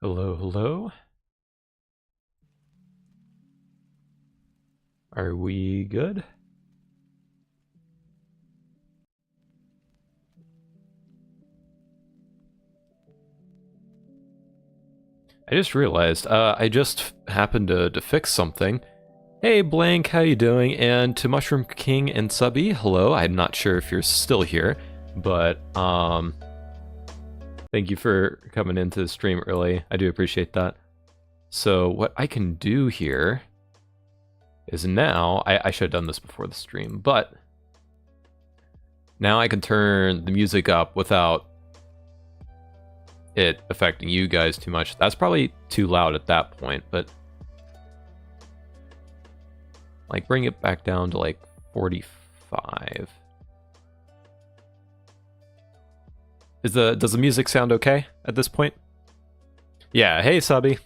Hello, hello. Are we good? I just realized, I just happened to fix something. Hey Blank, how you doing? And to Mushroom King and Subby, hello. I'm not sure if you're still here, but thank you for coming into the stream early. I do appreciate that. So what I can do here is now, I should have done this before the stream, but now I can turn the music up without it affecting you guys too much. That's probably too loud at that point, but like bring it back down to like 45. Does the music sound okay at this point? Yeah, hey Subby.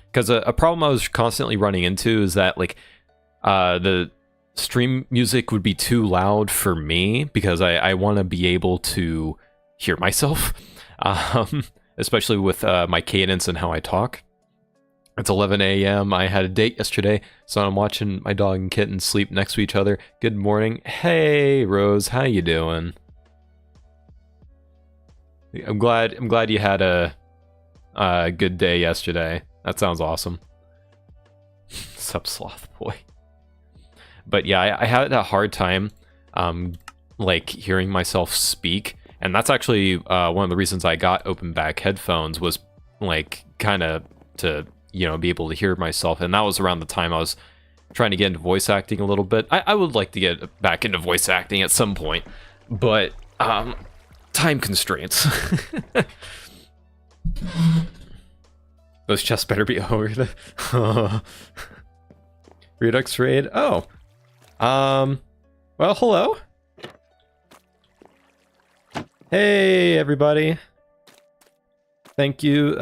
Because a problem I was constantly running into is that like the stream music would be too loud for me because I want to be able to hear myself, especially with my cadence and how I talk. It's 11 a.m. I had a date yesterday, so I'm watching my dog and kitten sleep next to each other. Good morning. Hey Rose, how you doing? I'm glad you had a good day yesterday. That sounds awesome. Sup, sloth boy. But yeah, I had a hard time, like, hearing myself speak. And that's actually one of the reasons I got open back headphones was, like, kind of to, you know, be able to hear myself. And that was around the time I was trying to get into voice acting a little bit. I would like to get back into voice acting at some point. But, time constraints. Those chests better be over. Redux raid? Oh. Well, hello. Hey, everybody. Thank you.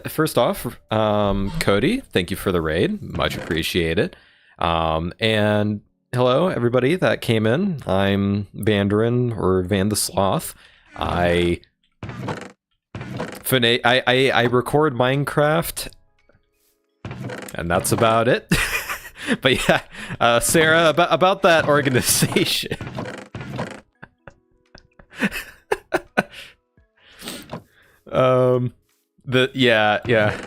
First off, Cody, thank you for the raid. Much appreciated. And hello, everybody that came in. I'm Vandarin, or Van the Sloth. I record Minecraft, and that's about it. But yeah, Sarah, about that organization. Yeah,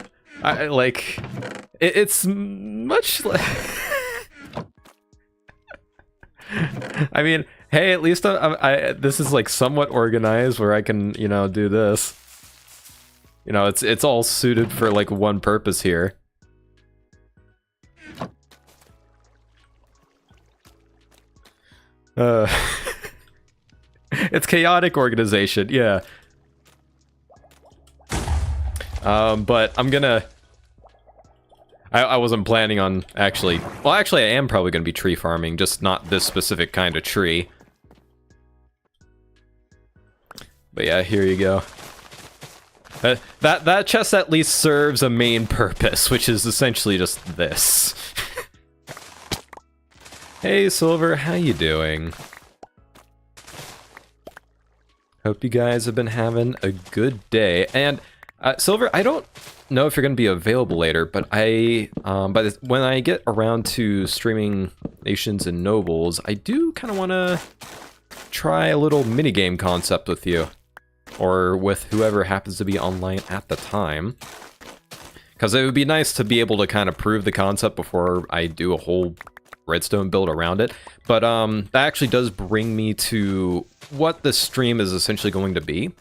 I like it's much like. I mean, hey, at least this is like somewhat organized where I can, you know, do this. You know, it's all suited for like one purpose here. It's chaotic organization, yeah. But I'm gonna... I wasn't planning on actually... Well, actually, I am probably gonna be tree farming, just not this specific kind of tree. But yeah, here you go. That chest at least serves a main purpose, which is essentially just this. Hey Silver, how you doing? Hope you guys have been having a good day. And Silver, I don't know if you're going to be available later, but when I get around to streaming Nations and Nobles, I do kind of want to try a little minigame concept with you. Or with whoever happens to be online at the time. Because it would be nice to be able to kind of prove the concept before I do a whole redstone build around it. But that actually does bring me to what the stream is essentially going to be.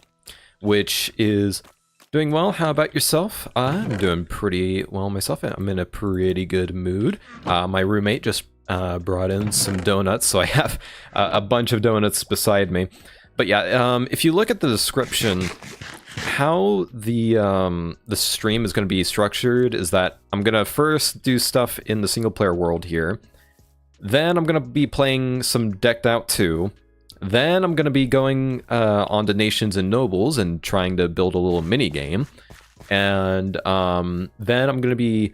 Which is doing well. How about yourself? I'm doing pretty well myself. I'm in a pretty good mood. My roommate just brought in some donuts, so I have a bunch of donuts beside me. But yeah, if you look at the description, how the stream is going to be structured is that I'm going to first do stuff in the single player world here. Then I'm going to be playing some Decked Out 2. Then I'm going to be going on to Nations and Nobles and trying to build a little mini game. And then I'm going to be...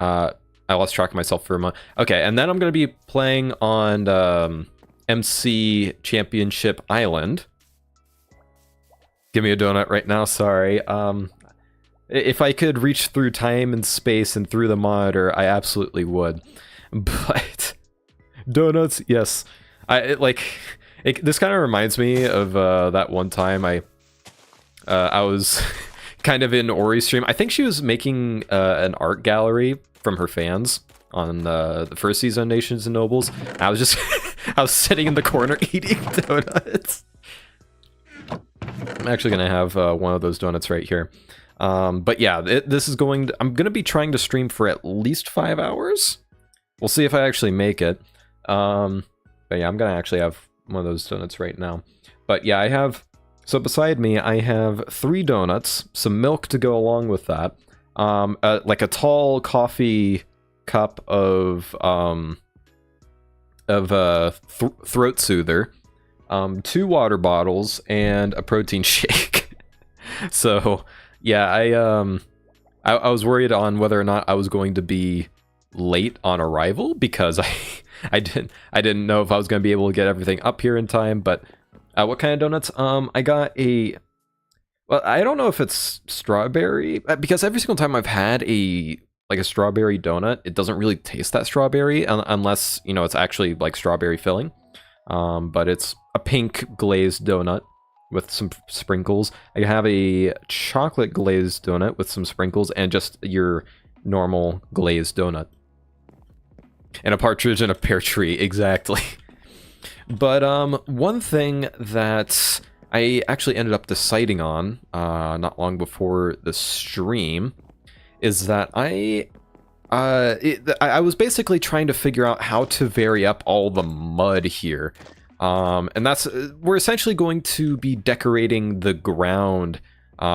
I lost track of myself for a moment. Okay, and then I'm going to be playing on... MC Championship Island. Give me a donut right now, sorry. If I could reach through time and space and through the monitor, I absolutely would. But donuts, yes. This kind of reminds me of that one time I was kind of in Ori's stream. I think she was making an art gallery from her fans on the first season of Nations and Nobles. I was just I was sitting in the corner eating donuts. I'm actually gonna have one of those donuts right here. But yeah, I'm gonna be trying to stream for at least 5 hours. We'll see if I actually make it. But yeah, I'm gonna actually have one of those donuts right now. But yeah, so beside me, I have 3 donuts, some milk to go along with that, like a tall coffee cup of throat soother, 2 water bottles, and a protein shake. So yeah, I was worried on whether or not I was going to be late on arrival because I didn't know if I was going to be able to get everything up here in time. But what kind of donuts? I got well, I don't know if it's strawberry, because every single time I've had a strawberry donut, it doesn't really taste that strawberry unless, you know, it's actually like strawberry filling. But it's a pink glazed donut with some sprinkles. I have a chocolate glazed donut with some sprinkles, and just your normal glazed donut. And a partridge in a pear tree, exactly. But one thing that I actually ended up deciding on not long before the stream is that I was basically trying to figure out how to vary up all the mud here. And we're essentially going to be decorating the ground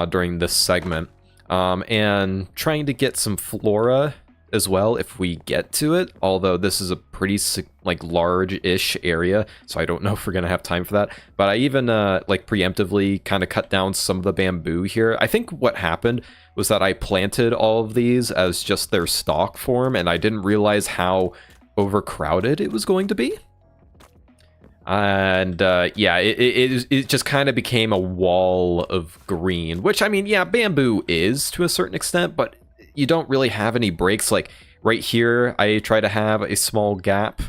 during this segment, and trying to get some flora as well if we get to it, although this is a pretty large-ish area, so I don't know if we're gonna have time for that. But I even preemptively kind of cut down some of the bamboo here. I think what happened was that I planted all of these as just their stock form, and I didn't realize how overcrowded it was going to be. And yeah, it just kind of became a wall of green, which, I mean, yeah, bamboo is to a certain extent, but you don't really have any breaks. Like right here, I try to have a small gap,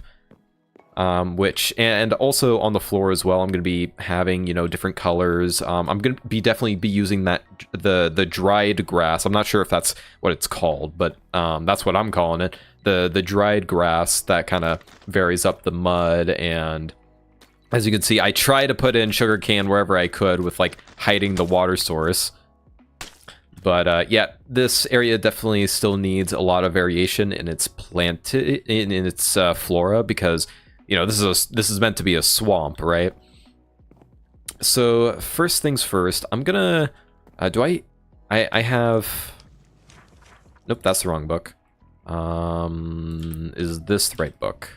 and also on the floor as well, I'm going to be having, you know, different colors. I'm going to definitely be using the dried grass. I'm not sure if that's what it's called, but that's what I'm calling it. The dried grass that kind of varies up the mud. And as you can see, I try to put in sugarcane wherever I could with hiding the water source. But yeah, this area definitely still needs a lot of variation in its in its flora, because, you know, this is meant to be a swamp, right? So first things first, I'm gonna I have, nope, that's the wrong book. Is this the right book?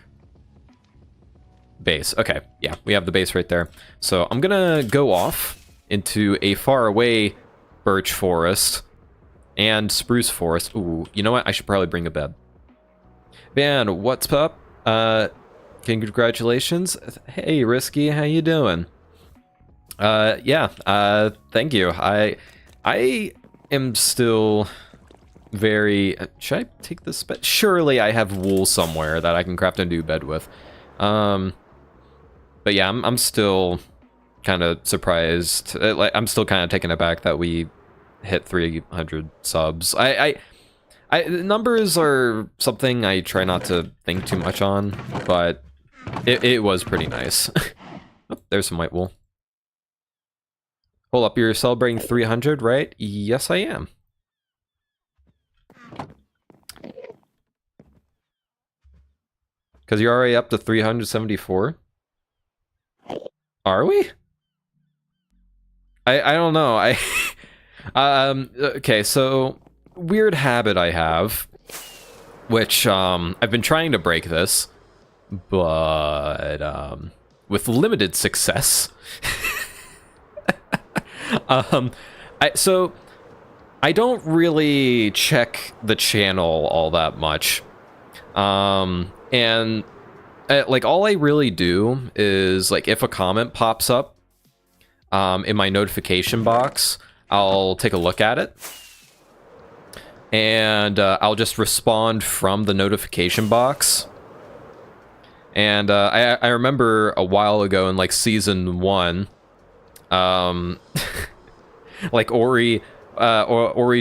Base. Okay, yeah, we have the base right there. So I'm gonna go off into a far away birch forest and spruce forest. Ooh, you know what? I should probably bring a bed. Man, what's up? Congratulations. Hey, Risky, how you doing? Yeah, thank you. I am still very... should I take this bed? Surely I have wool somewhere that I can craft a new bed with. But yeah, I'm still kind of surprised. I'm still kind of taken aback that we hit 300 subs. Numbers are something I try not to think too much on, but it was pretty nice. Oh, there's some white wool. Hold up, you're celebrating 300, right? Yes, I am. Because you're already up to 374? Are we? I don't know. Okay, so weird habit I have, which I've been trying to break this, but with limited success. So I don't really check the channel all that much, and like all I really do is like if a comment pops up in my notification box, I'll take a look at it. And I'll just respond from the notification box. And I remember a while ago in like season 1, like Ori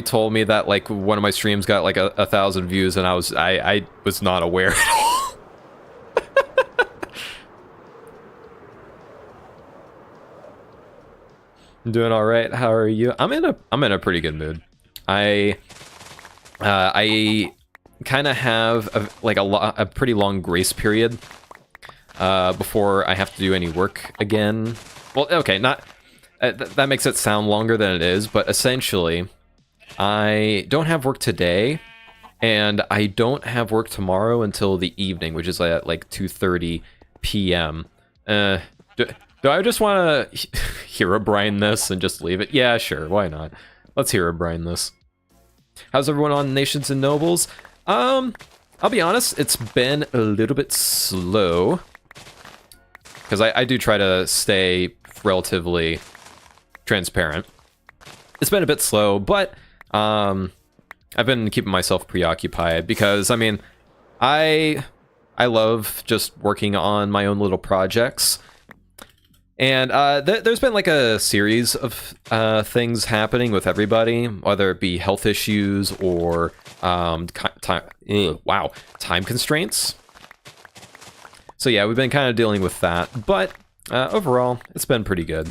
told me that like one of my streams got like 1,000 views, and I was not aware at all. I'm doing all right. How are you? I'm in a pretty good mood. I kind of have a pretty long grace period before I have to do any work again. Well, okay, not that makes it sound longer than it is, but essentially, I don't have work today, and I don't have work tomorrow until the evening, which is at like 2:30 p.m. Do I just want to Herobrine this and just leave it? Yeah, sure, why not? Let's Herobrine this. How's everyone on Nations and Nobles? I'll be honest, it's been a little bit slow. Because I do try to stay relatively transparent. It's been a bit slow, but I've been keeping myself preoccupied because, I mean, I love just working on my own little projects. And there's been like a series of things happening with everybody, whether it be health issues or time constraints. So yeah, we've been kind of dealing with that, but overall, it's been pretty good.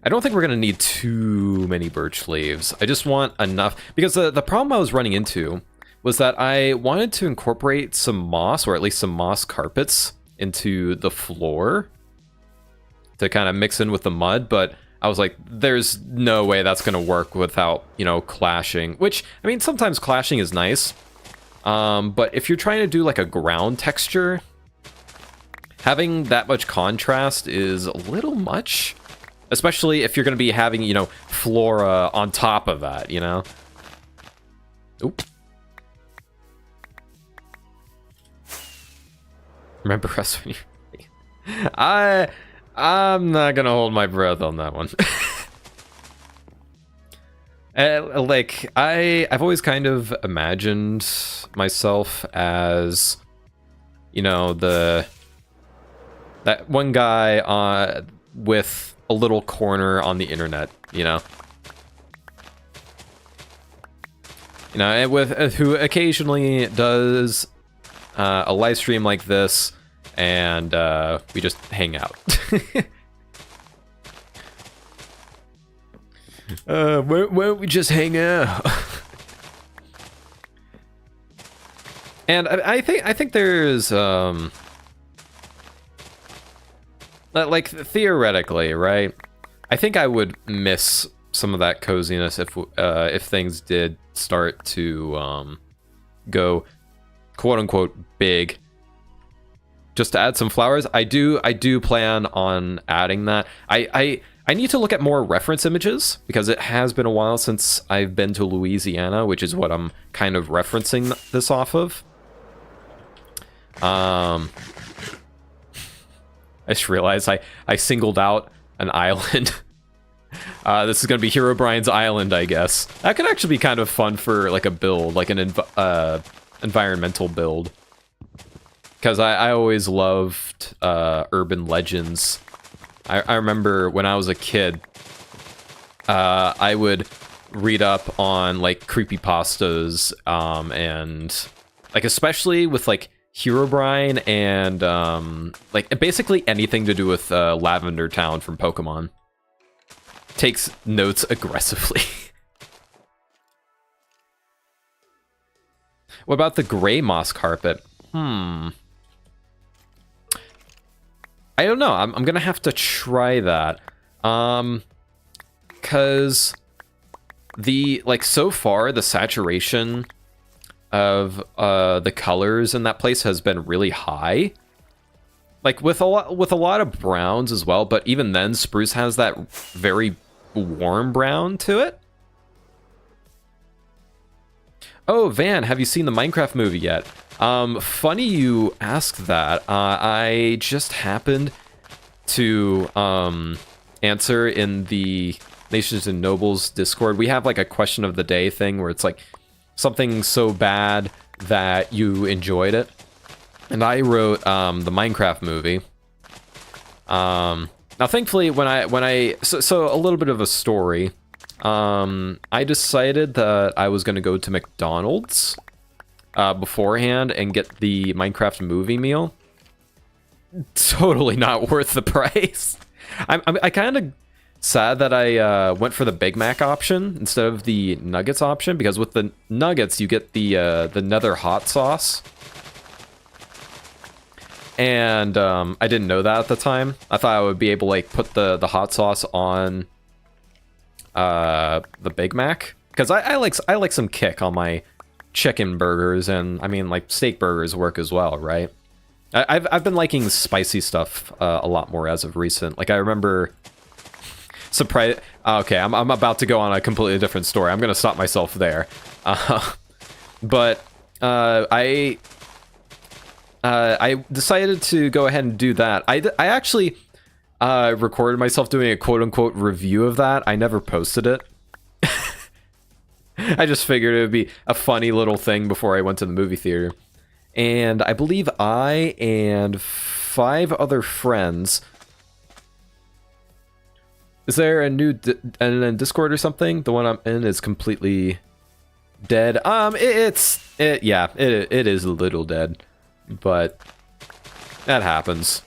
I don't think we're gonna need too many birch leaves. I just want enough, because the problem I was running into was that I wanted to incorporate some moss, or at least some moss carpets, into the floor to kind of mix in with the mud, but I was like, there's no way that's gonna work without, you know, clashing, which, I mean, sometimes clashing is nice, but if you're trying to do like a ground texture, having that much contrast is a little much, especially if you're gonna be having, you know, Flora on top of that, you know? Oop. Remember us when you... I'm not gonna hold my breath on that one. Like, I've always kind of imagined myself as, you know, that one guy with a little corner on the internet, you know? You know, and who occasionally does a live stream like this, and we just hang out. Why don't we just hang out? And I think there's like theoretically, right? I think I would miss some of that coziness if things did start to go quote unquote big. Just to add some flowers, I do plan on adding that. I need to look at more reference images because it has been a while since I've been to Louisiana, which is what I'm kind of referencing this off of. I just realized I singled out an island. This is going to be Herobrine's Island, I guess. That could actually be kind of fun for like a build, like an environmental build. Because I always loved urban legends. I remember when I was a kid, I would read up on like creepypastas, and like especially with like Herobrine and like basically anything to do with Lavender Town from Pokemon. Takes notes aggressively. What about the gray moss carpet? I don't know. I'm gonna have to try that. Cause so far the saturation of the colors in that place has been really high. Like with a lot of browns as well, but even then spruce has that very warm brown to it. Oh, Van, have you seen the Minecraft movie yet? Funny you ask that. I just happened to answer in the Nations and Nobles Discord. We have like a question of the day thing where it's like something so bad that you enjoyed it. And I wrote the Minecraft movie. Now thankfully so a little bit of a story. I decided that I was going to go to McDonald's beforehand and get the Minecraft movie meal. Totally not worth the price. I kind of sad that I went for the Big Mac option instead of the nuggets option, because with the nuggets you get the Nether hot sauce. And I didn't know that at the time. I thought I would be able to like put the hot sauce on the Big Mac, because I like some kick on my chicken burgers, and I mean like steak burgers work as well, right? I've been liking spicy stuff a lot more as of recent. Like I remember surprise. Okay, I'm about to go on a completely different story. I'm gonna stop myself there. But I decided to go ahead and do that. I actually recorded myself doing a quote-unquote review of that. I never posted it. I just figured it would be a funny little thing before I went to the movie theater. And I believe I and 5 other friends... Is there a new Discord or something? The one I'm in is completely dead. Yeah, it is a little dead. But that happens.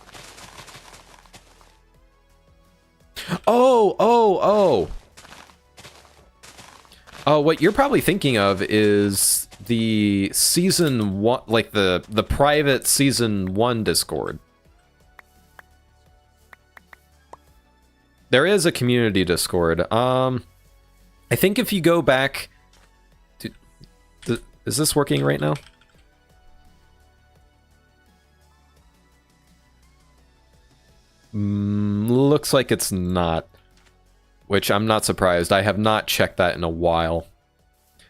Oh, what you're probably thinking of is the season 1, like the private season 1 Discord. There is a community Discord. I think if you go back to, is this working right now? Looks like it's not, which I'm not surprised. I have not checked that in a while.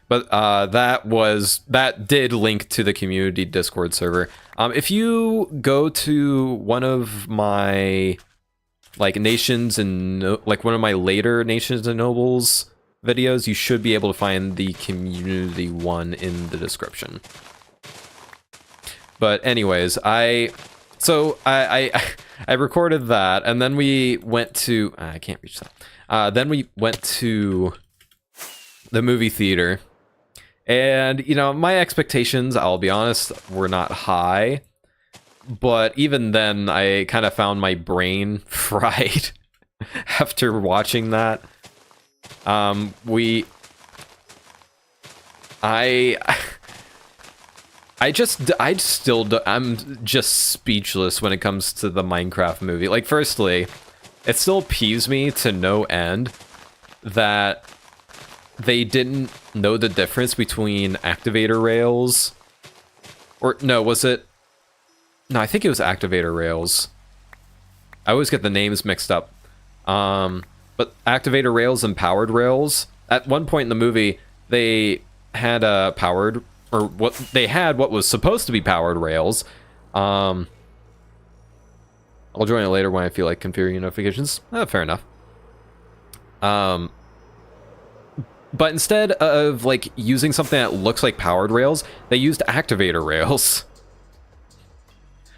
But that did link to the community Discord server. If you go to one of my like Nations and like one of my later Nations and Nobles videos, you should be able to find the community one in the description. But anyways, I recorded that, and then we went to... I can't reach that. Then we went to the movie theater. And, you know, my expectations, I'll be honest, were not high. But even then, I kind of found my brain fried after watching that. I'm just speechless when it comes to the Minecraft movie. Like, firstly, it still peeves me to no end that they didn't know the difference between activator rails. Or, no, was it? No, I think it was activator rails. I always get the names mixed up. But activator rails and powered rails, at one point in the movie, they had powered... or what they had, what was supposed to be powered rails. I'll join it later when I feel like configuring notifications. Fair enough. But instead of like using something that looks like powered rails, they used activator rails.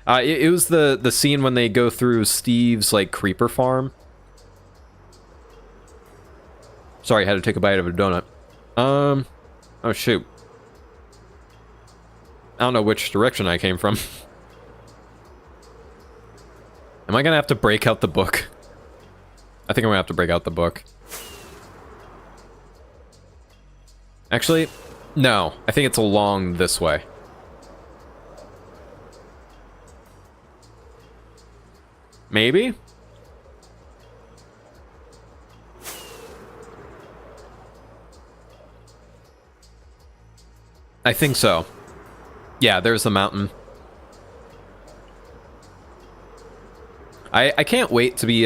It was the scene when they go through Steve's like creeper farm. Sorry, I had to take a bite of a donut. Oh shoot. I don't know which direction I came from. Am I gonna have to break out the book? I think I'm gonna have to break out the book. Actually, no. I think it's along this way. Maybe? I think so. Yeah, there's the mountain. I can't wait to be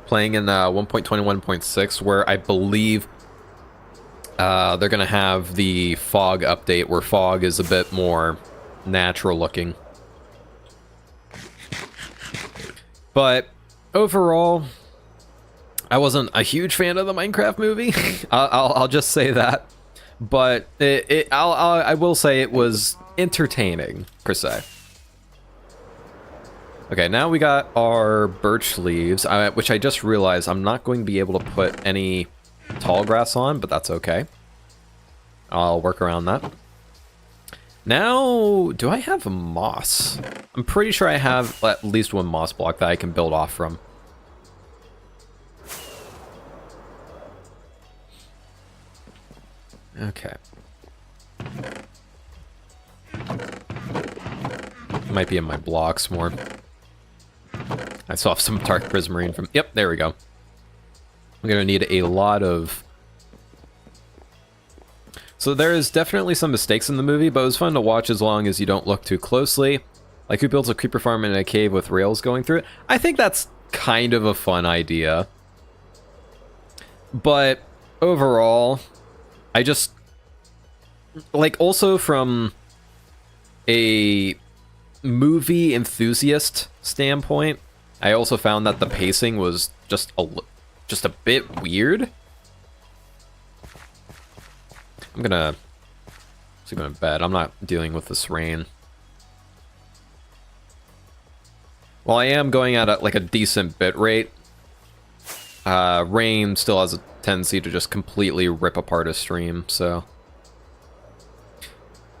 playing in 1.21.6, where I believe they're gonna have the fog update, where fog is a bit more natural looking. But overall, I wasn't a huge fan of the Minecraft movie. I'll just say that. But I will say it was entertaining, per se. Okay, now we got our birch leaves, which I just realized I'm not going to be able to put any tall grass on, but that's okay. I'll work around that. Now, do I have moss? I'm pretty sure I have at least one moss block that I can build off from. Okay. Might be in my blocks more. I saw some dark prismarine from... Yep, there we go. I'm gonna need a lot of... So there is definitely some mistakes in the movie, but it was fun to watch as long as you don't look too closely. Like, who builds a creeper farm in a cave with rails going through it? I think that's kind of a fun idea. But overall, I just... Like, also from a movie enthusiast standpoint, I also found that the pacing was just a bit weird. I'm gonna sleep in bed. I'm not dealing with this rain. While I am going at like a decent bit rate, rain still has a tendency to just completely rip apart a stream, so...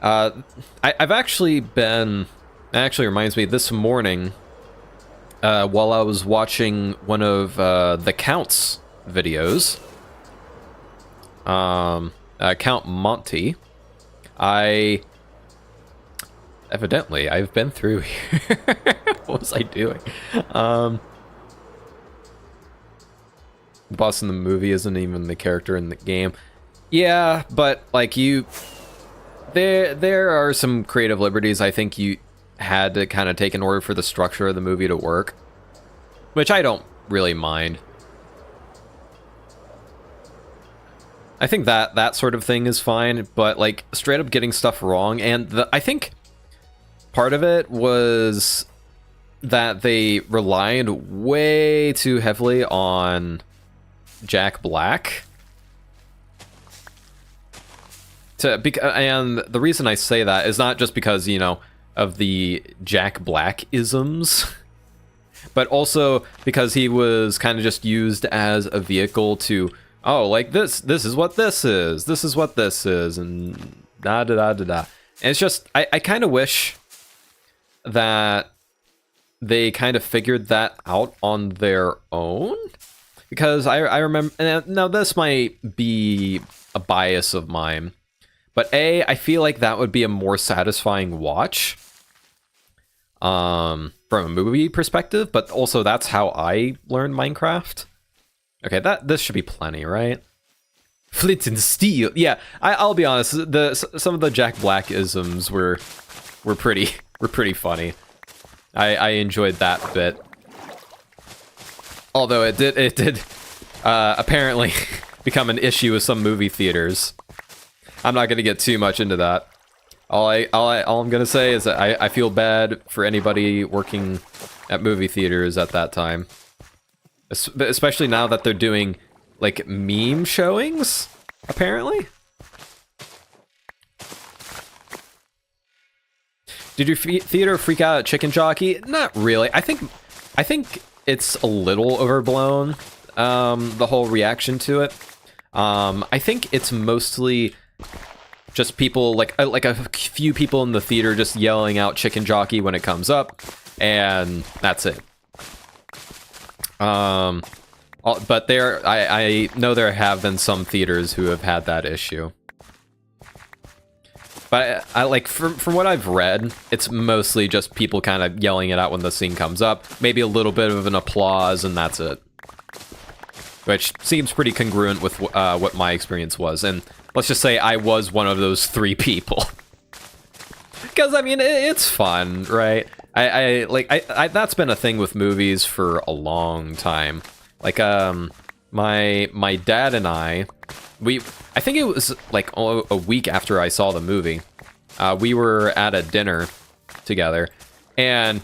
I've actually been... It actually reminds me, this morning, while I was watching one of the Count's videos, Count Monty, evidently, I've been through here. What was I doing? The boss in the movie isn't even the character in the game. Yeah, but, like, there are some creative liberties I think you had to kind of take in order for the structure of the movie to work, which I don't really mind. I think that sort of thing is fine, but like straight up getting stuff wrong, and I think part of it was that they relied way too heavily on Jack Black. And the reason I say that is not just because, you know, of the Jack Black-isms, but also because he was kind of just used as a vehicle to, oh, like this is what this is what this is, and da-da-da-da-da. And it's just, I kind of wish that they kind of figured that out on their own, because I remember, and now this might be a bias of mine, but I feel like that would be a more satisfying watch from a movie perspective, but also that's how I learned Minecraft. Okay, this should be plenty, right? Flint and steel. Yeah, I'll be honest, some of the Jack Black-isms were pretty funny. I enjoyed that bit. Although it did apparently become an issue with some movie theaters. I'm not going to get too much into that. All I'm going to say is that I feel bad for anybody working at movie theaters at that time. Especially now that they're doing, like, meme showings, apparently. Did your theater freak out at Chicken Jockey? Not really. I think it's a little overblown, the whole reaction to it. I think it's mostly just people, like a few people in the theater just yelling out Chicken Jockey when it comes up, and that's it. But I know there have been some theaters who have had that issue. But I like, from what I've read, it's mostly just people kind of yelling it out when the scene comes up. Maybe a little bit of an applause, and that's it. Which seems pretty congruent with what my experience was. And let's just say I was one of those 3 people. Because, I mean, it's fun, right? That's been a thing with movies for a long time. Like, my dad and I think it was like a week after I saw the movie, we were at a dinner together, and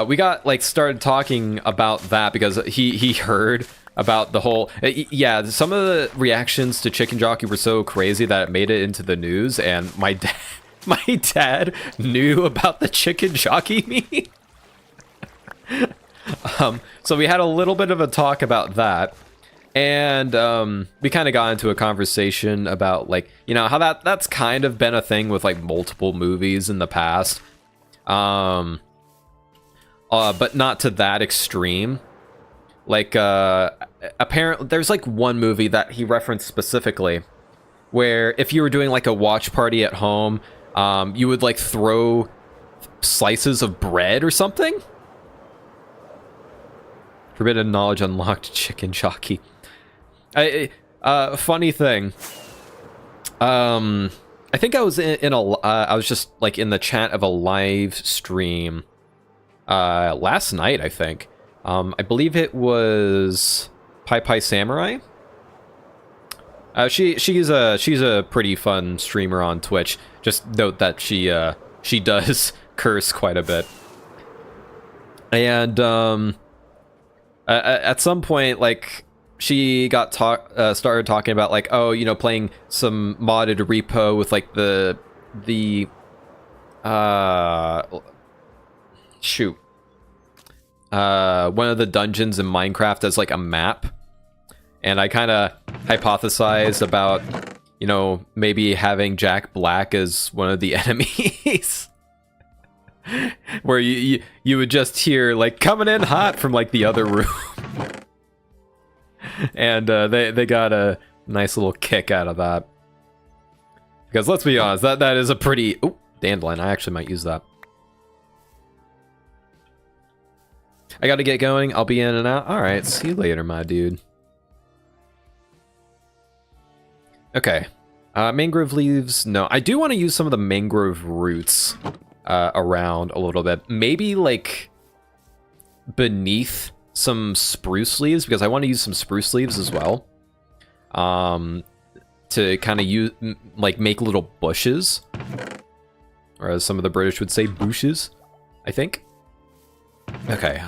we got like started talking about that because he heard about the whole yeah, some of the reactions to Chicken Jockey were so crazy that it made it into the news, and my dad knew about the Chicken Jockey meme. So we had a little bit of a talk about that, and we kind of got into a conversation about, like, you know, how that's kind of been a thing with like multiple movies in the past, but not to that extreme. Like, apparently there's like one movie that he referenced specifically where if you were doing like a watch party at home, you would like throw slices of bread or something. Forbidden knowledge unlocked, Chicken Jockey. Funny thing. I think I was I was just like in the chat of a live stream last night, I think. I believe it was Pai Samurai. She's a pretty fun streamer on Twitch. Just note that she does curse quite a bit. And at some point, like, she got started talking about, like, oh, you know, playing some modded repo with like the shoot. One of the dungeons in Minecraft as like a map, and I kind of hypothesized about, you know, maybe having Jack Black as one of the enemies, where you would just hear like coming in hot from like the other room, and they got a nice little kick out of that, because let's be honest, that is a pretty dandelion. I actually might use that. I gotta get going. I'll be in and out. Alright, see you later, my dude. Okay. Mangrove leaves. No, I do want to use some of the mangrove roots around a little bit. Maybe, like, beneath some spruce leaves, because I want to use some spruce leaves as well. To kind of use, like, make little bushes. Or as some of the British would say, bushes, I think. Okay,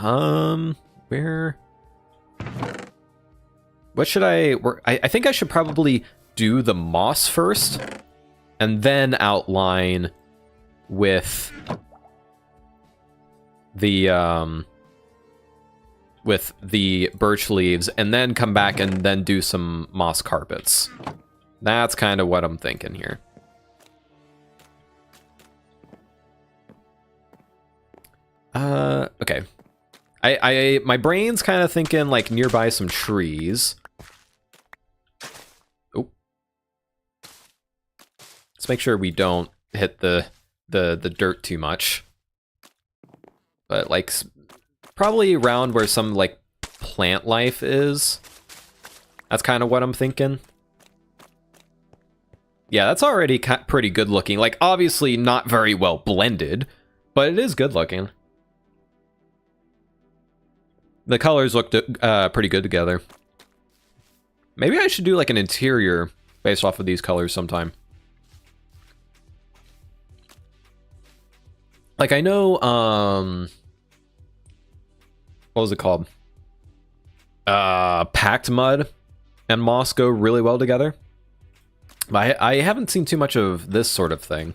where... What should I... I think I should probably do the moss first, and then outline with the birch leaves, and then come back and then do some moss carpets. That's kind of what I'm thinking here. Okay. My brain's kind of thinking like nearby some trees. Oh. Let's make sure we don't hit the dirt too much. But like probably around where some like plant life is. That's kind of what I'm thinking. Yeah, that's already pretty good looking. Like, obviously not very well blended, but it is good looking. The colors looked pretty good together. Maybe I should do like an interior based off of these colors sometime. Like, I know, what was it called? Packed mud and moss go really well together. But I haven't seen too much of this sort of thing.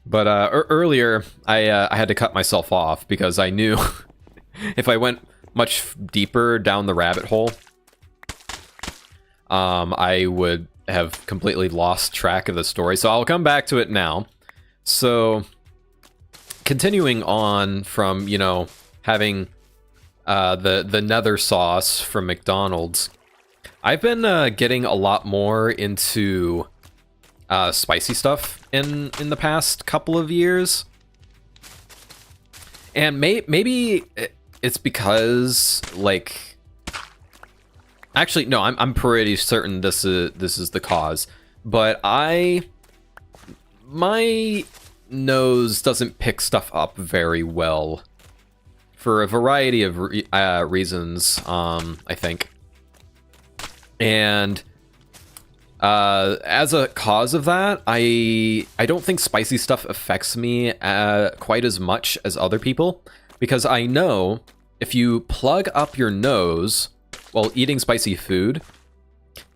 But earlier, I had to cut myself off because I knew if I went much deeper down the rabbit hole, I would have completely lost track of the story. So I'll come back to it now. So, continuing on from, you know, having the nether sauce from McDonald's, I've been getting a lot more into spicy stuff in the past couple of years, and maybe it's because, like, actually no, I'm pretty certain this is the cause, but my nose doesn't pick stuff up very well for a variety of reasons, I think. And as a cause of that, I don't think spicy stuff affects me quite as much as other people, because I know if you plug up your nose while eating spicy food,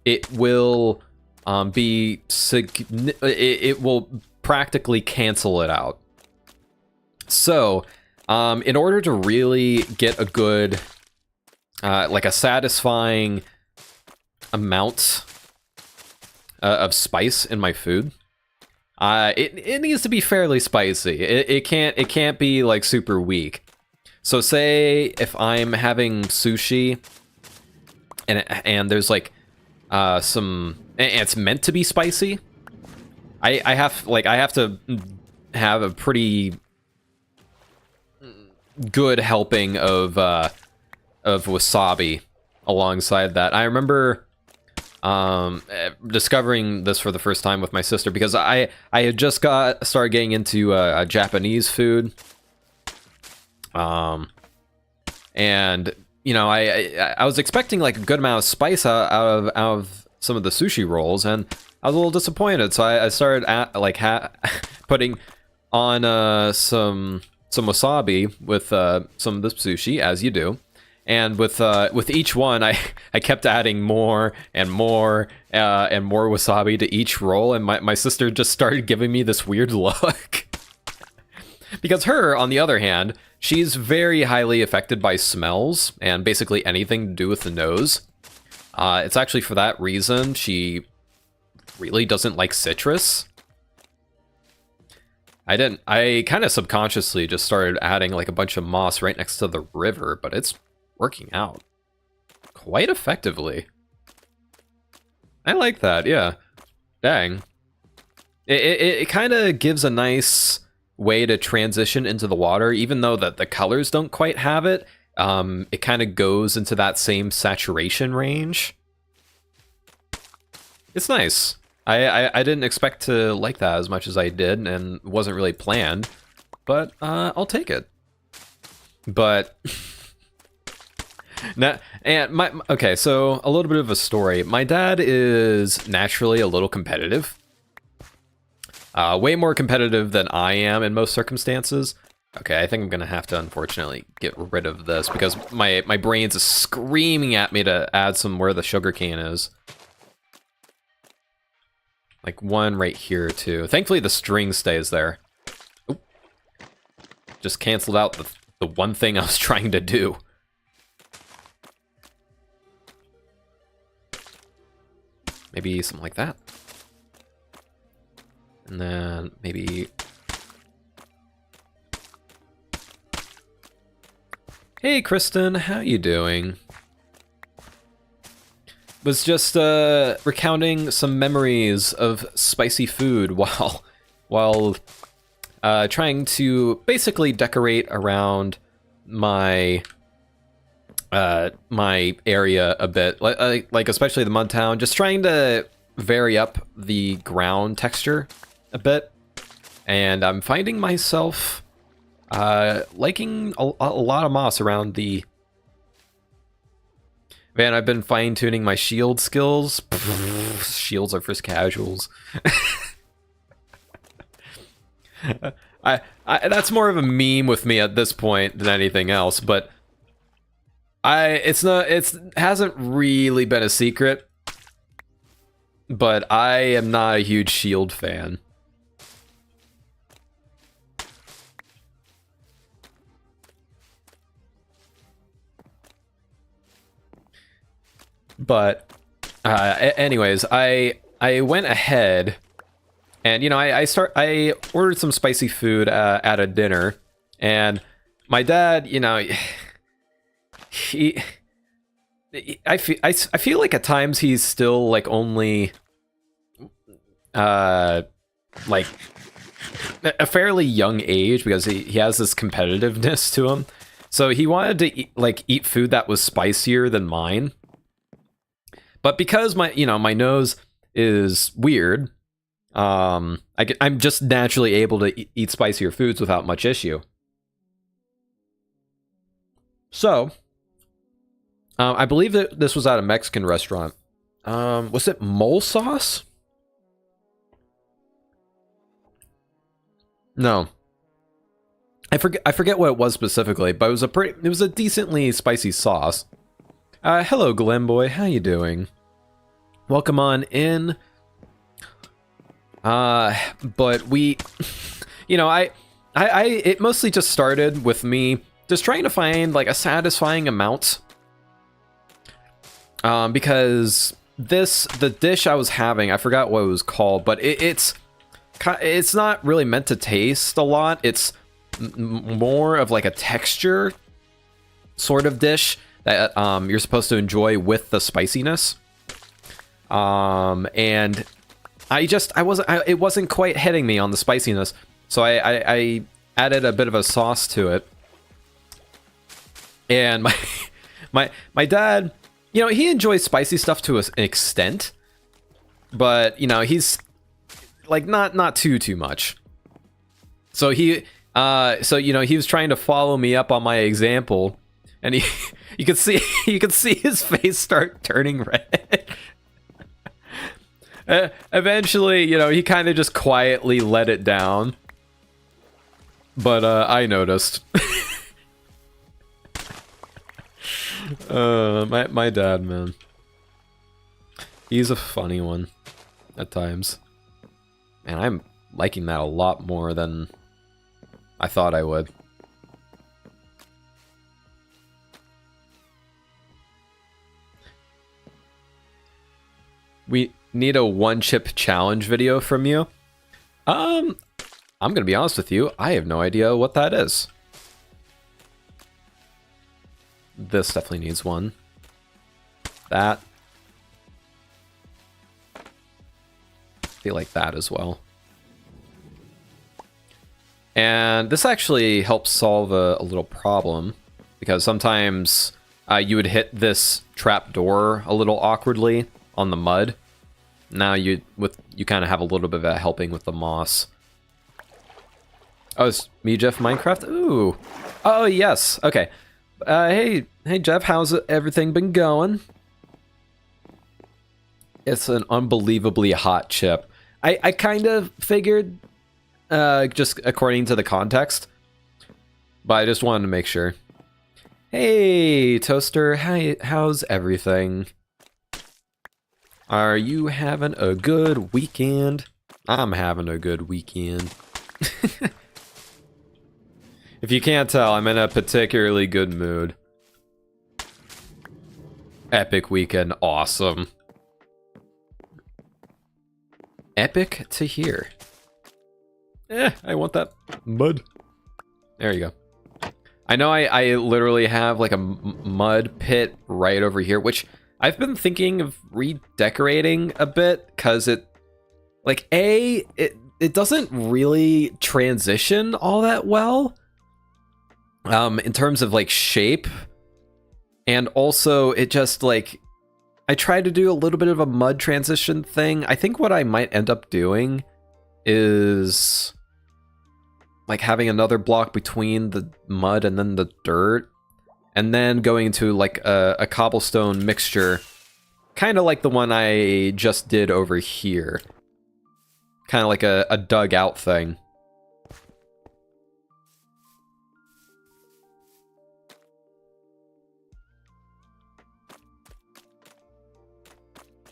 it will it will practically cancel it out. So, in order to really get a good, like a satisfying amount of spice in my food, it needs to be fairly spicy. It can't be like super weak. So say if I'm having sushi and there's like and it's meant to be spicy, I have to have a pretty good helping of wasabi alongside that. I remember discovering this for the first time with my sister, because I had just started getting into Japanese food, and you know, I was expecting like a good amount of spice out of some of the sushi rolls, and I was a little disappointed. So I started putting on some wasabi with some of the sushi, as you do. And with each one, I kept adding more and more wasabi to each roll, and my sister just started giving me this weird look. Because her, on the other hand, she's very highly affected by smells and basically anything to do with the nose. It's actually for that reason she really doesn't like citrus. I kind of subconsciously just started adding like a bunch of moss right next to the river, but it's working out quite effectively. I like that, yeah. Dang. It kind of gives a nice way to transition into the water, even though the colors don't quite have it. It kind of goes into that same saturation range. It's nice. I didn't expect to like that as much as I did, and wasn't really planned, but I'll take it. But okay, so a little bit of a story. My dad is naturally a little competitive. Way more competitive than I am in most circumstances. Okay, I think I'm gonna have to unfortunately get rid of this, because my brain's screaming at me to add some where the sugar cane is. Like one right here too. Thankfully the string stays there. Oop. Just canceled out the one thing I was trying to do. Maybe something like that. And then maybe... Hey Kristen, how you doing? Was just recounting some memories of spicy food while trying to basically decorate around my my area a bit, like especially the mud town, just trying to vary up the ground texture a bit, and I'm finding myself liking a lot of moss around the... Man, I've been fine-tuning my shield skills. Shields are for casuals. That's more of a meme with me at this point than anything else, but it hasn't really been a secret, but I am not a huge shield fan. But anyways, I went ahead and, you know, I ordered some spicy food at a dinner, and my dad, you know, I feel like at times he's still like only like a fairly young age, because he has this competitiveness to him. So he wanted to eat food that was spicier than mine. But because my nose is weird, I'm just naturally able to eat spicier foods without much issue. So, I believe that this was at a Mexican restaurant. Was it mole sauce? No. I forget what it was specifically, but it was a decently spicy sauce. Hello, Glenn boy. How you doing? Welcome on in. But we, you know, it mostly just started with me just trying to find like a satisfying amount. Because the dish I was having, I forgot what it was called, but it's not really meant to taste a lot. It's more of like a texture sort of dish that you're supposed to enjoy with the spiciness. And it wasn't quite hitting me on the spiciness, so I added a bit of a sauce to it. And my dad, you know, he enjoys spicy stuff to an extent, but you know, he's like not too much. So you know, he was trying to follow me up on my example, and you could see his face start turning red. Eventually, you know, he kind of just quietly let it down, but I noticed. My dad, man, he's a funny one at times, and I'm liking that a lot more than I thought I would. We need a one-chip challenge video from you. I'm gonna be honest with you, I have no idea what that is. This definitely needs one. That. I feel like that as well. And this actually helps solve a little problem, because sometimes you would hit this trap door a little awkwardly on the mud. Now you kind of have a little bit of a helping with the moss. Oh, it's me, Jeff Minecraft? Ooh. Oh, yes. Okay. Hey Jeff, how's everything been going? It's an unbelievably hot chip. I kind of figured, just according to the context, but I just wanted to make sure. Hey, Toaster, how's everything? Are you having a good weekend? I'm having a good weekend. If you can't tell, I'm in a particularly good mood. Epic weekend, awesome. Epic to hear. I want that mud. There you go. I know I literally have like a mud pit right over here, which I've been thinking of redecorating a bit, because it doesn't really transition all that well. In terms of like shape, and also it just like, I tried to do a little bit of a mud transition thing. I think what I might end up doing is like having another block between the mud and then the dirt, and then going into like a cobblestone mixture, kind of like the one I just did over here, kind of like a dug out thing.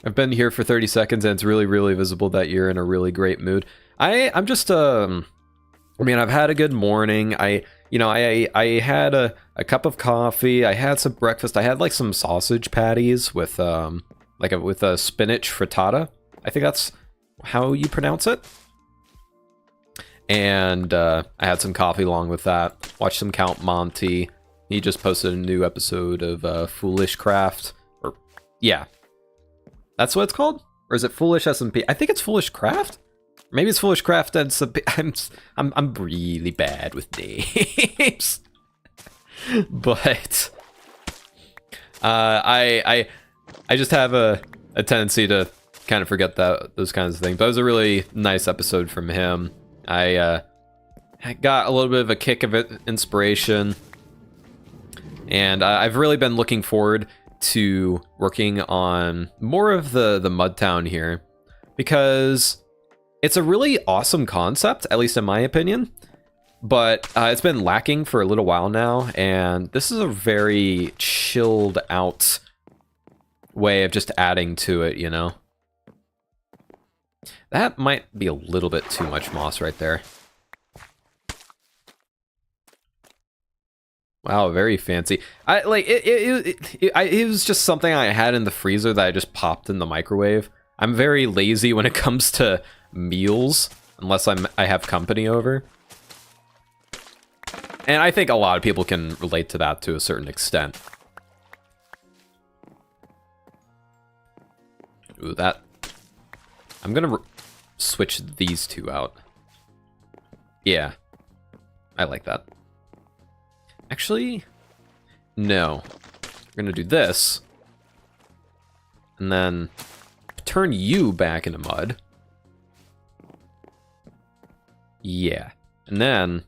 I've been here for 30 seconds, and it's really, really visible that you're in a really great mood. I'm just, I mean, I've had a good morning. I had a cup of coffee. I had some breakfast. I had like some sausage patties with, with a spinach frittata. I think that's how you pronounce it. And I had some coffee along with that. Watched some Count Monty. He just posted a new episode of Foolish Craft. Or, yeah. That's what it's called? Or is it Foolish SMP? I think it's Foolish Craft. Maybe it's Foolish Craft and I'm really bad with names. But I just have a tendency to kind of forget those kinds of things. But it was a really nice episode from him. I got a little bit of a kick of inspiration. And I've really been looking forward to working on more of the mud town here, because it's a really awesome concept, at least in my opinion, but it's been lacking for a little while now, and this is a very chilled out way of just adding to it, you know? That might be a little bit too much moss right there. Wow, very fancy. It was just something I had in the freezer that I just popped in the microwave. I'm very lazy when it comes to meals, unless I have company over. And I think a lot of people can relate to that to a certain extent. Ooh, that... I'm gonna switch these two out. Yeah. I like that. Actually, no. We're gonna do this. And then turn you back into mud. Yeah. And then...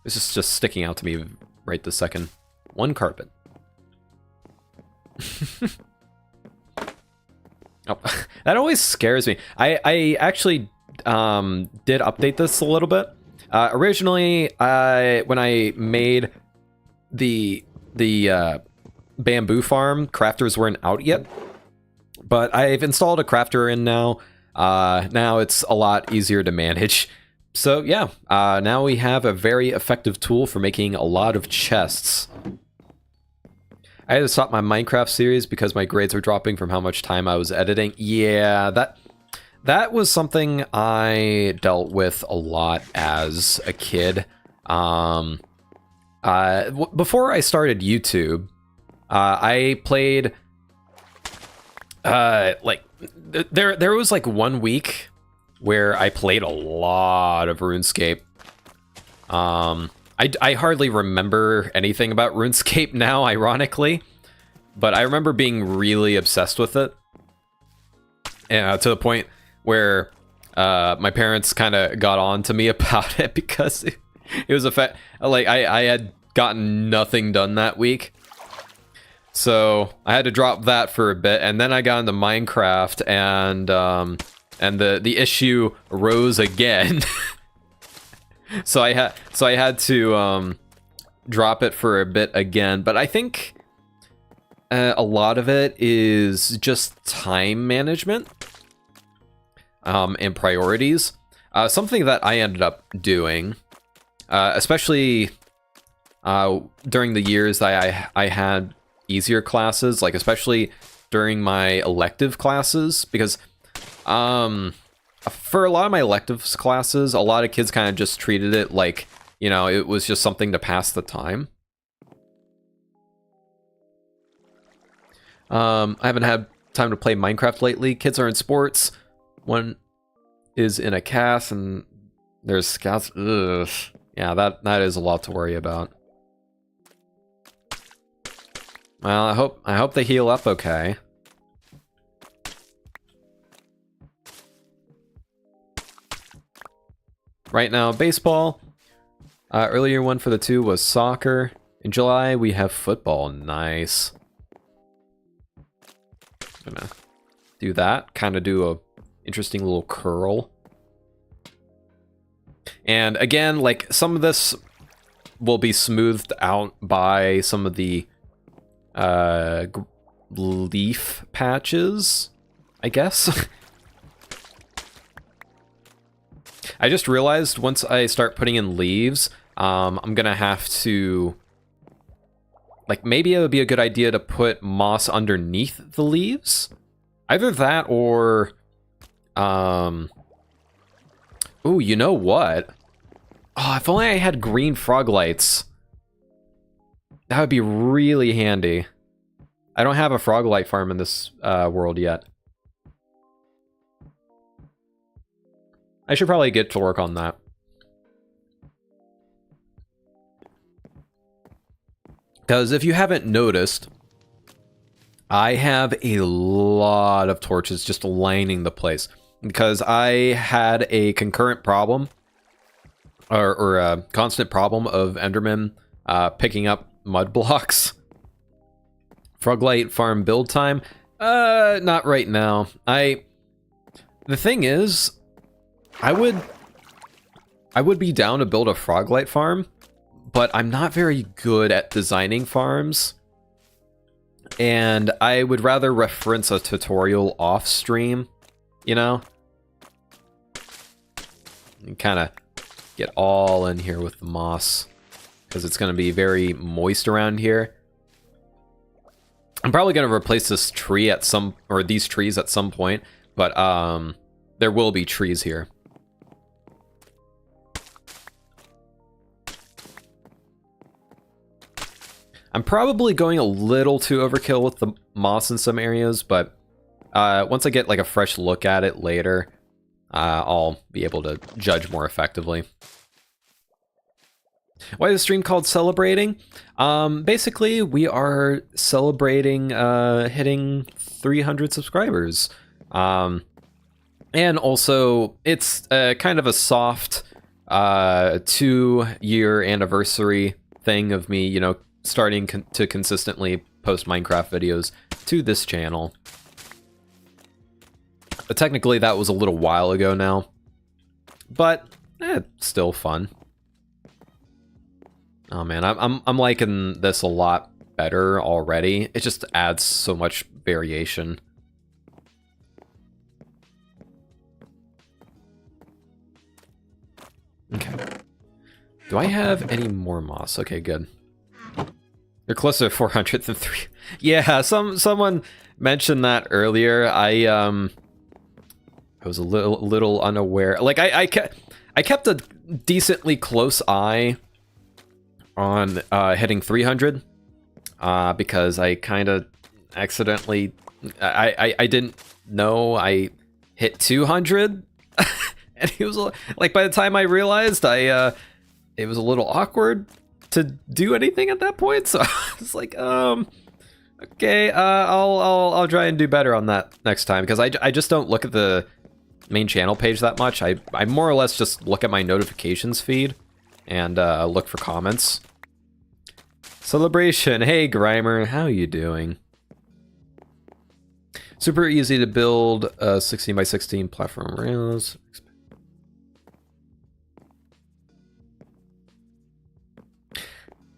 this is just sticking out to me right this second. One carpet. Oh, that always scares me. I actually did update this a little bit. Originally, when I made the bamboo farm, crafters weren't out yet. But I've installed a crafter in now. Now it's a lot easier to manage. So yeah, now we have a very effective tool for making a lot of chests. I had to stop my Minecraft series because my grades were dropping from how much time I was editing. Yeah, that was something I dealt with a lot as a kid. Before I started YouTube, I played like there was like 1 week where I played a lot of RuneScape. I hardly remember anything about RuneScape now, ironically, but I remember being really obsessed with it, and to the point where my parents kind of got on to me about it because it was like I had gotten nothing done that week, so I had to drop that for a bit, and then I got into Minecraft, and the issue rose again. So I had to drop it for a bit again, but I think a lot of it is just time management and priorities. Something that I ended up doing, especially during the years that I had easier classes, like especially during my elective classes, because for a lot of my electives classes, a lot of kids kind of just treated it like, you know, it was just something to pass the time. I haven't had time to play Minecraft lately. Kids are in sports. One is in a cast, and there's scouts. Ugh. Yeah, that is a lot to worry about. Well, I hope they heal up okay. Right now, baseball. Earlier one for the two was soccer. In July, we have football. Nice. I'm gonna do that. Kind of do a interesting little curl. And again, like, some of this will be smoothed out by some of the leaf patches, I guess. I just realized once I start putting in leaves, I'm gonna have to, like, maybe it would be a good idea to put moss underneath the leaves. Either that or, ooh, you know what? Oh, if only I had green frog lights. That would be really handy. I don't have a frog light farm in this world yet. I should probably get to work on that. Because if you haven't noticed, I have a lot of torches just lining the place. Because I had a concurrent problem, or a constant problem of Endermen picking up mud blocks. Froglight farm build time? Not right now. The thing is, I would be down to build a Froglight farm, but I'm not very good at designing farms. And I would rather reference a tutorial off stream, you know? And kind of get all in here with the moss, because it's going to be very moist around here. I'm probably going to replace this tree at some, or these trees at some point, but there will be trees here. I'm probably going a little too overkill with the moss in some areas, but once I get like a fresh look at it later, I'll be able to judge more effectively. Why is the stream called Celebrating? Basically, we are celebrating hitting 300 subscribers. And also, it's kind of a soft 2-year anniversary thing of me, you know, starting to consistently post Minecraft videos to this channel. But technically, that was a little while ago now. But, still fun. Oh man, I'm liking this a lot better already. It just adds so much variation. Okay. Do I have any more moss? Okay, good. You're closer to 400 than 3. Yeah, someone mentioned that earlier. I was a little unaware. Like I kept a decently close eye on hitting 300 because I kind of accidentally I didn't know I hit 200 and it was like by the time I realized it was a little awkward to do anything at that point, so I was like okay, I'll try and do better on that next time, because I just don't look at the main channel page that much. I more or less just look at my notifications feed and look for comments. Celebration. Hey Grimer, how you doing? Super easy to build 16 by 16 platform rails.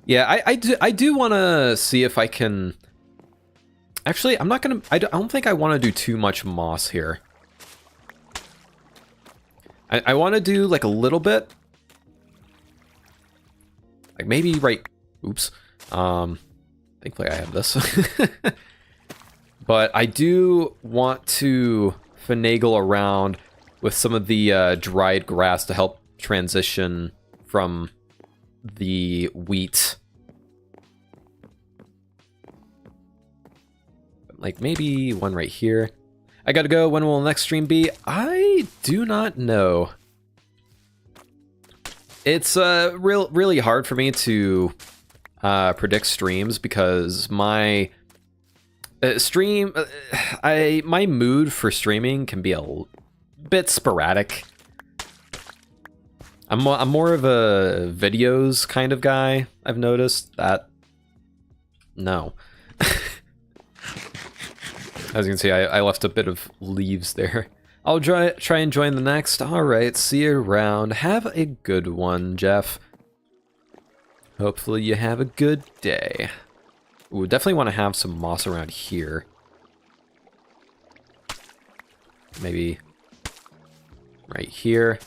Yeah, I do want to see if I can. Actually, I'm not gonna. I don't think I want to do too much moss here. I want to do like a little bit, like maybe right. Oops. Thankfully I have this. But I do want to finagle around with some of the dried grass to help transition from the wheat. Like maybe one right here. I gotta go. When will the next stream be? I do not know. It's really hard for me to predict streams because my my mood for streaming can be a bit sporadic. I'm more of a videos kind of guy. I've noticed that. No. As you can see, I left a bit of leaves there. I'll try and join the next. Alright, see you around. Have a good one, Jeff. Hopefully you have a good day. Ooh, definitely want to have some moss around here. Maybe right here.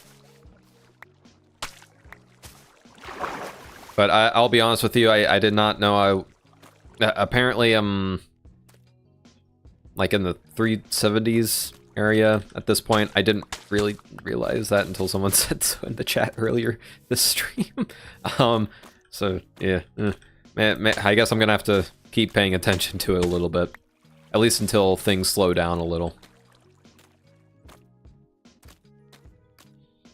But I'll be honest with you, I did not know apparently I'm like in the 370s area at this point. I didn't really realize that until someone said so in the chat earlier this stream. So yeah, man, I guess I'm gonna have to keep paying attention to it a little bit, at least until things slow down a little.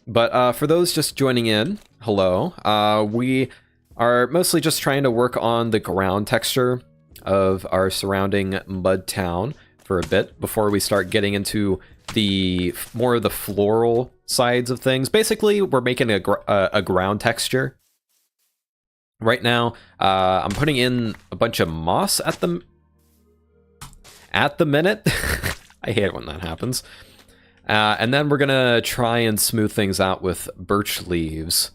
But for those just joining in, hello. We are mostly just trying to work on the ground texture of our surrounding mud town for a bit before we start getting into the more of the floral sides of things. Basically, we're making a ground texture right now, I'm putting in a bunch of moss at the minute. I hate it when that happens. And then we're gonna try and smooth things out with birch leaves,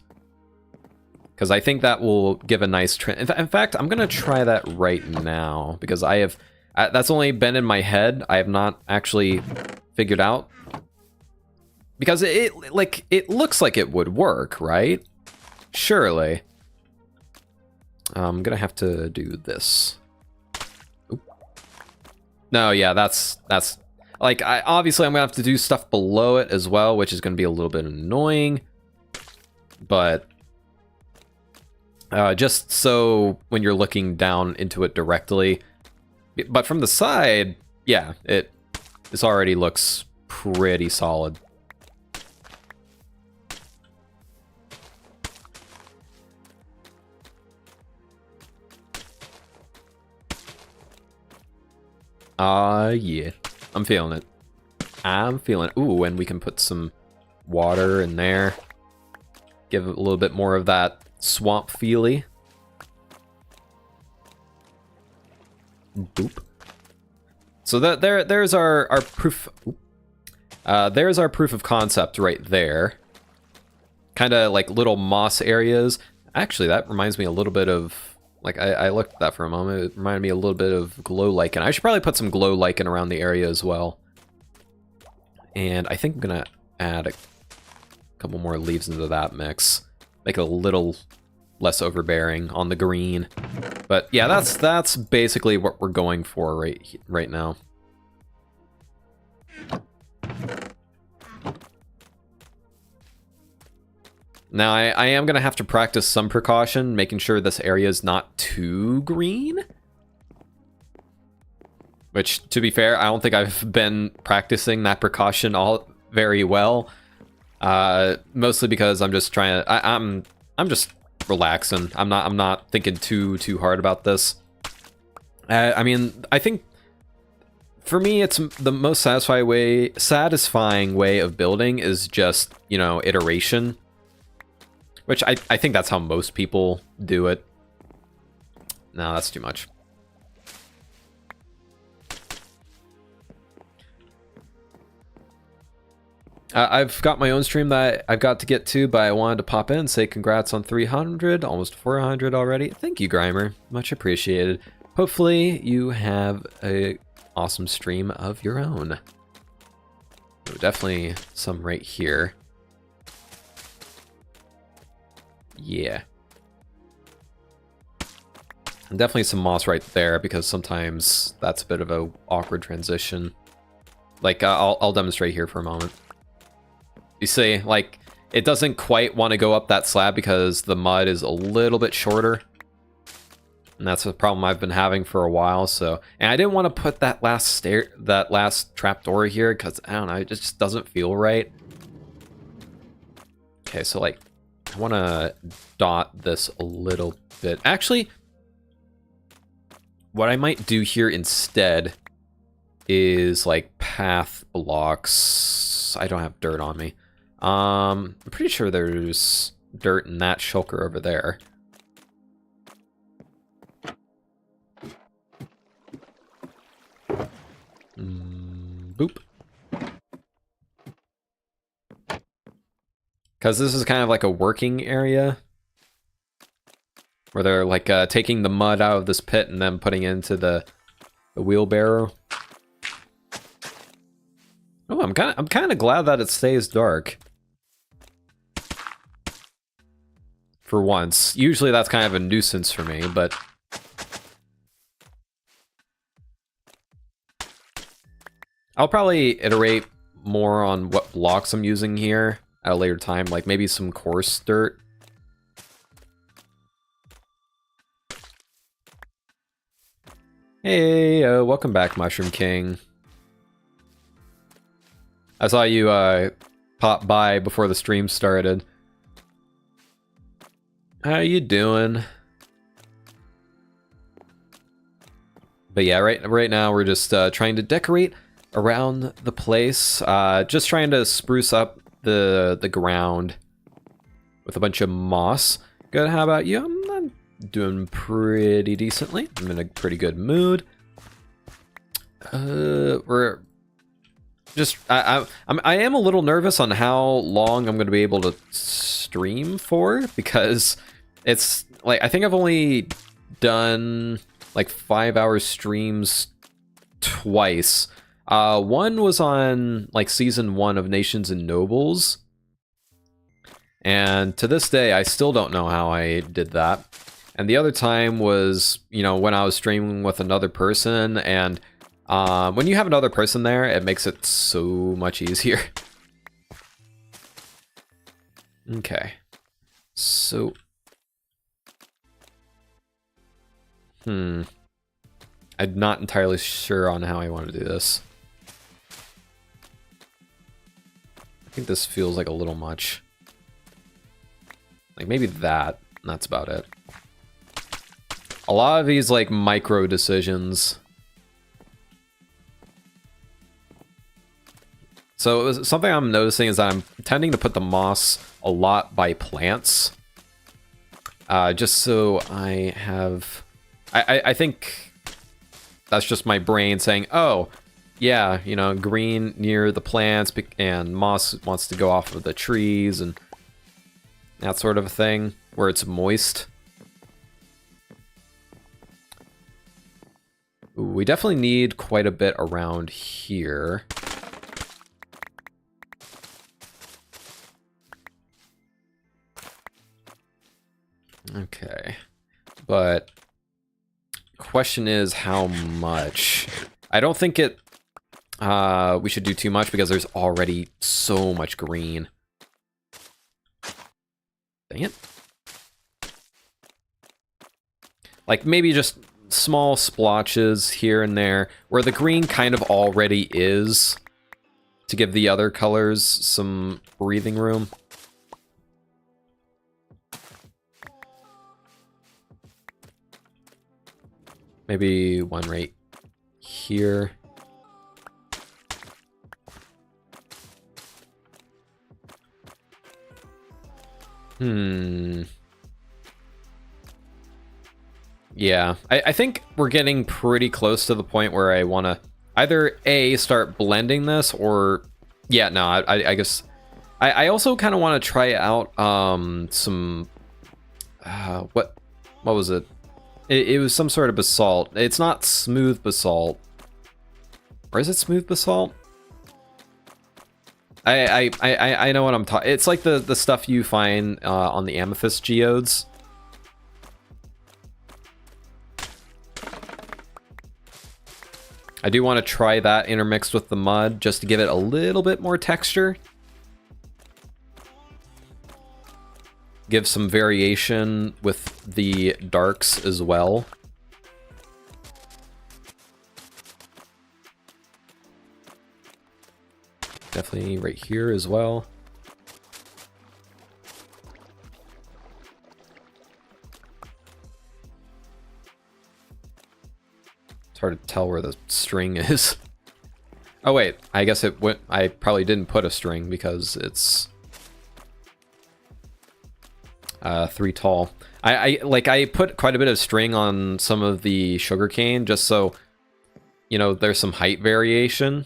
because I think that will give a nice trend. In fact, I'm gonna try that right now, because I have that's only been in my head. I have not actually figured out, because it looks like it would work, right? Surely. I'm gonna have to do this. Oop. No, yeah, that's like, obviously I'm gonna have to do stuff below it as well, which is gonna be a little bit annoying, but just so when you're looking down into it directly, but from the side, yeah, this already looks pretty solid. Yeah, I'm feeling it. I'm feeling it. Ooh, and we can put some water in there. Give it a little bit more of that swamp feely. Boop. So there's our proof. There's our proof of concept right there. Kind of like little moss areas. Actually, that reminds me a little bit of, like, I looked at that for a moment. It reminded me a little bit of glow lichen. I should probably put some glow lichen around the area as well. And I think I'm gonna add a couple more leaves into that mix. Make it a little less overbearing on the green. But yeah, that's basically what we're going for right now. Now, I am going to have to practice some precaution, making sure this area is not too green. Which, to be fair, I don't think I've been practicing that precaution all very well. Mostly because I'm just trying to... I'm just relaxing. I'm not thinking too hard about this. I mean, I think for me, it's the most satisfying way of building is just, you know, iteration. Which I think that's how most people do it. No, that's too much. I've got my own stream that I've got to get to, but I wanted to pop in and say congrats on 300, almost 400 already. Thank you, Grimer. Much appreciated. Hopefully you have a awesome stream of your own. So definitely some right here. Yeah. And definitely some moss right there, because sometimes that's a bit of a awkward transition. Like, I'll demonstrate here for a moment. You see, like, it doesn't quite want to go up that slab because the mud is a little bit shorter. And that's a problem I've been having for a while, so... And I didn't want to put that last trapdoor here, because, I don't know, it just doesn't feel right. Okay, so, like, I want to dot this a little bit. Actually, what I might do here instead is, like, path blocks. I don't have dirt on me. I'm pretty sure there's dirt in that shulker over there. Boop. Because this is kind of like a working area where they're like taking the mud out of this pit and then putting it into the wheelbarrow. Oh, I'm kind of glad that it stays dark. For once. Usually that's kind of a nuisance for me, but I'll probably iterate more on what blocks I'm using here at a later time, like maybe some coarse dirt. Hey, welcome back, Mushroom King. I saw you pop by before the stream started. How you doing? But yeah, right now we're just trying to decorate around the place. Just trying to spruce up the ground with a bunch of moss. Good, how about you? I'm doing pretty decently. I'm in a pretty good mood. We're just I am a little nervous on how long I'm going to be able to stream for, because it's like I think I've only done like 5-hour streams twice. One was on like season 1 of Nations and Nobles, and to this day I still don't know how I did that. And the other time was, you know, when I was streaming with another person, and when you have another person there, it makes it so much easier. Okay, so I'm not entirely sure on how I want to do this. I think this feels like a little much. Like maybe that, and that's about it. A lot of these like micro decisions. So something I'm noticing is that I'm tending to put the moss a lot by plants. Just so I have... I think that's just my brain saying, oh, yeah, you know, green near the plants and moss wants to go off of the trees and that sort of a thing, where it's moist. Ooh, we definitely need quite a bit around here. Okay, but question is how much? I don't think we should do too much because there's already so much green. Dang it. Like maybe just small splotches here and there where the green kind of already is, to give the other colors some breathing room. Maybe one right here. Yeah, I think we're getting pretty close to the point where I want to either A, start blending this, or... Yeah, no, I guess... I also kind of want to try out some... what was it? It was some sort of basalt. It's not smooth basalt. Or is it smooth basalt? I know what I'm talking... It's like the stuff you find on the amethyst geodes. I do want to try that intermixed with the mud just to give it a little bit more texture. Give some variation with the darks as well. Definitely right here as well. It's hard to tell where the string is. Oh wait, I guess it went... I probably didn't put a string because it's 3 tall. I put quite a bit of string on some of the sugarcane just so, you know, there's some height variation.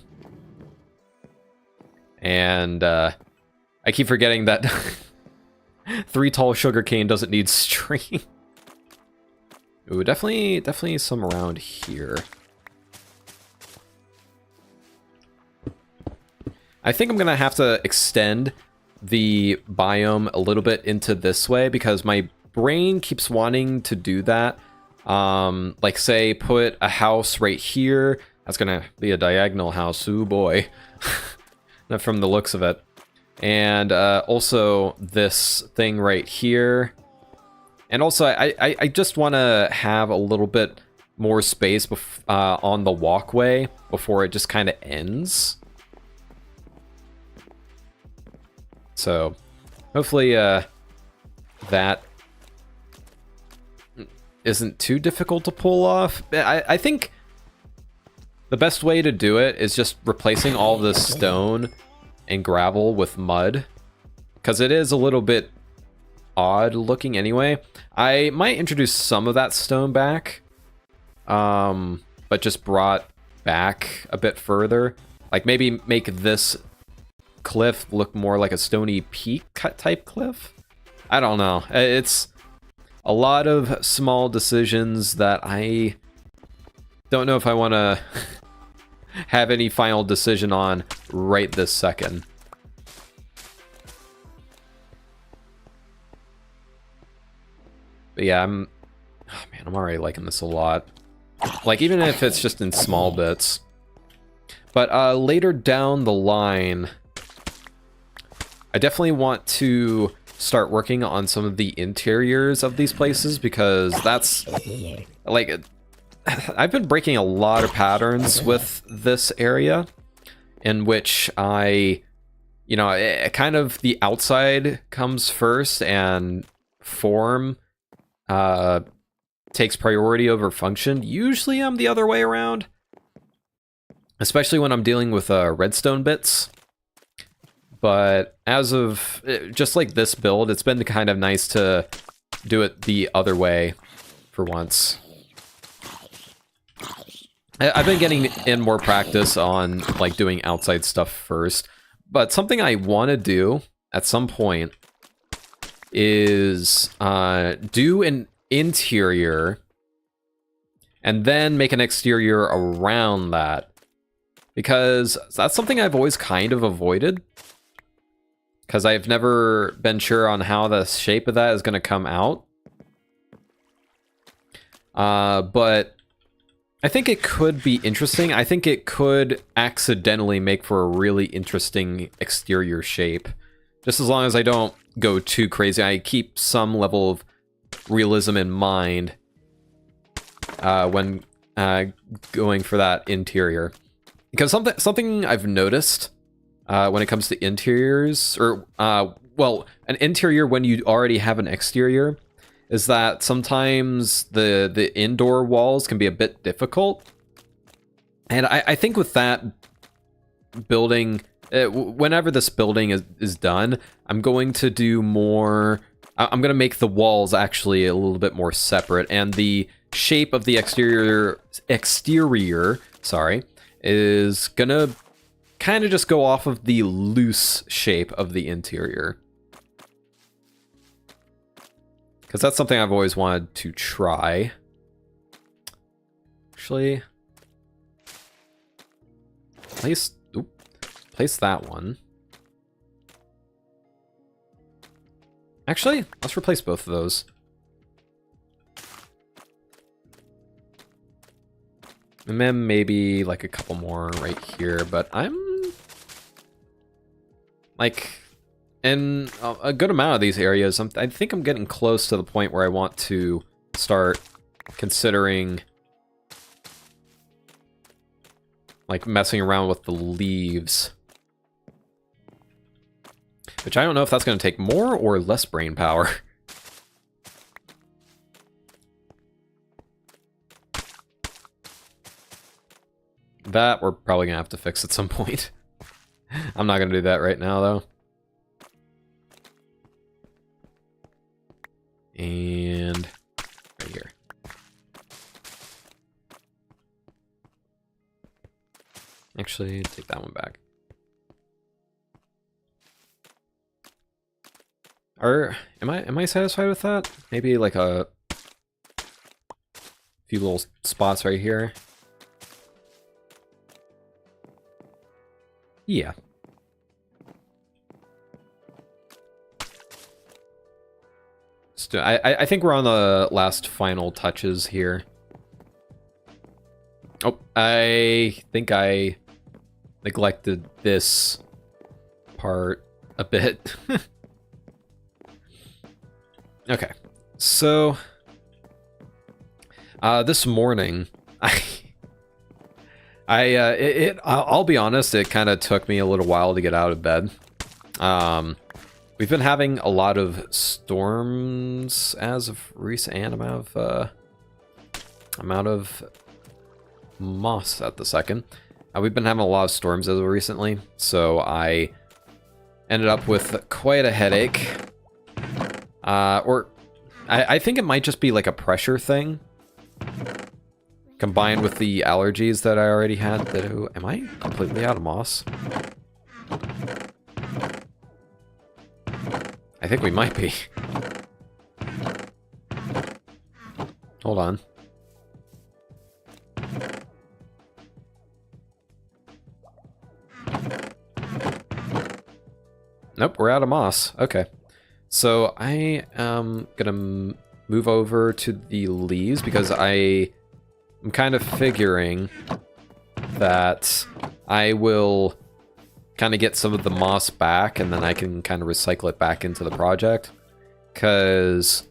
And I keep forgetting that 3 tall sugarcane doesn't need string. Ooh, definitely some around here. I think I'm gonna have to extend the biome a little bit into this way because my brain keeps wanting to do that. Like say put a house right here. That's gonna be a diagonal house. Ooh boy. From the looks of it. And also this thing right here. And also I just want to have a little bit more space on the walkway before it just kind of ends. So hopefully that isn't too difficult to pull off. I think the best way to do it is just replacing all the stone and gravel with mud, because it is a little bit odd looking anyway. I might introduce some of that stone back, but just brought back a bit further. Like maybe make this cliff look more like a stony peak type cliff. I don't know. It's a lot of small decisions that I don't know if I want to have any final decision on right this second. But yeah, I'm already liking this a lot. Like, even if it's just in small bits. But later down the line, I definitely want to start working on some of the interiors of these places, because that's, like, I've been breaking a lot of patterns with this area, in which I, you know, kind of the outside comes first, and form takes priority over function. Usually I'm the other way around, especially when I'm dealing with redstone bits. But as of just like this build, it's been kind of nice to do it the other way for once. I've been getting in more practice on like doing outside stuff first, but something I want to do at some point is do an interior and then make an exterior around that, because that's something I've always kind of avoided, because I've never been sure on how the shape of that is going to come out. But I think it could be interesting. I think it could accidentally make for a really interesting exterior shape, just as long as I don't go too crazy. I keep some level of realism in mind when going for that interior, because something I've noticed when it comes to interiors, or well, an interior when you already have an exterior, is that sometimes the indoor walls can be a bit difficult. And I think with that building, whenever this building is done, I'm going to do more. I'm going to make the walls actually a little bit more separate, and the shape of the exterior, sorry, is going to kind of just go off of the loose shape of the interior. Because that's something I've always wanted to try. Actually, place that one. Actually, let's replace both of those. And then maybe like a couple more right here, but I'm like in a good amount of these areas. I think I'm getting close to the point where I want to start considering like messing around with the leaves. Which I don't know if that's going to take more or less brain power. That we're probably going to have to fix at some point. I'm not going to do that right now, though. And right here. Actually, take that one back. Or am I satisfied with that? Maybe like a few little spots right here. Yeah. So I think we're on the last final touches here. Oh, I think I neglected this part a bit. Okay, so this morning, I'll be honest, it kind of took me a little while to get out of bed. We've been having a lot of storms as of recent, and I'm out of moss at the second. We've been having a lot of storms as of recently, so I ended up with quite a headache. Or I think it might just be like a pressure thing. Combined with the allergies that I already had. Am I completely out of moss? I think we might be. Hold on. Nope, we're out of moss. Okay. So I am gonna move over to the leaves because I'm kind of figuring that I will kind of get some of the moss back and then I can kind of recycle it back into the project. Because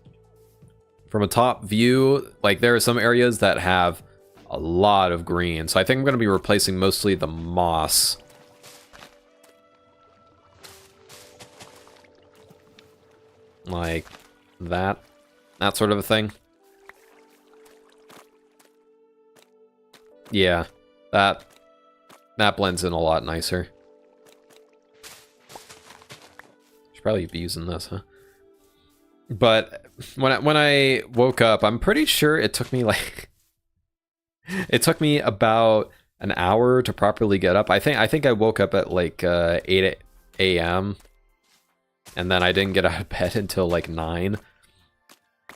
from a top view, like there are some areas that have a lot of green. So I think I'm going to be replacing mostly the moss. Like that sort of a thing. Yeah, that blends in a lot nicer. Should probably be using this, huh? But when I woke up, I'm pretty sure it took me like it took me about an hour to properly get up. I think I woke up at like 8 a.m. and then I didn't get out of bed until like 9.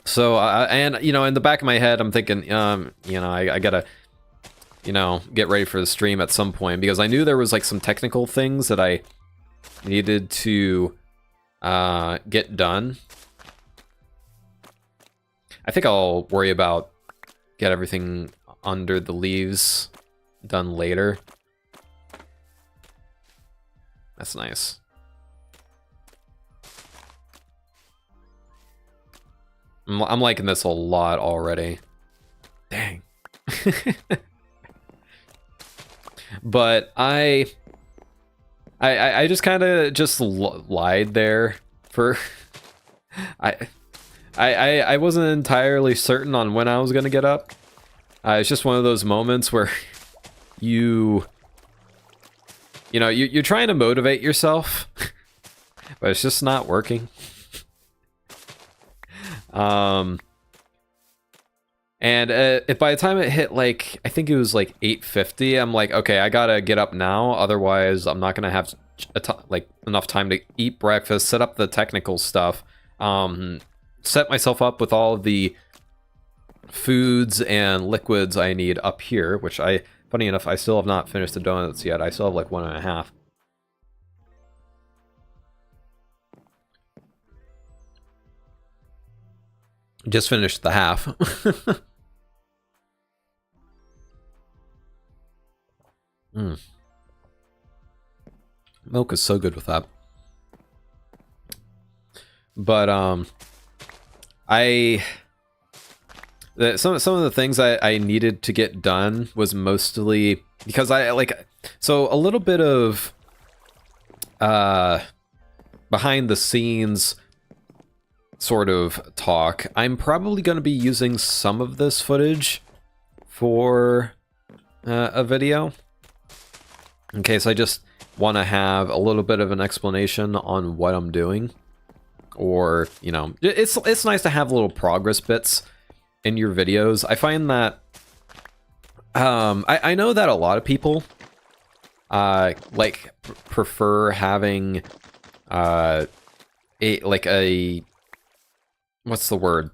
So and you know, in the back of my head, I'm thinking, you know, I gotta, you know, get ready for the stream at some point because I knew there was like some technical things that I needed to get done. I think I'll worry about get everything under the leaves done later. That's nice. I'm liking this a lot already. Dang. But I just kind of just lied there for I wasn't entirely certain on when I was gonna get up. It's just one of those moments where you know you're trying to motivate yourself, but it's just not working. And if by the time it hit like I think it was like 8:50, I'm like, okay, I gotta get up now, otherwise I'm not gonna have like enough time to eat breakfast, set up the technical stuff, set myself up with all of the foods and liquids I need up here, which funny enough, I still have not finished the donuts yet. I still have like 1.5. Just finished the half. Milk is so good with that. But some of the things I needed to get done was mostly because so a little bit of behind the scenes sort of talk. I'm probably going to be using some of this footage for a video in case I just want to have a little bit of an explanation on what I'm doing, or you know, it's nice to have little progress bits in your videos. I find that I know that a lot of people like prefer having a what's the word?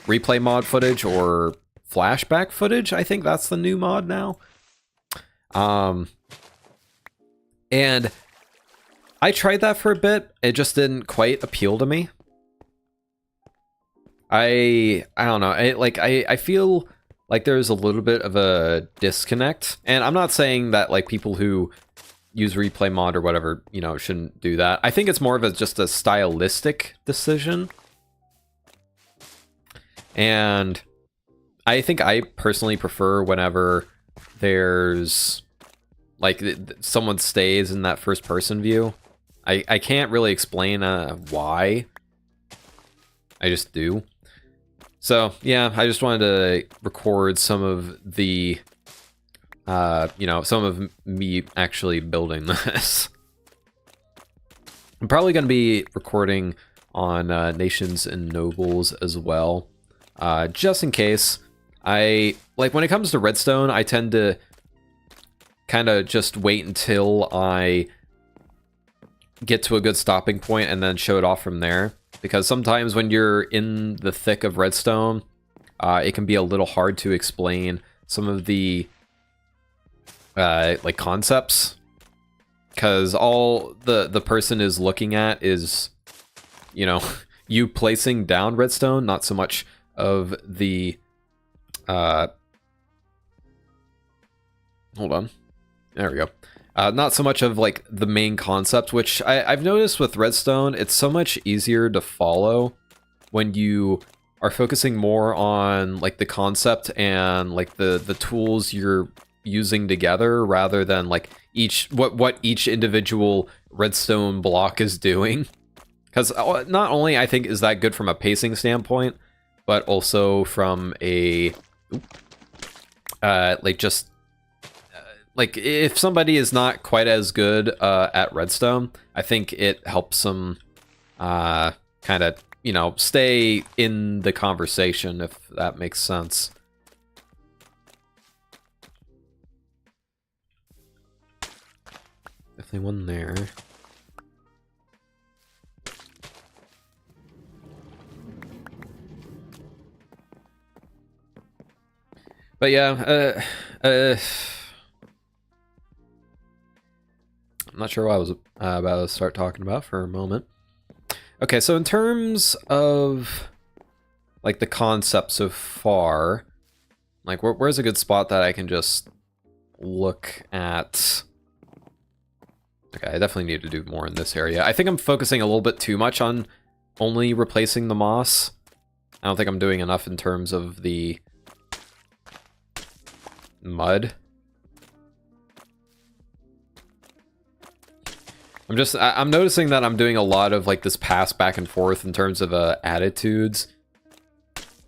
Replay mod footage or flashback footage. I think that's the new mod now. And I tried that for a bit. It just didn't quite appeal to me. I don't know. I feel like there's a little bit of a disconnect. And I'm not saying that like people who use replay mod or whatever, you know, shouldn't do that. I think it's more of just a stylistic decision. And I think I personally prefer whenever there's like someone stays in that first person view. I can't really explain why. I just do. So yeah, I just wanted to record some of the you know, some of me actually building this. I'm probably going to be recording on Nations and Nobles as well, just in case. When it comes to redstone, I tend to kind of just wait until I get to a good stopping point and then show it off from there. Because sometimes when you're in the thick of redstone, it can be a little hard to explain some of the like concepts. Because all the person is looking at is, you know, you placing down redstone, not so much of the hold on. There we go. Not so much of like the main concept, which I've noticed with redstone, it's so much easier to follow when you are focusing more on like the concept and like the tools you're using together rather than like what each individual redstone block is doing. Because not only I think is that good from a pacing standpoint, but also from a like if somebody is not quite as good at redstone, I think it helps them kind of, you know, stay in the conversation, if that makes sense. Definitely one there. But yeah, I'm not sure what I was about to start talking about for a moment. Okay, so in terms of like the concept so far, like where's a good spot that I can just look at? Okay, I definitely need to do more in this area. I think I'm focusing a little bit too much on only replacing the moss. I don't think I'm doing enough in terms of the mud. I'm noticing that I'm doing a lot of like this pass back and forth in terms of attitudes.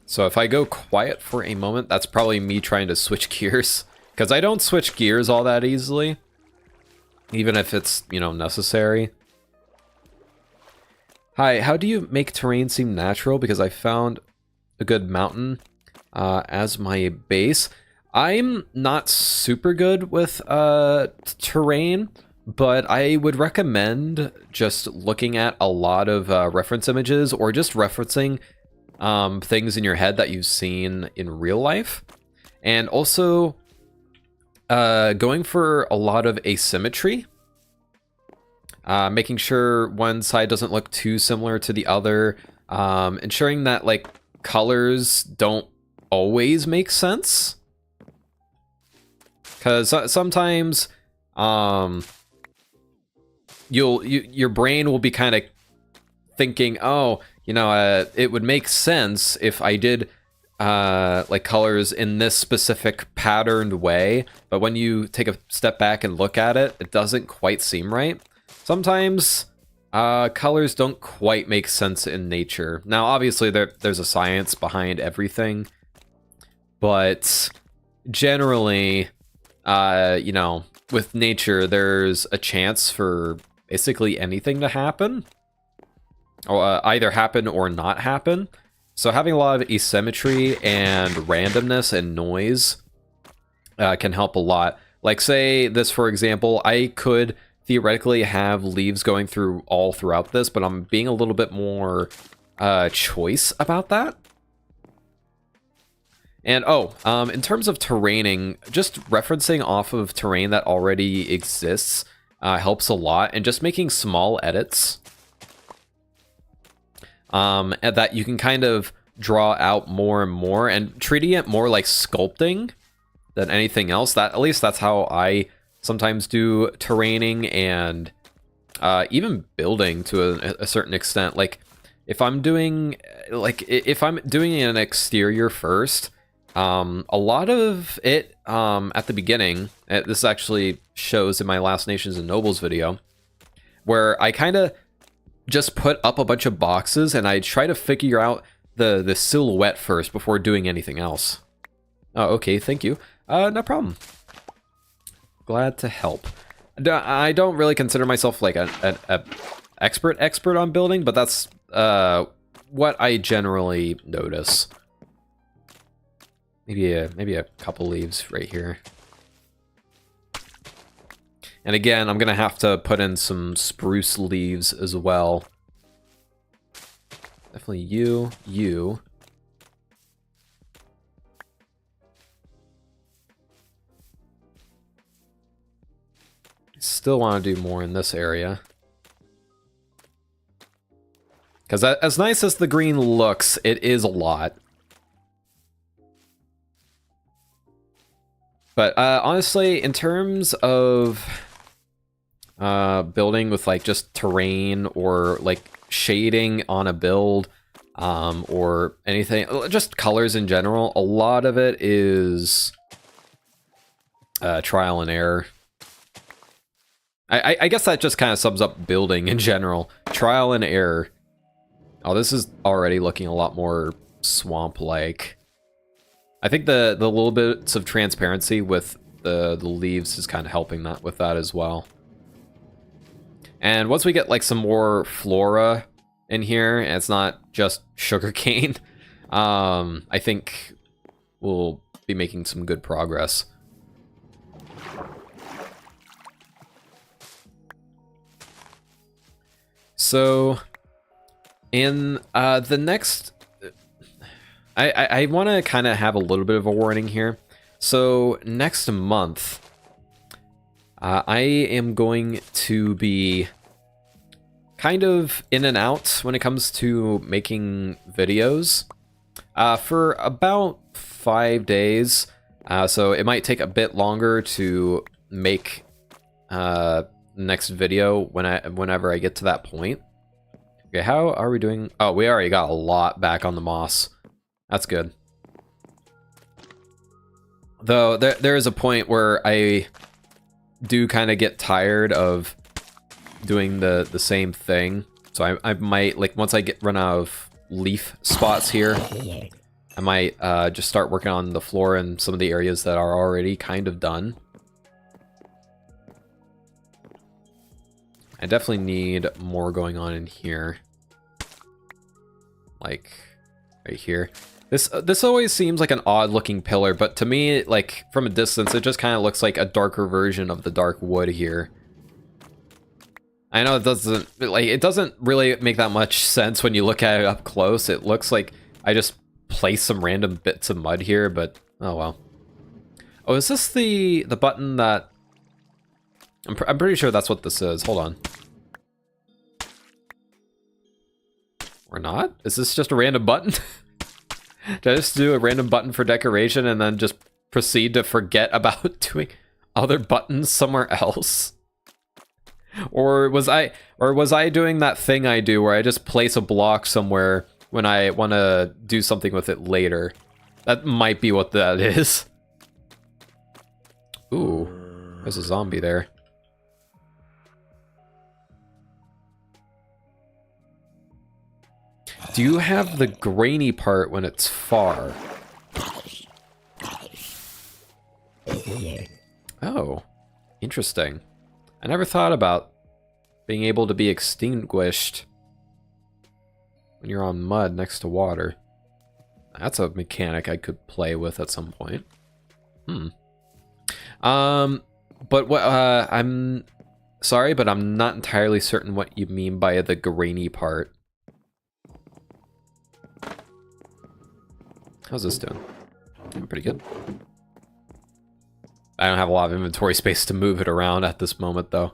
So if I go quiet for a moment, that's probably me trying to switch gears, because I don't switch gears all that easily, even if it's, you know, necessary. Hi, how do you make terrain seem natural? Because I found a good mountain as my base. I'm not super good with terrain, but I would recommend just looking at a lot of reference images, or just referencing things in your head that you've seen in real life. And also going for a lot of asymmetry. Making sure one side doesn't look too similar to the other. Ensuring that like colors don't always make sense. Because sometimes your brain will be kind of thinking, oh, you know, it would make sense if I did like colors in this specific patterned way, but when you take a step back and look at it, it doesn't quite seem right. Sometimes colors don't quite make sense in nature. Now, obviously, there's a science behind everything, but generally, you know, with nature, there's a chance for basically anything to happen, or either happen or not happen. So having a lot of asymmetry and randomness and noise can help a lot. Like say this, for example, I could theoretically have leaves going through all throughout this, but I'm being a little bit more choice about that. And in terms of terraining, just referencing off of terrain that already exists helps a lot, and just making small edits and that you can kind of draw out more and more, and treating it more like sculpting than anything else. That, at least that's how I sometimes do terraining, and even building to a certain extent. Like if I'm doing an exterior first, a lot of it at the beginning, this actually shows in my Last Nations and Nobles video, where I kind of just put up a bunch of boxes and I try to figure out the silhouette first before doing anything else. Oh, okay, thank you. No problem. Glad to help. I don't really consider myself like an expert on building, but that's what I generally notice. Maybe a couple leaves right here. And again, I'm gonna have to put in some spruce leaves as well. Definitely you. Still want to do more in this area. Because as nice as the green looks, it is a lot. But honestly, in terms of building with like just terrain or like shading on a build, or anything, just colors in general, a lot of it is trial and error. I guess that just kind of sums up building in general. Trial and error. Oh, this is already looking a lot more swamp-like. I think the little bits of transparency with the leaves is kind of helping that with that as well. And once we get like some more flora in here, and it's not just sugarcane, I think we'll be making some good progress. So, in the next... I want to kind of have a little bit of a warning here. So, next month, I am going to be kind of in and out when it comes to making videos for about 5 days. So, it might take a bit longer to make next video whenever I get to that point. Okay, how are we doing? Oh, we already got a lot back on the moss. That's good. Though there is a point where I do kind of get tired of doing the same thing. So I might, like, once I run out of leaf spots here, I might just start working on the floor and some of the areas that are already kind of done. I definitely need more going on in here. Like, right here. This always seems like an odd looking pillar, but to me, like, from a distance, it just kind of looks like a darker version of the dark wood here. I know it doesn't really make that much sense when you look at it up close. It looks like I just placed some random bits of mud here, but oh well. Oh, is this the button that... I'm pretty sure that's what this is. Hold on. Or not? Is this just a random button? Did I just do a random button for decoration and then just proceed to forget about doing other buttons somewhere else? Or was I doing that thing I do where I just place a block somewhere when I want to do something with it later? That might be what that is. Ooh, there's a zombie there. Do you have the grainy part when it's far? Oh, interesting. I never thought about being able to be extinguished when you're on mud next to water. That's a mechanic I could play with at some point. But what, I'm sorry, but I'm not entirely certain what you mean by the grainy part. How's this doing? Pretty good. I don't have a lot of inventory space to move it around at this moment, though.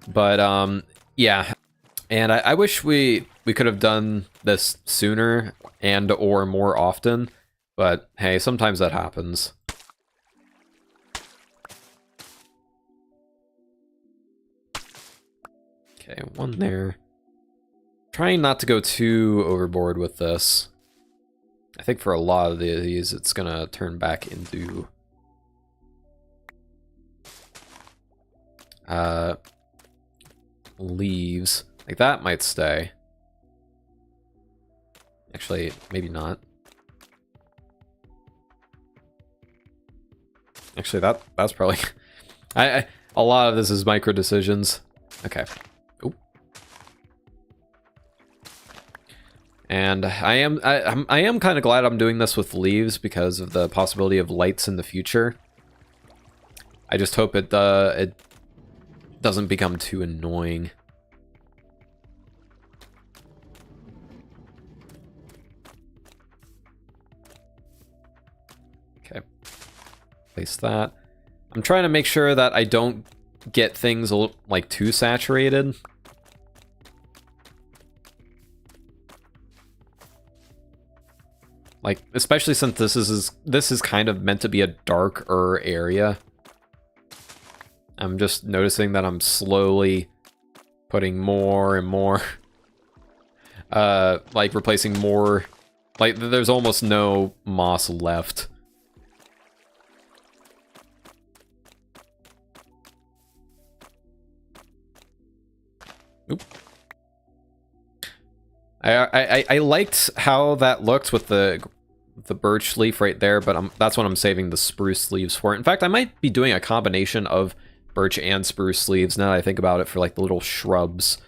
But, yeah. And I wish we could have done this sooner and or more often. But, hey, sometimes that happens. Okay, one there. Trying not to go too overboard with this. I think for a lot of these, it's gonna turn back into leaves. Like that might stay. Actually, maybe not. Actually, that's probably. A lot of this is micro decisions. Okay. Oop. And I am kind of glad I'm doing this with leaves because of the possibility of lights in the future. I just hope it doesn't become too annoying. Okay. Place that. I'm trying to make sure that I don't get things like too saturated. Like, especially since this is kind of meant to be a darker area. I'm just noticing that I'm slowly putting more and more, like replacing more, like there's almost no moss left. Oop. I liked how that looked with the birch leaf right there, but that's what I'm saving the spruce leaves for. In fact, I might be doing a combination of birch and spruce leaves now that I think about it for like the little shrubs.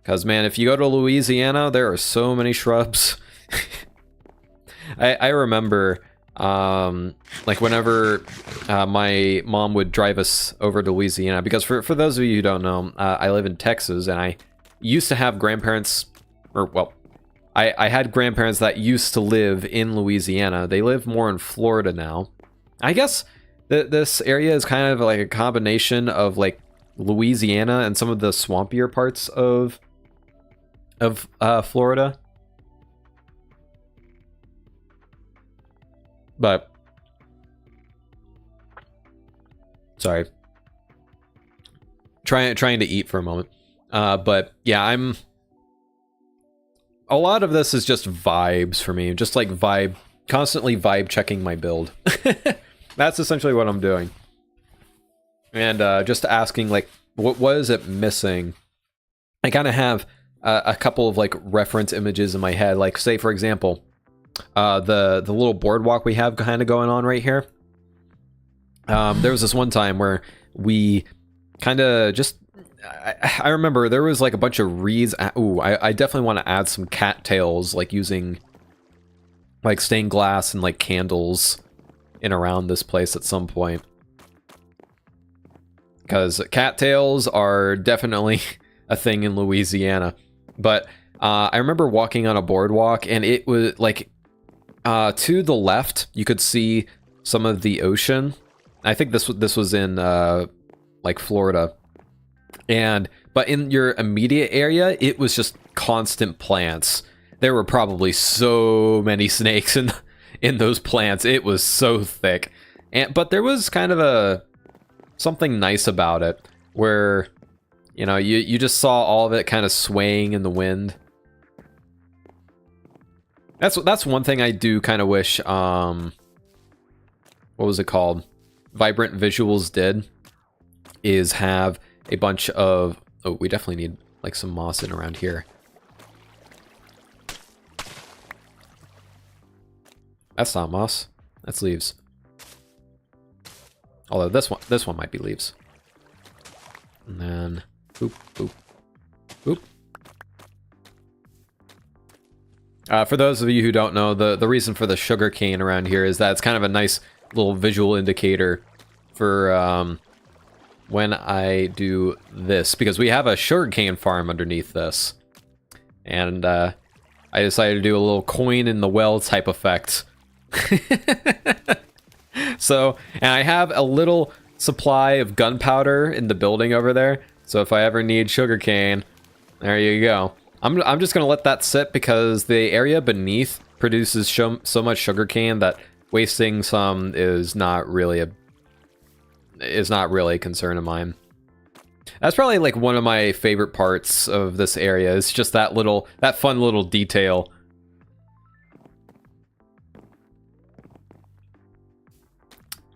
Because man, if you go to Louisiana, there are so many shrubs. I remember like whenever my mom would drive us over to Louisiana, because for those of you who don't know, I live in Texas, and I used to have grandparents, or well, I had grandparents that used to live in Louisiana. They live more in Florida now. I guess this area is kind of like a combination of like Louisiana and some of the swampier parts of Florida. But sorry, trying to eat for a moment. But yeah, a lot of this is just vibes for me, just like constantly vibe checking my build. That's essentially what I'm doing. And just asking like, what is it missing? I kind of have a couple of like reference images in my head. Like say for example, the little boardwalk we have kind of going on right here. There was this one time where we kind of just, I remember there was like a bunch of reeds. Ooh, I definitely want to add some cattails, like using like stained glass and like candles in around this place at some point. Because cattails are definitely a thing in Louisiana. But I remember walking on a boardwalk, and it was like to the left you could see some of the ocean. I think this was in like Florida. But in your immediate area, it was just constant plants. There were probably so many snakes in those plants. It was so thick. But there was kind of something nice about it, where you know, you just saw all of it kind of swaying in the wind. That's one thing I do kind of wish what was it called? Vibrant Visuals did, is have a bunch of, oh, we definitely need like some moss in around here. That's not moss, that's leaves. Although this one might be leaves. And then boop, boop, boop. For those of you who don't know, the reason for the sugar cane around here is that it's kind of a nice little visual indicator for when I do this, because we have a sugarcane farm underneath this. And I decided to do a little coin in the well type effect. So, and I have a little supply of gunpowder in the building over there. So if I ever need sugarcane, there you go. I'm just gonna let that sit, because the area beneath produces so much sugarcane that wasting some is not really a concern of mine. That's probably like one of my favorite parts of this area. It's just that fun little detail.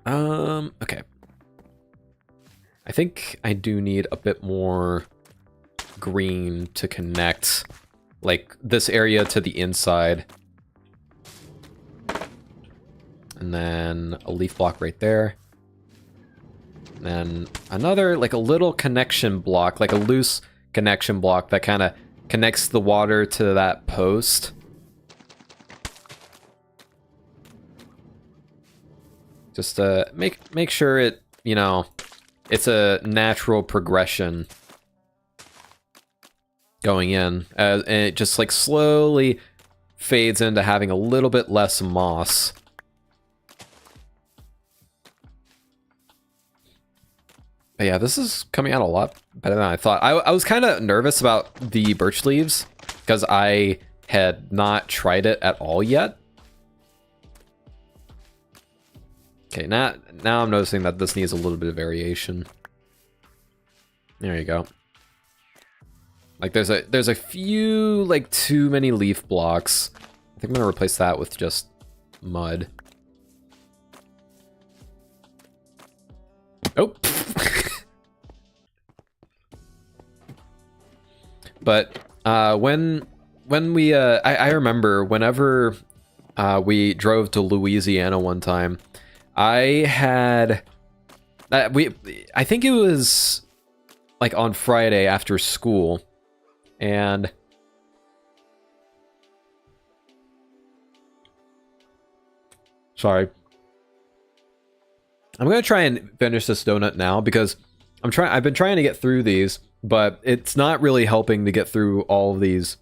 Okay. I think I do need a bit more green to connect like this area to the inside. And then a leaf block right there. And another, like a little connection block, like a loose connection block that kind of connects the water to that post. Just to make sure it, you know, it's a natural progression going in. And it just like slowly fades into having a little bit less moss. But yeah, this is coming out a lot better than I thought. I was kind of nervous about the birch leaves because I had not tried it at all yet. Okay, now I'm noticing that this needs a little bit of variation. There you go. Like there's a few like too many leaf blocks. I think I'm gonna replace that with just mud. Oh. But when we I remember whenever we drove to Louisiana one time, I had I think it was like on Friday after school, and sorry, I'm gonna try and finish this donut now because I've been trying to get through these, but it's not really helping to get through all of these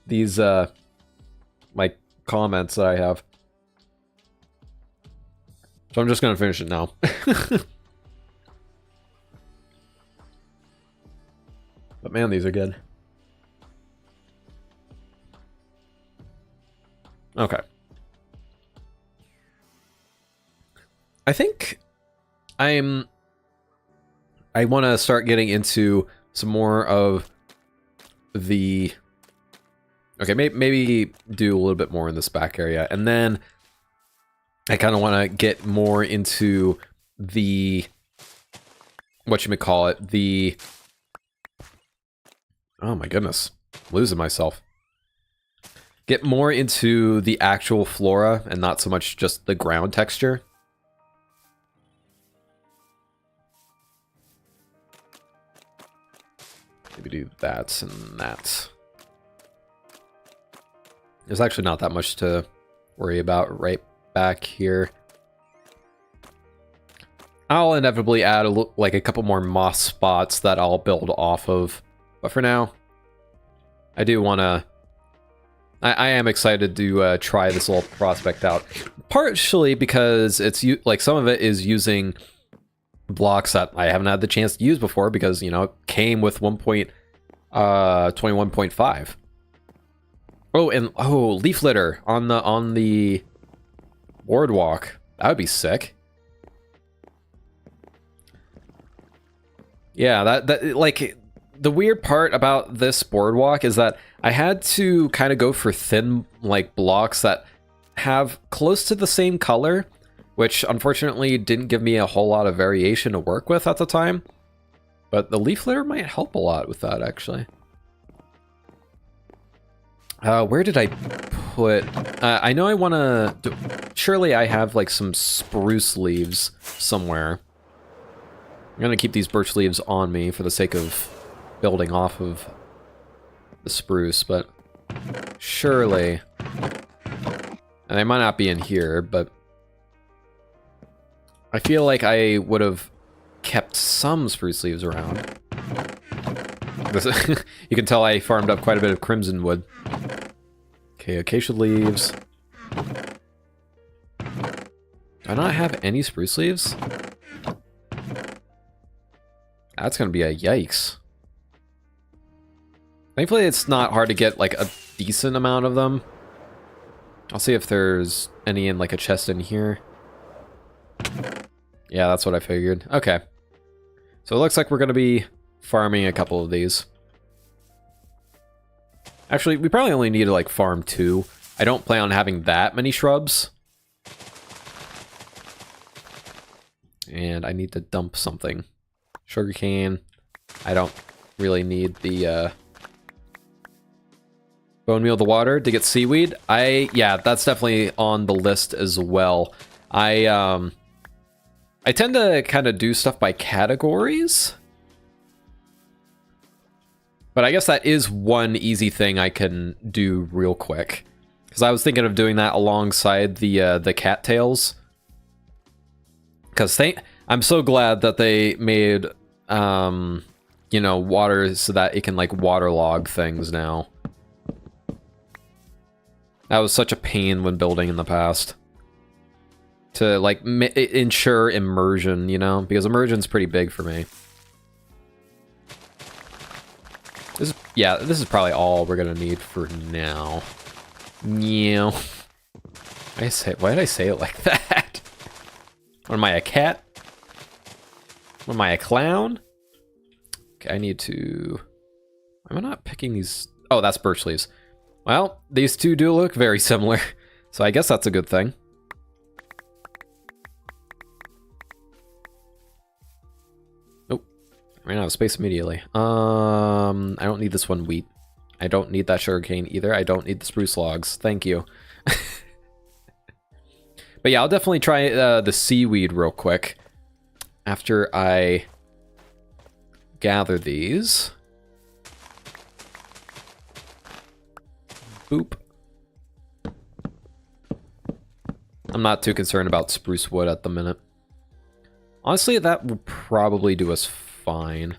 these like comments that I have. So I'm just gonna finish it now. But man, these are good. Okay. I think I want to start getting into some more of the... Okay, maybe do a little bit more in this back area. And then I kind of want to get more into the... whatchamacallit, the... Oh my goodness. I'm losing myself. Get more into the actual flora and not so much just the ground texture. Maybe do that and that. There's actually not that much to worry about right back here. I'll inevitably add like a couple more moss spots that I'll build off of. But for now, I do want to... I am excited to try this little prospect out. Partially because it's like some of it is using blocks that I haven't had the chance to use before because, you know, it came with 1.21.5. Oh, and leaf litter on the boardwalk. That would be sick. Yeah, that like the weird part about this boardwalk is that I had to kind of go for thin like blocks that have close to the same color, which unfortunately didn't give me a whole lot of variation to work with at the time. But the leaf litter might help a lot with that, actually. Where did I put... I know I want to... Surely I have like some spruce leaves somewhere. I'm going to keep these birch leaves on me for the sake of building off of the spruce, but surely... And they might not be in here, but... I feel like I would have kept some spruce leaves around. You can tell I farmed up quite a bit of crimson wood. Okay, acacia leaves. Do I not have any spruce leaves? That's gonna be a yikes. Thankfully, it's not hard to get like a decent amount of them. I'll see if there's any in like a chest in here. Yeah, that's what I figured. Okay. So it looks like we're gonna be farming a couple of these. Actually, we probably only need to like farm 2. I don't plan on having that many shrubs. And I need to dump something. Sugarcane. I don't really need the bone meal the water to get seaweed. Yeah, that's definitely on the list as well. I I tend to kind of do stuff by categories. But I guess that is one easy thing I can do real quick. Because I was thinking of doing that alongside the cattails. Because I'm so glad that they made, you know, water so that it can, like, waterlog things now. That was such a pain when building in the past. To, like, ensure immersion, you know? Because immersion's pretty big for me. Yeah, this is probably all we're gonna need for now. Yeah. Why did I say it like that? What am I, a cat? What am I, a clown? Okay, I need to... Am I not picking these? Oh, that's birch leaves. Well, these two do look very similar, so I guess that's a good thing. Ran out of space immediately. I don't need this one wheat. I don't need that sugarcane either. I don't need the spruce logs. Thank you. But yeah, I'll definitely try the seaweed real quick after I gather these. Boop. I'm not too concerned about spruce wood at the minute. Honestly, that will probably do us fine.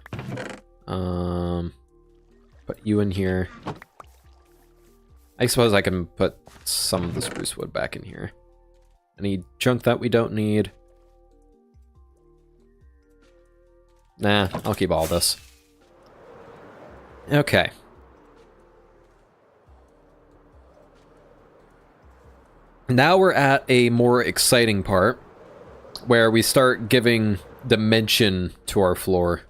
Put you in here. I suppose I can put some of the spruce wood back in here. Any junk that we don't need? Nah, I'll keep all this. Okay. Now we're at a more exciting part where we start giving dimension to our floor.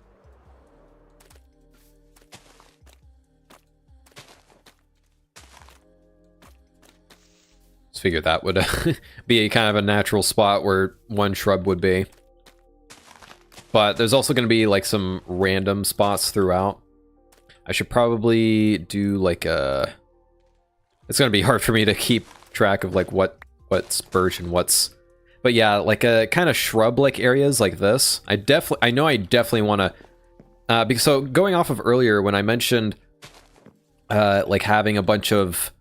Just figured that would be a kind of a natural spot where one shrub would be. But there's also going to be like some random spots throughout. I should probably do like a... It's going to be hard for me to keep track of like what's birch and what's... But yeah, like a kind of shrub-like areas like this. I know I definitely want to... because so going off of earlier when I mentioned like having a bunch of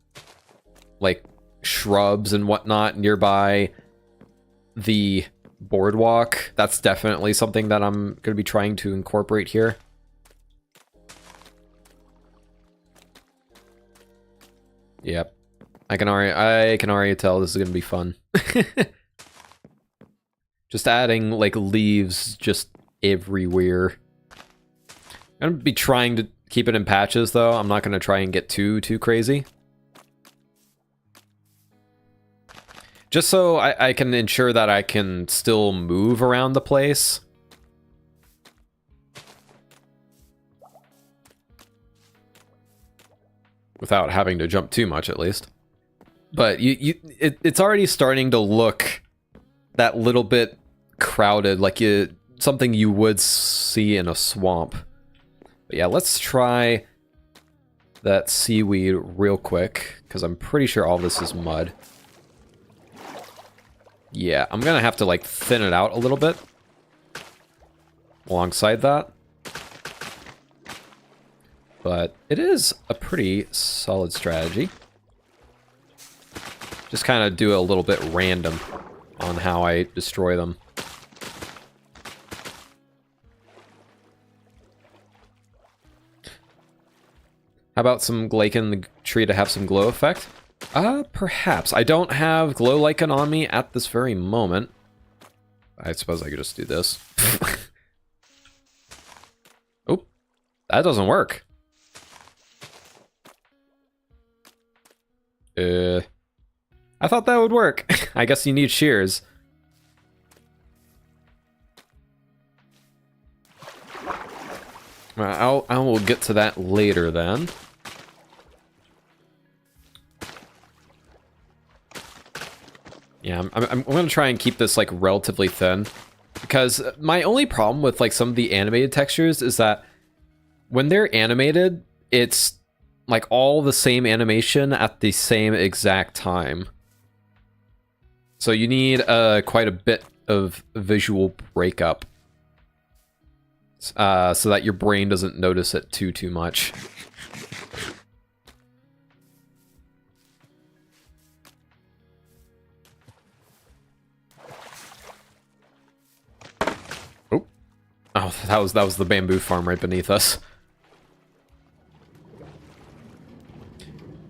like shrubs and whatnot nearby the boardwalk, that's definitely something that I'm going to be trying to incorporate here. Yep. I can already tell this is going to be fun. Just adding, like, leaves just everywhere. I'm going to be trying to keep it in patches, though. I'm not going to try and get too crazy. Just so I can ensure that I can still move around the place. Without having to jump too much, at least. But it's already starting to look that little bit crowded, like something you would see in a swamp. But yeah, let's try that seaweed real quick, because I'm pretty sure all this is mud. Yeah, I'm gonna have to like thin it out a little bit alongside that. But it is a pretty solid strategy. Just kind of do a little bit random on how I destroy them. How about some lichen in the tree to have some glow effect? Perhaps. I don't have glow lichen on me at this very moment. I suppose I could just do this. Oh, that doesn't work. I thought that would work. I guess you need shears. I will get to that later then. Yeah, I'm going to try and keep this like relatively thin, because my only problem with like some of the animated textures is that when they're animated, it's like all the same animation at the same exact time. So you need quite a bit of visual breakup, so that your brain doesn't notice it too much. Oh, that was the bamboo farm right beneath us.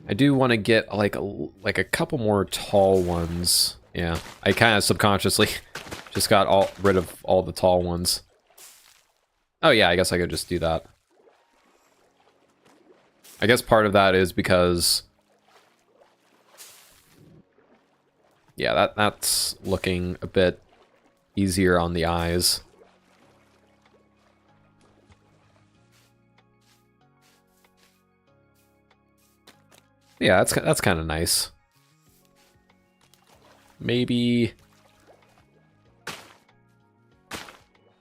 I do want to get like a couple more tall ones. Yeah, I kind of subconsciously just got rid of all the tall ones. Oh yeah, I guess I could just do that. I guess part of that is because, yeah, that's looking a bit easier on the eyes. Yeah, that's kind of nice. Maybe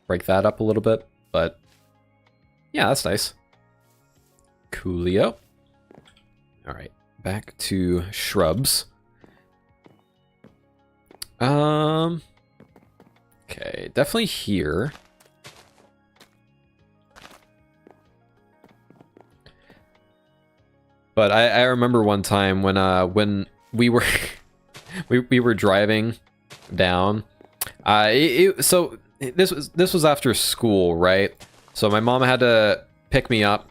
break that up a little bit, but yeah, that's nice. Coolio. All right, back to shrubs. Okay, definitely here. But I remember one time when we were we were driving down. So this was after school, right? So my mom had to pick me up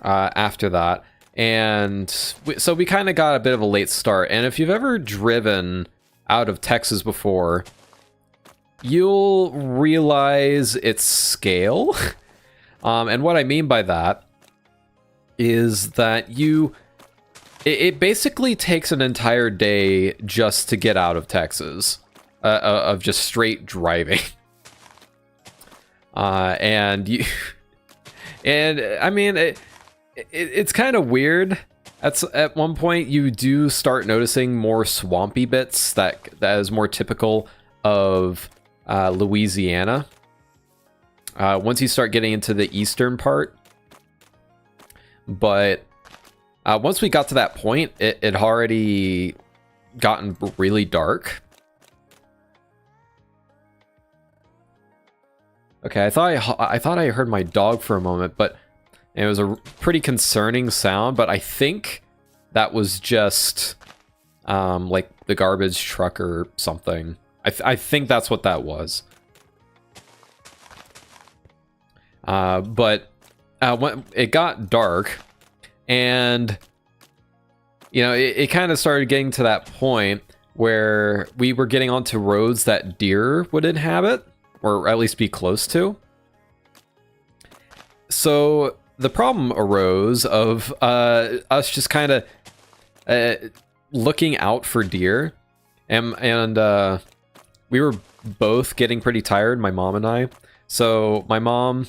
after that, and so we kind of got a bit of a late start. And if you've ever driven out of Texas before, you'll realize its scale. And what I mean by that is that it basically takes an entire day just to get out of Texas, of just straight driving. And I mean, it's kind of weird. At one point you do start noticing more swampy bits that is more typical of Louisiana. Once you start getting into the eastern part. But once we got to that point, it had already gotten really dark. Okay, I thought I heard my dog for a moment, but it was a pretty concerning sound. But I think that was just like the garbage truck or something. I think that's what that was. But when it got dark, and you know, it kind of started getting to that point where we were getting onto roads that deer would inhabit, or at least be close to. So the problem arose of us just kind of looking out for deer, and we were both getting pretty tired, my mom and I. So my mom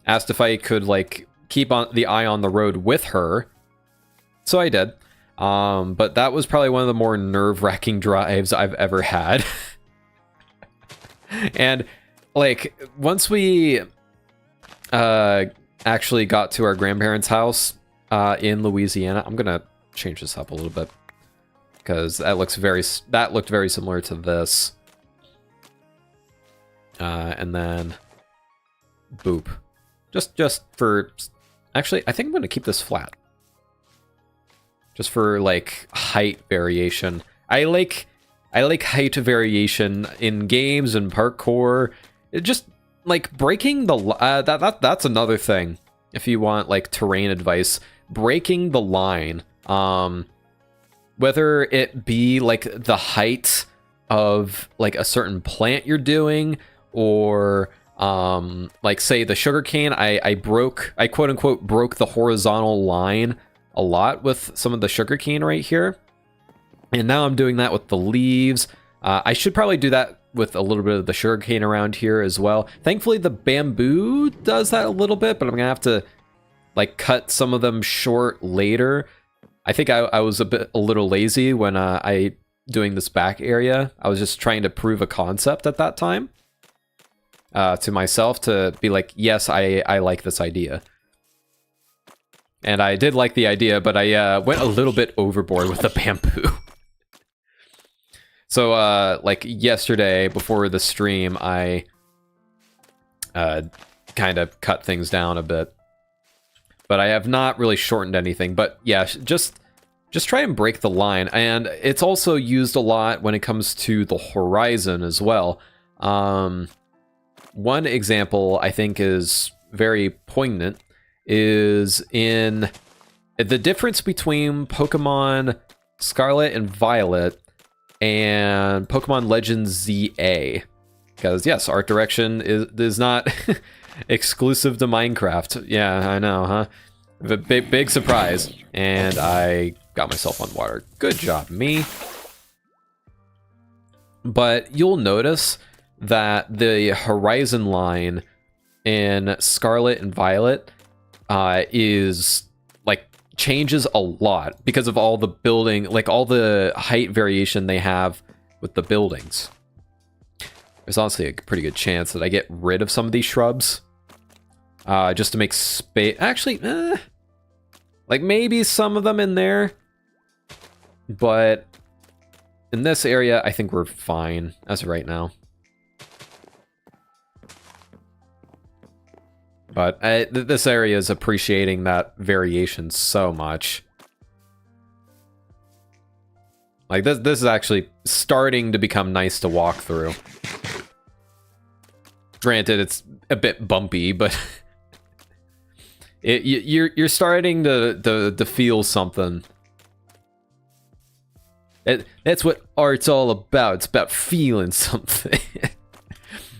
asked if I could like keep on the eye on the road with her, so I did. But that was probably one of the more nerve-wracking drives I've ever had. And like once we actually got to our grandparents' house in Louisiana, I'm gonna change this up a little bit because that looked very similar to this. And then boop. Just for, actually, I think I'm going to keep this flat. Just for, like, height variation. I like height variation in games and parkour. It just, like, breaking the, that's another thing. If you want, like, terrain advice. Breaking the line. Whether it be, like, the height of, like, a certain plant you're doing, or like say the sugarcane, I quote unquote broke the horizontal line a lot with some of the sugarcane right here, and now I'm doing that with the leaves. I should probably do that with a little bit of the sugarcane around here as well. Thankfully the bamboo does that a little bit, but I'm gonna have to like cut some of them short later. I think I was a little lazy when I doing this back area. I was just trying to prove a concept at that time. To myself, to be like, yes, I like this idea. And I did like the idea, but I went a little bit overboard with the bamboo. So, like yesterday before the stream, I kind of cut things down a bit. But I have not really shortened anything. But yeah, just try and break the line. And it's also used a lot when it comes to the horizon as well. One example I think is very poignant is in the difference between Pokemon Scarlet and Violet and Pokemon Legends ZA. Because yes, art direction is not exclusive to Minecraft. Yeah, I know, huh? A big surprise. And I got myself on water. Good job, me. But you'll notice that the horizon line in Scarlet and Violet is like changes a lot because of all the building, like all the height variation they have with the buildings. There's honestly a pretty good chance that I get rid of some of these shrubs just to make space. Actually, like maybe some of them in there, but in this area, I think we're fine as of right now. But this area is appreciating that variation so much. Like this is actually starting to become nice to walk through. Granted, it's a bit bumpy, but you're starting to feel something. That's what art's all about. It's about feeling something.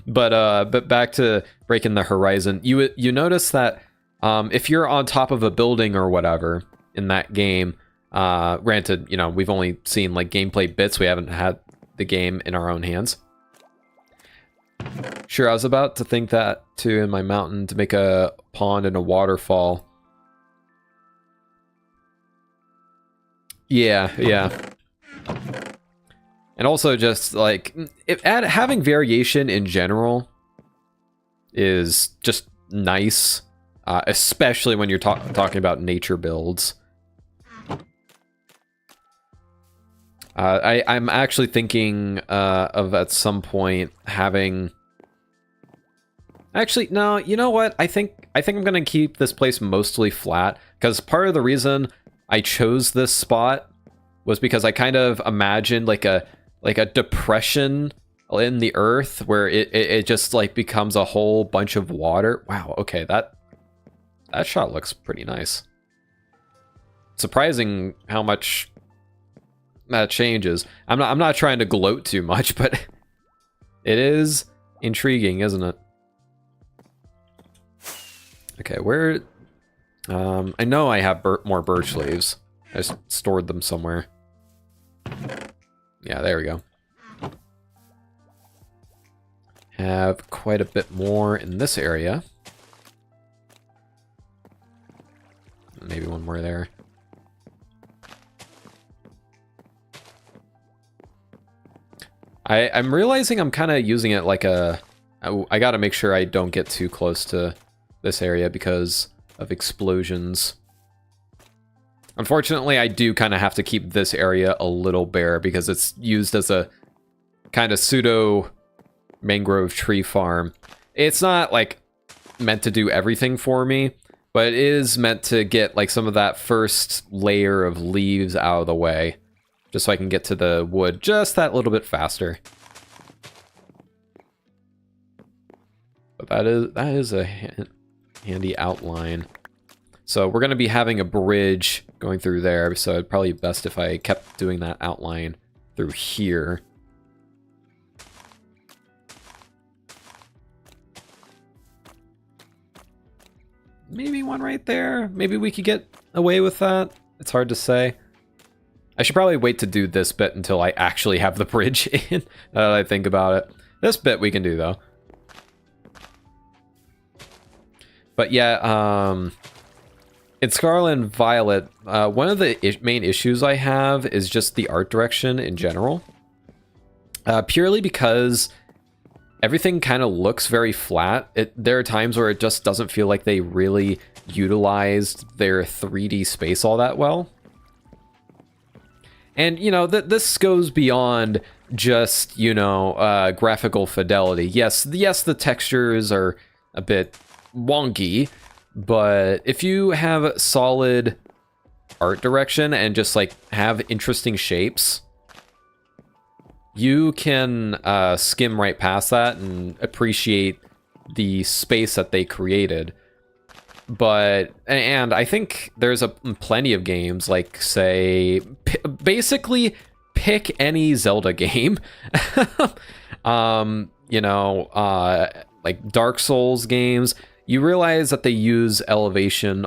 But back to breaking the horizon. You notice that if you're on top of a building or whatever in that game, granted, you know, we've only seen like gameplay bits. We haven't had the game in our own hands. Sure, I was about to think that too in my mountain to make a pond and a waterfall. Yeah. And also just like having variation in general is just nice, especially when you're talking about nature builds. I'm actually thinking of at some point having. Actually, no. You know what? I think I'm gonna keep this place mostly flat because part of the reason I chose this spot was because I kind of imagined like a depression in the earth where it just like becomes a whole bunch of water. Wow. Okay, that shot looks pretty nice. Surprising how much that changes. I'm not trying to gloat too much, but it is intriguing, isn't it? Okay, where? I know I have more birch leaves. I just stored them somewhere. Yeah, there we go. Have quite a bit more in this area. Maybe one more there. I'm realizing I'm kind of using it like a... I gotta make sure I don't get too close to this area because of explosions. Unfortunately, I do kind of have to keep this area a little bare because it's used as a kind of pseudo mangrove tree farm. It's not like meant to do everything for me, but it is meant to get like some of that first layer of leaves out of the way, just so I can get to the wood just that little bit faster. But that is a handy outline. So we're going to be having a bridge going through there, so it'd probably be best if I kept doing that outline through here. Maybe one right there. Maybe we could get away with that. It's hard to say. I should probably wait to do this bit until I actually have the bridge in, now that I think about it. This bit we can do, though. But yeah, in Scarlet and Violet, one of the main issues I have is just the art direction in general. Purely because everything kind of looks very flat. There are times where it just doesn't feel like they really utilized their 3D space all that well. And, you know, this goes beyond just, you know, graphical fidelity. Yes, the textures are a bit wonky, but if you have solid art direction and just like have interesting shapes, you can skim right past that and appreciate the space that they created. But, and I think there's plenty of games, like, say, basically pick any Zelda game. You know, like Dark Souls games, you realize that they use elevation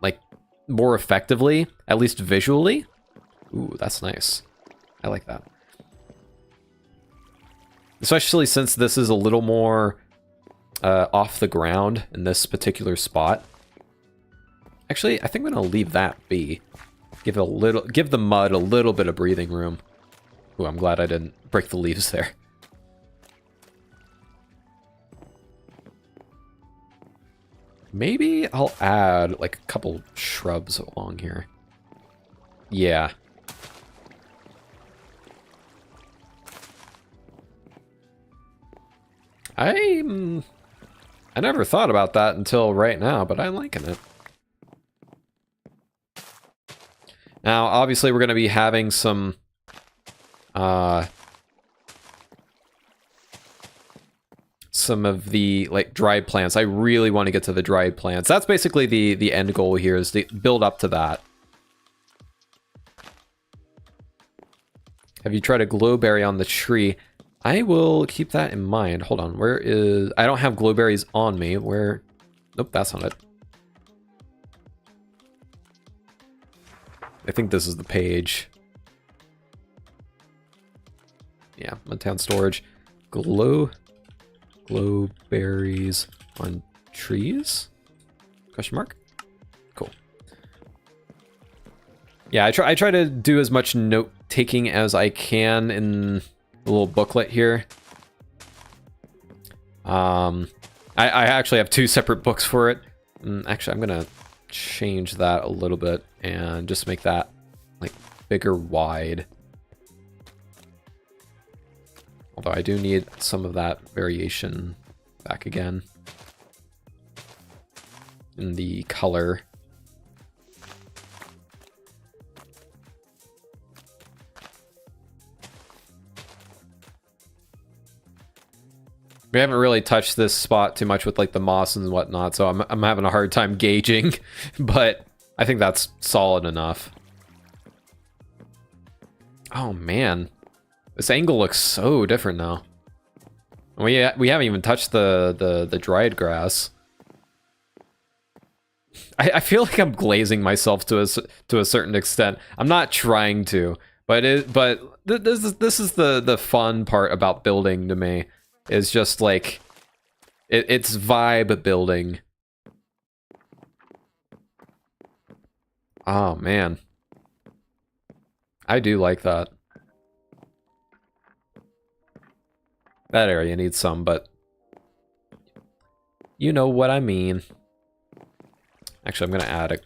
like more effectively, at least visually. Ooh, that's nice. I like that. Especially since this is a little more off the ground in this particular spot. Actually, I think I'm gonna leave that be. Give the mud a little bit of breathing room. Ooh, I'm glad I didn't break the leaves there. Maybe I'll add like a couple shrubs along here. Yeah. I never thought about that until right now, but I'm liking it. Now, obviously, we're going to be having some of the like dried plants. I really want to get to the dried plants. That's basically the end goal here, is to build up to that. Have you tried a glowberry on the tree? I will keep that in mind. Hold on, where is... I don't have glowberries on me. Where... Nope, that's not it. I think this is the page. Yeah, Town storage. Glowberries on trees? Question mark? Cool. Yeah, I try to do as much note taking as I can in the little booklet here. I actually have 2 separate books for it. Actually, I'm gonna change that a little bit and just make that like bigger wide. Although I do need some of that variation back again in the color. We haven't really touched this spot too much with like the moss and whatnot, so I'm having a hard time gauging, but I think that's solid enough. Oh man, this angle looks so different now. We haven't even touched the dried grass. I feel like I'm glazing myself to a certain extent. I'm not trying to, but this is the fun part about building to me. Is just like it's vibe building. Oh man, I do like that. That area needs some, but you know what I mean. Actually, I'm gonna add a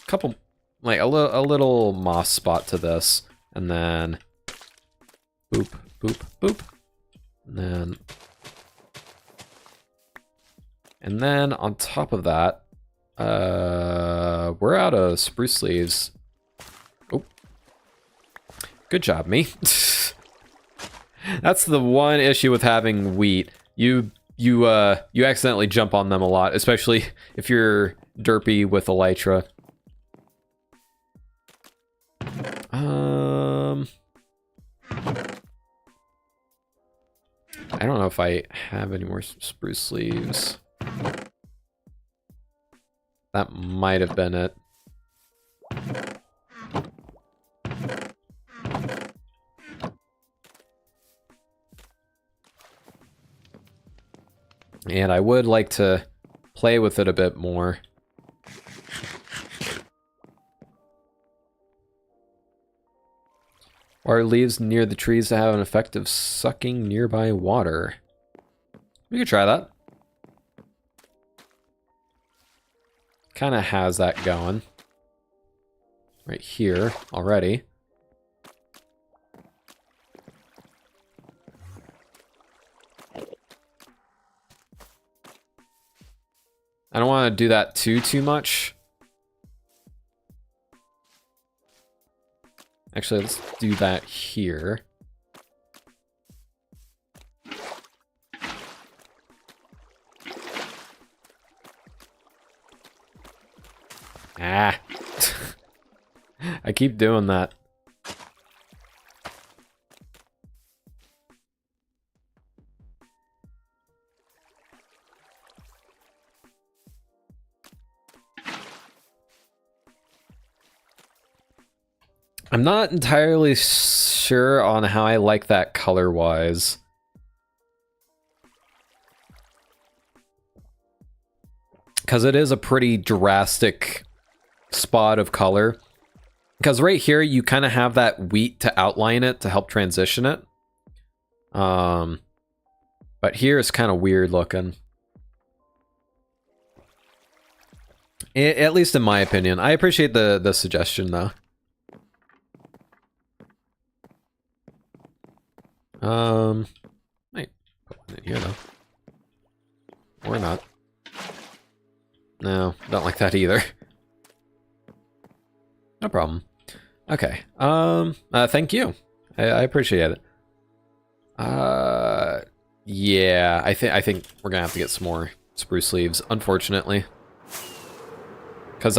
couple, like a little moss spot to this, and then boop, boop, boop. And then on top of that, we're out of spruce leaves. Oh, good job, me. That's the one issue with having wheat. You accidentally jump on them a lot, especially if you're derpy with elytra. I don't know if I have any more spruce leaves. That might have been it. And I would like to play with it a bit more. Are leaves near the trees to have an effect of sucking nearby water? We could try that. Kind of has that going. Right here already. I don't want to do that too much. Actually, let's do that here. Ah. I keep doing that. I'm not entirely sure on how I like that color-wise. Because it is a pretty drastic spot of color. Because right here, you kind of have that wheat to outline it to help transition it. But here it's kind of weird looking. At least in my opinion. I appreciate the suggestion, though. Might put one in here, though. Or not. No, don't like that either. No problem. Okay. Thank you. I appreciate it. Yeah, I think we're gonna have to get some more spruce leaves, unfortunately. Because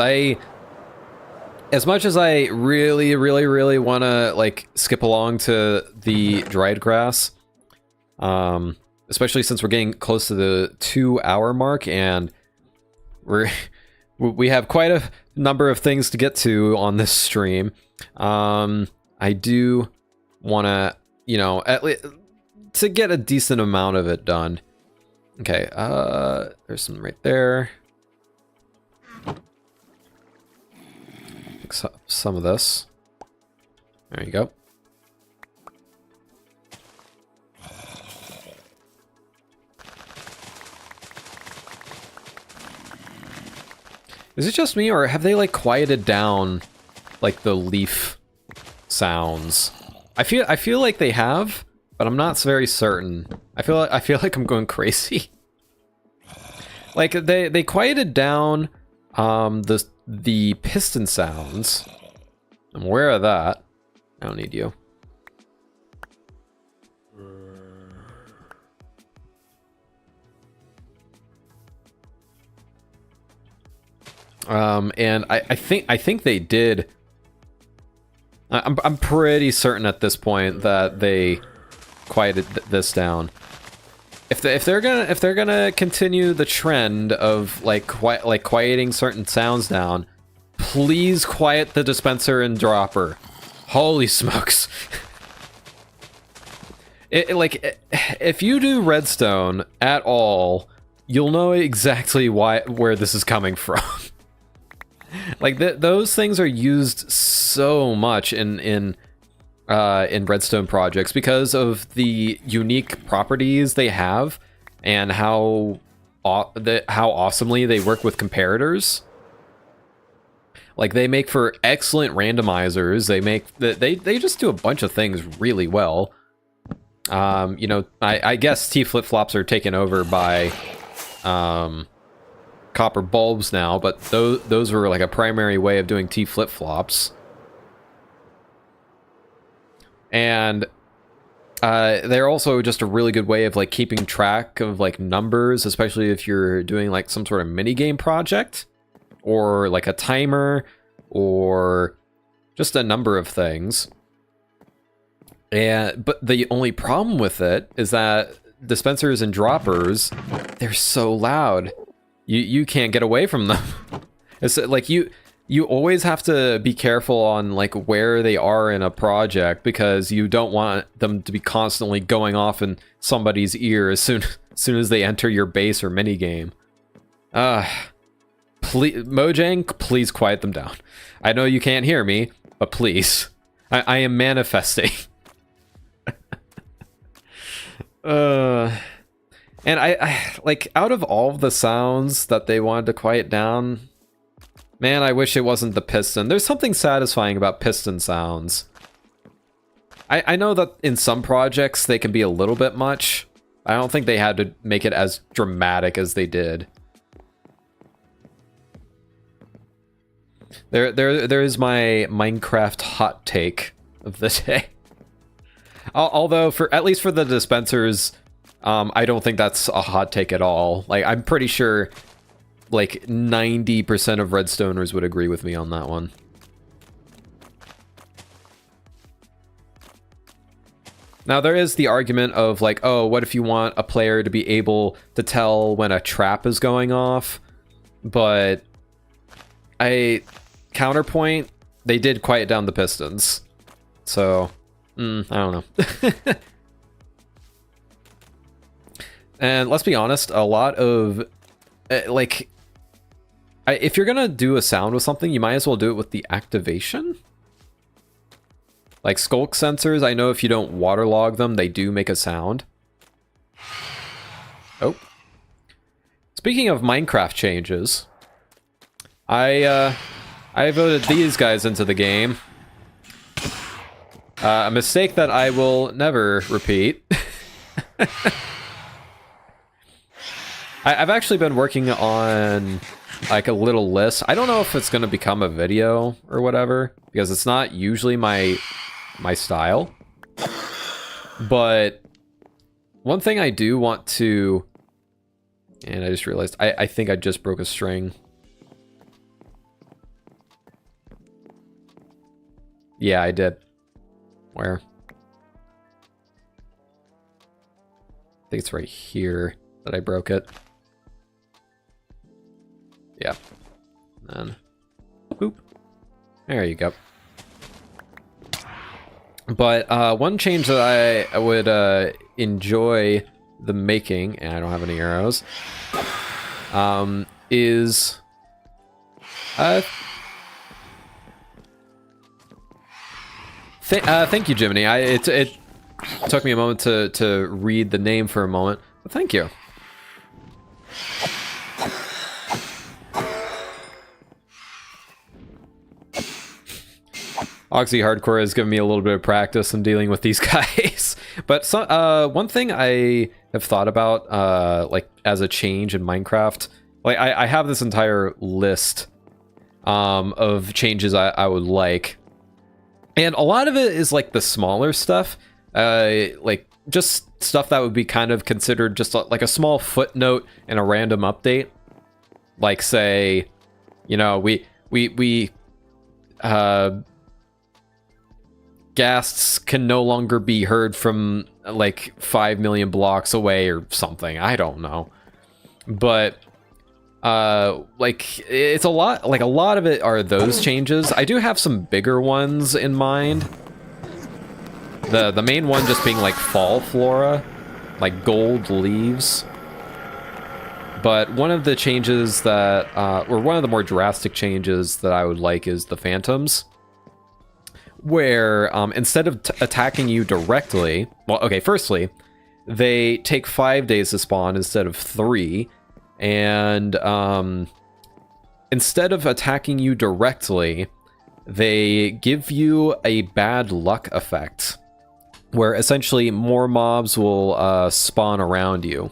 as much as I really want to, like, skip along to the dried grass, especially since we're getting close to the 2-hour mark, and we have quite a number of things to get to on this stream. I do want to, you know, at least to get a decent amount of it done. Okay, there's some right there. Pick some of this. There you go. Is it just me, or have they, like, quieted down, like, the leaf sounds? I feel like they have, but I'm not very certain. I feel like I'm going crazy. Like, they quieted down the piston sounds. I'm aware of that. I don't need you. And I think they did. I'm pretty certain at this point that they quieted this down. If they're gonna continue the trend of like quieting certain sounds down, please quiet the dispenser and dropper. Holy smokes! If you do redstone at all, you'll know exactly where this is coming from. Like those things are used so much in redstone projects because of the unique properties they have and how awesomely they work with comparators. Like they make for excellent randomizers. They just do a bunch of things really well. You know, I guess T flip-flops are taken over by copper bulbs now, but those were like a primary way of doing T flip-flops. And they're also just a really good way of like keeping track of like numbers, especially if you're doing like some sort of minigame project or like a timer or just a number of things. But the only problem with it is that dispensers and droppers, they're so loud. You can't get away from them. It's like you always have to be careful on like where they are in a project because you don't want them to be constantly going off in somebody's ear as soon as they enter your base or minigame. Please, Mojang, please quiet them down. I know you can't hear me, but please. I am manifesting. And I like, out of all of the sounds that they wanted to quiet down, man, I wish it wasn't the piston. There's something satisfying about piston sounds. I know that in some projects they can be a little bit much. I don't think they had to make it as dramatic as they did. There is my Minecraft hot take of the day. Although, at least for the dispensers, I don't think that's a hot take at all. Like, I'm pretty sure, like, 90% of Redstoners would agree with me on that one. Now, there is the argument of, like, oh, what if you want a player to be able to tell when a trap is going off? But counterpoint, they did quiet down the pistons. So, I don't know. And let's be honest, a lot of, if you're gonna do a sound with something, you might as well do it with the activation. Like skulk sensors, I know if you don't waterlog them, they do make a sound. Oh. Speaking of Minecraft changes, I voted these guys into the game. A mistake that I will never repeat. I've actually been working on like a little list. I don't know if it's going to become a video or whatever, because it's not usually my style. But one thing I do want to, and I just realized I think I just broke a string. Yeah, I did. Where? I think it's right here that I broke it. Yeah. And boop. There you go. But one change that I would enjoy the making, and I don't have any arrows, is thank you, Jiminy. It took me a moment to read the name for a moment, but thank you. Oxy Hardcore has given me a little bit of practice in dealing with these guys. But one thing I have thought about, like as a change in Minecraft, like I have this entire list of changes I would like, and a lot of it is like the smaller stuff, like just stuff that would be kind of considered just like a small footnote in a random update. Like say, you know, we ghasts can no longer be heard from like 5 million blocks away or something. I don't know. But like it's a lot, like a lot of it are those changes. I do have some bigger ones in mind. The main one just being like fall flora, like gold leaves. But one of the changes that or one of the more drastic changes that I would like is the phantoms, where instead of attacking you directly, well, okay, firstly, they take 5 days to spawn instead of 3, and instead of attacking you directly, they give you a bad luck effect, where essentially more mobs will spawn around you,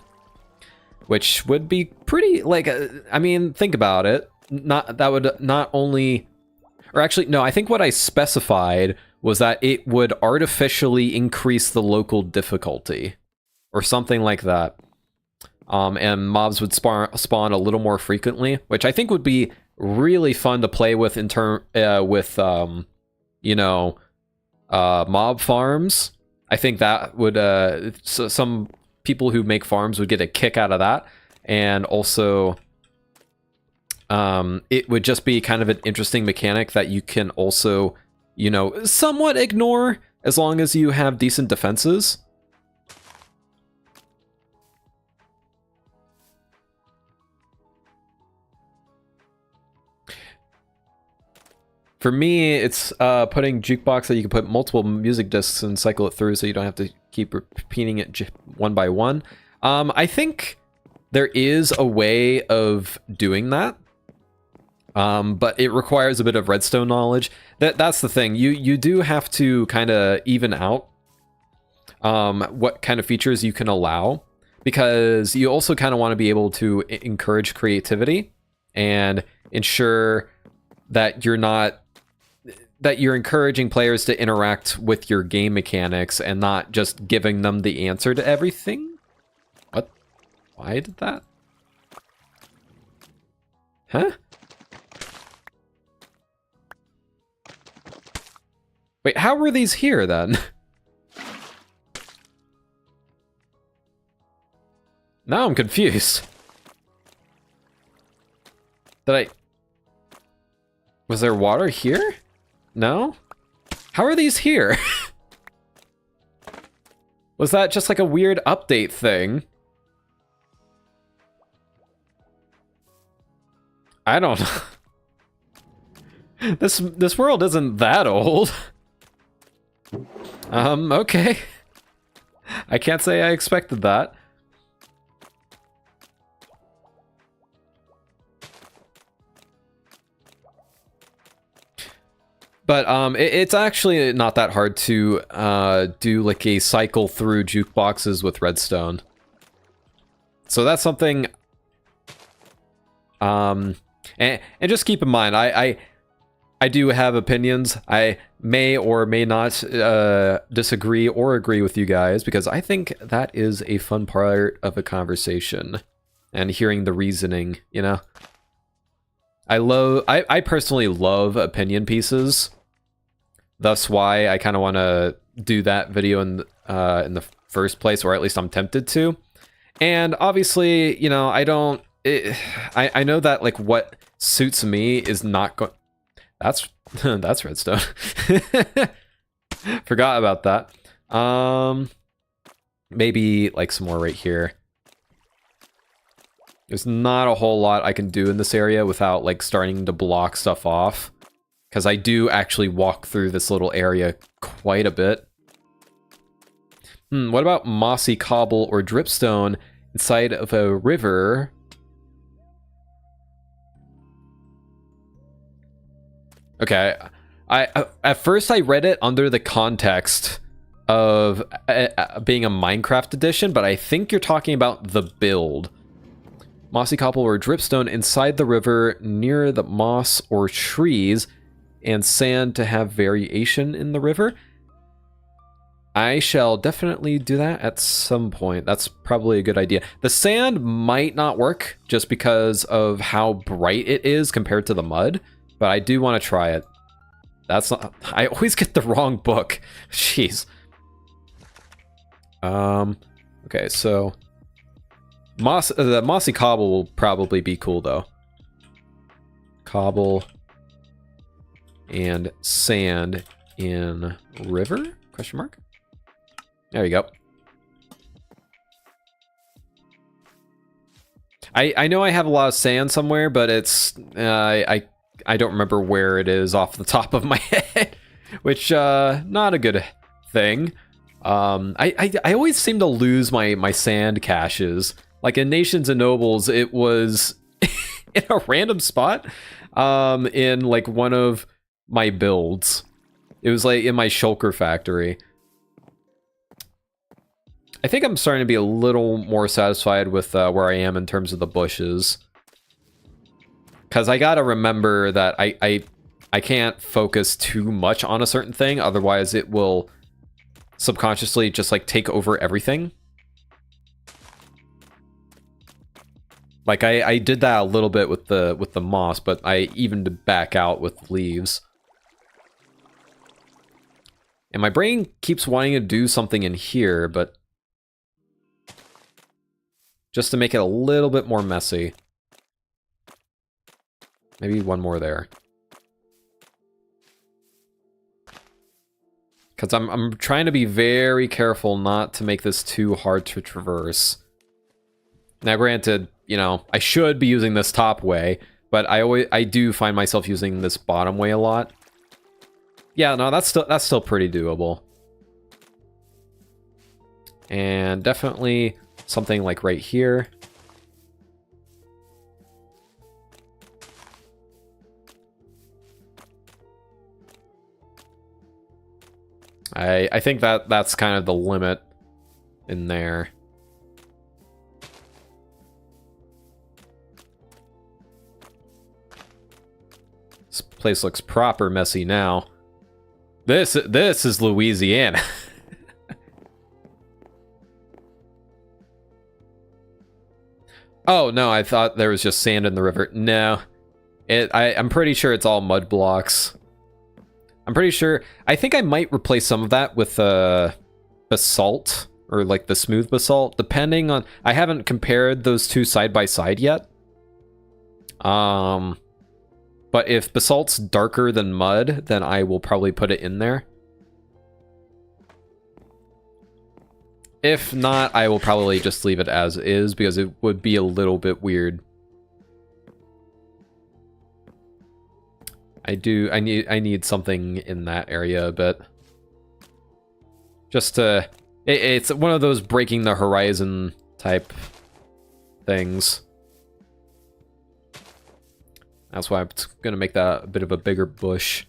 which would be pretty, like, I mean, think about it. That would not only... Or actually, no, I think what I specified was that it would artificially increase the local difficulty or something like that. And mobs would spawn a little more frequently, which I think would be really fun to play with in you know, mob farms. I think that would, so some people who make farms would get a kick out of that. And also... it would just be kind of an interesting mechanic that you can also, you know, somewhat ignore as long as you have decent defenses. For me, it's putting jukebox that you can put multiple music discs and cycle it through so you don't have to keep repeating it one by one. I think there is a way of doing that. But it requires a bit of redstone knowledge. That's the thing. You do have to kind of even out what kind of features you can allow, because you also kind of want to be able to encourage creativity and ensure that you're not that you're encouraging players to interact with your game mechanics and not just giving them the answer to everything. What? Why did that? Huh? Wait, how were these here then? Now I'm confused. Was there water here? No? How are these here? Was that just like a weird update thing? I don't know. This world isn't that old. Okay. I can't say I expected that. But it's actually not that hard to do like a cycle through jukeboxes with redstone. So that's something. And just keep in mind, I do have opinions. I may or may not disagree or agree with you guys, because I think that is a fun part of a conversation and hearing the reasoning, you know? I personally love opinion pieces. Thus why I kind of want to do that video in the first place, or at least I'm tempted to. And obviously, you know, I know that like what suits me is not going. That's that's redstone. Forgot about that. Maybe like some more right here. There's not a whole lot I can do in this area without like starting to block stuff off, because I do actually walk through this little area quite a bit. What about mossy cobble or dripstone inside of a river? Okay, at first I read it under the context of being a Minecraft edition, but I think you're talking about the build. Mossy cobble or dripstone inside the river near the moss or trees, and sand to have variation in the river. I shall definitely do that at some point. That's probably a good idea. The sand might not work just because of how bright it is compared to the mud, but I do want to try it. That's not, I always get the wrong book. Jeez. Okay, so the mossy cobble will probably be cool though. Cobble and sand in river? Question mark? There you go. I know I have a lot of sand somewhere, but it's I don't remember where it is off the top of my head, which not a good thing. I always seem to lose my sand caches. Like in Nations and Nobles, it was in a random spot in like one of my builds. It was like in my shulker factory. I think I'm starting to be a little more satisfied with where I am in terms of the bushes. Because I gotta remember that I can't focus too much on a certain thing, otherwise it will subconsciously just like take over everything. Like I did that a little bit with the moss, but I evened back out with leaves. And my brain keeps wanting to do something in here, but just to make it a little bit more messy. Maybe one more there. Because I'm trying to be very careful not to make this too hard to traverse. Now granted, you know, I should be using this top way, but I do find myself using this bottom way a lot. Yeah, no, that's still pretty doable. And definitely something like right here. I think that's kind of the limit in there. place looks proper messy now. This is Louisiana. Oh no, I thought there was just sand in the river. No, I'm pretty sure it's all mud blocks. I'm pretty sure. I think I might replace some of that with basalt, or like the smooth basalt, depending on. I haven't compared those two side by side yet. But if basalt's darker than mud, then I will probably put it in there. If not, I will probably just leave it as is, because it would be a little bit weird. I need something in that area a bit. Just to... It's one of those breaking the horizon type things. That's why I'm going to make that a bit of a bigger bush.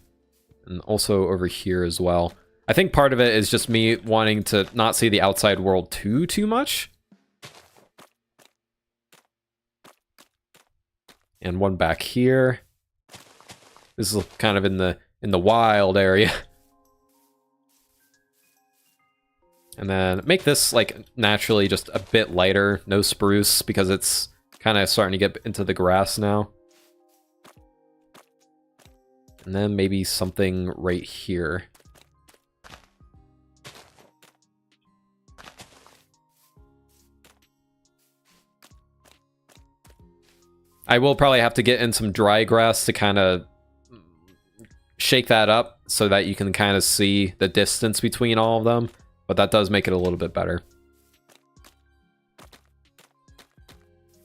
And also over here as well. I think part of it is just me wanting to not see the outside world too much. And one back here. This is kind of in the wild area. And then make this like naturally just a bit lighter, no spruce, because it's kind of starting to get into the grass now. And then maybe something right here. I will probably have to get in some dry grass to kind of shake that up so that you can kind of see the distance between all of them. But that does make it a little bit better.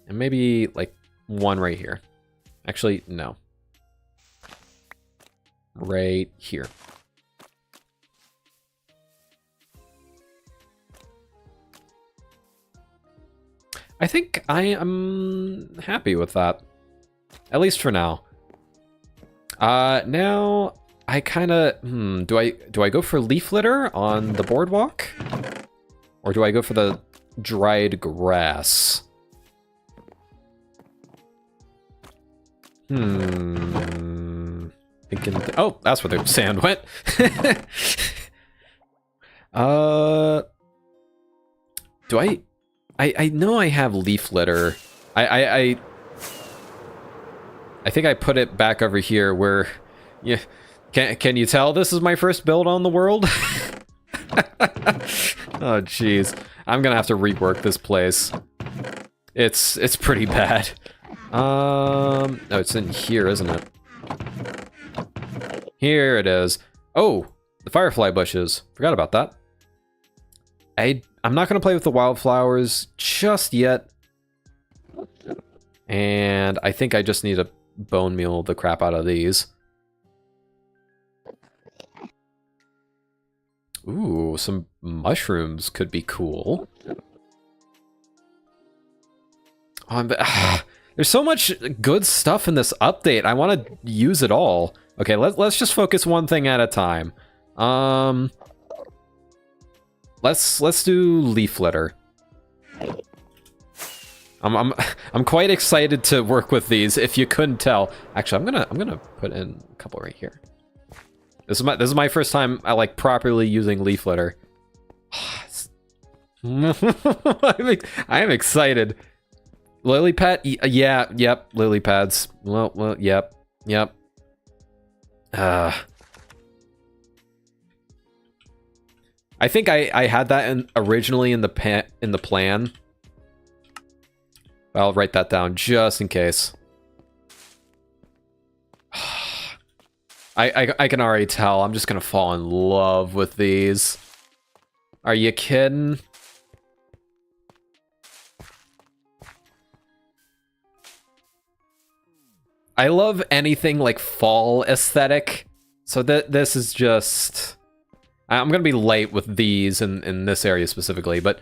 And maybe like one right here. Actually, no. Right here. I think I am happy with that. At least for now. Now I kind of do I go for leaf litter on the boardwalk? Or do I go for the dried grass? Thinking oh, that's where the sand went. Do I know I have leaf litter. I think I put it back over here where, yeah. Can you tell this is my first build on the world? Oh jeez, I'm gonna have to rework this place. It's pretty bad. No, it's in here, isn't it? Here it is. Oh, the firefly bushes. Forgot about that. I'm not gonna play with the wildflowers just yet. And I think I just need to bone meal the crap out of these. Ooh, some mushrooms could be cool. There's so much good stuff in this update. I want to use it all. Okay, let's just focus one thing at a time. Let's do leaf litter. I'm quite excited to work with these. If you couldn't tell, actually, I'm gonna put in a couple right here. This is my first time I like properly using leaf litter. I am excited. Lily pad? Yeah, yep, lily pads. Well, yep. I think I had that originally in the plan. I'll write that down just in case. I can already tell. I'm just gonna fall in love with these. Are you kidding? I love anything like fall aesthetic. So this is just... I'm gonna be late with these in this area specifically, but...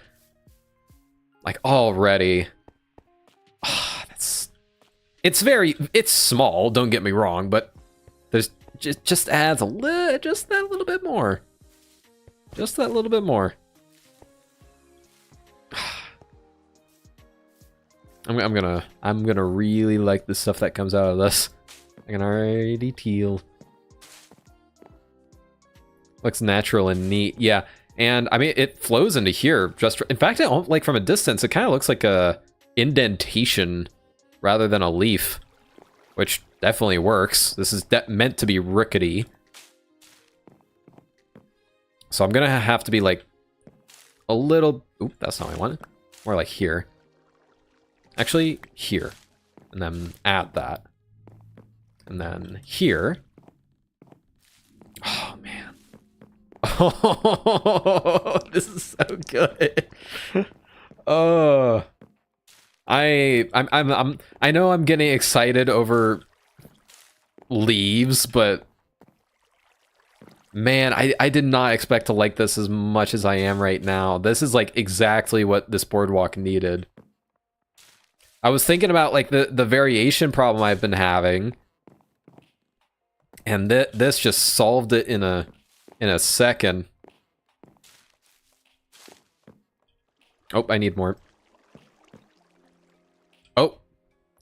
like already... It's small, don't get me wrong, but... there's... just adds just that little bit more. Just that little bit more. I'm gonna really like the stuff that comes out of this. I can already tell. Looks natural and neat. Yeah, and I mean, it flows into here. In fact, like from a distance, it kind of looks like a indentation rather than a leaf, which definitely works. This is meant to be rickety. So I'm gonna have to be like a little... Oop, that's not what I wanted. More like here. Actually, here. And then add that. And then here. Oh, man. Oh, this is so good. Oh. I know I'm getting excited over leaves, but man, I did not expect to like this as much as I am right now. This is like exactly what this boardwalk needed. I was thinking about like the variation problem I've been having, and this just solved it in a second. Oh, I need more. Oh,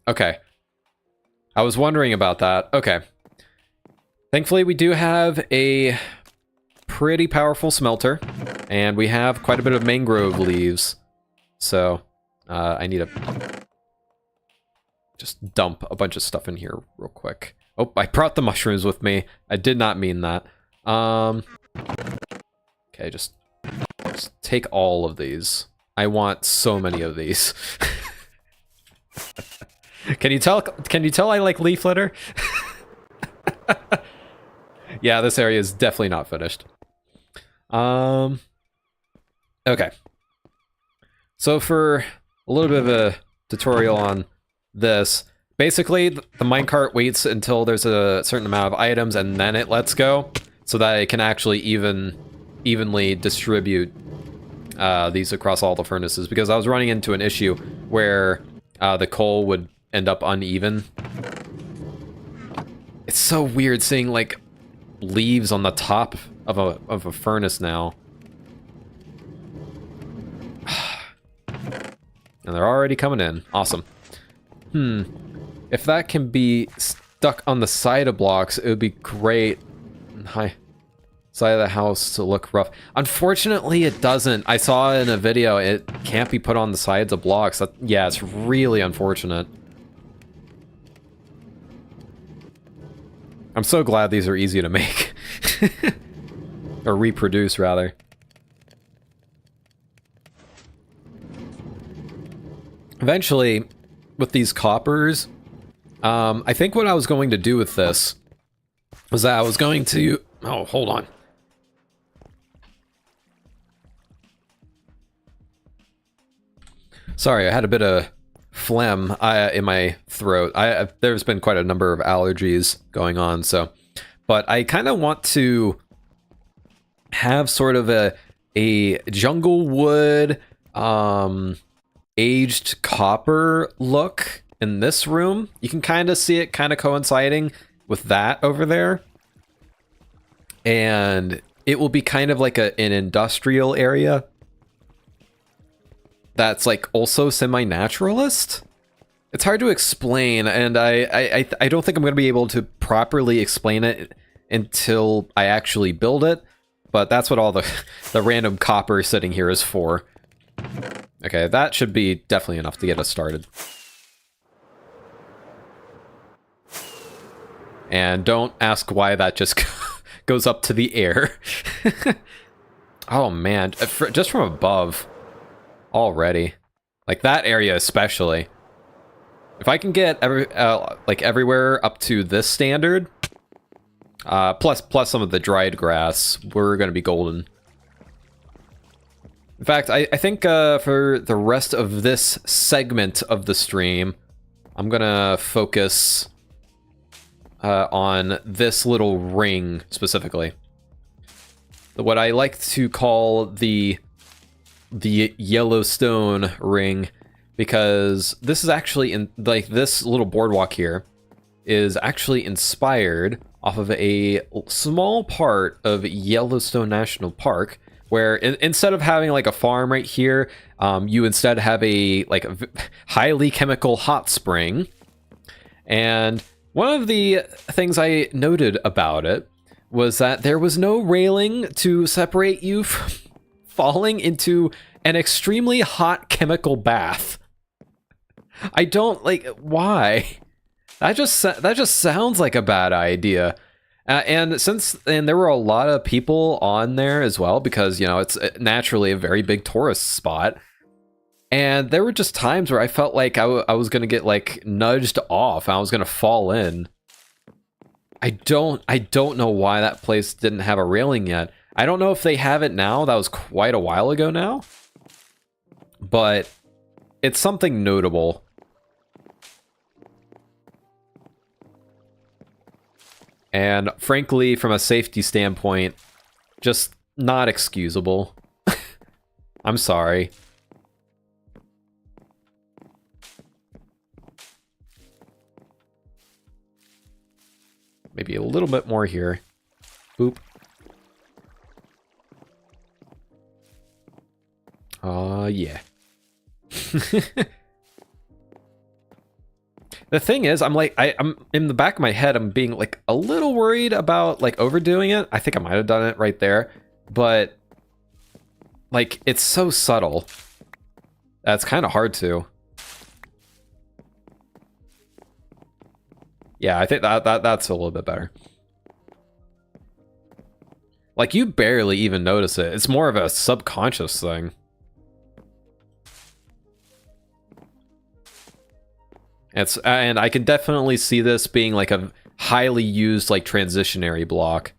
okay. I was wondering about that. Okay. Thankfully, we do have a pretty powerful smelter, and we have quite a bit of mangrove leaves. So, I need to just dump a bunch of stuff in here real quick. Oh, I brought the mushrooms with me. I did not mean that. Okay, just take all of these. I want so many of these. Can you tell I like leaf litter? Yeah, this area is definitely not finished. Okay. So for a little bit of a tutorial on this, basically the minecart waits until there's a certain amount of items and then it lets go, so that it can actually evenly distribute these across all the furnaces, because I was running into an issue where the coal would end up uneven. It's so weird seeing like leaves on the top of a furnace now. And they're already coming in. Awesome. If that can be stuck on the side of blocks, it would be great. Hi. Side of the house to look rough. Unfortunately, it doesn't. I saw in a video it can't be put on the sides of blocks. Yeah, it's really unfortunate. I'm so glad these are easy to make. Or reproduce, rather. Eventually, with these coppers, I think what I was going to do with this was that I was going to... Oh, hold on. Sorry, I had a bit of phlegm in my throat. There's been quite a number of allergies going on, so... But I kind of want to have sort of a jungle wood, aged copper look in this room. You can kind of see it kind of coinciding with that over there. And it will be kind of like an industrial area that's like also semi-naturalist. It's hard to explain, and I don't think I'm going to be able to properly explain it until I actually build it, but that's what all the random copper sitting here is for. Okay, that should be definitely enough to get us started. And don't ask why that just goes up to the air. Oh man, just from above already. Like that area especially. If I can get everywhere up to this standard, plus some of the dried grass, we're gonna be golden. In fact, I think for the rest of this segment of the stream, I'm gonna focus on this little ring specifically. What I like to call the Yellowstone ring, because this is actually in like this little boardwalk here is actually inspired off of a small part of Yellowstone National Park, where instead of having like a farm right here, you instead have a highly chemical hot spring, and One of the things I noted about it was that there was no railing to separate you from falling into an extremely hot chemical bath. I don't like why. That just sounds like a bad idea. And there were a lot of people on there as well, because you know it's naturally a very big tourist spot. And there were just times where I felt like I was gonna get like nudged off. I was gonna fall in. I don't know why that place didn't have a railing yet. I don't know if they have it now. That was quite a while ago now. But it's something notable. And frankly, from a safety standpoint, just not excusable. I'm sorry. Maybe a little bit more here. Boop. Yeah. The thing is, I'm in the back of my head, I'm being like a little worried about like overdoing it. I think I might have done it right there, but like it's so subtle. That's kind of hard to. Yeah, I think that's a little bit better. Like you barely even notice it. It's more of a subconscious thing. And I can definitely see this being like a highly used like transitionary block.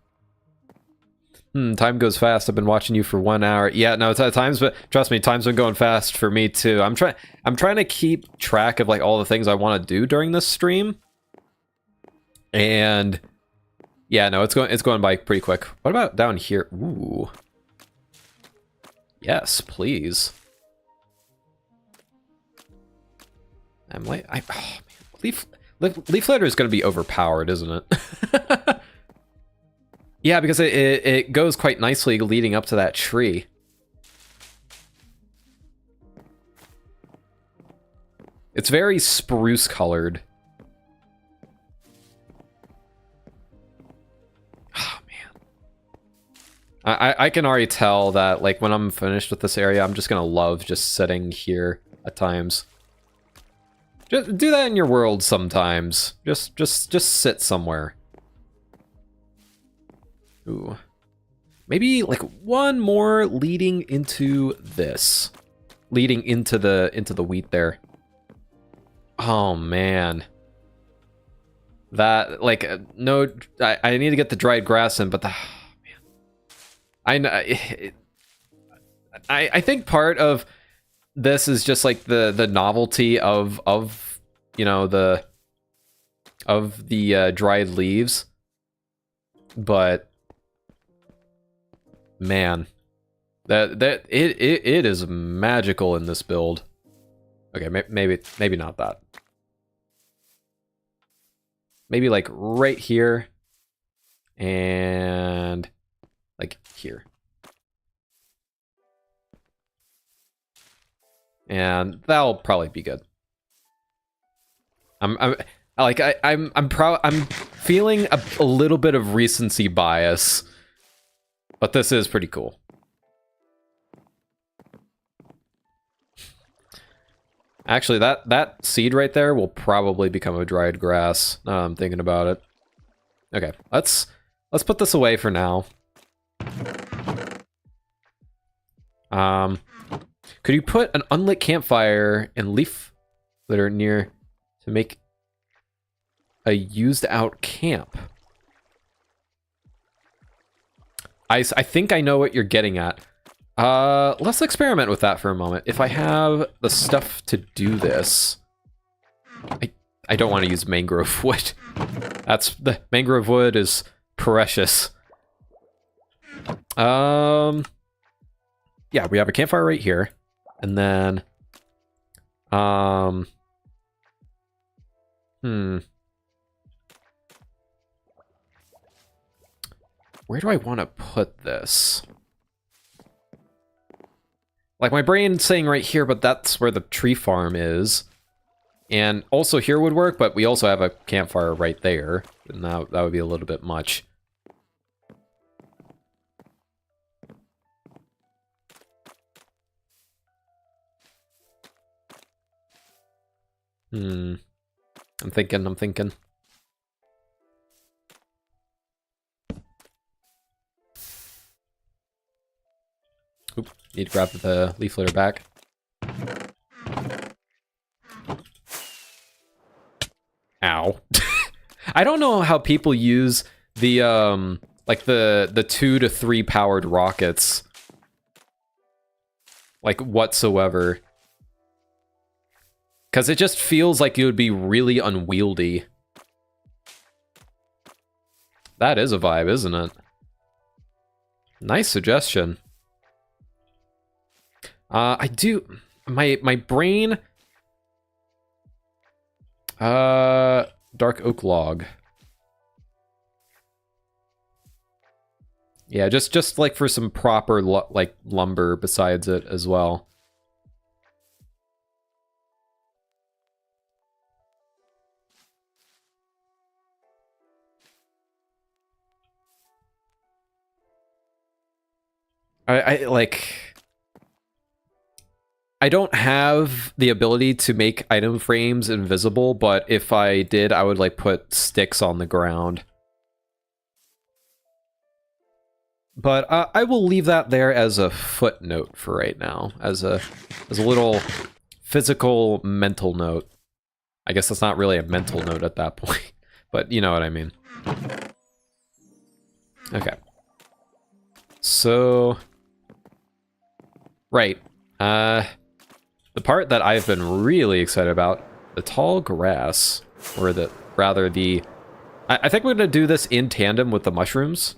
Time goes fast. I've been watching you for 1 hour. Yeah, no, it's at times, but trust me, time's been going fast for me too. I'm trying to keep track of like all the things I want to do during this stream. And yeah, no, it's going by pretty quick. What about down here? Ooh. Yes, please. I'm like, oh man, leaf litter is going to be overpowered, isn't it? Yeah, because it goes quite nicely leading up to that tree. It's very spruce colored. Oh man, I can already tell that like when I'm finished with this area, I'm just gonna love just sitting here at times. Just do that in your world sometimes. Just sit somewhere. Ooh. Maybe like one more leading into this. Leading into the wheat there. Oh man. That like no I need to get the dried grass in, but the man. I think part of this is just like the novelty of you know the dried leaves, but man, that it is magical in this build. Okay, maybe not that. Maybe like right here and like here. And that'll probably be good. I'm proud. I'm feeling a little bit of recency bias, but this is pretty cool. Actually, that seed right there will probably become a dried grass. Now I'm thinking about it. Okay, let's put this away for now. Could you put an unlit campfire and leaf litter near to make a used out camp? I think I know what you're getting at. Let's experiment with that for a moment. If I have the stuff to do this, I don't want to use mangrove wood. The mangrove wood is precious. Yeah, we have a campfire right here. And then, where do I want to put this? Like my brain's saying right here, but that's where the tree farm is. And also here would work, but we also have a campfire right there. And that would be a little bit much. I'm thinking. Oop, need to grab the leaf litter back. Ow. I don't know how people use the, like the 2 to 3 powered rockets. Like, whatsoever. Because it just feels like it would be really unwieldy. That is a vibe, isn't it? Nice suggestion. I do... My brain... Dark oak log. Yeah, just like for some proper like lumber besides it as well. I like... I don't have the ability to make item frames invisible, but if I did, I would like put sticks on the ground. But I will leave that there as a footnote for right now, as a little physical mental note. I guess that's not really a mental note at that point, but you know what I mean. Okay. So, right. The part that I've been really excited about, the tall grass, or rather the... I think we're going to do this in tandem with the mushrooms.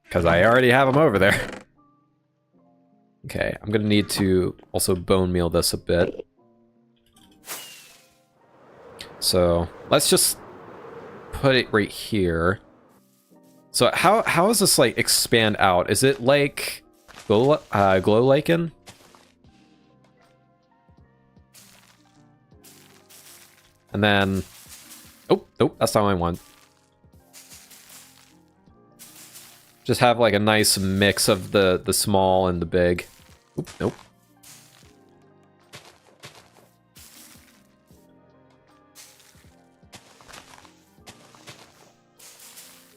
Because I already have them over there. Okay, I'm going to need to also bone meal this a bit. So, let's just put it right here. So, how does this, like, expand out? Is it like glow lichen? And then... Oh, nope, that's not what I want. Just have like a nice mix of the small and the big. Oop, nope.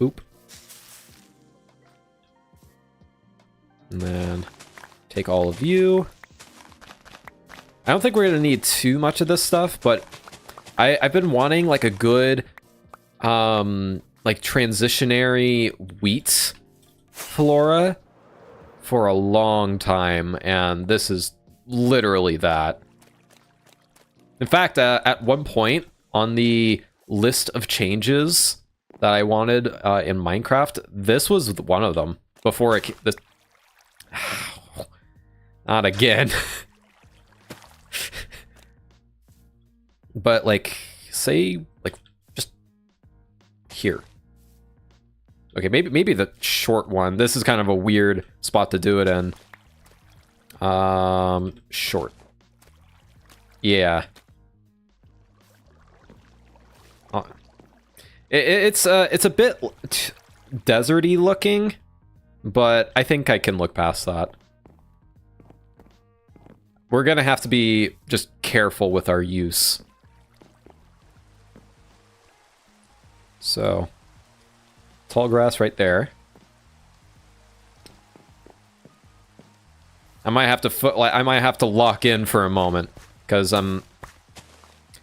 Oop. And then take all of you. I don't think we're gonna need too much of this stuff, but I've been wanting like a good like transitionary wheat flora for a long time, and this is literally that. In fact, at one point on the list of changes that I wanted in Minecraft, this was one of them. Before it this not again. But like, say like just here. Okay, maybe the short one. This is kind of a weird spot to do it in. Short. Yeah. It's a bit deserty looking, but I think I can look past that. We're gonna have to be just careful with our use. So, tall grass right there. I might have to lock in for a moment, because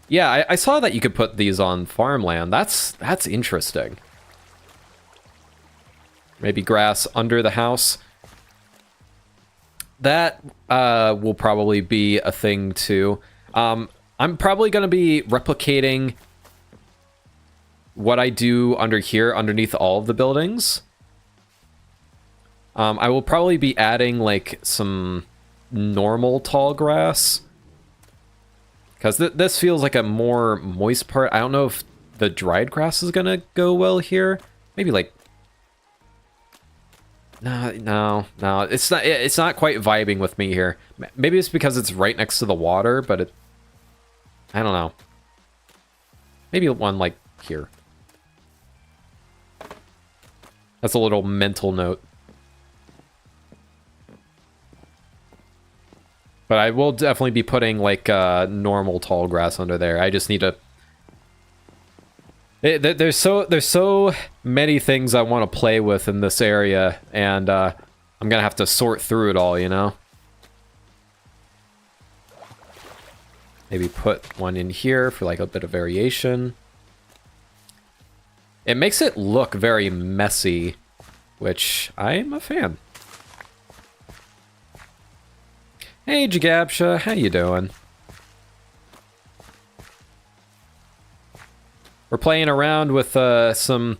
yeah, I saw that you could put these on farmland. That's interesting. Maybe grass under the house. That will probably be a thing too. I'm probably going to be replicating what I do under here, underneath all of the buildings. I will probably be adding like some normal tall grass, because this feels like a more moist part. I don't know if the dried grass is gonna go well here. Maybe like no, it's not quite vibing with me here. Maybe it's because it's right next to the water, but I don't know. Maybe one like here. That's a little mental note. But I will definitely be putting like normal tall grass under there. I just need to... There's so many things I want to play with in this area, and I'm gonna have to sort through it all, you know? Maybe put one in here for like a bit of variation. It makes it look very messy, which I'm a fan. Hey, Jagabsha, how you doing? We're playing around with some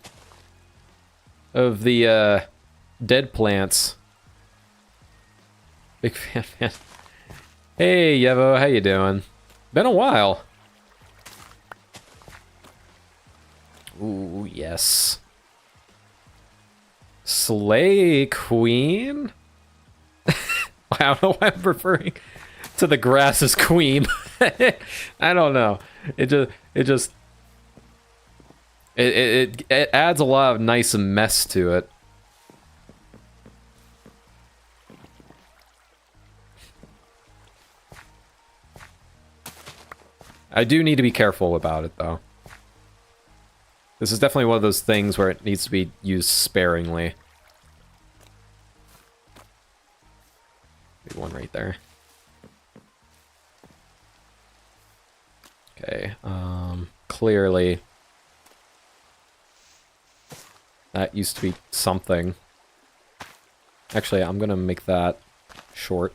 of the dead plants. Big fan. Hey, Yevo, how you doing? Been a while. Ooh, yes. Slay Queen? I don't know why I'm referring to the grass as queen. I don't know. It adds a lot of nice mess to it. I do need to be careful about it, though. This is definitely one of those things where it needs to be used sparingly. Maybe one right there. Okay, clearly that used to be something. Actually, I'm gonna make that short.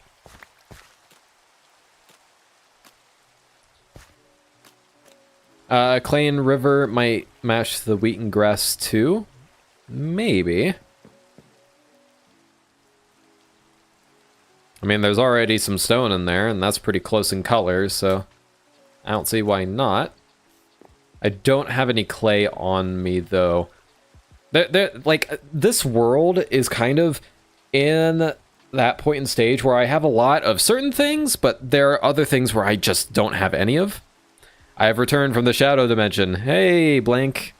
Clay and River might match the wheat and grass too? Maybe. I mean, there's already some stone in there, and that's pretty close in color, so I don't see why not. I don't have any clay on me, though. Like, this world is kind of in that point in stage where I have a lot of certain things, but there are other things where I just don't have any of. I have returned from the shadow dimension. Hey, Blank.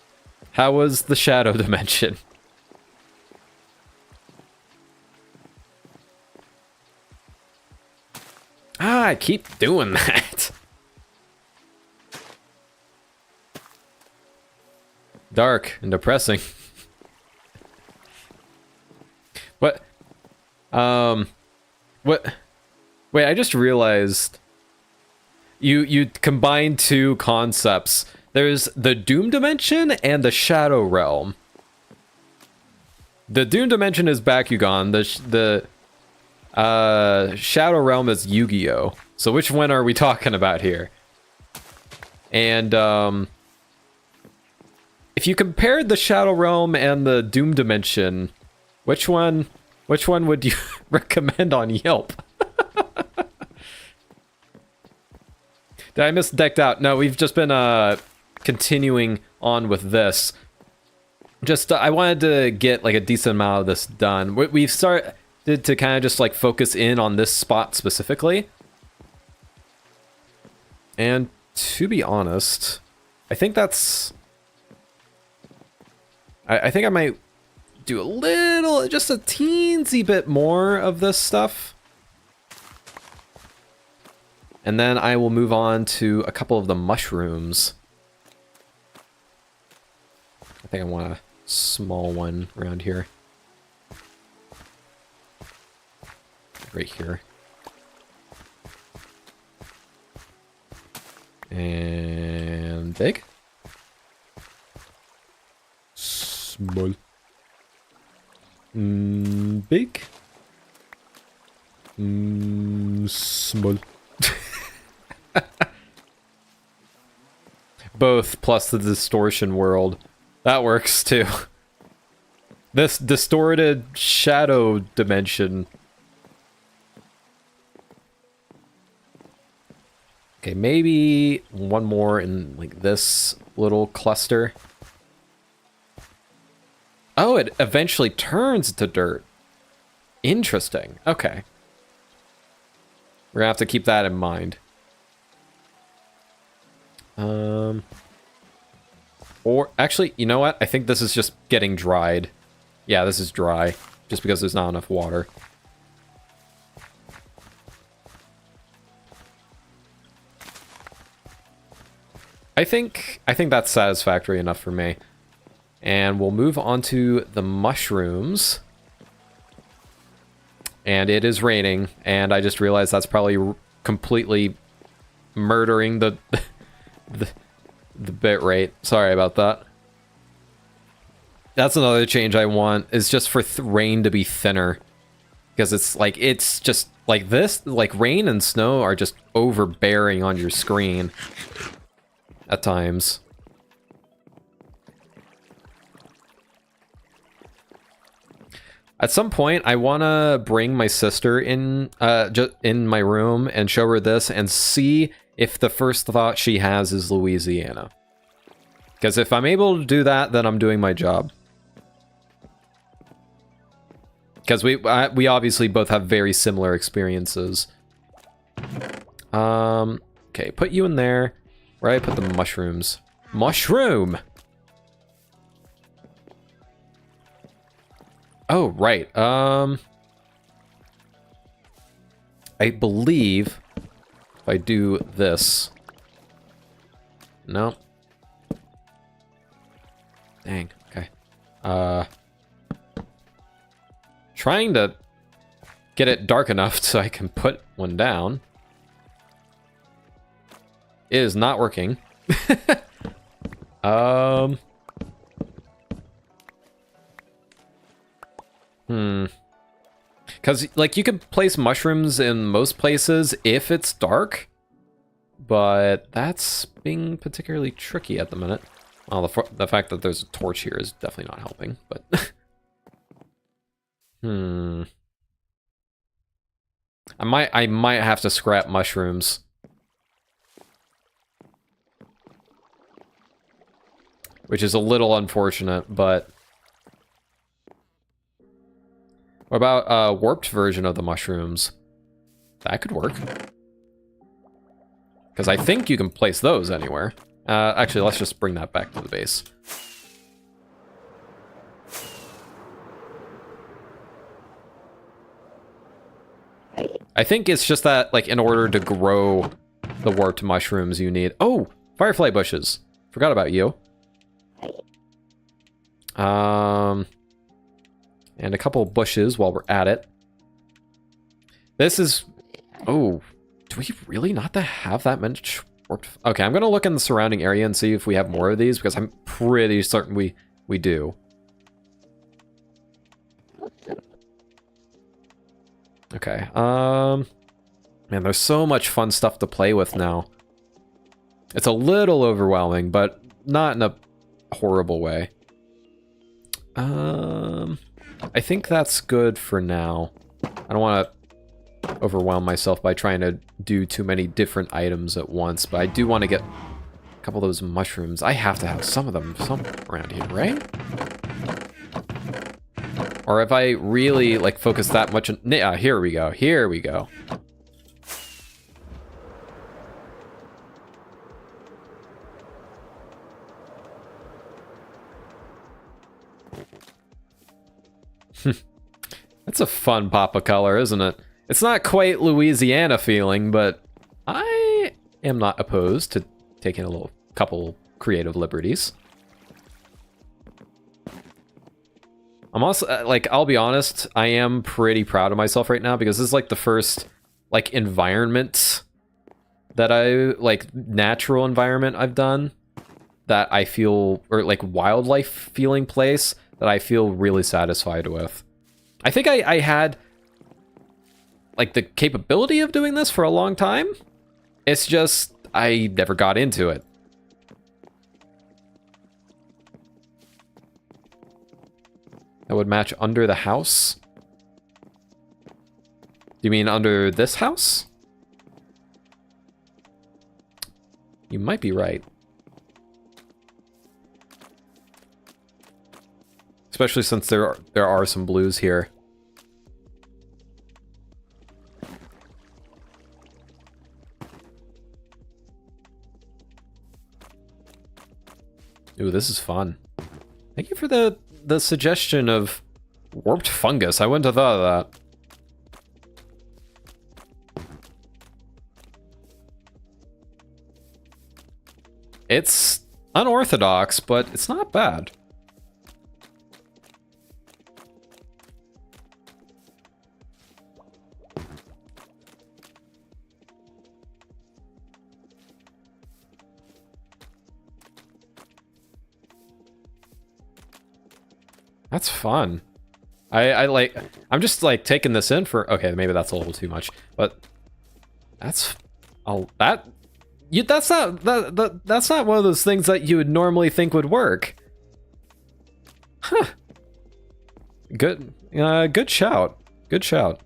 How was the shadow dimension? Ah, I keep doing that. Dark and depressing. What? What? Wait, I just realized... You combine two concepts. There's the Doom Dimension and the Shadow Realm. The Doom Dimension is Bakugan. The Shadow Realm is Yu-Gi-Oh! So which one are we talking about here? And if you compared the Shadow Realm and the Doom Dimension, which one would you recommend on Yelp? Did I miss Decked Out? No, we've just been continuing on with this. Just I wanted to get like a decent amount of this done. We've started to kind of just like focus in on this spot specifically. And to be honest, I think that's... I think I might do a little, just a teensy bit more of this stuff. And then I will move on to a couple of the mushrooms. I think I want a small one around here. Right here. And big. Small. Big. Small. Both plus the distortion world. That works too. This distorted shadow dimension. Okay, maybe one more in like this little cluster. Oh, it eventually turns to dirt. Interesting. Okay. We're gonna have to keep that in mind. Or actually, you know what? I think this is just getting dried. Yeah, this is dry, just because there's not enough water. I think that's satisfactory enough for me. And we'll move on to the mushrooms. And it is raining, and I just realized that's probably completely murdering the the bit rate. Sorry about that. That's another change I want, is just for rain to be thinner. Because it's just like this, like rain and snow are just overbearing on your screen at times. At some point, I want to bring my sister in my room and show her this and see if the first thought she has is Louisiana. Because if I'm able to do that, then I'm doing my job. Because we obviously both have very similar experiences. Okay, put you in there. Where I put the mushrooms. Mushroom! Oh, right. I believe if I do this. No. Dang, okay. Trying to get it dark enough so I can put one down. It is not working. Because, like, you can place mushrooms in most places if it's dark, but that's being particularly tricky at the minute. Well, the fact that there's a torch here is definitely not helping, but... I might have to scrap mushrooms. Which is a little unfortunate, but... What about a warped version of the mushrooms? That could work. Because I think you can place those anywhere. Actually, let's just bring that back to the base. I think it's just that, like, in order to grow the warped mushrooms, you need... Oh! Firefly bushes! Forgot about you. And a couple of bushes while we're at it. This is... Oh, do we really not have that much warped... Okay, I'm gonna look in the surrounding area and see if we have more of these, because I'm pretty certain we do. Okay, man, there's so much fun stuff to play with now. It's a little overwhelming, but not in a horrible way. I think that's good for now. I don't want to overwhelm myself by trying to do too many different items at once, but I do want to get a couple of those mushrooms. I have to have some of them somewhere around here, right? Or if I really, like, focus that much on... Yeah, here we go. Here we go. That's a fun pop of color, isn't it? It's not quite Louisiana feeling, but I am not opposed to taking a couple creative liberties. I'm also, like, I'll be honest, I am pretty proud of myself right now because this is, like, the first, like, environment that like, natural environment I've done that I feel, or, like, wildlife feeling place that I feel really satisfied with. I think I had, like, the capability of doing this for a long time. It's just, I never got into it. That would match under the house? Do you mean under this house? You might be right. Especially since there are some blues here. Ooh, this is fun. Thank you for the suggestion of warped fungus. I wouldn't have thought of that. It's unorthodox, but it's not bad. That's fun. I'm just like taking this in for, okay, maybe that's a little too much, but that's that's not one of those things that you would normally think would work. Huh. Good shout. Good shout.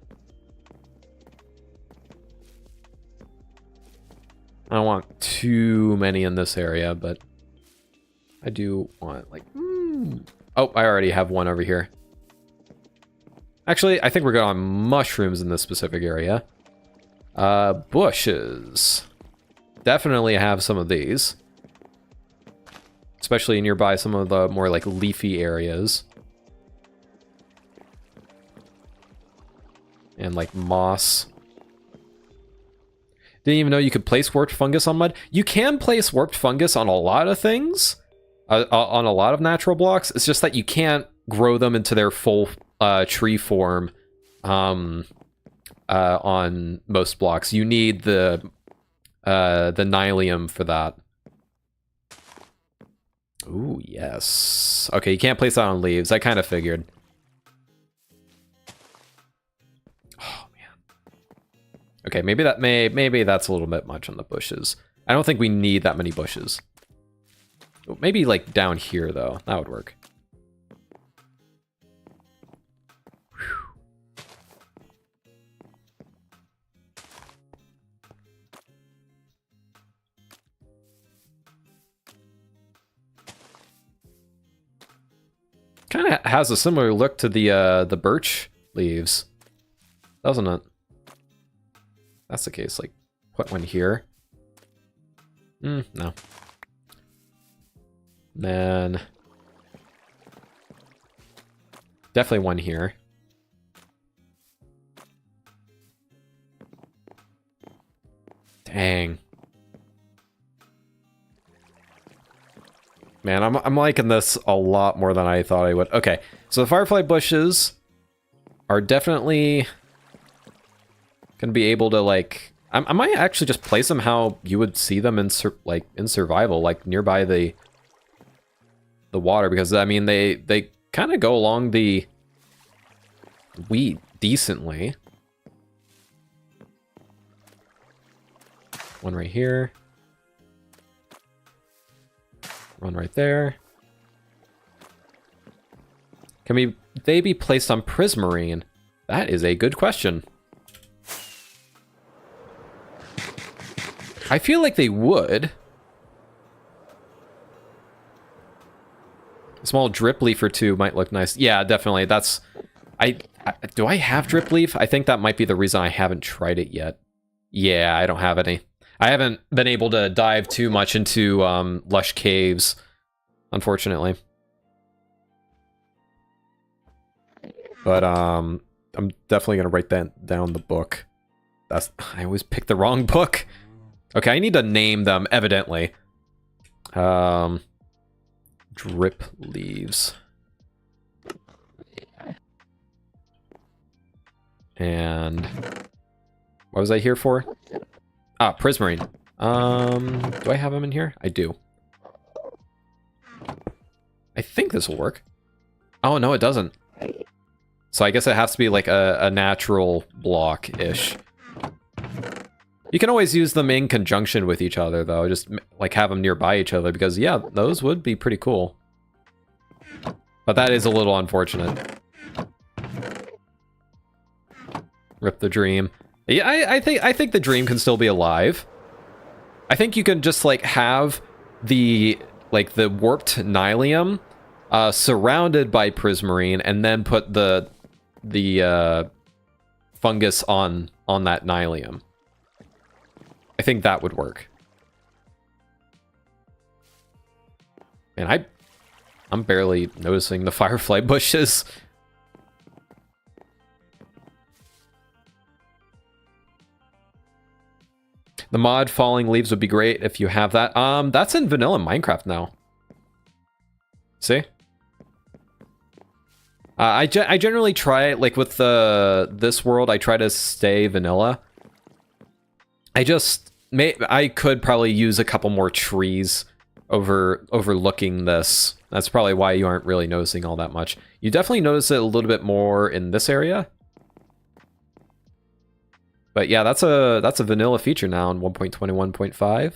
I don't want too many in this area, but I do want like, oh, I already have one over here. Actually, I think we're good on mushrooms in this specific area. Bushes. Definitely have some of these. Especially nearby some of the more like leafy areas. And like moss. Didn't even know you could place warped fungus on mud. You can place warped fungus on a lot of things. On a lot of natural blocks. It's just that you can't grow them into their full tree form on most blocks. You need the nylium for that. Ooh, yes. Okay, you can't place that on leaves. I kind of figured. Oh man. Okay, maybe that's a little bit much on the bushes. I don't think we need that many bushes. Maybe like down here though. That would work. Kind of has a similar look to the birch leaves, doesn't it? That's the case. Like, put one here. No. Then definitely one here. Dang. Man, I'm liking this a lot more than I thought I would. Okay, so the firefly bushes are definitely gonna be able to like. I might actually just place them how you would see them in in survival, like nearby the water, because I mean they kind of go along the wheat decently. One right here. One right there. Can they be placed on prismarine? That is a good question. I feel like they would. A small drip leaf or two might look nice. Yeah, definitely. That's... do I have drip leaf? I think that might be the reason I haven't tried it yet. Yeah, I don't have any. I haven't been able to dive too much into lush caves, unfortunately. But I'm definitely gonna write that down the book. I always pick the wrong book. Okay, I need to name them, evidently. Drip leaves. And what was I here for? Ah, prismarine. Do I have them in here? I do. I think this will work. Oh, no, it doesn't. So I guess it has to be like a natural block-ish. You can always use them in conjunction with each other, though. Just, like, have them nearby each other, because, yeah, those would be pretty cool. But that is a little unfortunate. Rip the dream. Yeah, I think the dream can still be alive. I think you can just, like, have the warped nylium surrounded by prismarine, and then put the fungus on that nylium. I think that would work. Man, I'm barely noticing the firefly bushes. The mod falling leaves would be great if you have that. That's in vanilla Minecraft now. See? I generally try, like with this world, I try to stay vanilla. I could probably use a couple more trees overlooking this. That's probably why you aren't really noticing all that much. You definitely notice it a little bit more in this area. But yeah, that's a vanilla feature now in 1.21.5.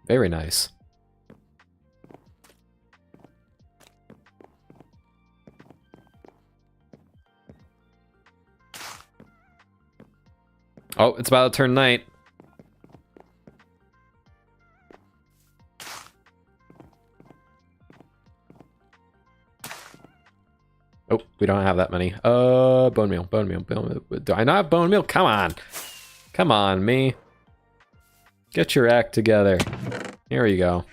Very nice. Oh, it's about to turn night. Oh, we don't have that many. Bone meal, bone meal, bone meal. Do I not have bone meal? Come on. Come on, me. Get your act together. Here you go.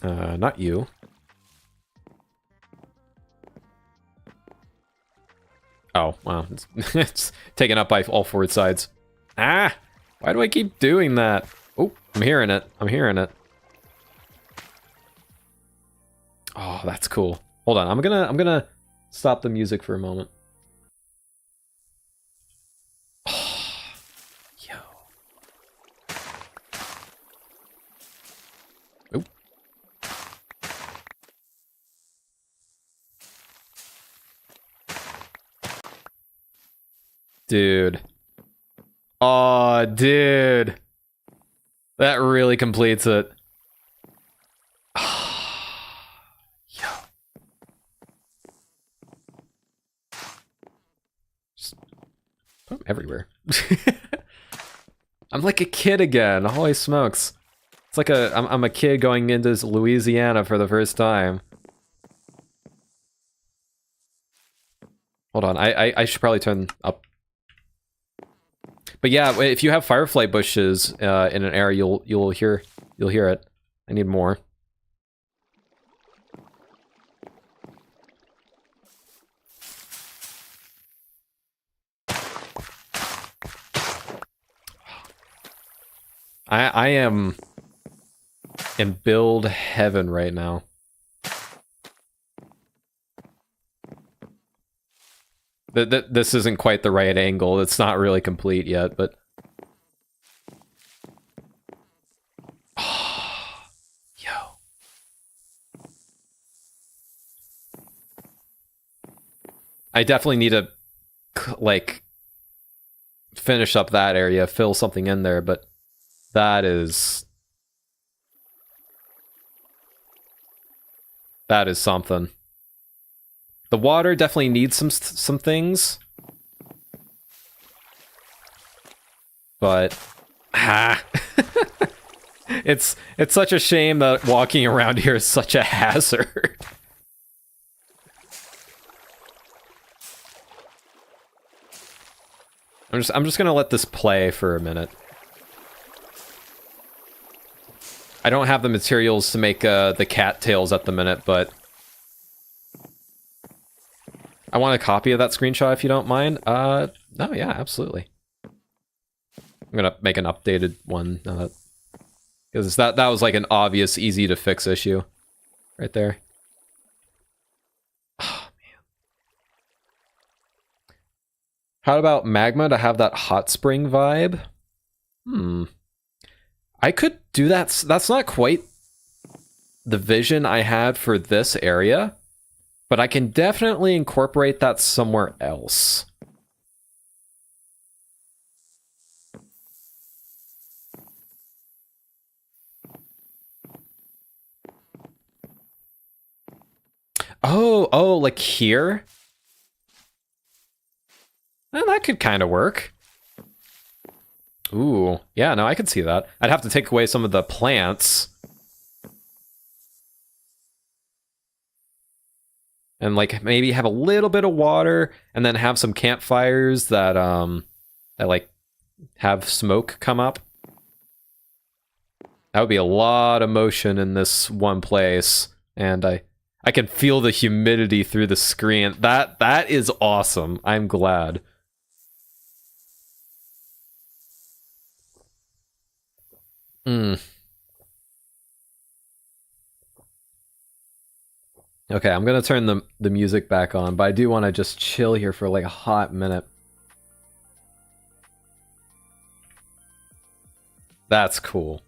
Not you. Oh, wow. It's taken up by all four sides. Ah! Why do I keep doing that? Oh, I'm hearing it. I'm hearing it. Oh, that's cool. Hold on. I'm gonna stop the music for a moment. Oh, yo. Oh. Dude. Oh, dude. That really completes it. Yo. Just put them everywhere. I'm like a kid again. Holy smokes. It's like I'm a kid going into Louisiana for the first time. Hold on. I should probably turn up. But yeah, if you have firefly bushes in an area, you'll hear it. I need more. I am in build heaven right now. This isn't quite the right angle. It's not really complete yet, but... Oh, yo. I definitely need to, like, finish up that area, fill something in there, but that is something. The water definitely needs some things, but it's such a shame that walking around here is such a hazard. I'm just gonna let this play for a minute. I don't have the materials to make the cattails at the minute, but I want a copy of that screenshot if you don't mind. No, yeah, absolutely. I'm gonna make an updated one because that was like an obvious, easy to fix issue right there. Oh man. How about magma to have that hot spring vibe? I could do that. That's not quite the vision I had for this area, but I can definitely incorporate that somewhere else. Oh, like here? Well, that could kind of work. Ooh, yeah, no, I could see that. I'd have to take away some of the plants. And like maybe have a little bit of water and then have some campfires that like have smoke come up. That would be a lot of motion in this one place, and I can feel the humidity through the screen. That is awesome. I'm glad. Okay, I'm gonna turn the music back on, but I do want to just chill here for like a hot minute. That's cool.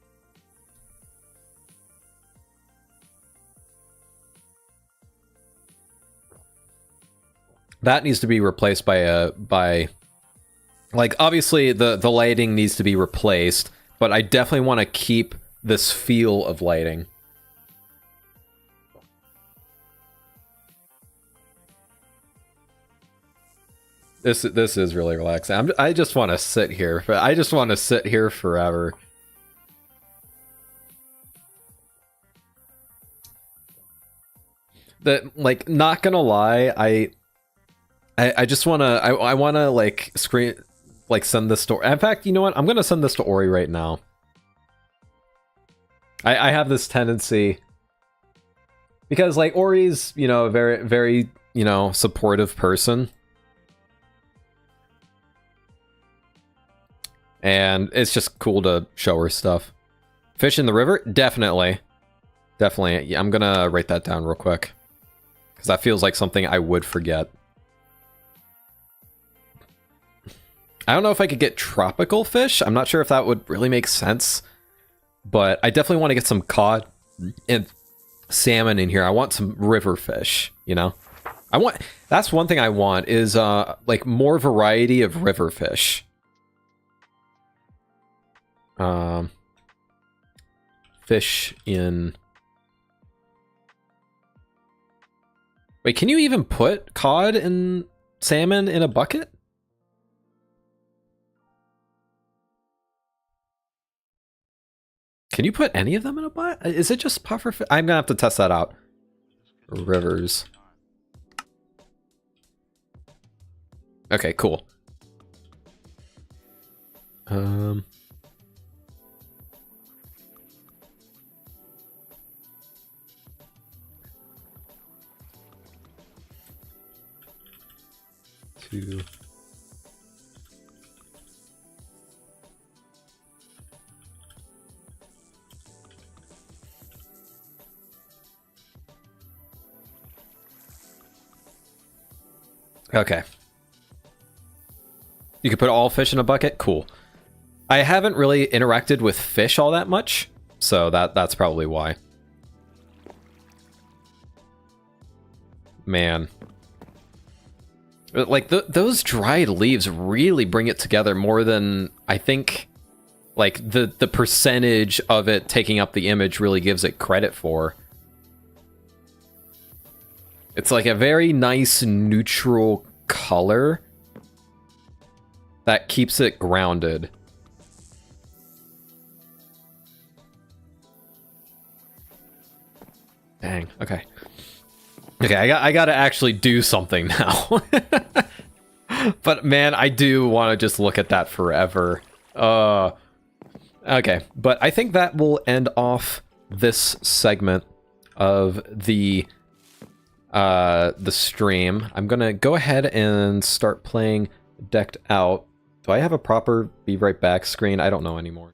That needs to be replaced by like, obviously the lighting needs to be replaced, but I definitely want to keep this feel of lighting. This is really relaxing. I just want to sit here. I just want to sit here forever. That, like, not gonna lie, I just wanna I wanna like screen like send this to, in fact, you know what? I'm gonna send this to Ori right now. I have this tendency because like Ori's, you know, a very, you know, supportive person. And it's just cool to show her stuff. Fish in the river? Definitely. Definitely. Yeah, I'm gonna write that down real quick. Because that feels like something I would forget. I don't know if I could get tropical fish. I'm not sure if that would really make sense. But I definitely want to get some cod and salmon in here. I want some river fish, you know? That's one thing I want is like more variety of river fish. Fish in... Wait, can you even put cod and salmon in a bucket? Can you put any of them in a bucket? Is it just puffer fish? I'm gonna have to test that out. Rivers. Okay, cool. Two. Okay. You could put all fish in a bucket? Cool. I haven't really interacted with fish all that much, so that's probably why. Man. Like, those dried leaves really bring it together more than, I think, like, the percentage of it taking up the image really gives it credit for. It's like a very nice neutral color that keeps it grounded. Dang, okay. Okay, I gotta actually do something now. But man, I do want to just look at that forever. Okay, but I think that will end off this segment of the stream. I'm gonna go ahead and start playing Decked Out. Do I have a proper be right back screen? I don't know anymore.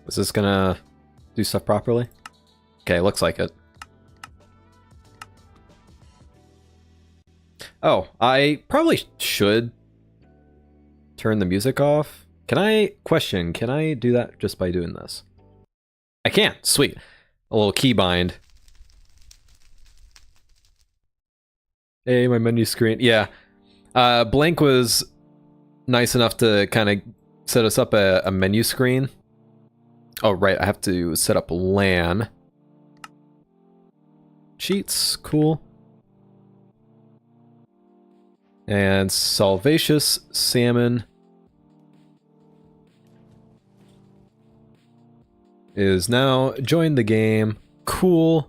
Is this gonna do stuff properly? Okay, looks like it. Oh, I probably should turn the music off. Can I do that just by doing this? I can, sweet. A little keybind. Hey, my menu screen. Yeah. Blank was nice enough to kind of set us up a menu screen. Oh, right, I have to set up LAN. Cheats, cool. And Salvacious Salmon is now joined the game. Cool.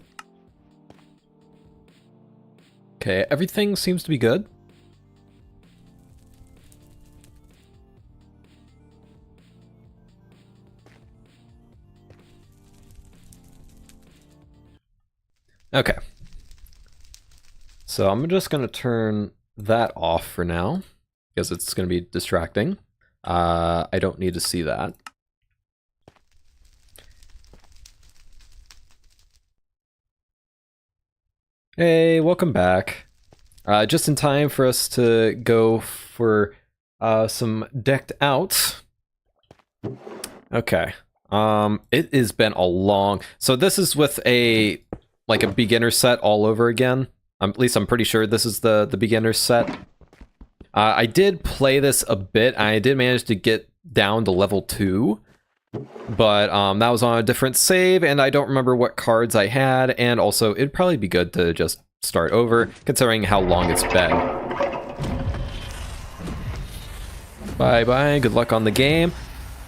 Okay, everything seems to be good. Okay. So I'm just gonna turn that off for now, because it's gonna be distracting. I don't need to see that. Hey, welcome back. Just in time for us to go for some decked out. Okay. It has been a long... So this is with a beginner set all over again. At least I'm pretty sure this is the beginner set. I did play this a bit, and I did manage to get down to level 2. But that was on a different save, and I don't remember what cards I had, and also it'd probably be good to just start over, considering how long it's been. Bye-bye, good luck on the game.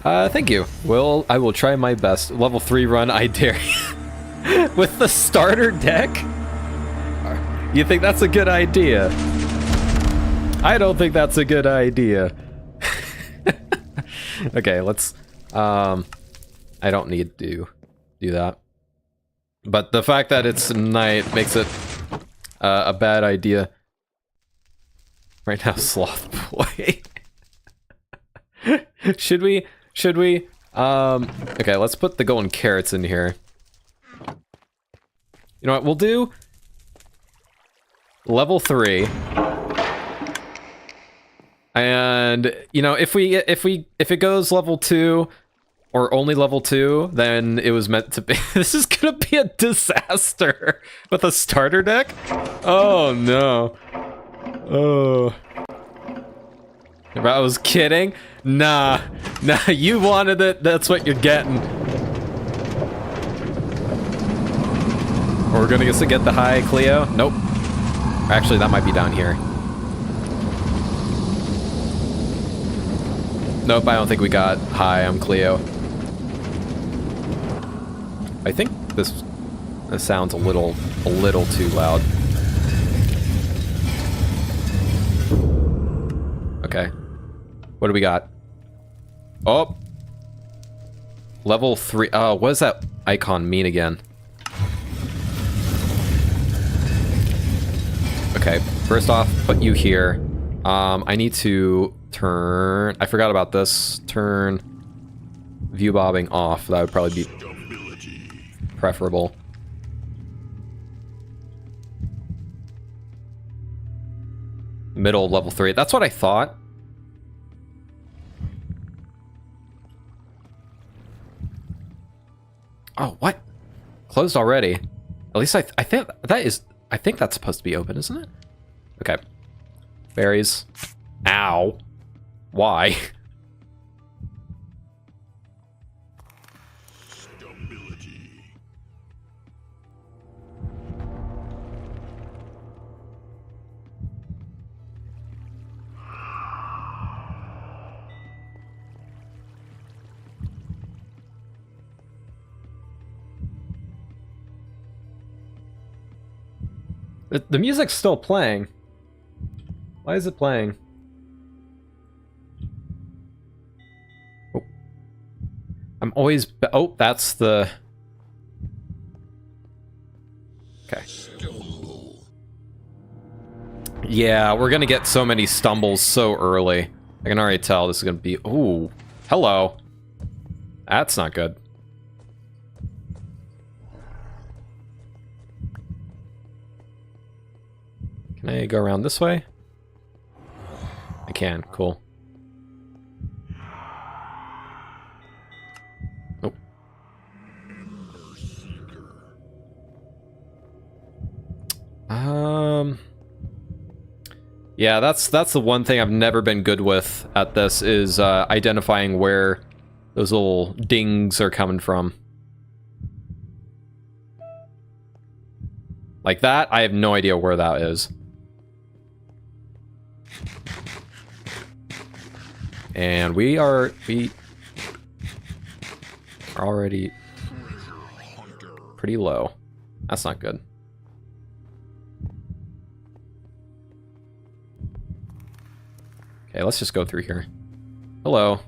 Thank you. Well, I will try my best. Level 3 run, I dare you. With the starter deck? You think that's a good idea? I don't think that's a good idea. Okay, let's... I don't need to do that. But the fact that it's night makes it a bad idea. Right now, Sloth Boy. Should we? Okay, let's put the golden carrots in here. You know what, we'll do level 3. And, you know, if it goes level 2, or only level 2, then it was meant to be. This is gonna be a disaster with a starter deck? Oh no. Oh. If I was kidding? Nah, you wanted it, that's what you're getting. We're gonna get the high Cleo? Nope. Actually, that might be down here. Nope, I don't think we got high on Cleo. I think this sounds a little too loud. Okay. What do we got? Oh! Level 3. Oh, what does that icon mean again? Okay, first off, put you here. I need to turn... I forgot about this. Turn view bobbing off. That would probably be preferable. Middle of level 3. That's what I thought. Oh, what? Closed already. At least I think that is... I think that's supposed to be open, isn't it? Okay. Berries. Ow. Why? The music's still playing. Why is it playing? Oh. I'm always... Oh, that's the... Okay. Yeah, we're gonna get so many stumbles so early. I can already tell this is gonna be... Ooh. Hello. That's not good. Can I go around this way? I can, cool. Nope. Yeah, that's the one thing I've never been good with at this is identifying where those little dings are coming from. Like that, I have no idea where that is. And we are already pretty low. That's not good. Okay, let's just go through here. Hello.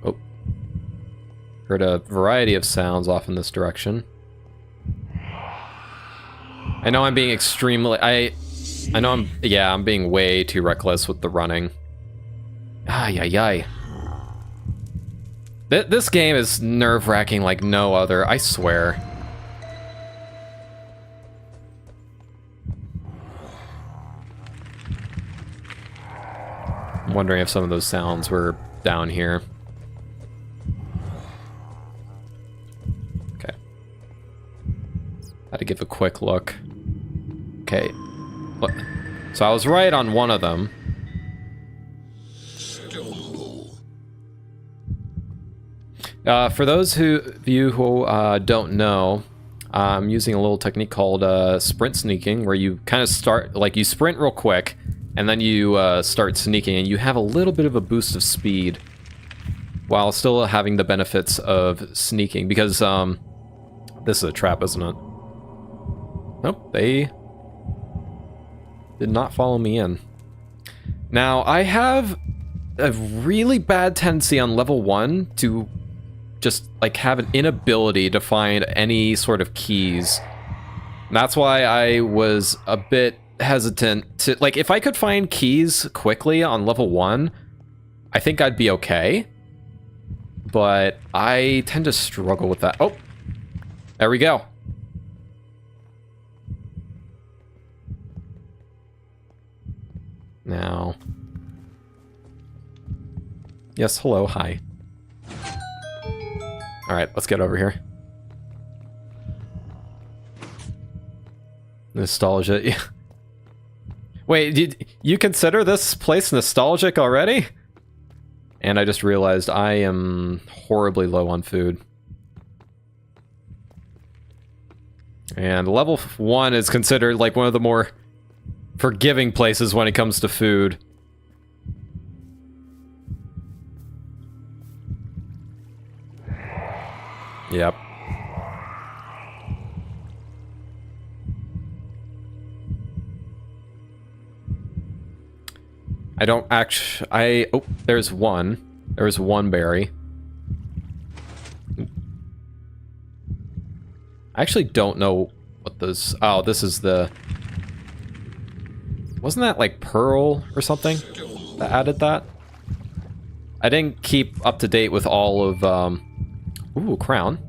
Oh. Heard a variety of sounds off in this direction. I know I'm being extremely... I know I'm being way too reckless with the running. Ay, ay, ay. This game is nerve-wracking like no other, I swear. I'm wondering if some of those sounds were down here. Okay. Had to give a quick look. Okay. So I was right on one of them. For those of you who don't know, I'm using a little technique called sprint sneaking, where you kind of start, like you sprint real quick, and then you start sneaking, and you have a little bit of a boost of speed, while still having the benefits of sneaking, because this is a trap, isn't it? Nope, they did not follow me in. Now, I have a really bad tendency on level 1 to just like have an inability to find any sort of keys. And that's why I was a bit hesitant to, like, if I could find keys quickly on level 1, I think I'd be okay. But I tend to struggle with that. Oh, there we go. Now. Yes, hello, hi. Alright, let's get over here. Nostalgia. Yeah. Wait, did you consider this place nostalgic already? And I just realized I am horribly low on food. And level 1 is considered like one of the more forgiving places when it comes to food. Yep. I don't actually... oh, there's one. There's one berry. I actually don't know what those... Oh, this is the... Wasn't that like pearl or something that added that? I didn't keep up to date with all of... Ooh, crown.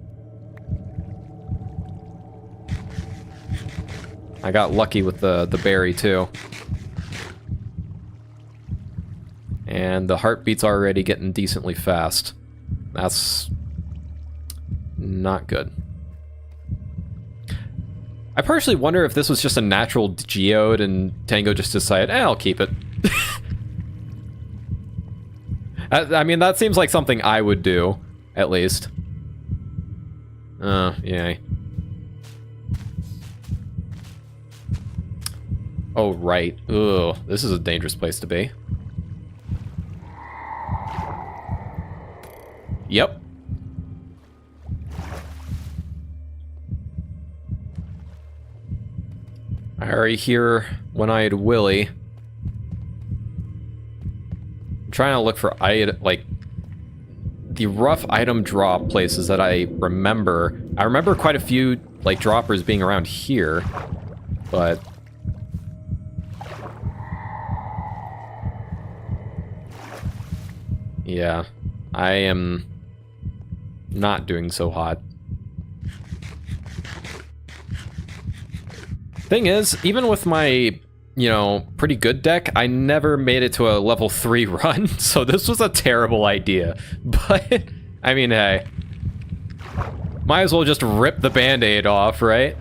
I got lucky with the berry too. And the heartbeat's already getting decently fast. That's not good. I personally wonder if this was just a natural geode and Tango just decided, I'll keep it. I mean, that seems like something I would do, at least. Yeah. Oh, right. Ugh, this is a dangerous place to be. Yep. I already hear one-eyed Willy. I'm trying to look for like the rough item drop places that I remember. I remember quite a few like droppers being around here, but yeah. I am not doing so hot. Thing is, even with my, you know, pretty good deck, I never made it to a level 3 run, so this was a terrible idea. But, I mean, hey. Might as well just rip the band-aid off, right?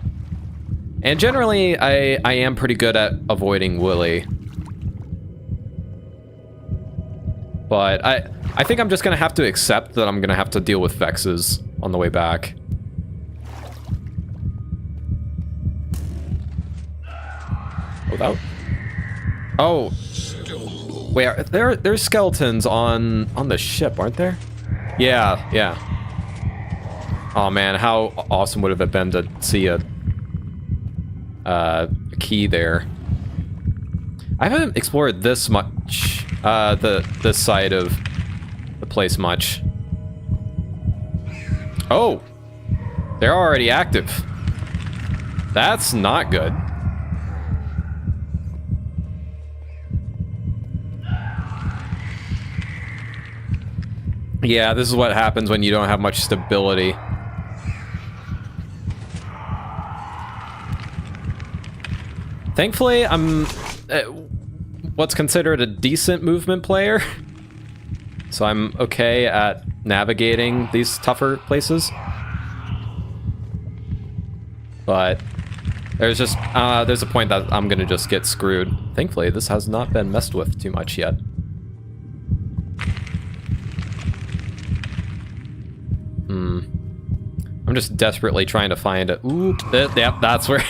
And generally, I am pretty good at avoiding Willy. But I think I'm just gonna have to accept that I'm gonna have to deal with Vexes on the way back. Without... Oh. Wait, there's skeletons on the ship, aren't there? Yeah, yeah. Oh man, how awesome would it have been to see a key there. I haven't explored this much, this side of the place much. Oh! They're already active. That's not good. Yeah, this is what happens when you don't have much stability. Thankfully, I'm what's considered a decent movement player. So I'm okay at navigating these tougher places. But there's just, there's a point that I'm gonna just get screwed. Thankfully, this has not been messed with too much yet. I'm just desperately trying to find a... Ooh, yep, that's where...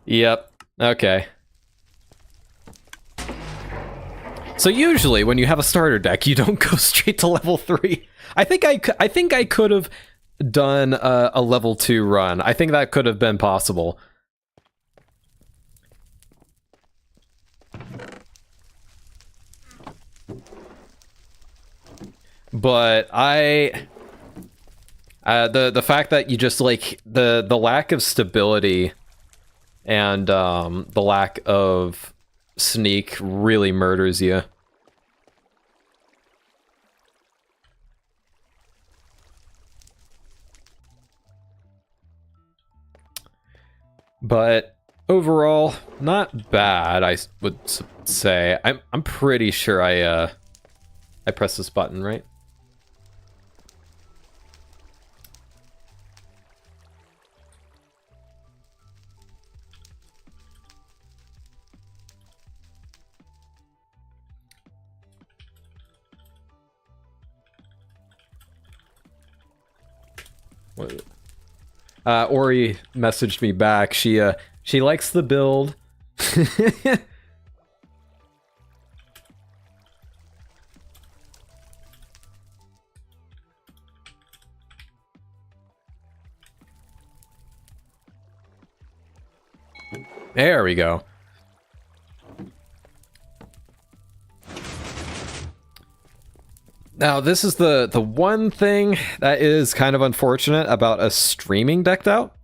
Yep, okay. So usually when you have a starter deck, you don't go straight to level 3. I think I could have done a level 2 run. I think that could have been possible. But the fact that you just like the lack of stability and the lack of sneak really murders you. But overall, not bad, I would say. I'm pretty sure I pressed this button, right? Ori messaged me back. She likes the build. There we go. Now, this is the one thing that is kind of unfortunate about a streaming decked out.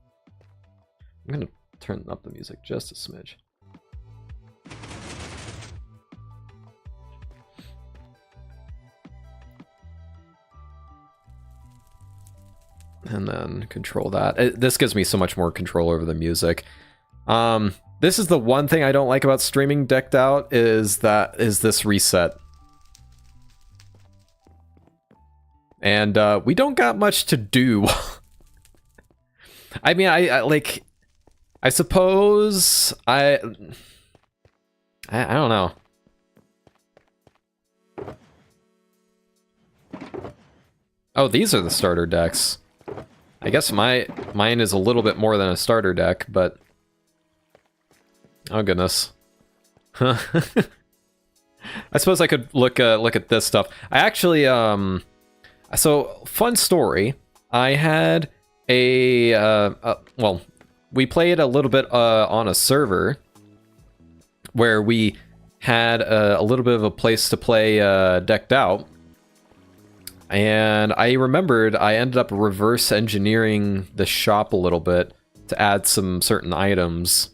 I'm gonna turn up the music just a smidge. And then control that. This gives me so much more control over the music. This is the one thing I don't like about streaming decked out is this reset. And we don't got much to do. I mean, I suppose I don't know. Oh, these are the starter decks. I guess mine is a little bit more than a starter deck, but oh goodness. I suppose I could look at this stuff. I actually so, fun story. I had well, we played a little bit on a server where we had a little bit of a place to play decked out. And I remembered I ended up reverse engineering the shop a little bit to add some certain items.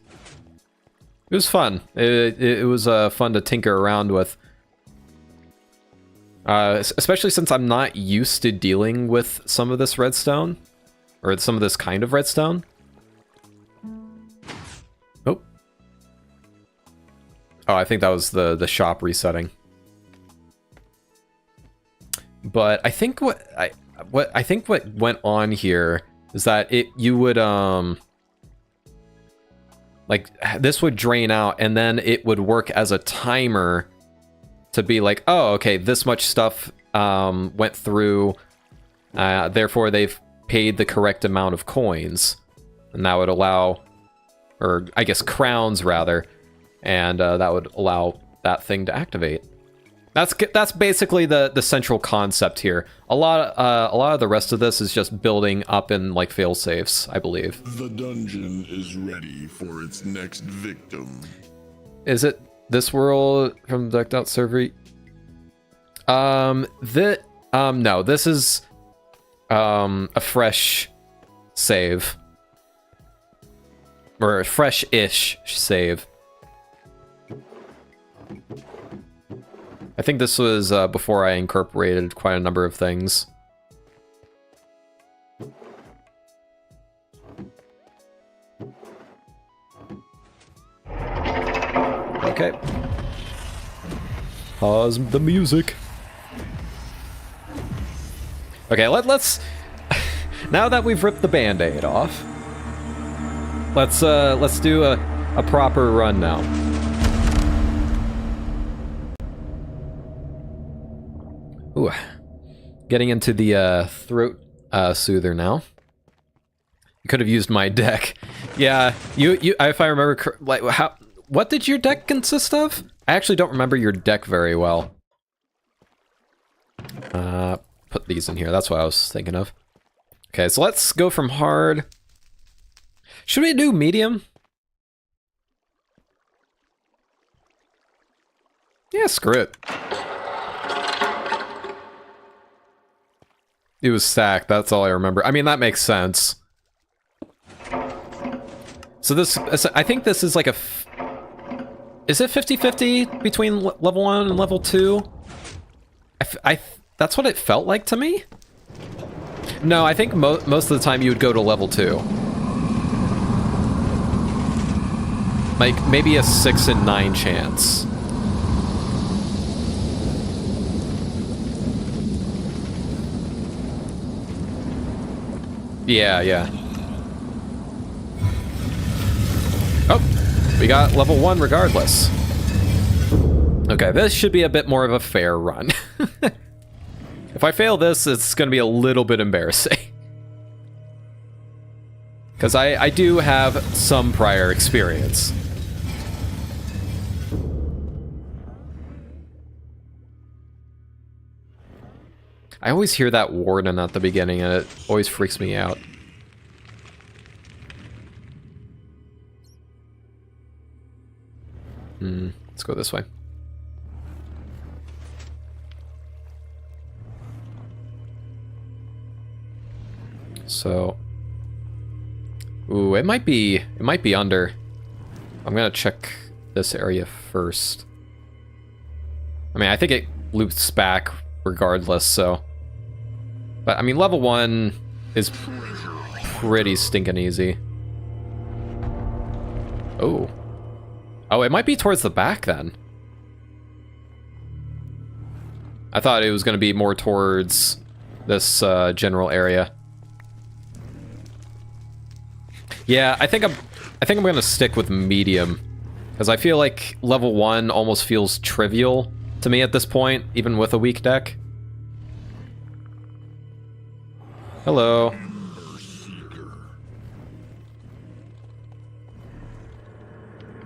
It was fun. It was fun to tinker around with. Especially since I'm not used to dealing with some of this redstone. Or some of this kind of redstone. Oh. Oh, I think that was the shop resetting. But I think what went on here is that you would like this would drain out and then it would work as a timer to be like, oh, okay, this much stuff went through, therefore they've paid the correct amount of coins, and that would allow, or I guess crowns rather, and that would allow that thing to activate. That's basically the central concept here. A lot of the rest of this is just building up in like fail safes, I believe. The dungeon is ready for its next victim. Is it this world from the decked out server? No, this is a fresh save. Or a fresh-ish save. I think this was before I incorporated quite a number of things. Okay. Pause the music. Okay, let's now that we've ripped the band-aid off, let's do a proper run now. Ooh, getting into the throat soother now. You could have used my deck. Yeah, you if I remember, like what did your deck consist of? I actually don't remember your deck very well. Put these in here. That's what I was thinking of. Okay, so let's go from hard. Should we do medium? Yeah, screw it. It was stacked, that's all I remember. I mean, that makes sense. So this, I think this is like a... Is it 50-50 between level 1 and level 2? That's what it felt like to me? No, I think most of the time you would go to level 2. Like, maybe a 6 in 9 chance. Yeah. Oh, we got level 1 regardless. Okay, this should be a bit more of a fair run. If I fail this, it's going to be a little bit embarrassing. Because I do have some prior experience. I always hear that warden at the beginning, and it always freaks me out. Let's go this way. So, ooh, it might be under. I'm gonna check this area first. I mean, I think it loops back regardless, so. But I mean, level 1 is pretty stinking easy. Oh. Oh, it might be towards the back then. I thought it was gonna be more towards this general area. Yeah, I think I'm gonna stick with medium, because I feel like level 1 almost feels trivial to me at this point, even with a weak deck. Hello.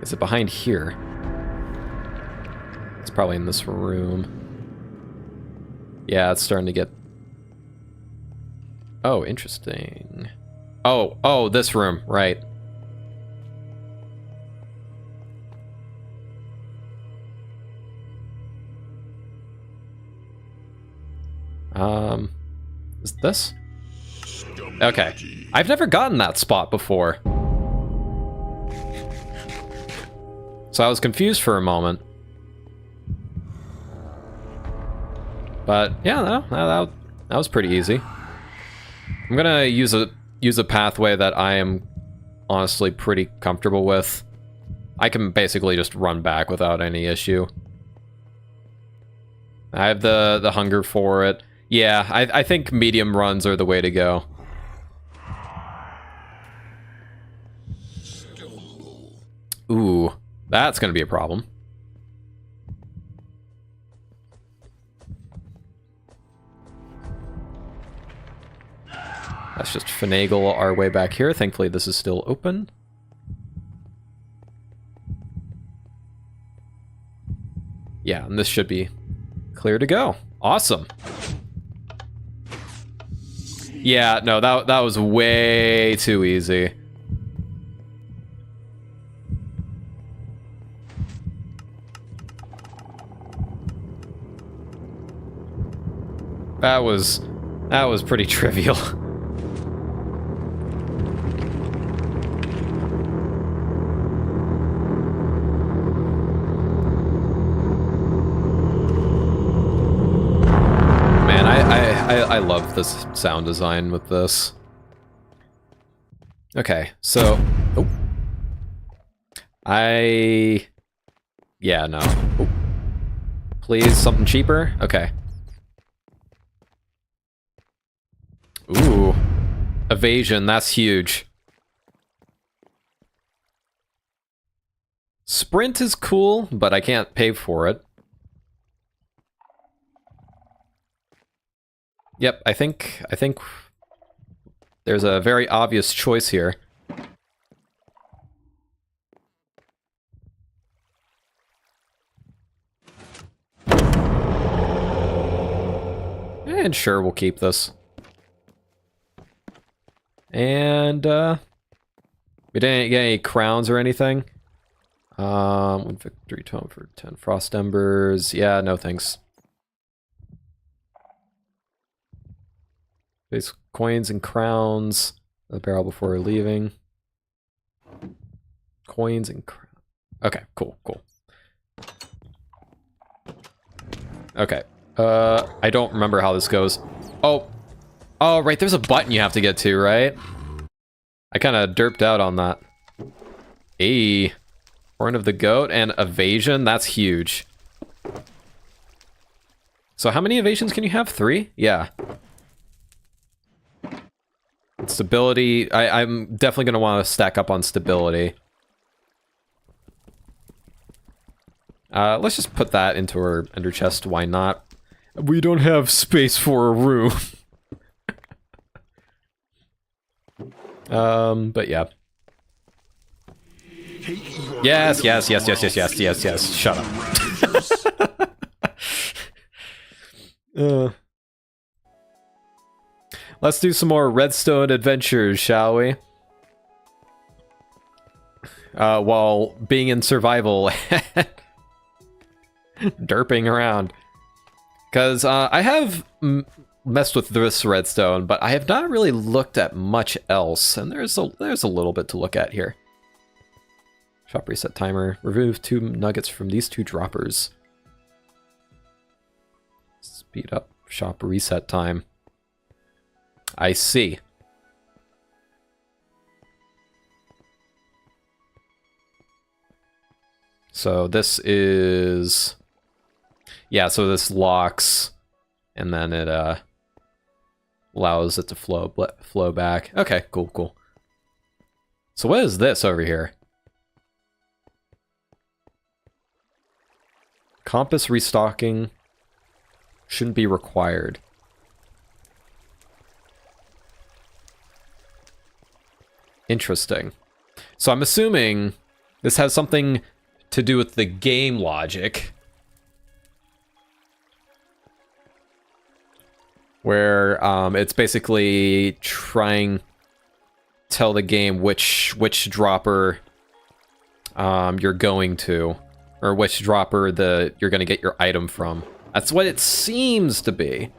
Is it behind here? It's probably in this room. Yeah, it's starting to get... Oh, interesting. Oh, this room, right. Is this? Okay. I've never gotten that spot before. So I was confused for a moment. But yeah, that was pretty easy. I'm gonna use a pathway that I am honestly pretty comfortable with. I can basically just run back without any issue. I have the hunger for it. Yeah, I think medium runs are the way to go. Ooh, that's gonna be a problem. Let's just finagle our way back here. Thankfully, this is still open. Yeah, and this should be clear to go. Awesome. Yeah, no, that was way too easy. That was pretty trivial. I love this sound design with this. Okay, so... Oh. Yeah, no. Oh. Please, something cheaper? Okay. Ooh. Evasion, that's huge. Sprint is cool, but I can't pay for it. Yep, I think there's a very obvious choice here. And sure, we'll keep this. And we didn't get any crowns or anything. One victory tome for 10 frost embers. Yeah, no thanks. Base coins and crowns. The barrel before leaving. Coins and crowns. Okay, cool. Okay. I don't remember how this goes. Oh, right, there's a button you have to get to, right? I kind of derped out on that. Hey. Horn of the Goat and evasion, that's huge. So how many evasions can you have? 3? Yeah. Stability, I'm definitely going to want to stack up on stability. Let's just put that into our ender chest, why not? We don't have space for a room. But yeah. Yes, shut up. Let's do some more redstone adventures, shall we? While being in survival. Derping around. Because I have messed with this redstone, but I have not really looked at much else. And there's a little bit to look at here. Shop reset timer. Remove 2 nuggets from these 2 droppers. Speed up shop reset time. I see. So this is... Yeah, so this locks, and then it allows it to flow back. Okay, cool. So what is this over here? Compass restocking shouldn't be required. Interesting. So I'm assuming this has something to do with the game logic. Where it's basically trying to tell the game which dropper you're going to, or which dropper you're going to get your item from. That's what it seems to be.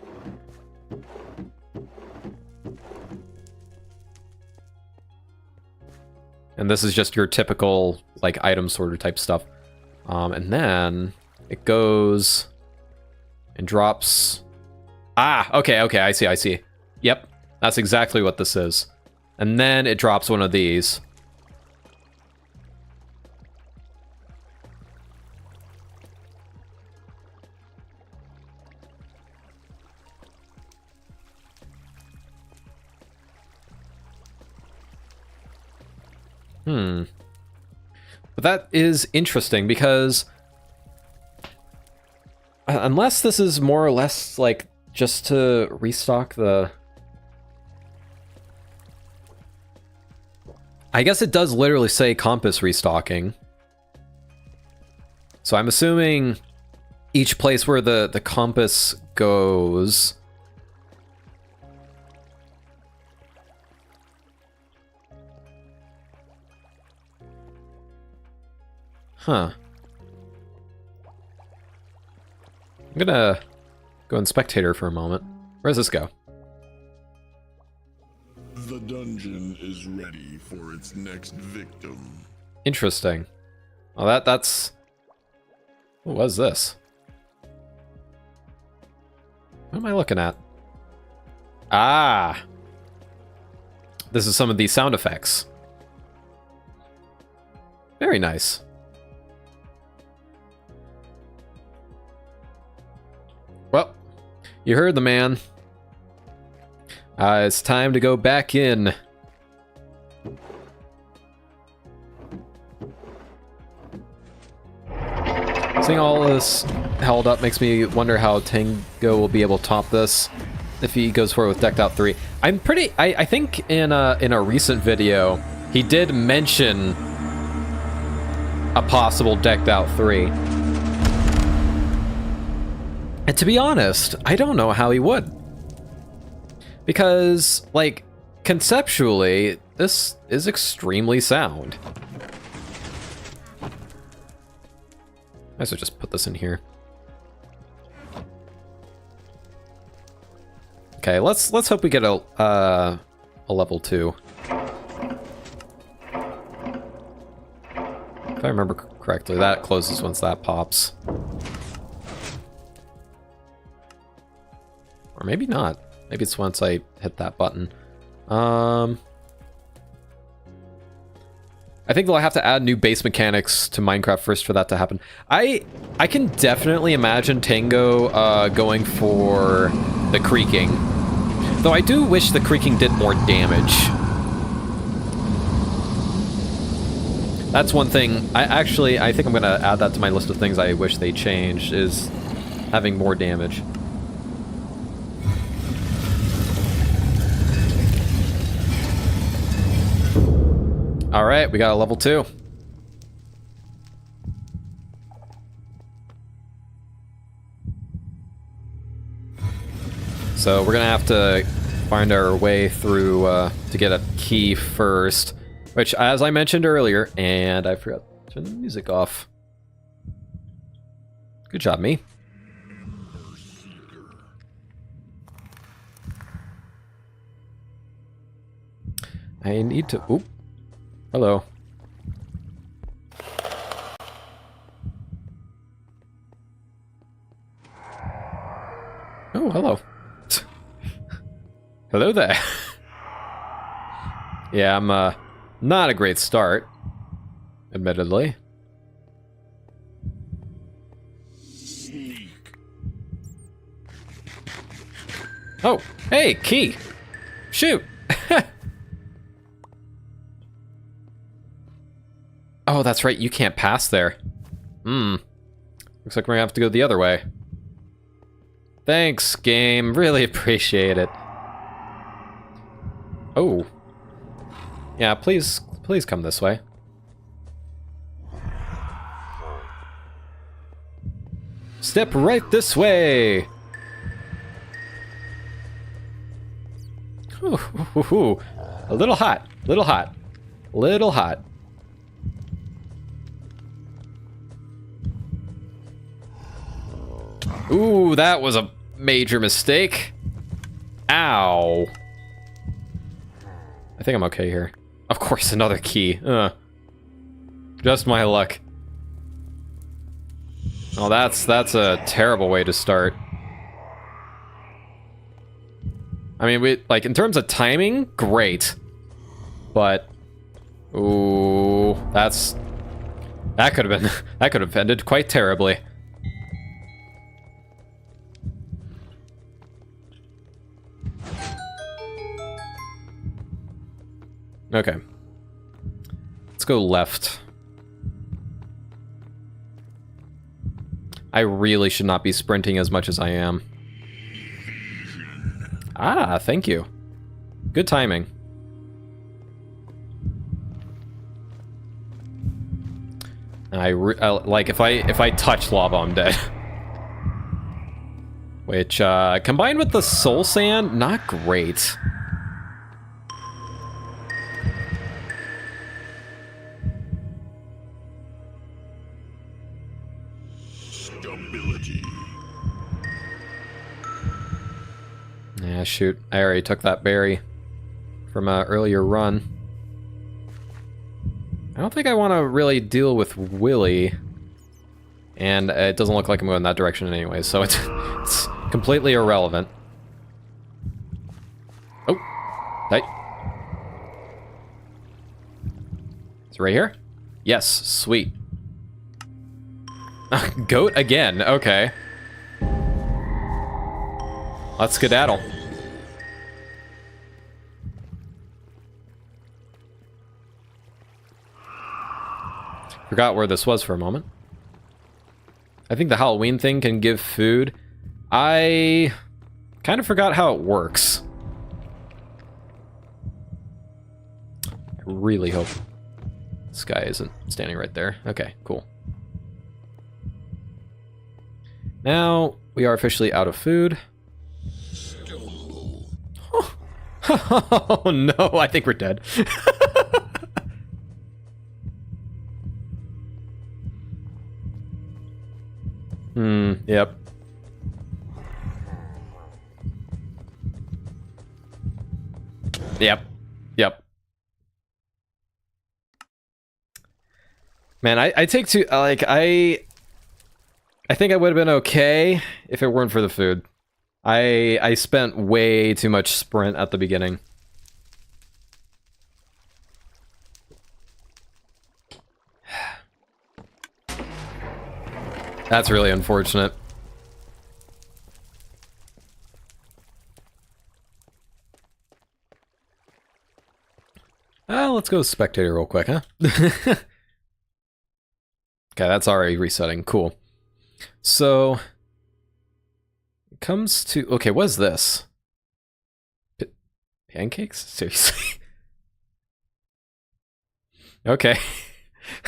And this is just your typical, like, item sorter type stuff. And then it goes and drops Ah, okay, okay, I see, I see. Yep, that's exactly what this is. And then it drops one of these. But that is interesting because unless this is more or less like just to restock the... I guess it does literally say compass restocking. So I'm assuming each place where the compass goes... Huh. I'm gonna go in spectator for a moment. Where does this go? The dungeon is ready for its next victim. Interesting. Well, that's... What was this? What am I looking at? Ah! This is some of these sound effects. Very nice. Well, you heard the man. It's time to go back in. Seeing all this held up makes me wonder how Tango will be able to top this if he goes forward with Decked Out 3. I think in a recent video, he did mention a possible Decked Out 3. And to be honest, I don't know how he would. Because, like, conceptually, this is extremely sound. I should just put this in here. Okay, let's hope we get a level 2. If I remember correctly, that closes once that pops. Or maybe not. Maybe it's once I hit that button. I think they'll have to add new base mechanics to Minecraft first for that to happen. I can definitely imagine Tango going for the creaking. Though I do wish the creaking did more damage. That's one thing. I think I'm gonna add that to my list of things I wish they changed, is having more damage. Alright, we got a level 2. So we're gonna have to find our way through to get a key first. Which, as I mentioned earlier, and I forgot to turn the music off. Good job, me. I need to... Oop. Hello. Oh, hello. Hello there. Yeah, I'm not a great start, admittedly. Oh, hey, key. Shoot. Oh, that's right, you can't pass there. Looks like we're gonna have to go the other way. Thanks, game. Really appreciate it. Oh. Yeah, please come this way. Step right this way. Ooh. A little hot, little hot, little hot. Ooh, that was a major mistake. Ow. I think I'm okay here. Of course, another key. Just my luck. Oh, that's a terrible way to start. I mean, we like in terms of timing, great. But ooh, that could have been that could have ended quite terribly. Okay. Let's go left. I really should not be sprinting as much as I am. Ah, thank you. Good timing. Like if I touch lava, I'm dead. Which combined with the soul sand, not great. Stability. Yeah, shoot. I already took that berry from an earlier run. I don't think I want to really deal with Willy. And it doesn't look like I'm going that direction anyway, so it's completely irrelevant. Oh! Hey. Is it right here? Yes, sweet. Goat again, okay. Let's skedaddle. Forgot where this was for a moment. I think the Halloween thing can give food. I kind of forgot how it works. I really hope this guy isn't standing right there. Okay, cool. Now we are officially out of food. Oh no, I think we're dead. Yep. Yep. Man, I take too, like, I think I would have been okay if it weren't for the food. I spent way too much sprint at the beginning. That's really unfortunate. Let's go spectator real quick, huh? Okay, that's already resetting. Cool. So, it comes to... Okay, what is this? Pancakes? Seriously? Okay.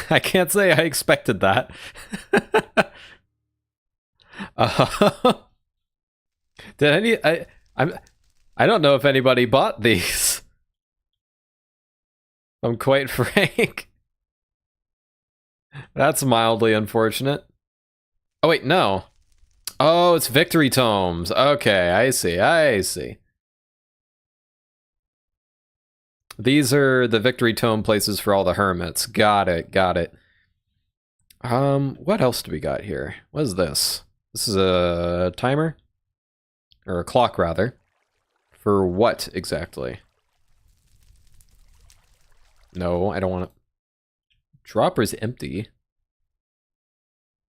I can't say I expected that. Did I don't know if anybody bought these. I'm quite frank. That's mildly unfortunate. Oh wait, no. Oh, it's victory tomes. Okay, I see. These are the victory tome places for all the hermits. Got it. What else do we got here? What is this? This is a timer? Or a clock, rather. For what, exactly? No, I don't want to... Dropper's empty.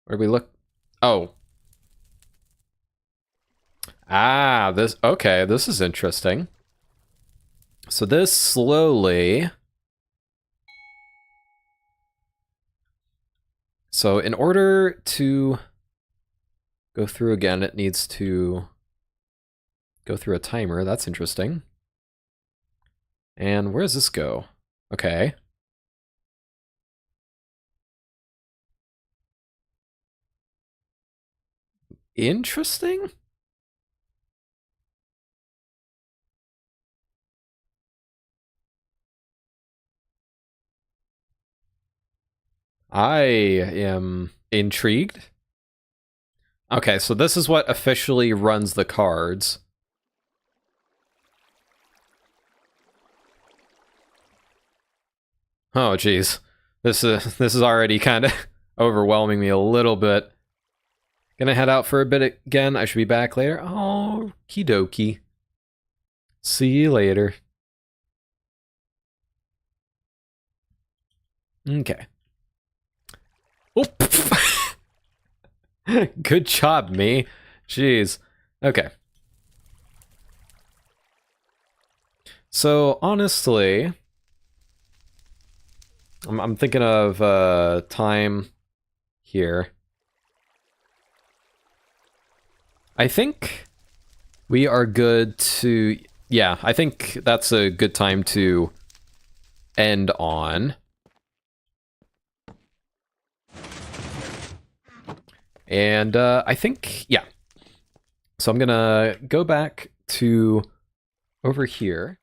Where do we look? Oh. Ah, this... Okay, this is interesting. So this slowly... So in order to go through again, it needs to go through a timer. That's interesting. And where does this go? Okay. Interesting? I am intrigued. Okay, so this is what officially runs the cards. Oh, geez. This is already kind of overwhelming me a little bit. Gonna head out for a bit again. I should be back later. Oh, okie dokie. See you later. Okay. Oh, good job, me. Jeez. Okay. So honestly, I'm thinking of time here. I think we are good to, yeah, I think that's a good time to end on. And I think, yeah. So I'm gonna go back to over here.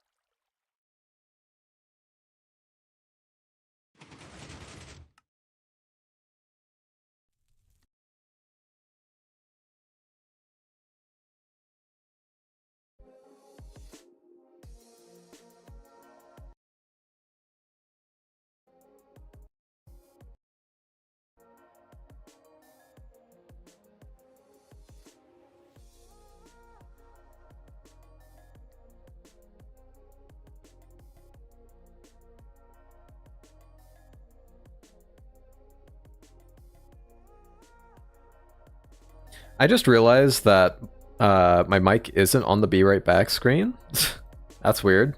I just realized that my mic isn't on the Be Right Back screen. That's weird.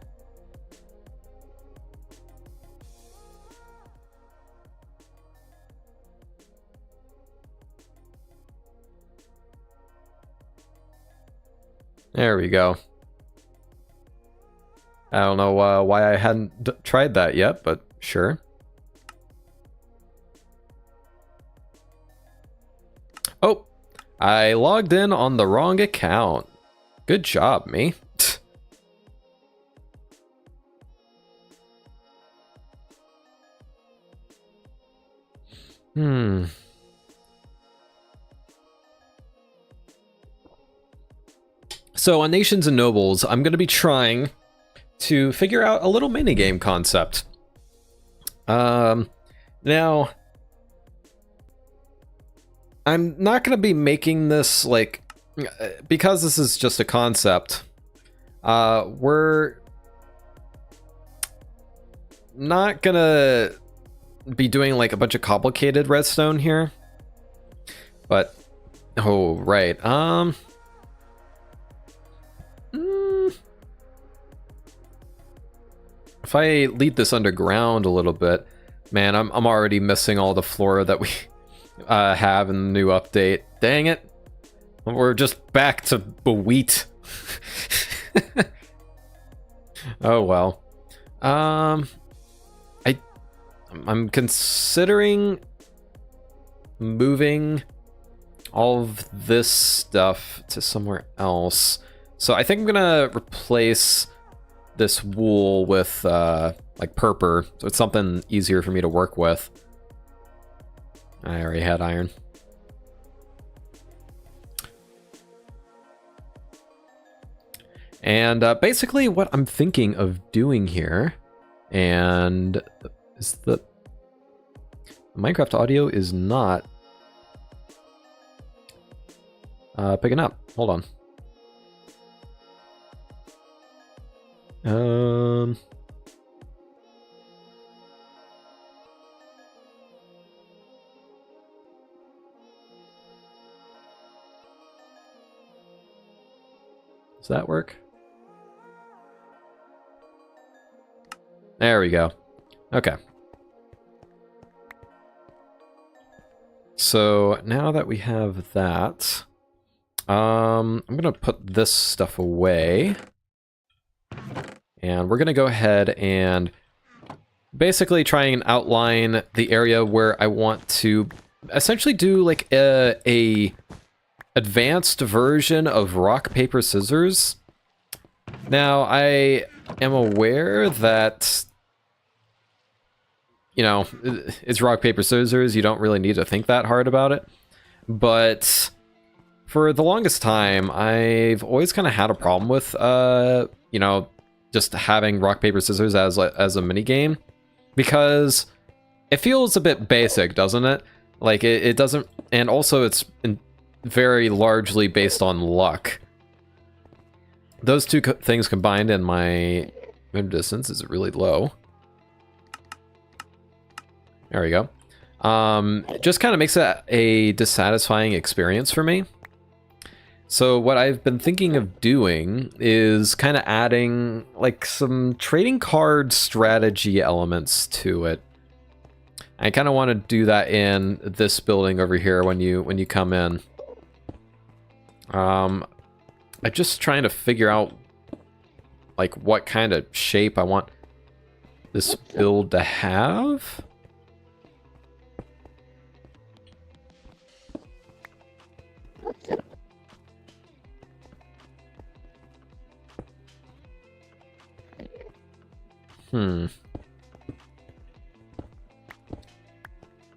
There we go. I don't know why I hadn't tried that yet, but sure. Oh, I logged in on the wrong account. Good job, me. So on Nations and Nobles, I'm going to be trying to figure out a little minigame concept. Now, I'm not going to be making this, like, because this is just a concept, we're not going to be doing, like, a bunch of complicated redstone here. But, oh, right, if I lead this underground a little bit, man, I'm already missing all the Flora that we have in the new update. Dang it. We're just back to wheat. Oh well. I'm considering moving all of this stuff to somewhere else. So I think I'm gonna replace this wool with like purpur, so it's something easier for me to work with. I already had iron. And basically what I'm thinking of doing here, and is the Minecraft audio is not picking up. Hold on. Does that work? There we go. Okay. So now that we have that, I'm gonna put this stuff away. And we're gonna go ahead and basically try and outline the area where I want to essentially do like a advanced version of rock, paper, scissors. Now, I am aware that, you know, it's rock, paper, scissors. You don't really need to think that hard about it. But for the longest time, I've always kind of had a problem with, you know, just having rock, paper, scissors as a minigame. Because it feels a bit basic, doesn't it? Like, it doesn't... And also, it's very largely based on luck. those two things combined and my mid distance is really low. There we go. It just kind of makes it a dissatisfying experience for me. So what I've been thinking of doing is kind of adding like some trading card strategy elements to it. I kind of want to do that in this building over here when you come in. I'm just trying to figure out like what kind of shape I want this build to have.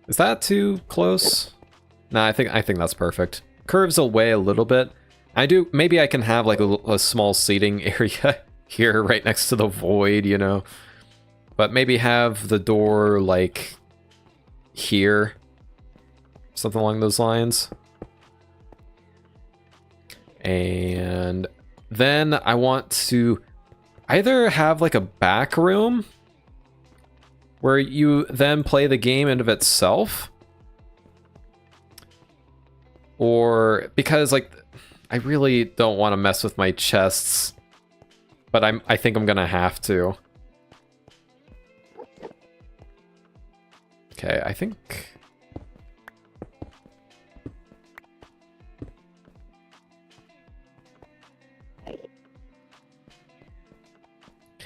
Is that too close? No, I think that's perfect. Curves away a little bit. Maybe I can have like a small seating area here right next to the void, you know. But maybe have the door like here. Something along those lines. And then I want to either have like a back room where you then play the game in of itself, or because like I really don't want to mess with my chests, but I think I'm gonna have to. Okay, I think.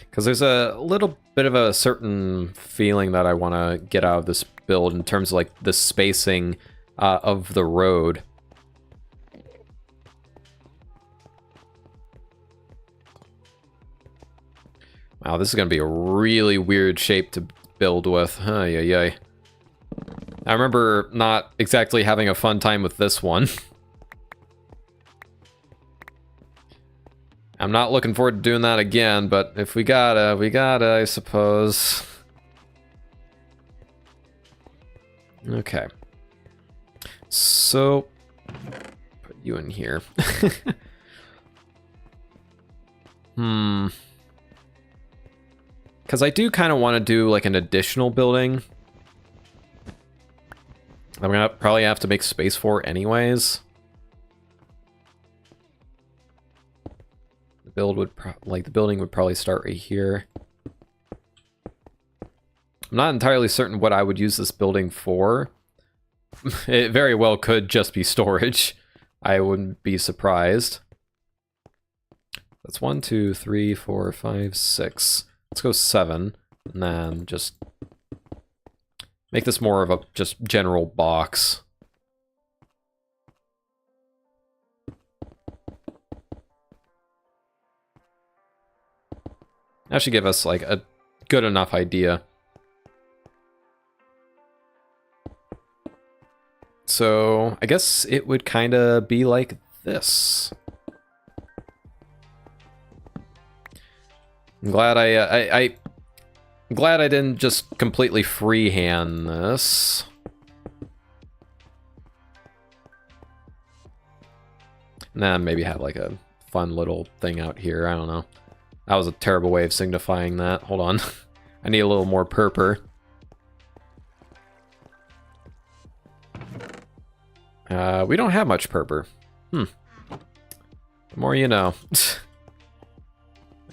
Because there's a little bit of a certain feeling that I want to get out of this build in terms of like the spacing of the road. Wow, this is going to be a really weird shape to build with. Ay. I remember not exactly having a fun time with this one. I'm not looking forward to doing that again, but if we gotta, I suppose. Okay. So, put you in here. Because I do kind of want to do like an additional building. I'm gonna probably have to make space for anyways. The building would probably start right here. I'm not entirely certain what I would use this building for. It very well could just be storage. I wouldn't be surprised. That's 1, 2, 3, 4, 5, 6. Let's go 7, and then just make this more of a just general box. That should give us like a good enough idea. So I guess it would kind of be like this. I'm glad I'm glad I didn't just completely freehand this. And then maybe have like a fun little thing out here. I don't know. That was a terrible way of signifying that. Hold on. I need a little more purple. We don't have much purple. The more you know.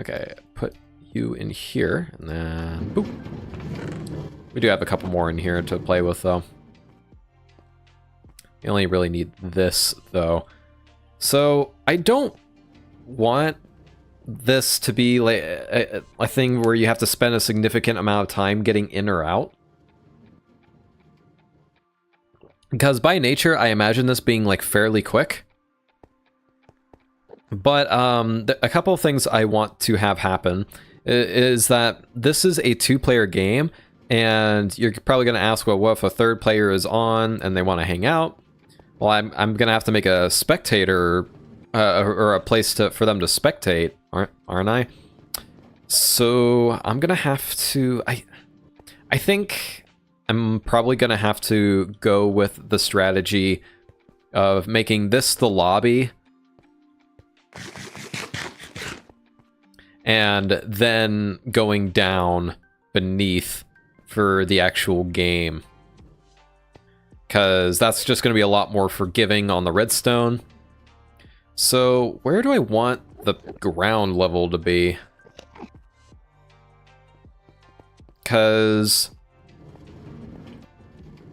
Okay, put you in here, and then boop. We do have a couple more in here to play with, though. You only really need this, though. So, I don't want this to be like a thing where you have to spend a significant amount of time getting in or out. Because by nature, I imagine this being like fairly quick. But a couple of things I want to have happen is that this is a 2-player game, and you're probably going to ask, well, what if a third player is on and they want to hang out? Well, I'm going to have to make a spectator or a place for them to spectate, aren't I? So I'm going to have to... I think I'm probably going to have to go with the strategy of making this the lobby. and then going down beneath for the actual game. Because that's just going to be a lot more forgiving on the redstone. So where do I want the ground level to be? Because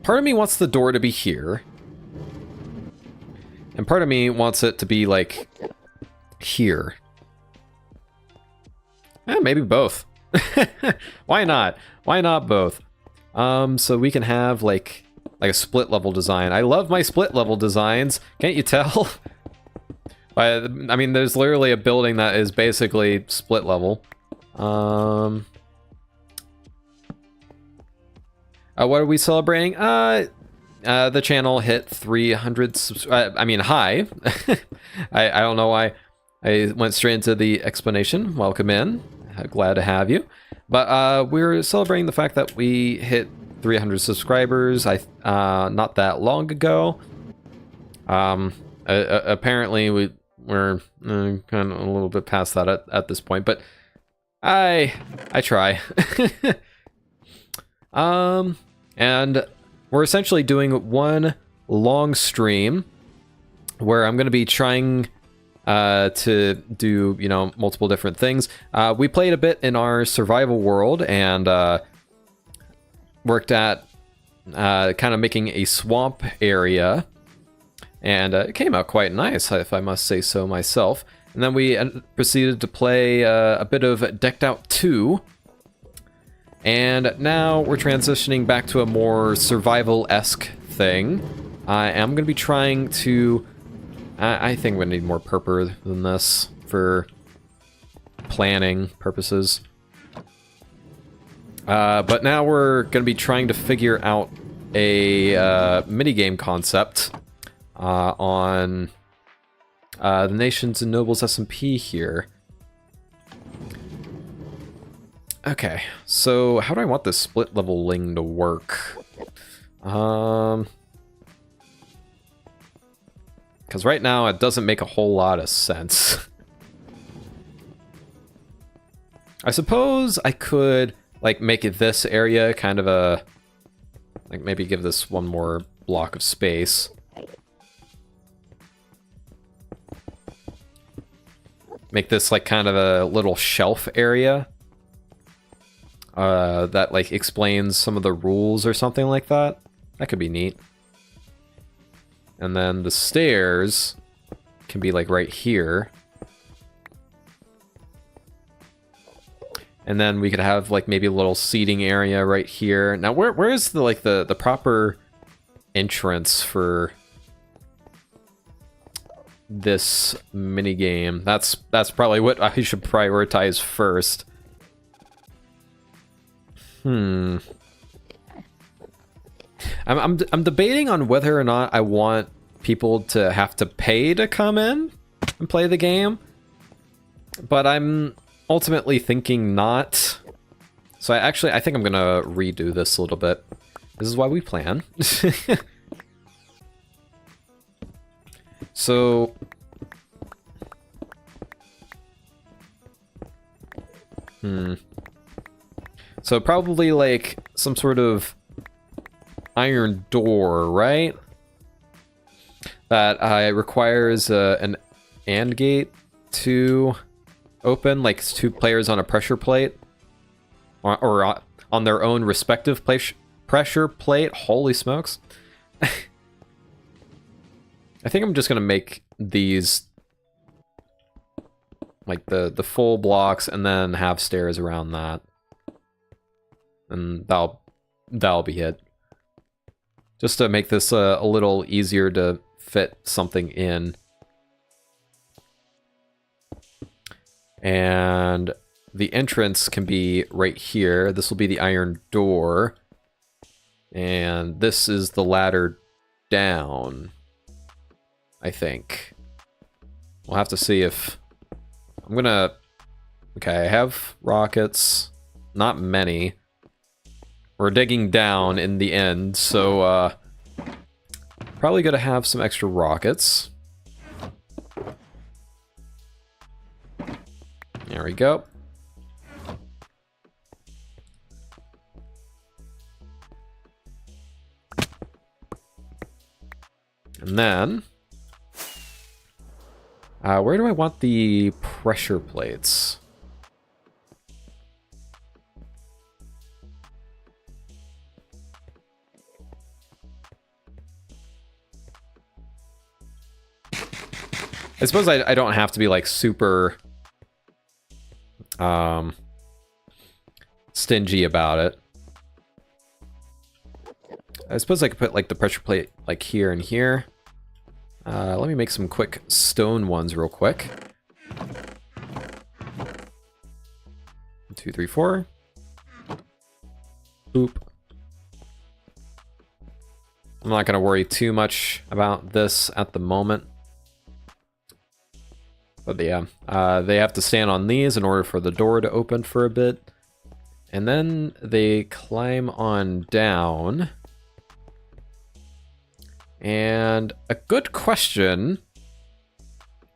part of me wants the door to be here. And part of me wants it to be like here. Maybe both. Why not? Why not both? So we can have like a split level design. I love my split level designs. Can't you tell? I mean, there's literally a building that is basically split level. What are we celebrating? The channel hit 300 I mean, hi. I don't know why I went straight into the explanation. Welcome in. Glad to have you. But we're celebrating the fact that we hit 300 subscribers not that long ago. Apparently we're kind of a little bit past that at this point, but I try. And we're essentially doing one long stream where I'm going to be trying to do, you know, multiple different things. We played a bit in our survival world and worked at kind of making a swamp area, and it came out quite nice, if I must say so myself. And then we proceeded to play a bit of Decked Out 2, and now we're transitioning back to a more survival-esque thing. I am going to be trying to... I think we need more purpose than this for planning purposes. But now we're going to be trying to figure out a minigame concept on the Nations and Nobles SMP here. Okay, so how do I want this split leveling to work? Because right now it doesn't make a whole lot of sense. I suppose I could like make this area kind of a, like maybe give this one more block of space. Make this like kind of a little shelf area that like explains some of the rules or something like that. That could be neat. And then the stairs can be like right here. And then we could have like maybe a little seating area right here. Now where is the like the proper entrance for this mini game? That's probably what I should prioritize first. I'm debating on whether or not I want people to have to pay to come in and play the game, but I'm ultimately thinking not. So I think I'm gonna redo this a little bit. This is why we plan. So so probably like some sort of iron door, right? That requires an AND gate to open, like 2 players on a pressure plate, or on their own respective pressure plate. Holy smokes. I think I'm just gonna make these like the full blocks and then have stairs around that, and that'll be it. Just to make this a little easier to fit something in. And the entrance can be right here. This will be the iron door. And this is the ladder down, I think. We'll have to see if... I'm gonna... Okay, I have rockets. Not many. We're digging down in the end, so probably gonna have some extra rockets. There we go. And then, where do I want the pressure plates? I suppose I don't have to be like super stingy about it. I suppose I could put like the pressure plate like here and here. Let me make some quick stone ones real quick. 1, 2, 3, 4. Boop. I'm not gonna worry too much about this at the moment. But yeah, they have to stand on these in order for the door to open for a bit. And then they climb on down. And a good question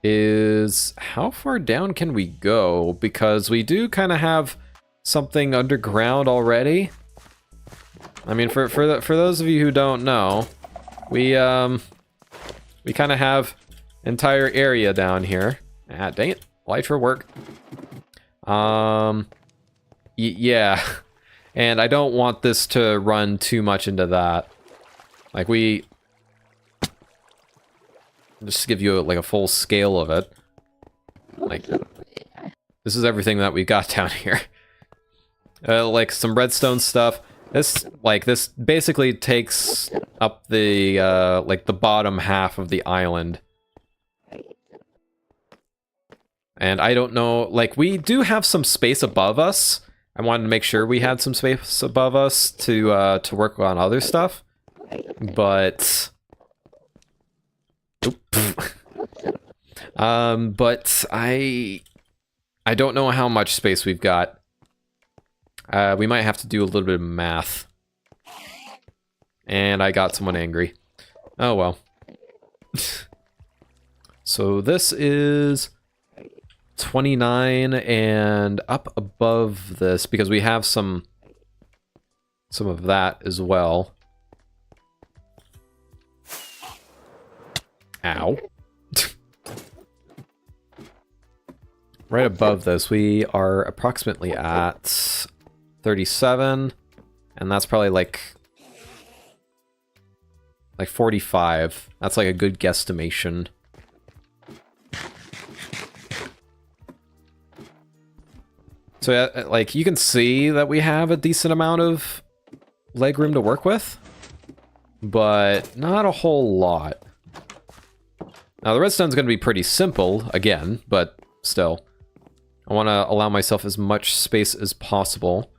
is, how far down can we go? Because we do kind of have something underground already. I mean, for those of you who don't know, we kind of have entire area down here. Ah, dang it. Elytra work. Yeah. And I don't want this to run too much into that. Like, just to give you like a full scale of it. Like, this is everything that we got down here. Like some redstone stuff. This basically takes up the, like the bottom half of the island. And I don't know, like, we do have some space above us. I wanted to make sure we had some space above us to work on other stuff. But... but I don't know how much space we've got. We might have to do a little bit of math. And I got someone angry. Oh well. So this is 29 and up above this because we have some of that as well. Ow. Right above this, we are approximately at 37, and that's probably like 45. That's like a good guesstimation. So yeah, like you can see that we have a decent amount of leg room to work with, but not a whole lot. Now the redstone's going to be pretty simple again, but still. I want to allow myself as much space as possible.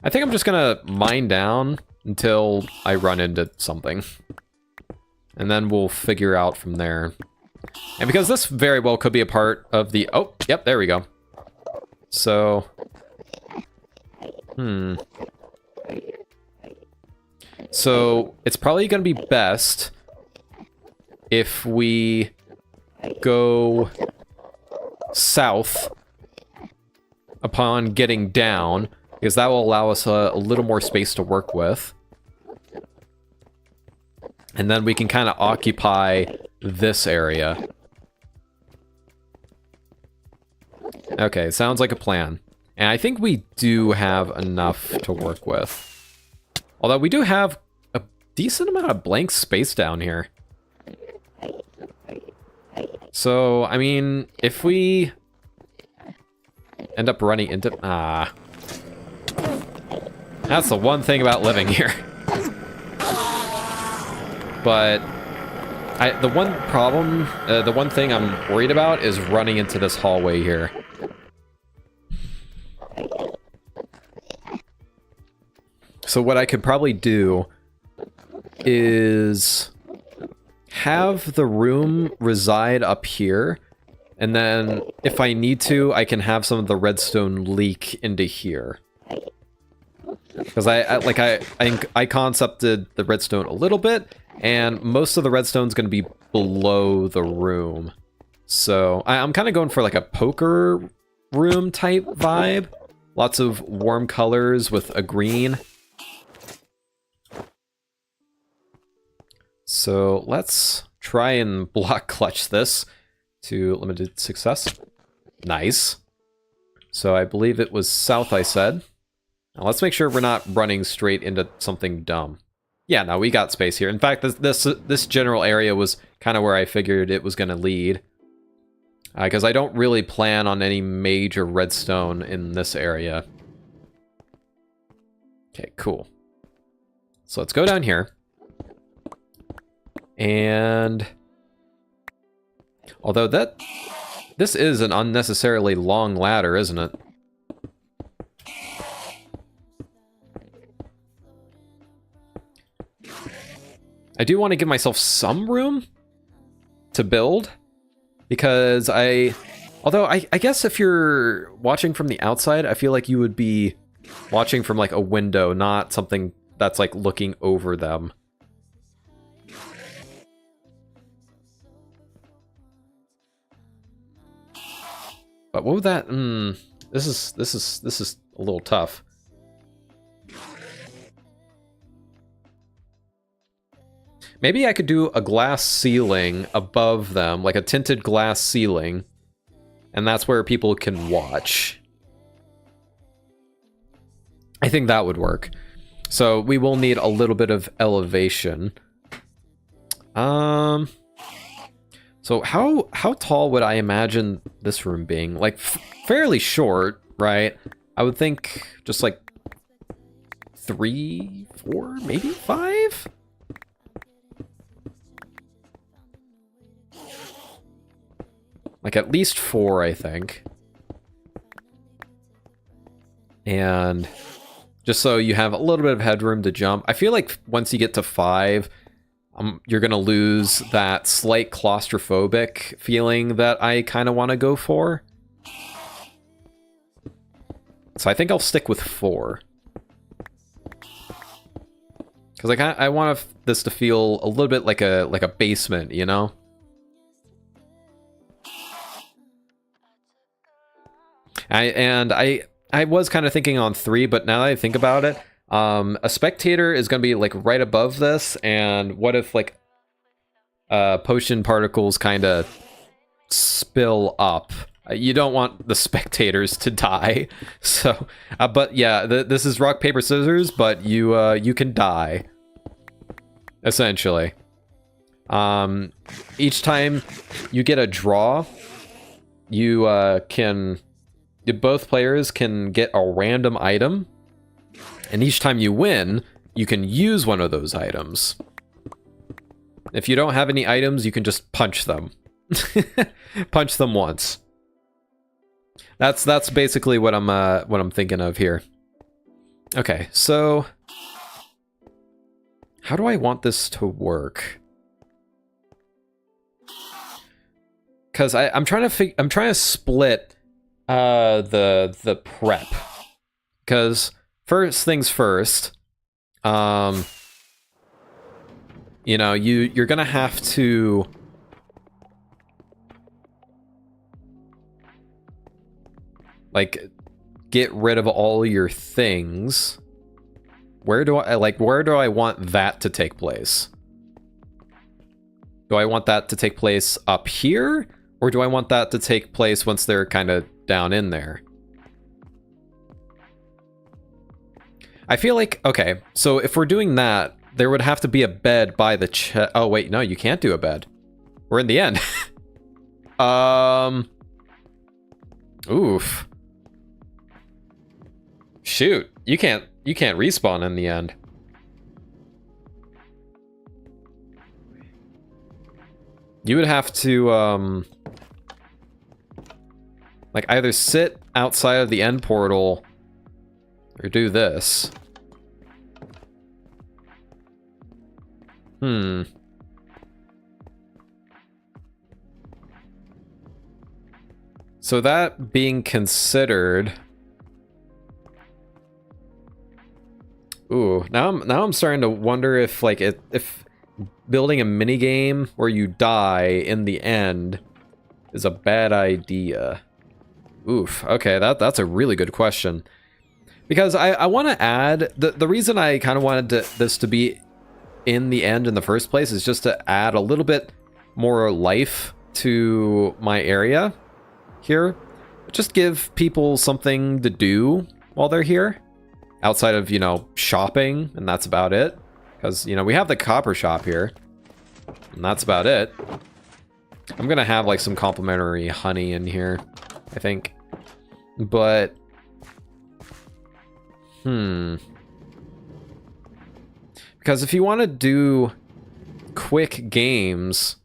I think I'm just going to mine down until I run into something. And then we'll figure out from there. And because this very well could be a part of the... Oh, yep, there we go. So... So, it's probably going to be best if we go south upon getting down, because that will allow us a little more space to work with. And then we can kind of occupy this area. Okay, sounds like a plan. And I think we do have enough to work with. Although we do have a decent amount of blank space down here. So, I mean, if we end up running into... That's the one thing about living here. But the one problem, the one thing I'm worried about is running into this hallway here. So what I could probably do is have the room reside up here, and then if I need to, I can have some of the redstone leak into here. Because I concepted the redstone a little bit, and most of the redstone's going to be below the room. So I'm kind of going for like a poker room type vibe. Lots of warm colors with a green. So let's try and block clutch this to limited success. Nice. So I believe it was south, I said. Now let's make sure we're not running straight into something dumb. Yeah, no, we got space here. In fact, this general area was kind of where I figured it was going to lead. Because I don't really plan on any major redstone in this area. Okay, cool. So let's go down here. And... although this is an unnecessarily long ladder, isn't it? I do want to give myself some room to build, because although I guess if you're watching from the outside, I feel like you would be watching from like a window, not something that's like looking over them. But what would that? This is a little tough. Maybe I could do a glass ceiling above them, like a tinted glass ceiling, and that's where people can watch. I think that would work. So we will need a little bit of elevation. So how tall would I imagine this room being? Like fairly short, right? I would think just like 3, 4, maybe 5? Like at least 4, I think. And just so you have a little bit of headroom to jump. I feel like once you get to 5, you're going to lose that slight claustrophobic feeling that I kind of want to go for. So I think I'll stick with 4. Because I want this to feel a little bit like a basement, you know? I was kind of thinking on 3, but now that I think about it, a spectator is going to be like right above this, and what if like potion particles kind of spill up? You don't want the spectators to die. So, but yeah, this is rock, paper, scissors, but you can die, essentially. Each time you get a draw, both players can get a random item, and each time you win, you can use one of those items. If you don't have any items, you can just punch them. Punch them once. That's basically what I'm thinking of here. Okay, so how do I want this to work? Because I'm trying to split the prep, because first things first, you know, you're gonna have to like get rid of all your things. Where do I want that to take place? Do I want that to take place up here, or do I want that to take place once they're kind of down in there? I feel like, okay, so if we're doing that, there would have to be a bed by the chest. Oh wait, no, you can't do a bed. We're in the end. Oof. Shoot, you can't respawn in the end. You would have to like either sit outside of the end portal or do this. So that being considered, ooh, now I'm starting to wonder if like if building a minigame where you die in the end is a bad idea. Oof, okay, that's a really good question. Because I want to add, the reason I kind of wanted this to be in the end in the first place is just to add a little bit more life to my area here. Just give people something to do while they're here. Outside of, you know, shopping, and that's about it. Because, you know, we have the copper shop here. And that's about it. I'm gonna have, like, some complimentary honey in here, I think. But... Because if you want to do quick games...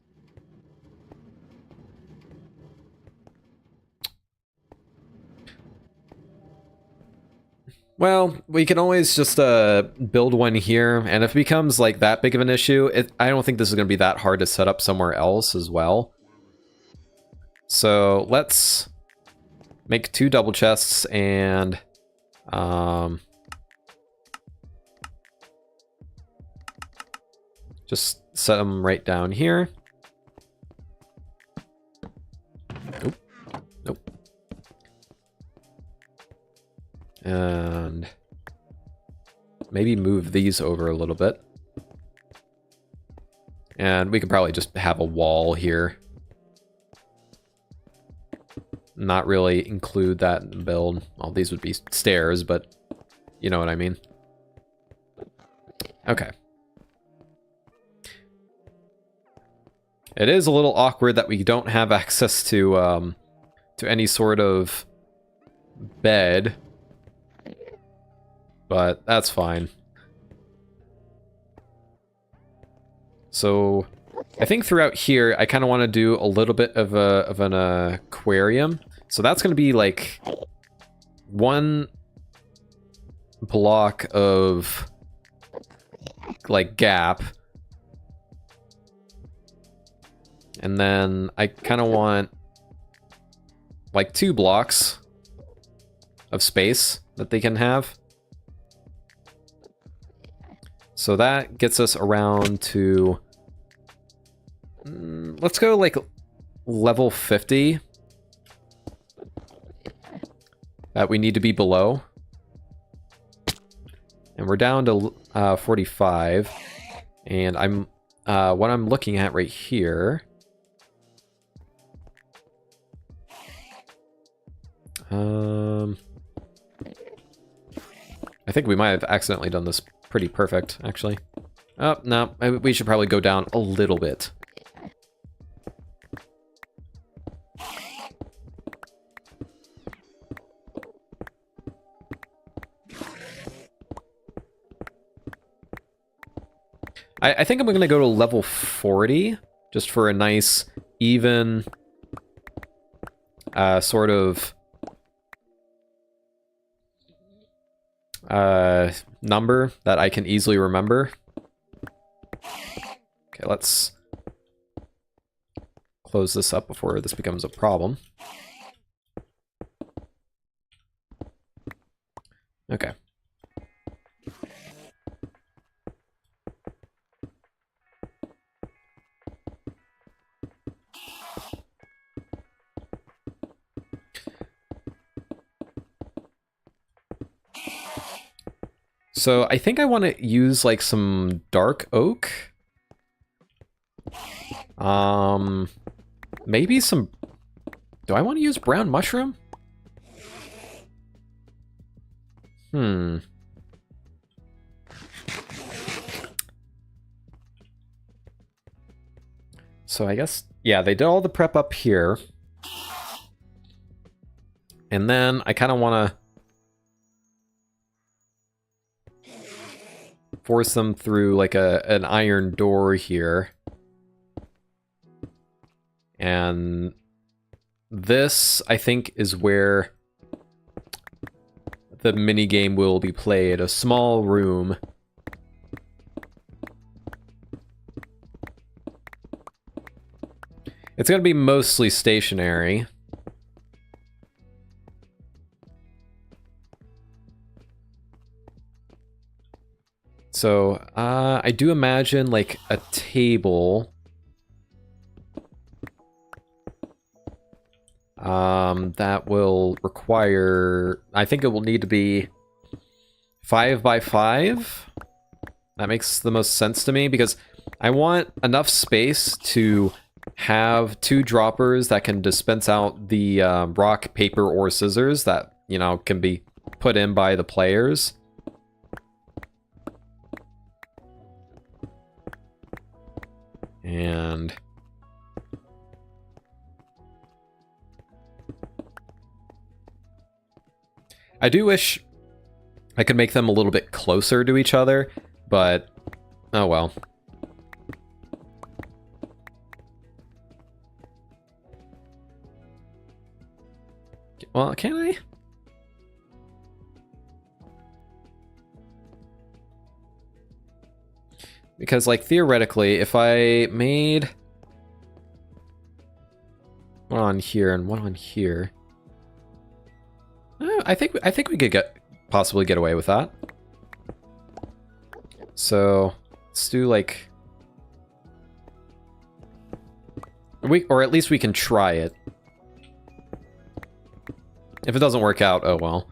Well, we can always just build one here, and if it becomes like that big of an issue, I don't think this is going to be that hard to set up somewhere else as well. So let's make 2 double chests and just set them right down here. Nope. Nope. And maybe move these over a little bit. And we could probably just have a wall here. Not really include that in the build. Well, these would be stairs, but you know what I mean. Okay. It is a little awkward that we don't have access to any sort of bed. But that's fine. So I think throughout here, I kind of want to do a little bit of an aquarium. So that's going to be like 1 block of like gap. And then I kind of want like 2 blocks of space that they can have. So that gets us around to, let's go like level 50 that we need to be below. And we're down to 45. And I'm what I'm looking at right here. I think we might have accidentally done this pretty perfect, actually. Oh, no, we should probably go down a little bit. I think I'm going to go to level 40, just for a nice, even, sort of... number that I can easily remember. Okay, let's close this up before this becomes a problem. Okay. So I think I want to use like some dark oak. Maybe some... Do I want to use brown mushroom? So I guess, yeah, they did all the prep up here. And then I kind of want to force them through like an iron door here. And this, I think, is where the minigame will be played. A small room. It's going to be mostly stationary. So, I do imagine, like, a table. That will require... I think it will need to be 5 by 5. That makes the most sense to me, because I want enough space to have 2 droppers that can dispense out the rock, paper, or scissors that, you know, can be put in by the players. And I do wish I could make them a little bit closer to each other, but oh well. Well, can I? Because, like, theoretically, if I made one on here and one on here, I think we could possibly get away with that. So let's do like or at least we can try it. If it doesn't work out, oh well.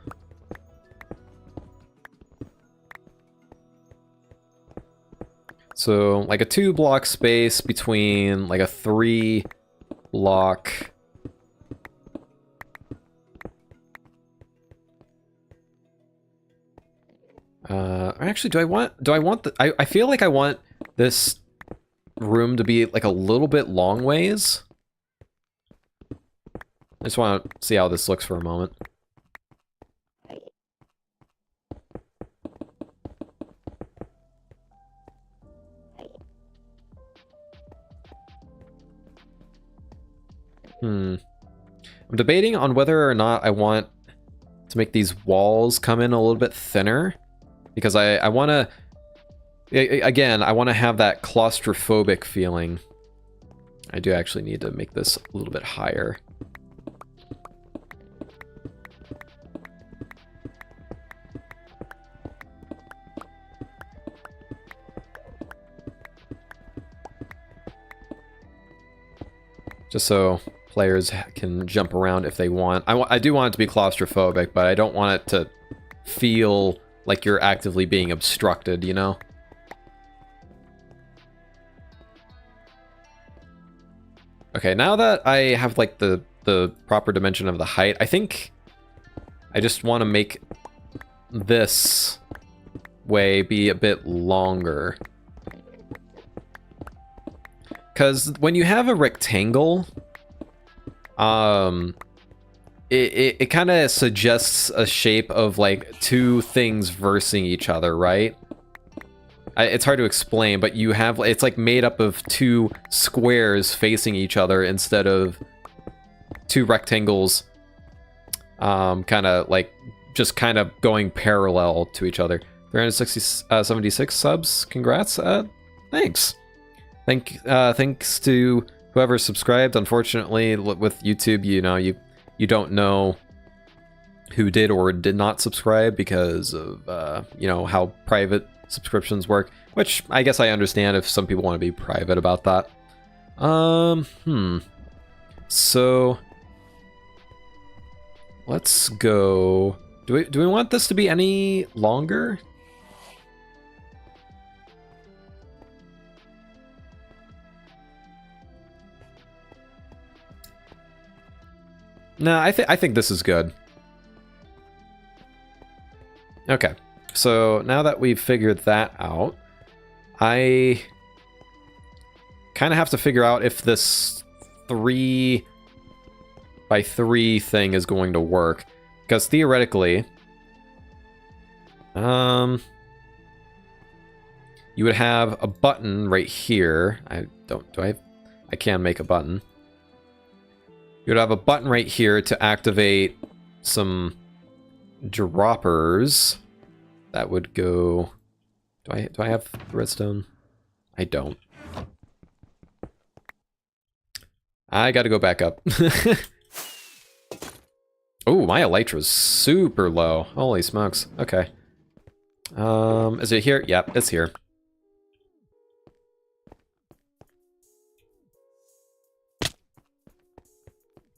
So like a 2-block space between like a 3-block. Actually, do I want the, I feel like I want this room to be like a little bit long ways. I just want to see how this looks for a moment. I'm debating on whether or not I want to make these walls come in a little bit thinner, because I want to, again, I want to have that claustrophobic feeling. I do actually need to make this a little bit higher. Just so players can jump around if they want. I do want it to be claustrophobic, but I don't want it to feel like you're actively being obstructed, you know? Okay, now that I have like the proper dimension of the height, I think I just want to make this way be a bit longer. Because when you have a rectangle, it kind of suggests a shape of like 2 things versing each other, right? It's hard to explain, but you have, it's like made up of 2 squares facing each other instead of 2 rectangles, kind of like just kind of going parallel to each other. 376 subs, congrats. Thanks. Thanks to whoever subscribed. Unfortunately, with YouTube, you know, you don't know who did or did not subscribe because of you know, how private subscriptions work, which I guess I understand if some people want to be private about that. So let's go. Do we want this to be any longer? No, I think this is good. Okay, so now that we've figured that out, I kind of have to figure out if this 3 by 3 thing is going to work, because theoretically, you would have a button right here. I can make a button. You would have a button right here to activate some droppers that would go. Do I have redstone? I don't. I got to go back up. Oh, my elytra's super low. Holy smokes. Okay. Is it here? Yep, it's here.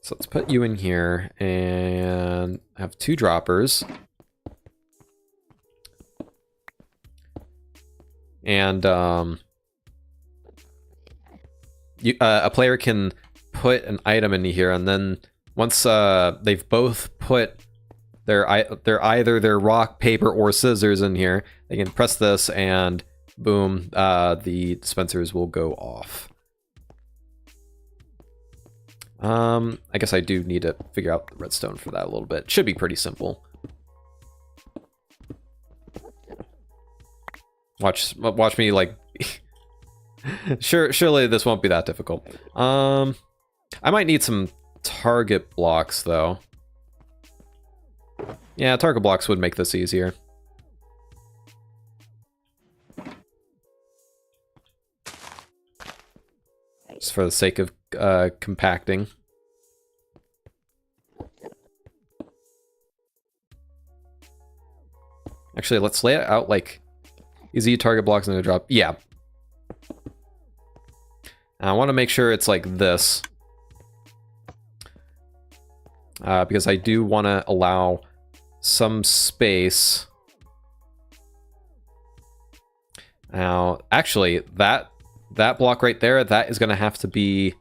So let's put you in here and have 2 droppers. And a player can put an item in here, and then once they've both put either their rock, paper, or scissors in here, they can press this, and boom, the dispensers will go off. I guess I do need to figure out the redstone for that a little bit. Should be pretty simple. Watch me, like... Surely this won't be that difficult. I might need some target blocks, though. Yeah, target blocks would make this easier. Just for the sake of compacting. Actually, let's lay it out like easy target blocks and a drop. Yeah. And I want to make sure it's like this. Because I do want to allow some space. Now, actually, that block right there, that is going to have to be...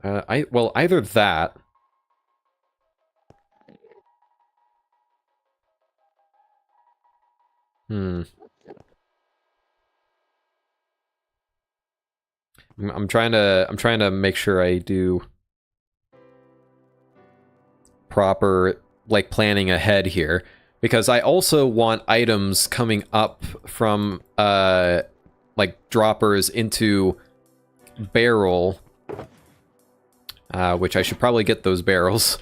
well, either that... I'm trying to make sure I do proper, like, planning ahead here, because I also want items coming up from like droppers into barrel, which I should probably get those barrels.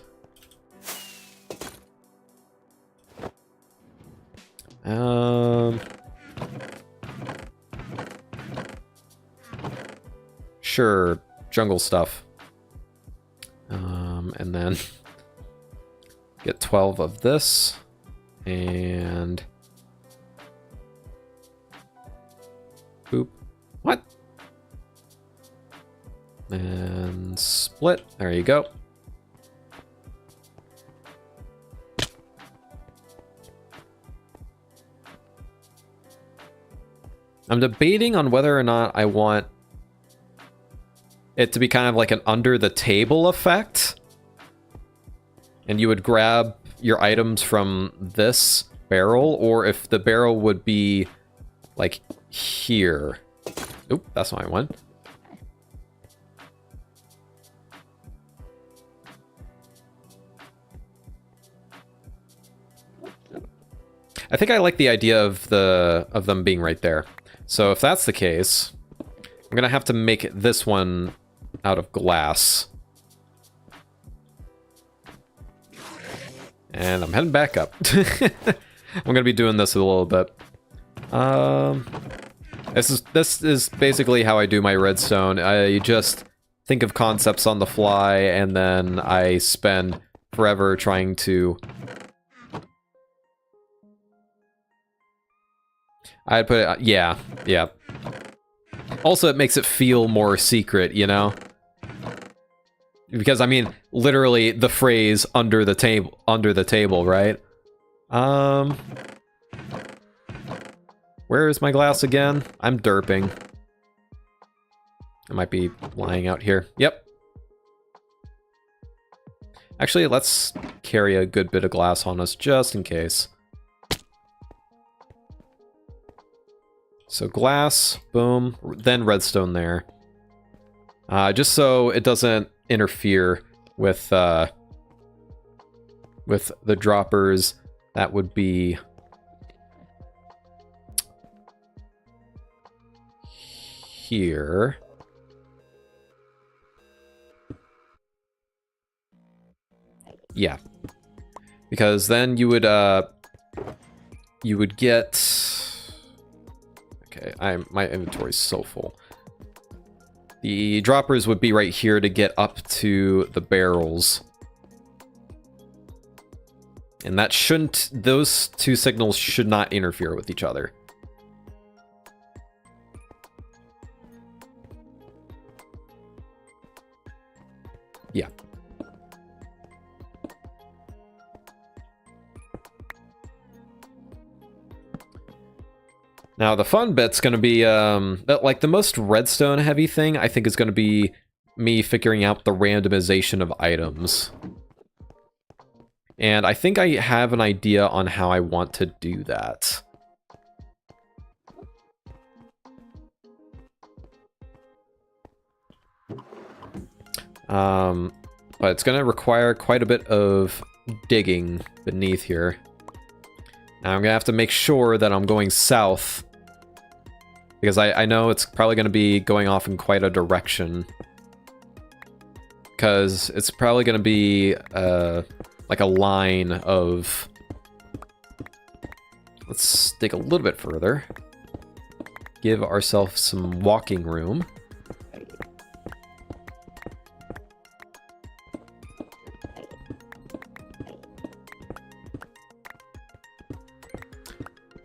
Sure, jungle stuff. And then get 12 of this, and boop. What? And split. There you go. I'm debating on whether or not I want it to be kind of like an under the table effect. And you would grab your items from this barrel, or if the barrel would be like here. Oop, that's not one. I think I like the idea of them being right there. So if that's the case, I'm gonna have to make this one out of glass. And I'm heading back up. I'm gonna be doing this a little bit. This is basically how I do my redstone. I just think of concepts on the fly, and then I spend forever trying to... I'd put it... yeah. Also, it makes it feel more secret, you know? Because, I mean, literally the phrase under the table, right? Where is my glass again? I'm derping. It might be lying out here. Yep. Actually, let's carry a good bit of glass on us just in case. So glass, boom, then redstone there. Just so it doesn't interfere with the droppers. That would be here. Yeah, because then you would get... Okay, my inventory's so full. The droppers would be right here to get up to the barrels. And that shouldn't... those two signals should not interfere with each other. Yeah. Now, the fun bit's going to be, like, the most redstone heavy thing, I think, is going to be me figuring out the randomization of items. And I think I have an idea on how I want to do that. But it's going to require quite a bit of digging beneath here. Now I'm going to have to make sure that I'm going south, because I know it's probably going to be going off in quite a direction. Because it's probably going to be like a line of... Let's dig a little bit further. Give ourselves some walking room.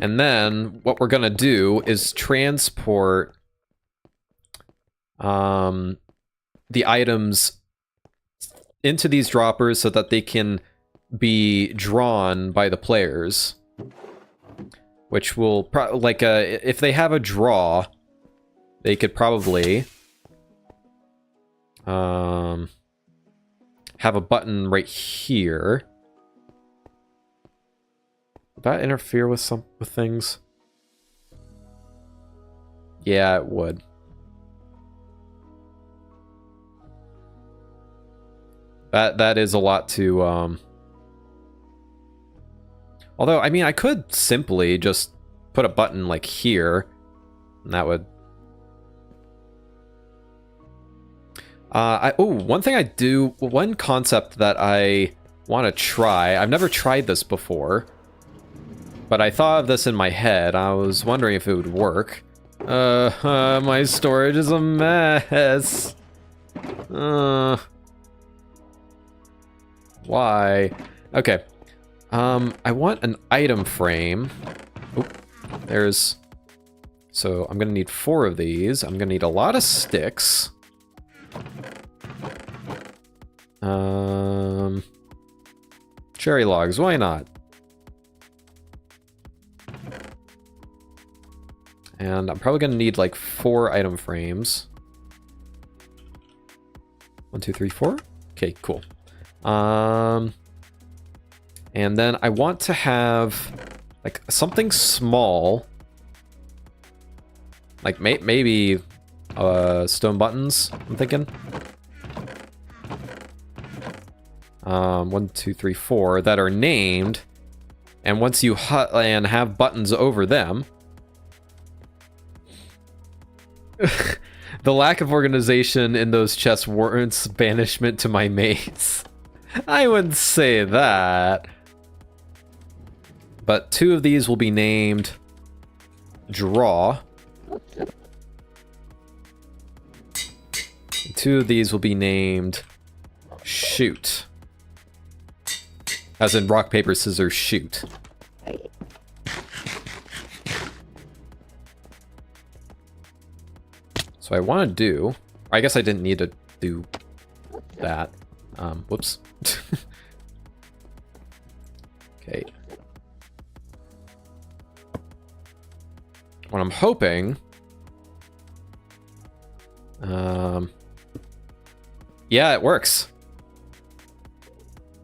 And then what we're going to do is transport the items into these droppers so that they can be drawn by the players. Which will, if they have a draw, they could probably have a button right here. Would that interfere with things? Yeah, it would. That is a lot to although, I mean, I could simply just put a button like here, and that would one thing one concept that I want to try. I've never tried this before. But I thought of this in my head. I was wondering if it would work. My storage is a mess. Why? Okay. I want an item frame. Oop, there's... So I'm gonna need 4 of these. I'm gonna need a lot of sticks. Cherry logs, why not? And I'm probably going to need like 4 item frames. 1, 2, 3, 4. Okay, cool. And then I want to have like something small. Like maybe stone buttons, I'm thinking. 1, 2, 3, 4 that are named. And once you have buttons over them, the lack of organization in those chests warrants banishment to my mates. I wouldn't say that. But 2 of these will be named draw. 2 of these will be named shoot. As in rock, paper, scissors, shoot. So I want to do... I guess I didn't need to do that. Whoops. Okay. What I'm hoping... yeah, it works.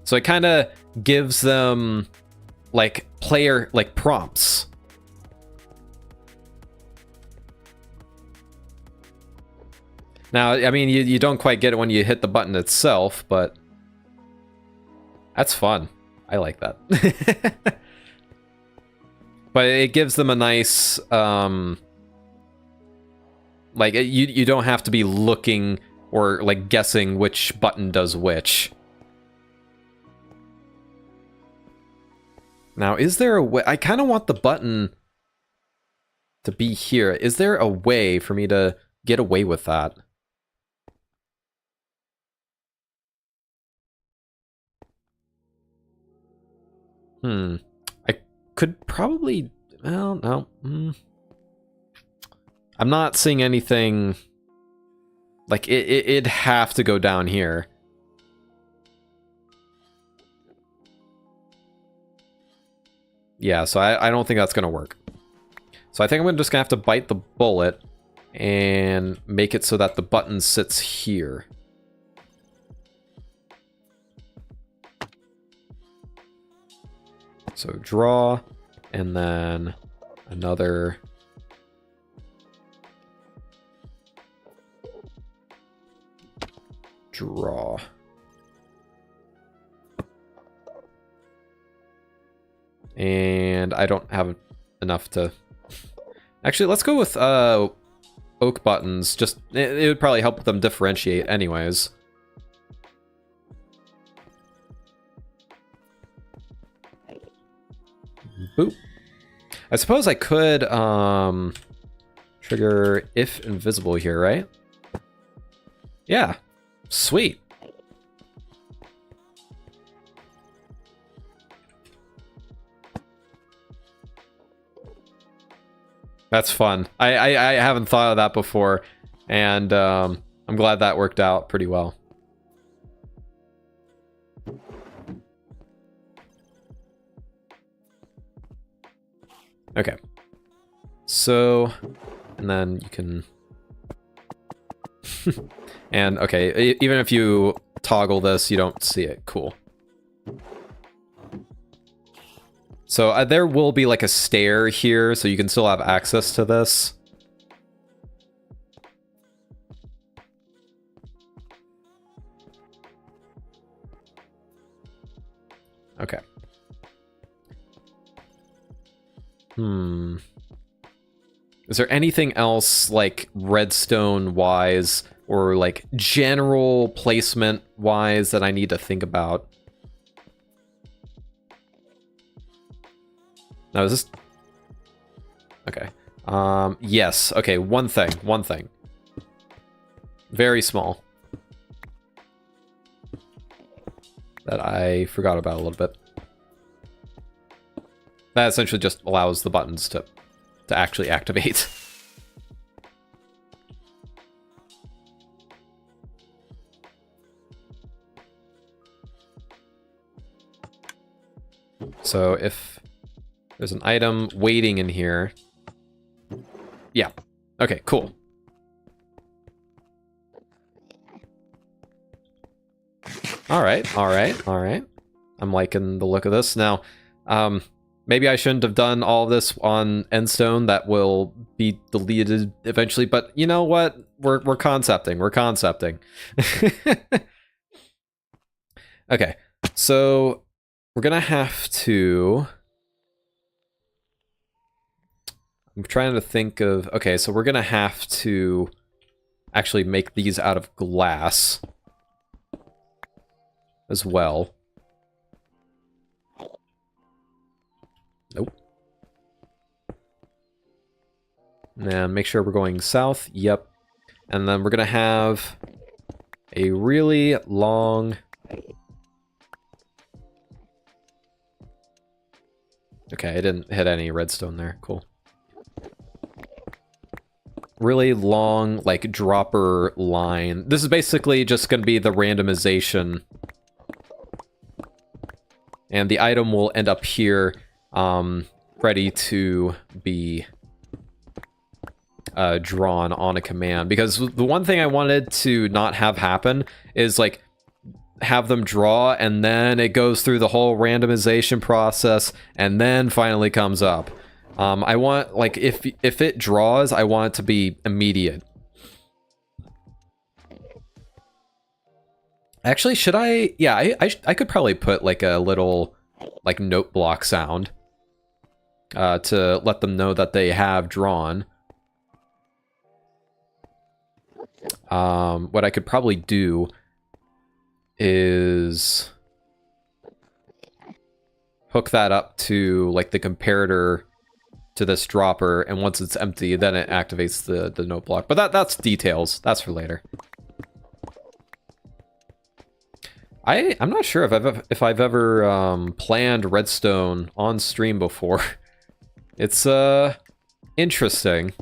So it kind of gives them, like, prompts. Now, I mean, you don't quite get it when you hit the button itself, but that's fun. I like that. But it gives them a nice, like, you don't have to be looking or, like, guessing which button does which. Now, is there a way... I kind of want the button to be here. Is there a way for me to get away with that? I could probably... Well, no. I'm not seeing anything... Like, it'd have to go down here. Yeah, so I don't think that's going to work. So I think I'm just gonna have to bite the bullet and make it so that the button sits here. So draw, and then another. Draw. And I don't have enough to... Actually, let's go with oak buttons. Just it would probably help them differentiate anyways. Boop. I suppose I could trigger if invisible here, right? Yeah. Sweet. That's fun. I haven't thought of that before, and I'm glad that worked out pretty well. Okay. So, and then you can... and, okay, even if you toggle this, you don't see it. Cool. So there will be like a stair here, so you can still have access to this. Okay. Is there anything else, like, redstone-wise, or, like, general placement-wise that I need to think about? Now, is this... Okay. Yes. Okay, one thing. Very small. That I forgot about a little bit. That essentially just allows the buttons to actually activate. So if there's an item waiting in here... Yeah. Okay, cool. Alright. I'm liking the look of this. Now, maybe I shouldn't have done all this on Endstone. That will be deleted eventually, but you know what? We're concepting. Okay, so we're gonna have to... I'm trying to think of... Okay, so we're gonna have to actually make these out of glass as well. Nope. And make sure we're going south. Yep. And then we're gonna have a really long... Okay, I didn't hit any redstone there. Cool. Really long, like, dropper line. This is basically just gonna be the randomization. And the item will end up here, ready to be drawn on a command. Because the one thing I wanted to not have happen is, like, have them draw, and then it goes through the whole randomization process, and then finally comes up. I want, like, if it draws, I want it to be immediate. Actually, should I... Yeah, I could probably put, like, a little, like, note block sound to let them know that they have drawn. What I could probably do is hook that up to, like, the comparator to this dropper, and once it's empty, then it activates the note block. But that's details. That's for later. I'm not sure if I've ever planned redstone on stream before. It's interesting.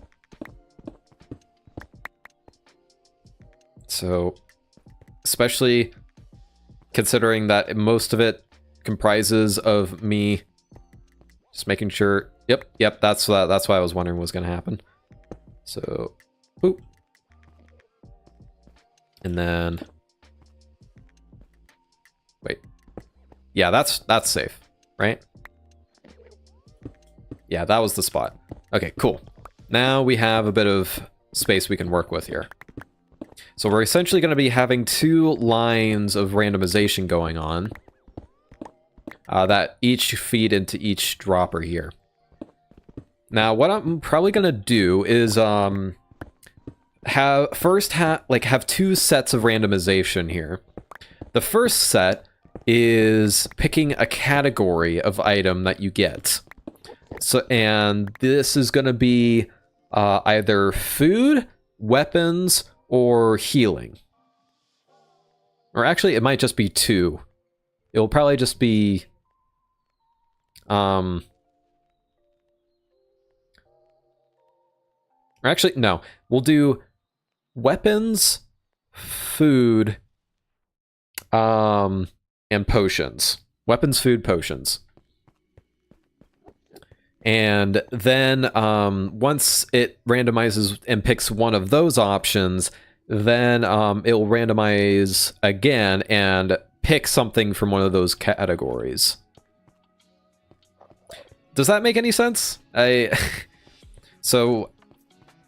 So, especially considering that most of it comprises of me Just making sure. Yep, that's what I was wondering was going to happen. So, boop. And then, wait. Yeah, that's safe, right? Yeah, that was the spot. Okay, cool. Now we have a bit of space we can work with here. So we're essentially going to be having 2 lines of randomization going on that each feed into each dropper here. Now, what I'm probably going to do is have 2 sets of randomization here. The first set is picking a category of item that you get. So, and this is going to be either food, weapons, or healing. Or actually, it might just be 2. It'll probably just be... Or actually, no. We'll do weapons, food, and potions. Weapons, food, potions. And then once it randomizes and picks one of those options, then it'll randomize again and pick something from one of those categories. Does that make any sense? So,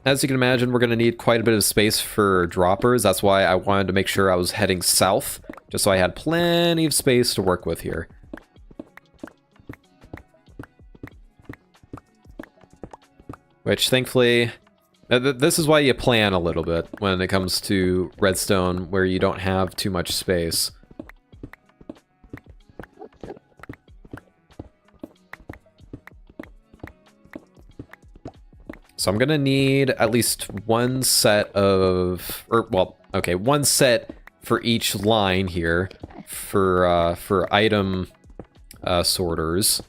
as you can imagine, we're going to need quite a bit of space for droppers. That's why I wanted to make sure I was heading south, just so I had plenty of space to work with here. Which, thankfully, this is why you plan a little bit when it comes to redstone, where you don't have too much space. So I'm gonna need at least one set of, one set for each line here for item sorters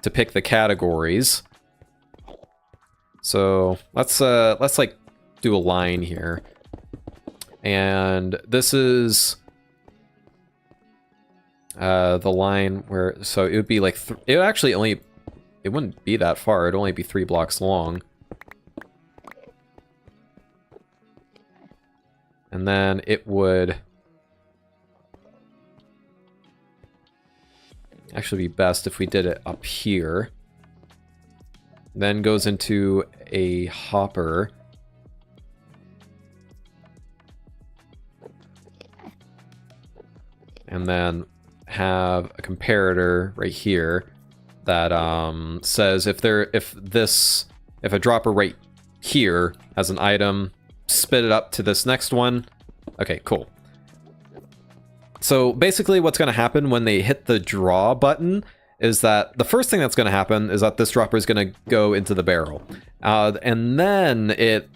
to pick the categories. So let's like do a line here, and this is the line where, so it would be like it would actually only. It wouldn't be that far, it'd only be 3 blocks long. And then it would actually be best if we did it up here. Then goes into a hopper. And then have a comparator right here that says if a dropper right here has an item, spit it up to this next one. Okay, cool. So basically what's going to happen when they hit the draw button is that the first thing that's going to happen is that this dropper is going to go into the barrel. And then it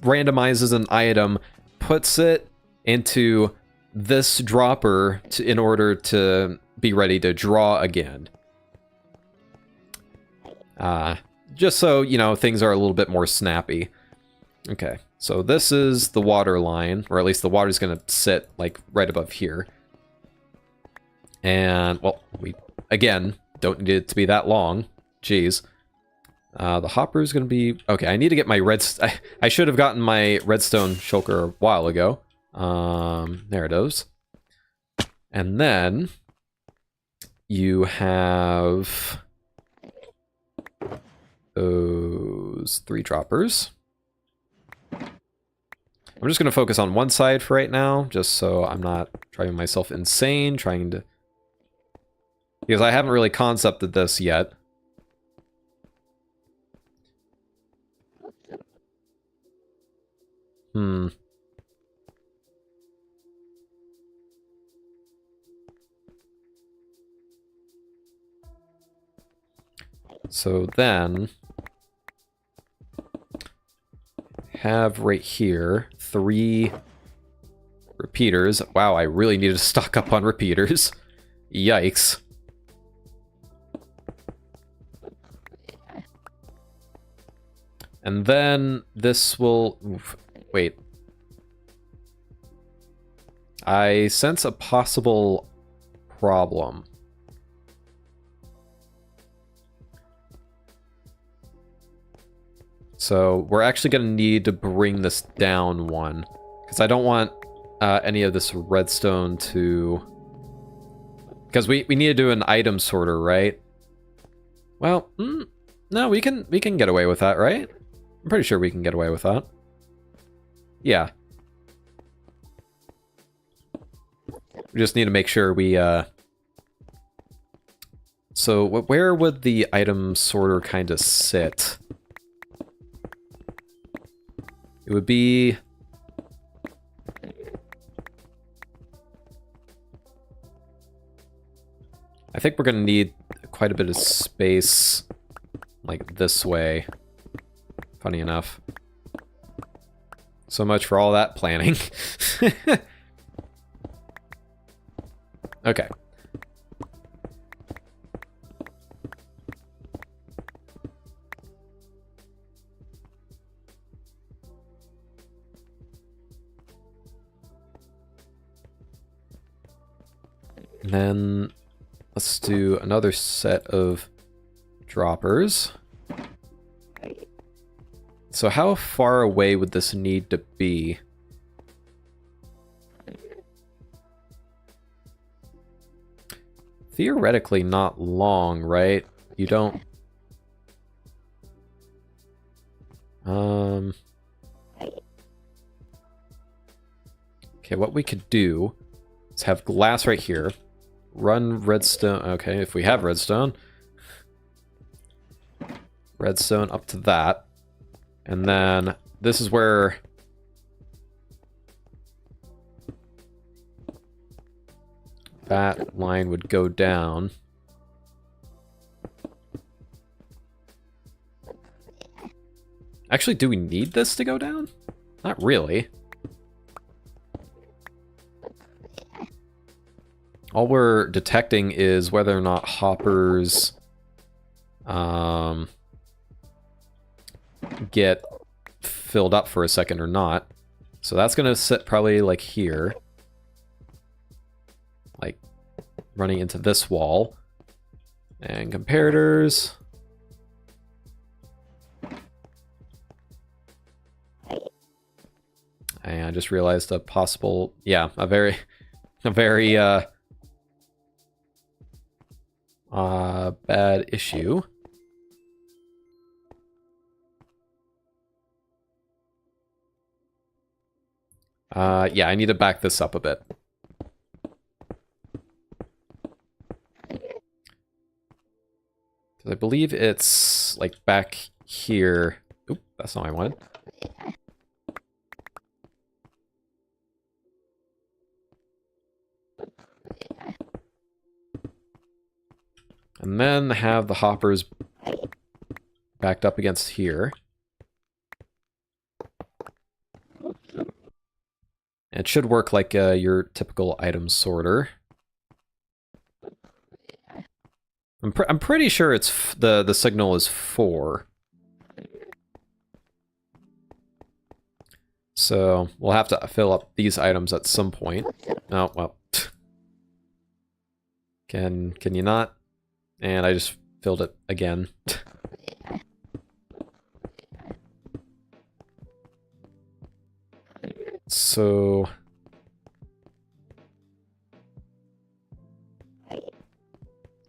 randomizes an item, puts it into this dropper in order to be ready to draw again. Just so, you know, things are a little bit more snappy. Okay, so this is the water line, or at least the water's gonna sit, like, right above here. And, well, we, again, don't need it to be that long. Jeez. The hopper is gonna be... Okay, I need to get my I should have gotten my redstone shulker a while ago. There it is. And then you have those 3 droppers. I'm just going to focus on one side for right now, just so I'm not driving myself insane, because I haven't really concepted this yet. So then, have right here 3 repeaters. Wow, I really need to stock up on repeaters. Yikes. And then this will... wait. I sense a possible problem. So we're actually going to need to bring this down one. Because I don't want any of this redstone to... Because we need to do an item sorter, right? Well, no, we can get away with that, right? I'm pretty sure we can get away with that. Yeah. We just need to make sure we... So where would the item sorter kind of sit? It would be... I think we're going to need quite a bit of space, like this way. Funny enough. So much for all that planning. Okay. And then let's do another set of droppers. So how far away would this need to be? Theoretically not long, right? You don't... Okay, what we could do is have glass right here. Run redstone. Okay, if we have redstone. Redstone up to that. And then this is where... that line would go down. Actually, do we need this to go down? Not really. All we're detecting is whether or not hoppers get filled up for a second or not. So that's going to sit probably like here. Like running into this wall. And comparators. And I just realized a possible, yeah, a very bad issue. Yeah, I need to back this up a bit. I believe it's like back here. Oop, that's not what I wanted. And then have the hoppers backed up against here. And it should work like your typical item sorter. I'm pretty sure it's the signal is 4. So we'll have to fill up these items at some point. Oh well. Can you not? And I just filled it again. So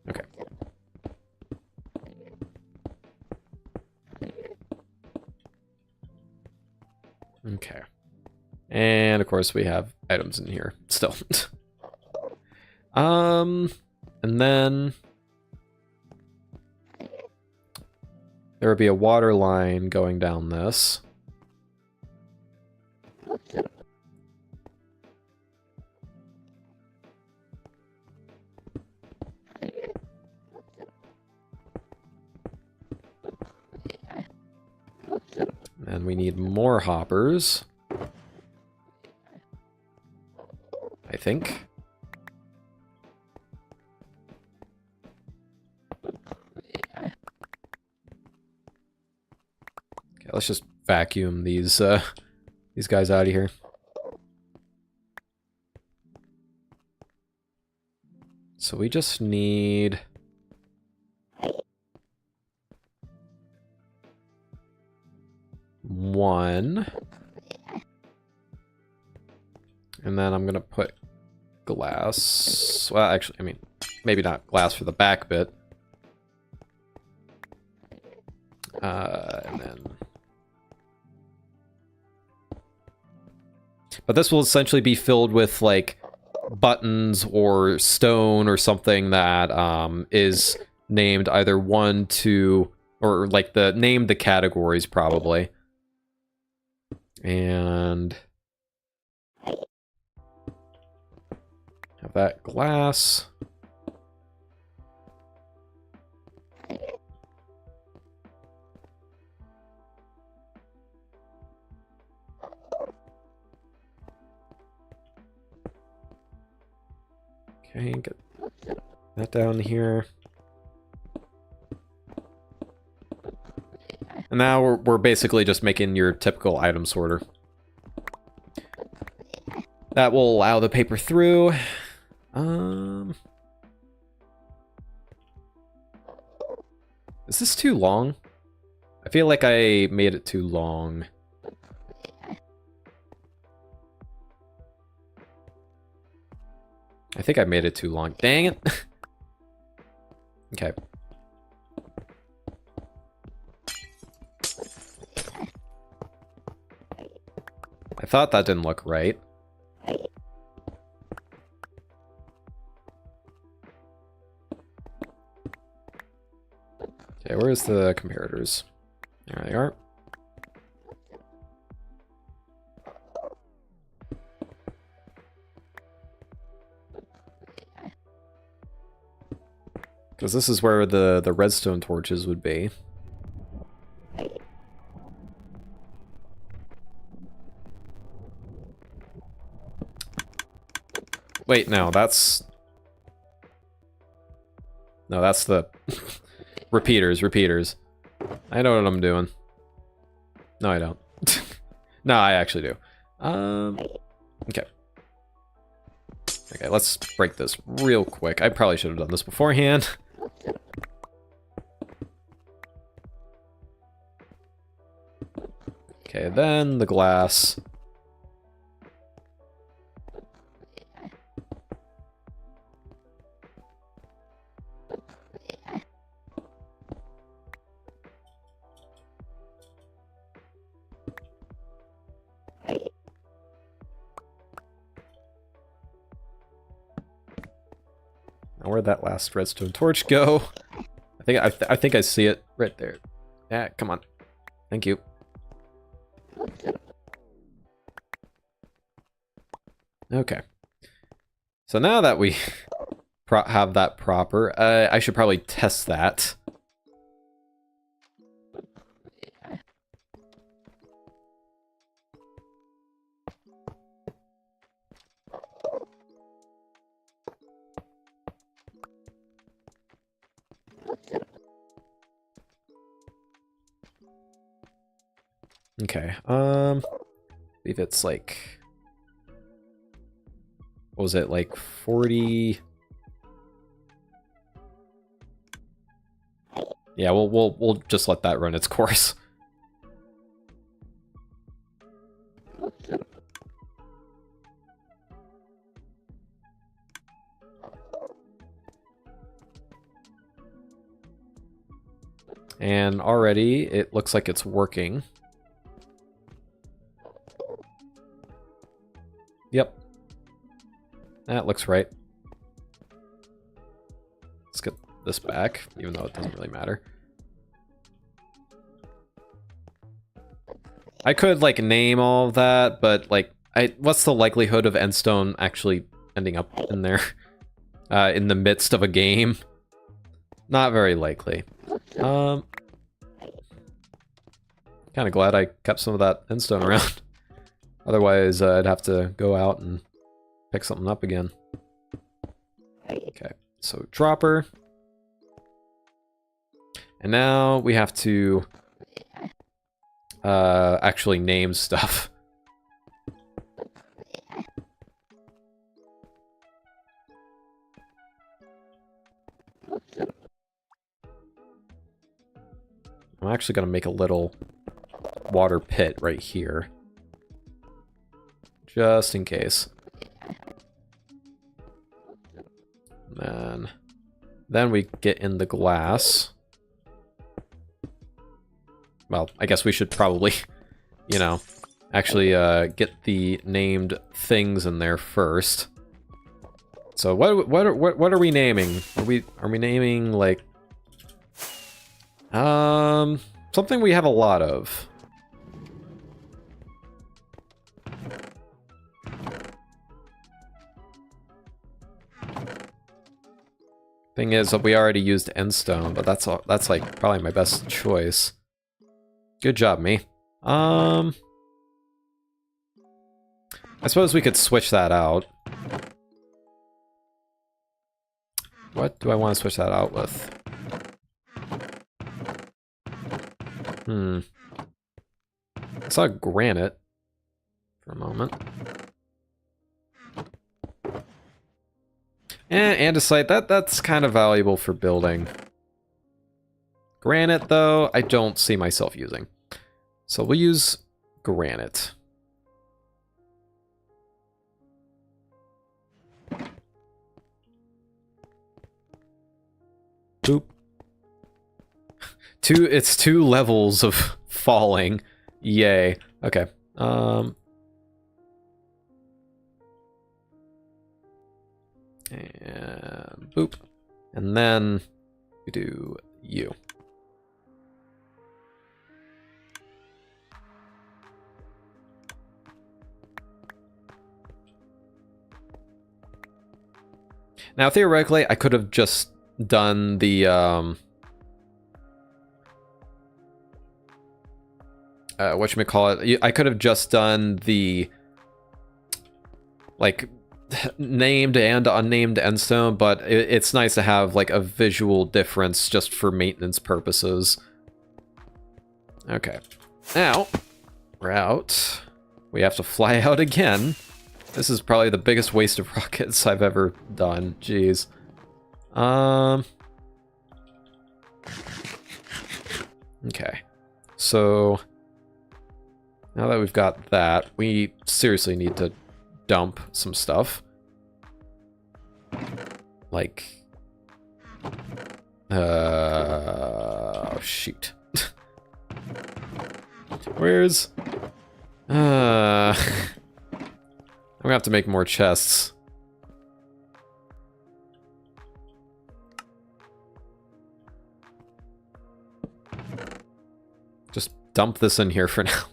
okay. Okay. And of course we have items in here still. And then there would be a water line going down this. And we need more hoppers. I think. Okay, let's just vacuum these guys out of here. So we just need... put glass. Well, actually, I mean, maybe not glass for the back bit. And then... But this will essentially be filled with, like, buttons or stone or something that is named either 1, 2, or, like, name the categories, probably. And... have that glass. Okay, get that down here. And now we're basically just making your typical item sorter. That will allow the paper through. Is this too long? I feel like I made it too long. I think I made it too long. Dang it. Okay. I thought that didn't look right. Okay, where's the comparators? There they are. Because this is where the redstone torches would be. Wait, no, that's... No, that's the... repeaters. I know what I'm doing. No, I don't. No, I actually do. Okay. Okay, let's break this real quick. I probably should have done this beforehand. Okay, then the glass. Now where'd that last redstone torch go? I think I see it right there. Yeah, come on. Thank you. Okay. So now that we have that proper, I should probably test that. Okay, I believe it's like, what was it, like 40? Yeah, we'll just let that run its course. And already it looks like it's working. Yep. That looks right. Let's get this back, even though it doesn't really matter. I could, like, name all of that, but, like, what's the likelihood of Endstone actually ending up in there? In the midst of a game? Not very likely. Kinda glad I kept some of that Endstone around. Otherwise, I'd have to go out and pick something up again. Okay, so dropper. And now we have to actually name stuff. I'm actually going to make a little water pit right here. Just in case. And then we get in the glass. Well, I guess we should probably, you know, actually get the named things in there first. So what are we naming? Are we naming like something we have a lot of? Thing is that we already used endstone, but that's like probably my best choice. Good job, me. I suppose we could switch that out. What do I want to switch that out with? I saw granite for a moment. Andesite, that's kind of valuable for building. Granite, though, I don't see myself using. So we'll use granite. Boop. It's 2 levels of falling. Yay. Okay. And boop. And then we do you. Now, theoretically, I could have just done the, whatchamacallit, I could have just done the, like, named and unnamed endstone, but it's nice to have, like, a visual difference just for maintenance purposes. Okay. Now, we're out. We have to fly out again. This is probably the biggest waste of rockets I've ever done. Jeez. Okay. So now that we've got that, we seriously need to dump some stuff. Like, oh shoot. Where's I'm gonna have to make more chests. Just dump this in here for now.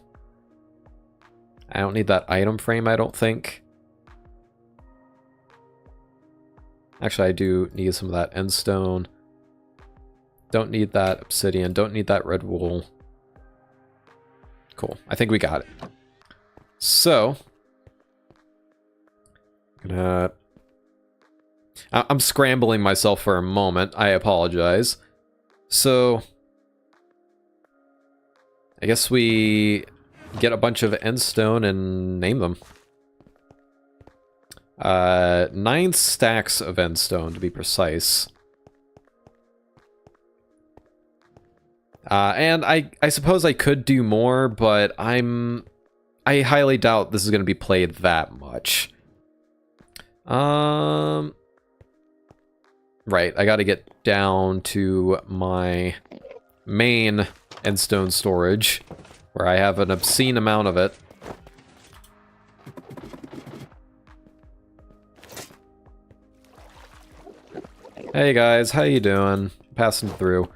I don't need that item frame, I don't think. Actually, I do need some of that endstone. Don't need that obsidian. Don't need that red wool. Cool. I think we got it. So, I'm scrambling myself for a moment. I apologize. So, I guess we get a bunch of endstone and name them. 9 stacks of endstone, to be precise. And I suppose I could do more, but I highly doubt this is going to be played that much. Right, I gotta get down to my main endstone storage, where I have an obscene amount of it. Hey guys, how you doing? Passing through.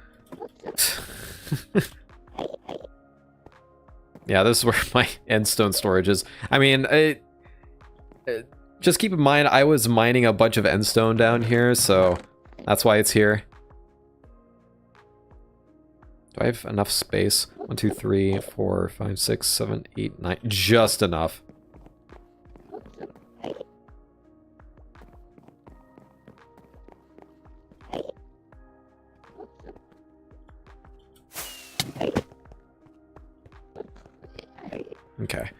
Yeah, this is where my endstone storage is. I mean, just keep in mind, I was mining a bunch of endstone down here, so that's why it's here. Do I have enough space? 1, 2, 3, 4, 5, 6, 7, 8, 9. Just enough. Okay.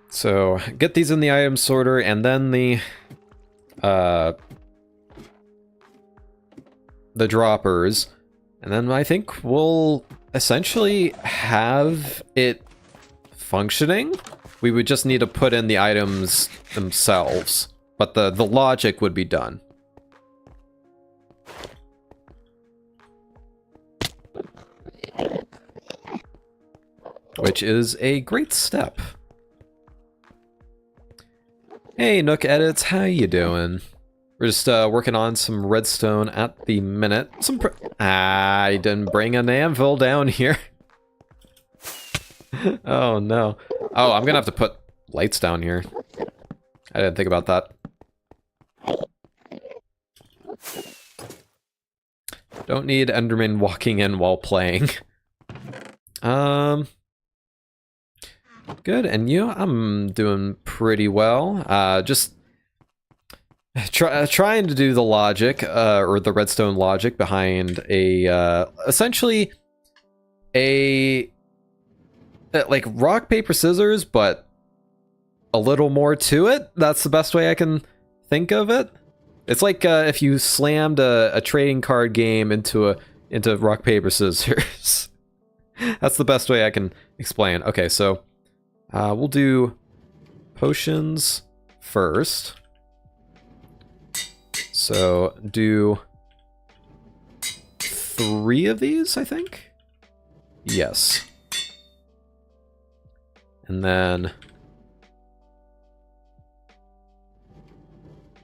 So, get these in the item sorter, and then the droppers, and then I think we'll essentially have it functioning. We would just need to put in the items themselves. but the logic would be done. Which is a great step. Hey, Nook Edits, how you doing? We're just working on some redstone at the minute. I didn't bring an anvil down here. Oh no. Oh, I'm gonna have to put lights down here. I didn't think about that. Don't need Enderman walking in while playing. Good, and you? I'm doing pretty well. Just trying to do the logic, or the redstone logic behind essentially like rock, paper, scissors, but a little more to it. That's the best way I can think of it. It's like if you slammed a trading card game into rock, paper, scissors. That's the best way I can explain. Okay, so we'll do potions first. So do 3 of these, I think? Yes. And then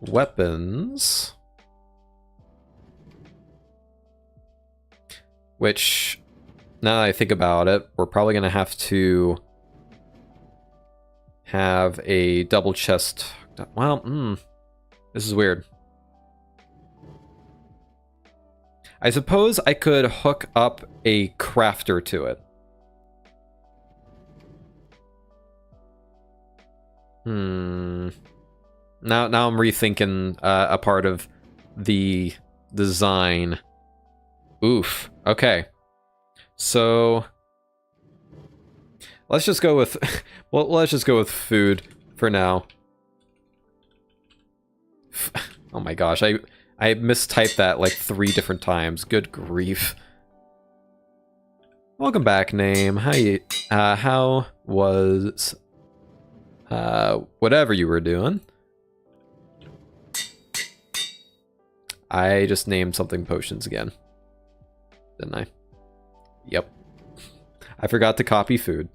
weapons, which, now that I think about it, we're probably going to have a double chest. Well, this is weird. I suppose I could hook up a crafter to it. Now I'm rethinking a part of the design. Oof. Okay. So let's just go with well, let's just go with food for now. Oh my gosh, I mistyped that like 3 different times. Good grief. Welcome back, name. How was whatever you were doing? I just named something potions again, didn't I? Yep. I forgot to copy food.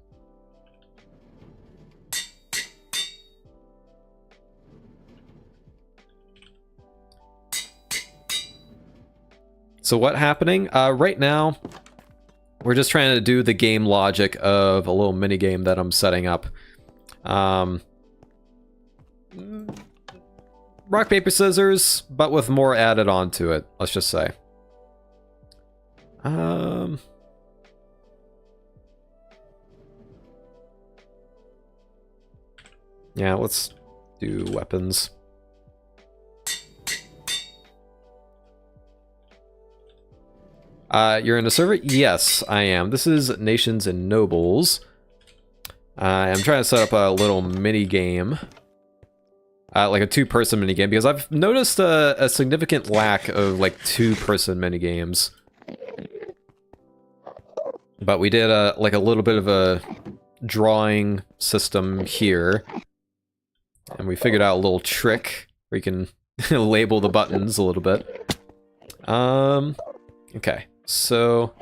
So what happening? Right now, we're just trying to do the game logic of a little mini game that I'm setting up. Rock, paper, scissors, but with more added on to it, let's just say. Yeah, let's do weapons. You're in a server? Yes, I am. This is Nations and Nobles. I'm trying to set up a little mini game. Like a 2-person mini game, because I've noticed a significant lack of like 2-person mini games. But we did like a little bit of a drawing system here, and we figured out a little trick where you can label the buttons a little bit. Okay, so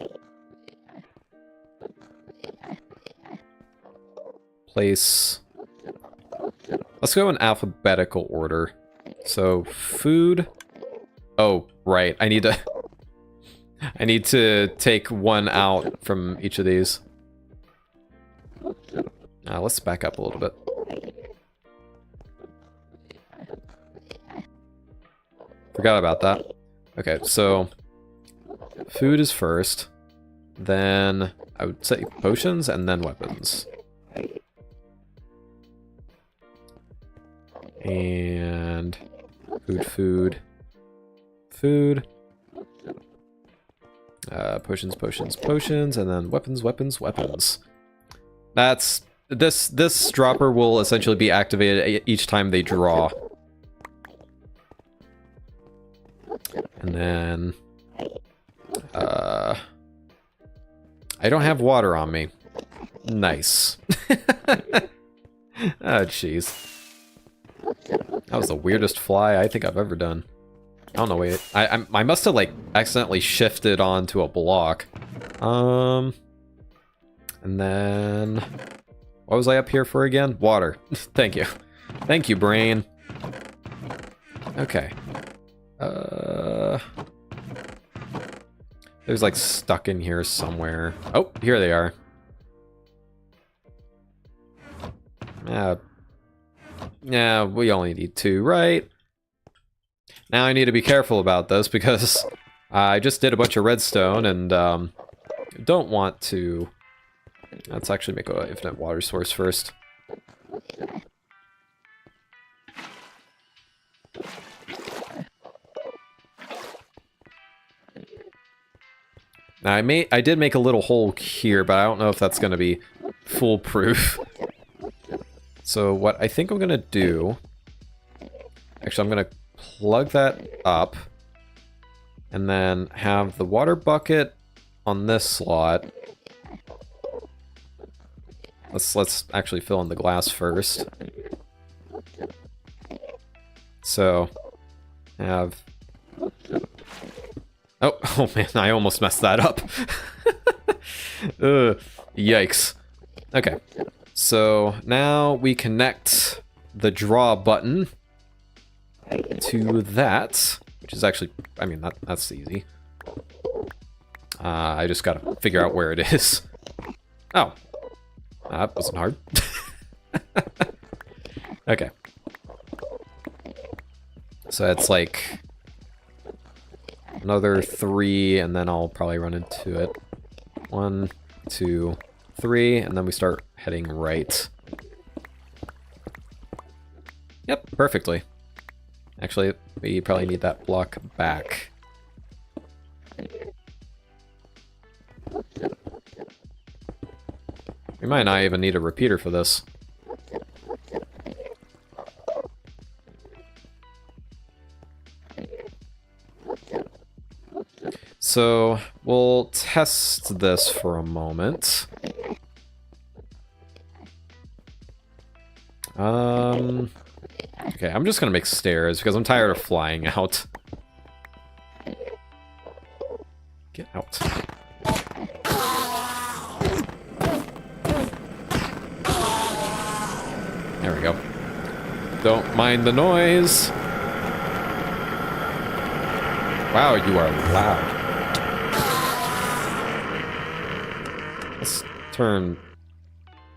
place. Let's go in alphabetical order. So food. Oh, right. I need to take 1 out from each of these. Let's back up a little bit. Forgot about that. Okay, so food is first. Then I would say potions and then weapons. And food. Potions, and then weapons. That's this dropper will essentially be activated each time they draw. And then I don't have water on me. Nice. Oh jeez. That was the weirdest fly I think I've ever done. I don't know, wait. I must have, like, accidentally shifted onto a block. And then... What was I up here for again? Water. Thank you. Thank you, brain. Okay. There's, like, stuck in here somewhere. Oh, here they are. Yeah, we only need 2, right? Now I need to be careful about this because I just did a bunch of redstone and don't want to... Let's actually make an infinite water source first. Now I did make a little hole here, but I don't know if that's going to be foolproof. So what I think I'm going to do... Actually, I'm going to plug that up. And then have the water bucket on this slot. Let's actually fill in the glass first. So, have... Oh man, I almost messed that up. Yikes. Okay, so now we connect the draw button to that, which is actually, I mean, that's easy. I just gotta figure out where it is. Oh, that wasn't hard. Okay. So it's like another 3, and then I'll probably run into it. 1, 2, 3, and then we start heading right. Yep, perfectly. Actually, we probably need that block back. We might not even need a repeater for this. So, we'll test this for a moment. Okay, I'm just gonna make stairs because I'm tired of flying out. Get out. There we go. Don't mind the noise. Wow, you are loud. Let's turn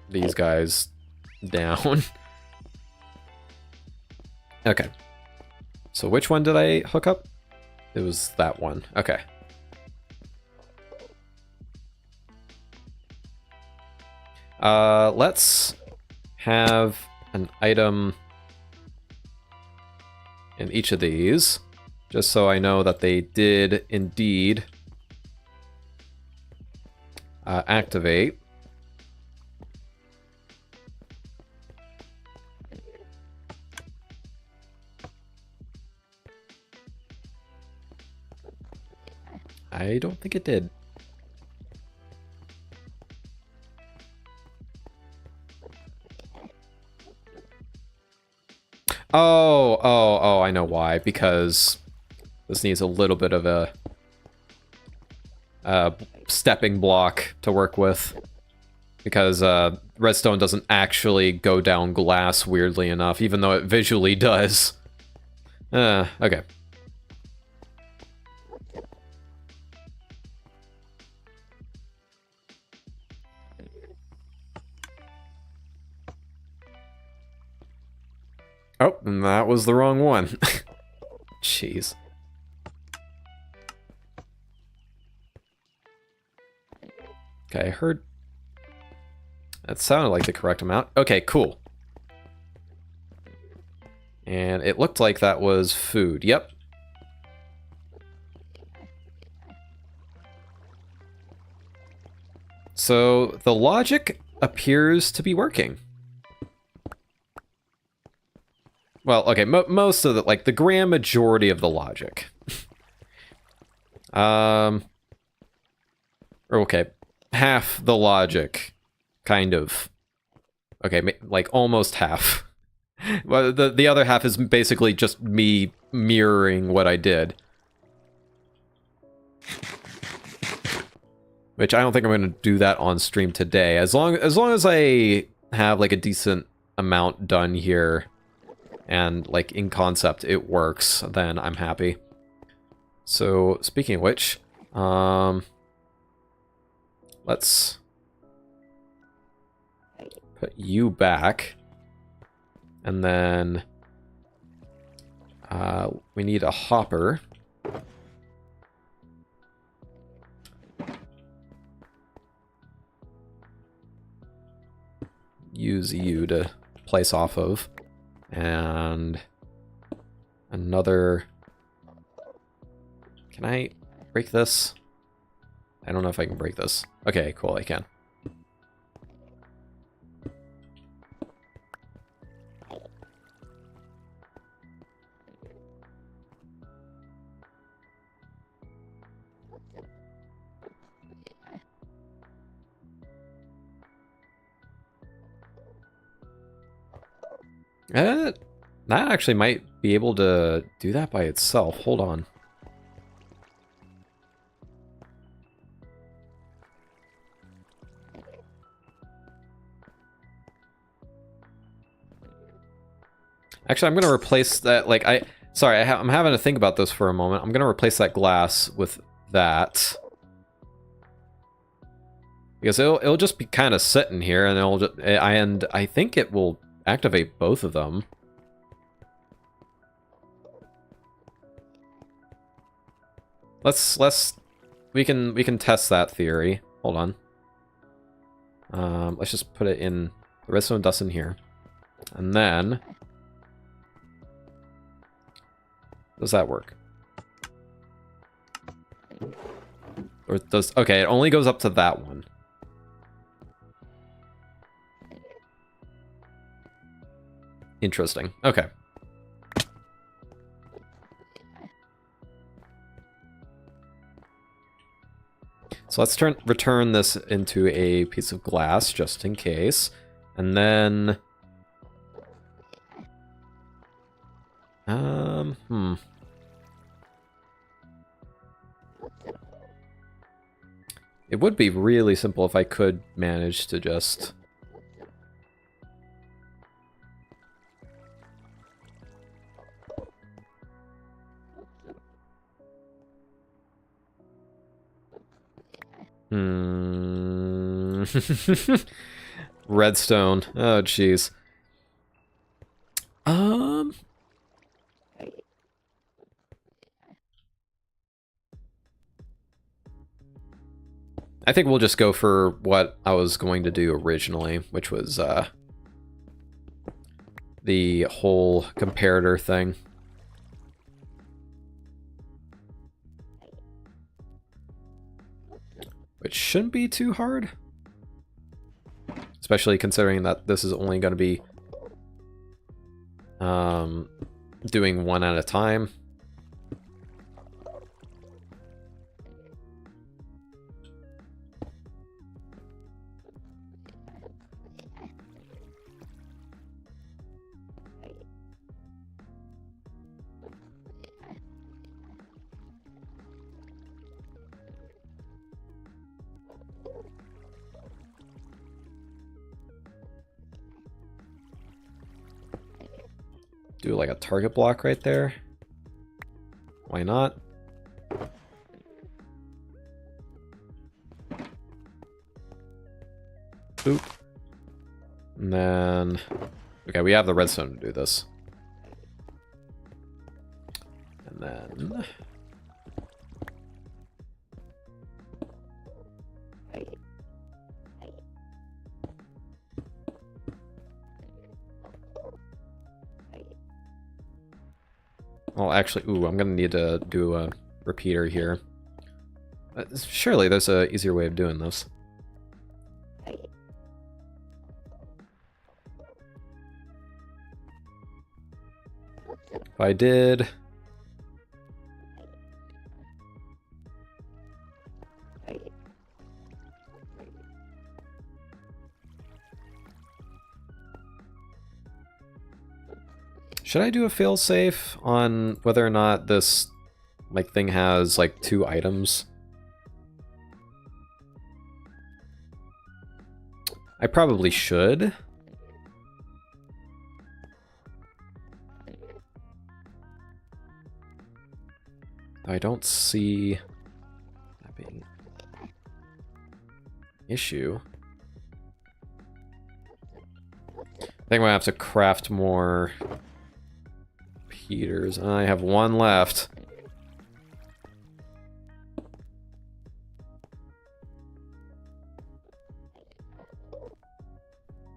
these guys down. Okay. So which one did I hook up? It was that one. Okay. Let's have an item in each of these, just so I know that they did indeed activate. I don't think it did. Oh, I know why. Because this needs a little bit of a stepping block to work with. Because redstone doesn't actually go down glass, weirdly enough, even though it visually does. Okay. Oh, and that was the wrong one. Jeez. Okay, I heard... That sounded like the correct amount. Okay, cool. And it looked like that was food. Yep. So, the logic appears to be working. Well, okay, most of the, like, the grand majority of the logic. Okay, half the logic, kind of. Okay, like, almost half. Well, the other half is basically just me mirroring what I did. Which I don't think I'm going to do that on stream today. As long as I have like a decent amount done here and like in concept it works, then I'm happy. So speaking of which, let's put you back, and then we need a hopper. Use you to place off of, and another. Can I break this? I don't know if I can break this. Okay, cool, I can. That actually might be able to do that by itself. Hold on. Actually, I'm going to replace that, like, sorry, I'm having to think about this for a moment. I'm going to replace that glass with that. Because it'll just be kind of sitting here, and and I think it will activate both of them. We can test that theory. Hold on. Let's just put it in the redstone dust in here. And then does that work? Or does, okay, it only goes up to that one. Interesting. Okay. So let's return this into a piece of glass just in case. And then it would be really simple if I could manage to just redstone. Oh, jeez. I think we'll just go for what I was going to do originally, which was the whole comparator thing. Which shouldn't be too hard. Especially considering that this is only going to be doing one at a time. Do like a target block right there. Why not? Boop. And then, okay, we have the redstone to do this. And then well, actually, ooh, I'm gonna need to do a repeater here. Surely there's a easier way of doing this. If I did... Should I do a failsafe on whether or not this like thing has like 2 items? I probably should. I don't see that being an issue. I think I'm gonna have to craft more heaters. I have 1 left.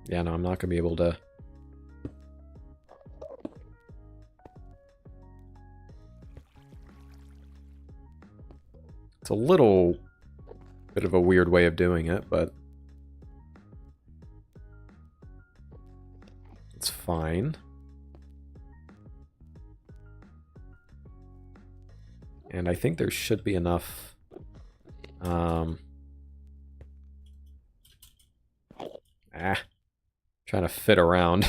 Yeah, no, I'm not gonna be able to. It's a little bit of a weird way of doing it, but it's fine. And I think there should be enough. Trying to fit around.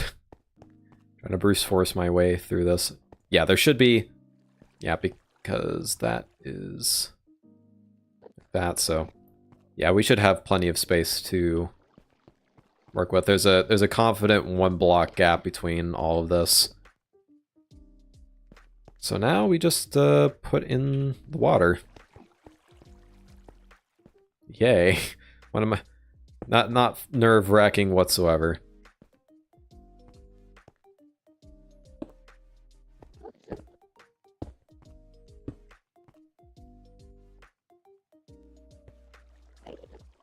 Trying to brute force my way through this. Yeah, there should be. Yeah, because that is that. So, yeah, we should have plenty of space to work with. There's a confident 1 block gap between all of this. So now we just put in the water. Yay! What am I? Not nerve-wracking whatsoever.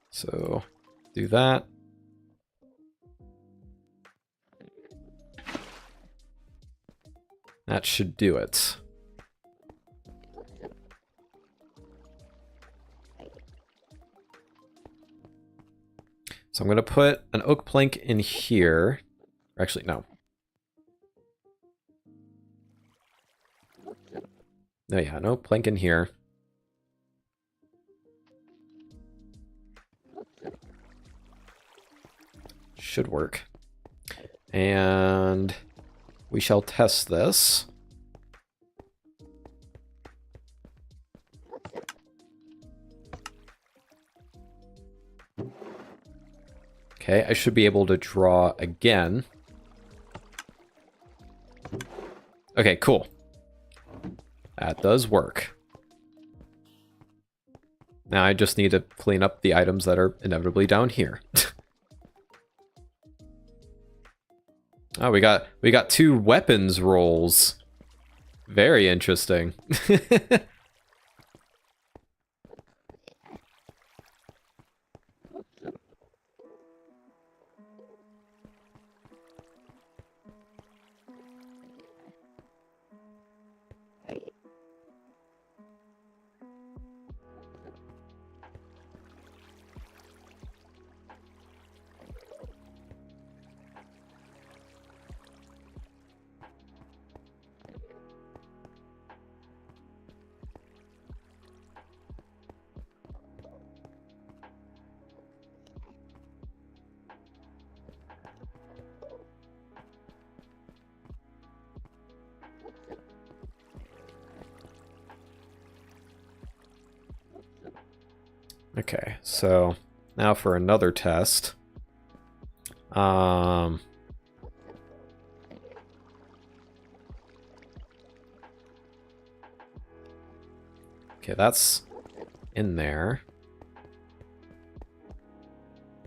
So do that. That should do it. So I'm going to put an oak plank in here. Actually, no. No, yeah, no plank in here. Should work. And we shall test this. Okay, I should be able to draw again. Okay, cool. That does work. Now I just need to clean up the items that are inevitably down here. Oh, we got 2 weapons rolls. Very interesting. Okay, so now for another test. Okay, that's in there.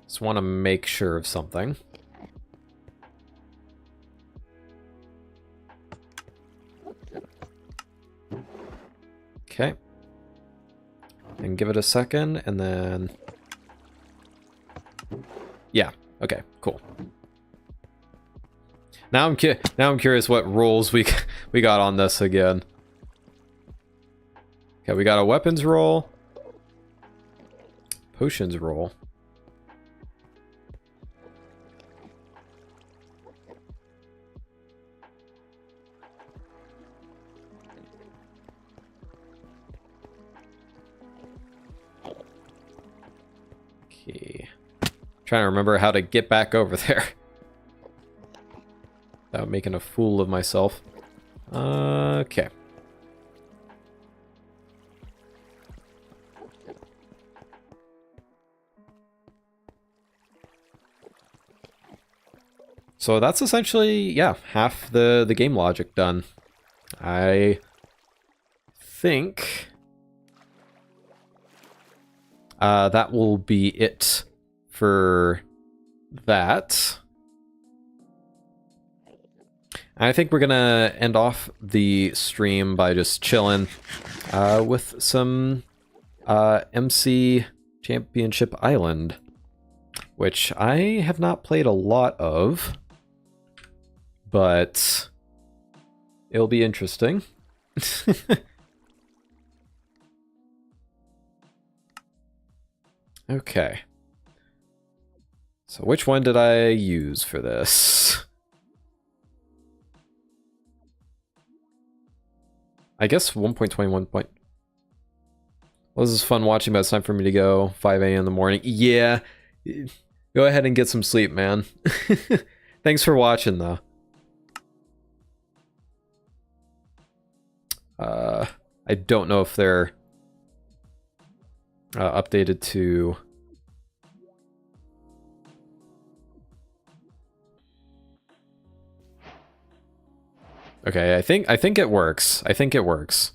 Just want to make sure of something. Okay. And give it a second, and then... Yeah, okay, cool. Now I'm curious what rolls we got on this again. Okay, we got a weapons roll. Potions roll. Trying to remember how to get back over there. That would making a fool of myself. Okay. So that's essentially, yeah, half the game logic done. I think that will be it for that. I think we're gonna end off the stream by just chilling with some MC Championship Island, which I have not played a lot of, but it'll be interesting. Okay. So which one did I use for this? I guess 1.21 point. Well, this is fun watching, but it's time for me to go. 5 a.m. in the morning. Yeah. Go ahead and get some sleep, man. Thanks for watching, though. I don't know if they're updated to... Okay, I think it works. I think it works.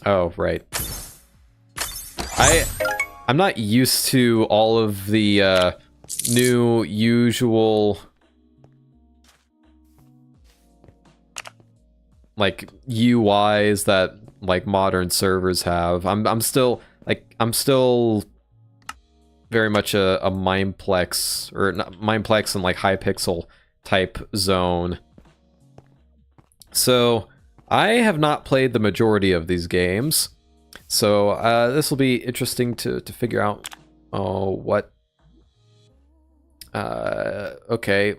Oh, right. I'm not used to all of the new usual like UIs that like modern servers have. I'm still very much a Mineplex, or not Mineplex and like Hypixel type zone. So I have not played the majority of these games. So this will be interesting to figure out what... okay.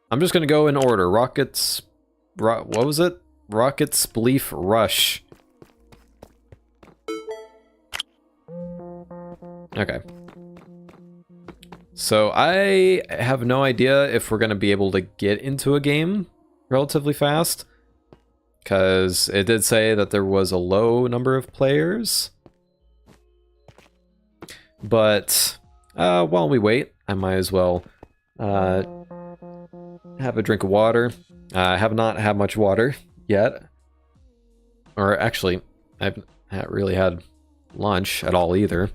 I'm just gonna go in order. What was it? Rocket Spleef Rush. Okay. So I have no idea if we're gonna be able to get into a game relatively fast, because it did say that there was a low number of players. But while we wait, I might as well have a drink of water. I have not had much water yet. Or actually, I've not really had lunch at all either.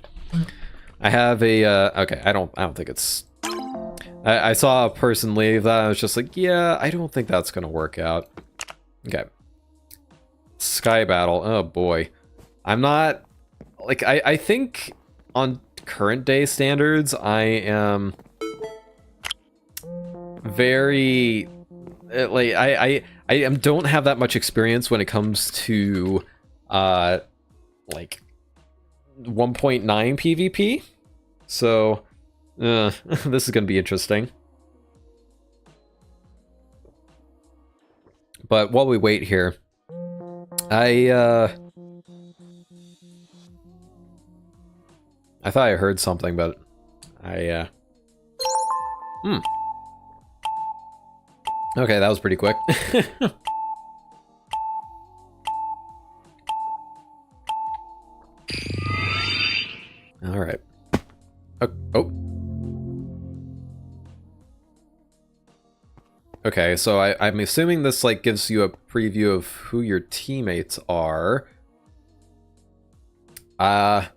I have a okay, I don't think it's... I saw a person leave that, I was just like, yeah, I don't think that's gonna work out. Okay. Sky Battle, oh boy. I'm not... Like, I think on current day standards, I am very... Like, I don't have that much experience when it comes to, like, 1.9 PvP. So, this is gonna be interesting. But while we wait here, I thought I heard something, but Okay, that was pretty quick. All right. Oh. Okay, so I'm assuming this like gives you a preview of who your teammates are. I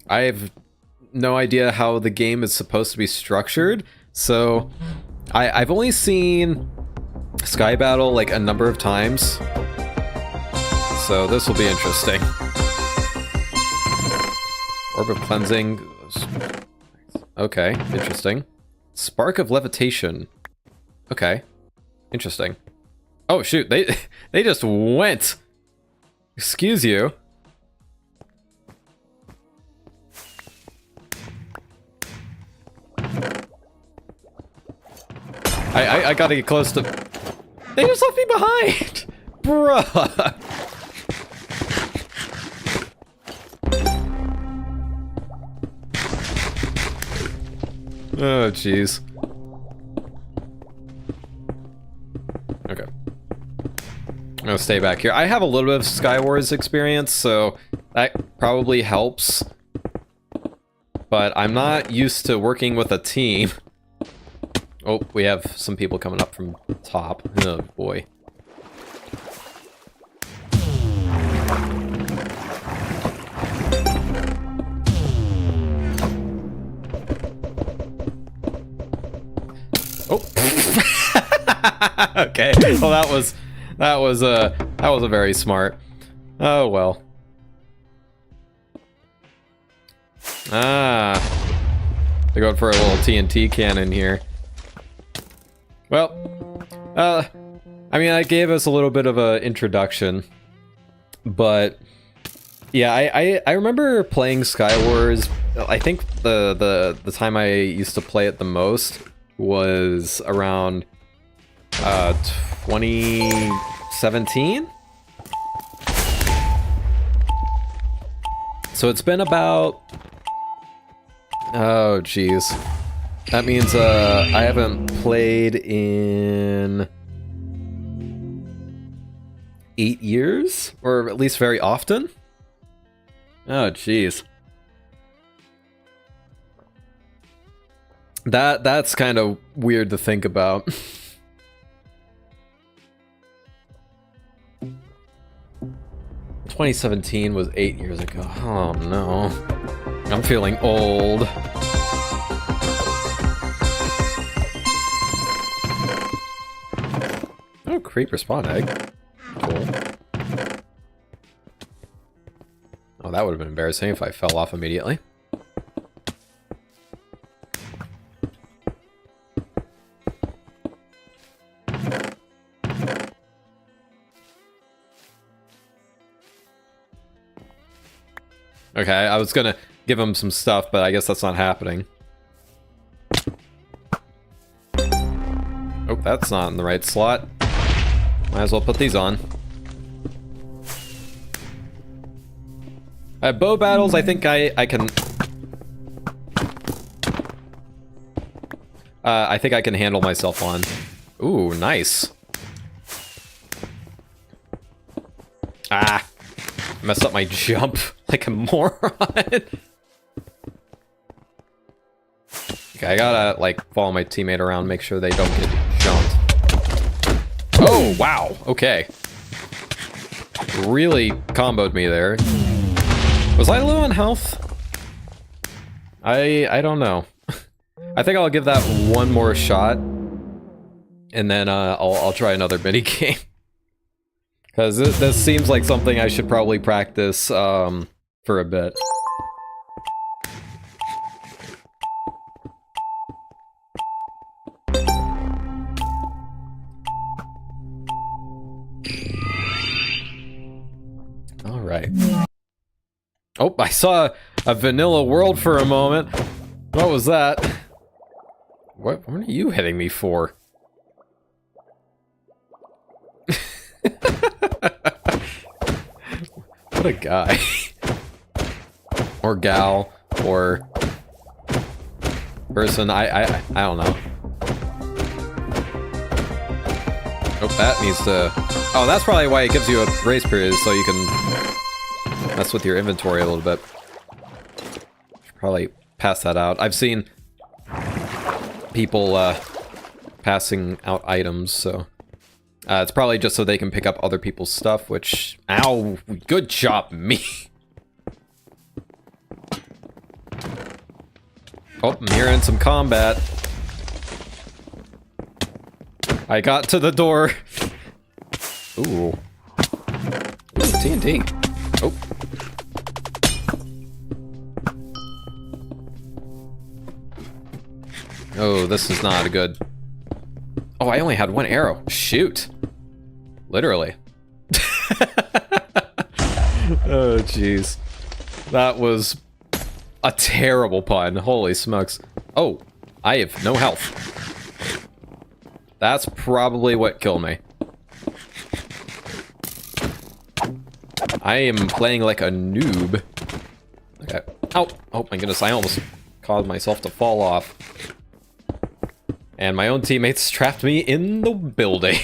have no idea how the game is supposed to be structured, so I've only seen Sky Battle like a number of times, so this will be interesting. Orb of Cleansing. Okay, interesting. Spark of Levitation. Okay, interesting. Oh shoot, they just went. Excuse you. I gotta get close to... They just left me behind! Bruh! Oh, jeez. Okay. I'm gonna stay back here. I have a little bit of Skywars experience, so that probably helps. But I'm not used to working with a team. Oh, we have some people coming up from top. Oh, boy. Oh. Okay. Well, that was a very smart. Oh well. Ah, they're going for a little TNT cannon here. Well, I mean, I gave us a little bit of an introduction, but yeah, I remember playing Skywars. I think the time I used to play it the most was around 2017. So it's been about, oh geez, that means I haven't played in 8 years, or at least very often. Oh geez. That's kind of weird to think about. (2017) was 8 years ago. Oh no. I'm feeling old. Oh, creeper spawn egg. Cool. Oh, that would have been embarrassing if I fell off immediately. Okay, I was gonna give him some stuff, but I guess that's not happening. Oh, that's not in the right slot. Might as well put these on. Bow battles, I think I can... I think I can handle myself on. Ooh, nice. Ah! Messed up my jump like a moron. Okay, I gotta, like, follow my teammate around, make sure they don't get jumped. Oh, wow, okay. Really comboed me there. Was I low on health? I don't know. I think I'll give that one more shot, and then I'll try another minigame. Because this seems like something I should probably practice for a bit. Alright. Oh, I saw a vanilla world for a moment. What was that? What are you hitting me for? What a guy. Or gal, or person, I don't know. Oh, that needs to... Oh, that's probably why it gives you a grace period, so you can mess with your inventory a little bit. Should probably pass that out. I've seen people passing out items, so... it's probably just so they can pick up other people's stuff, which... Ow! Good job, me! Oh, I'm hearing some combat. I got to the door. Ooh. Ooh, TNT. Oh. Oh, this is not a good... Oh, I only had one arrow. Shoot. Literally. Oh, jeez. That was a terrible pun. Holy smokes. Oh, I have no health. That's probably what killed me. I am playing like a noob. Okay. Oh, oh my goodness, I almost caused myself to fall off. And my own teammates trapped me in the building.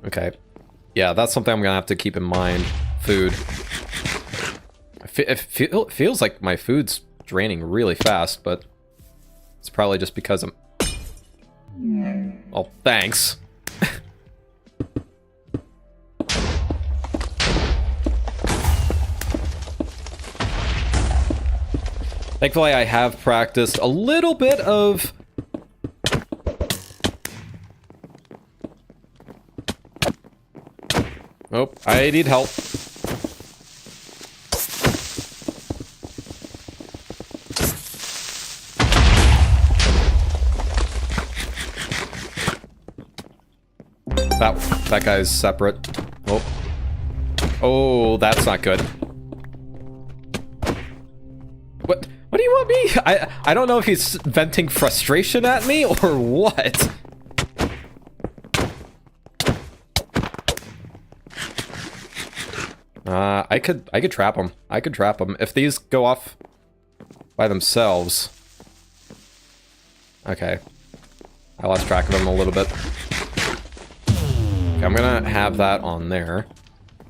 Okay. Yeah, that's something I'm gonna have to keep in mind. Food. It feels like my food's draining really fast, but it's probably just because I'm... Well, thanks. Thankfully, I have practiced a little bit of... Oh, I need help. That guy's separate. Oh. Oh, that's not good. What do you want me? I don't know if he's venting frustration at me or what. I could trap him. I could trap him. If these go off by themselves. Okay. I lost track of them a little bit. Okay, I'm gonna have that on there.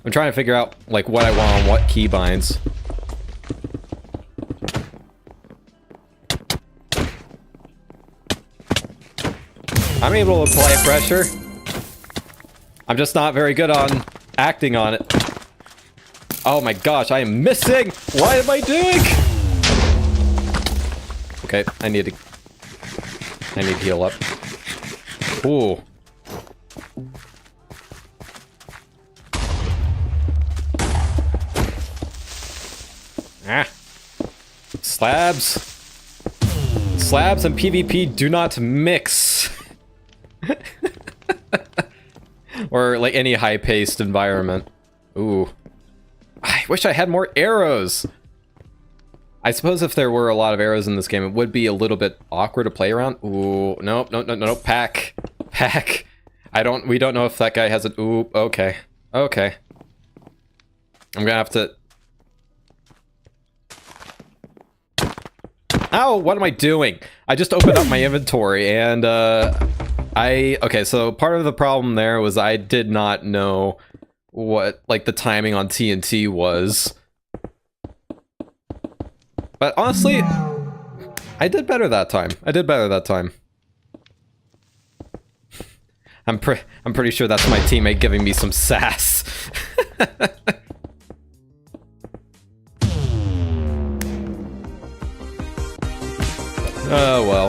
I'm trying to figure out, like, what I want on what keybinds. I'm able to apply pressure. I'm just not very good on acting on it. Oh my gosh, I am missing! What am I doing? Okay, I need to heal up. Ooh. Ah. Slabs. Slabs and PvP do not mix. Or like any high-paced environment. Ooh. I wish I had more arrows. I suppose if there were a lot of arrows in this game, it would be a little bit awkward to play around. Ooh, nope, no, pack. We don't know if that guy has it. Ooh, okay. Okay. I'm gonna have to... Ow, what am I doing? I just opened up my inventory and, okay, so part of the problem there was I did not know what, like, the timing on TNT was. But honestly, I did better that time. I'm pretty sure that's my teammate giving me some sass. Oh, well.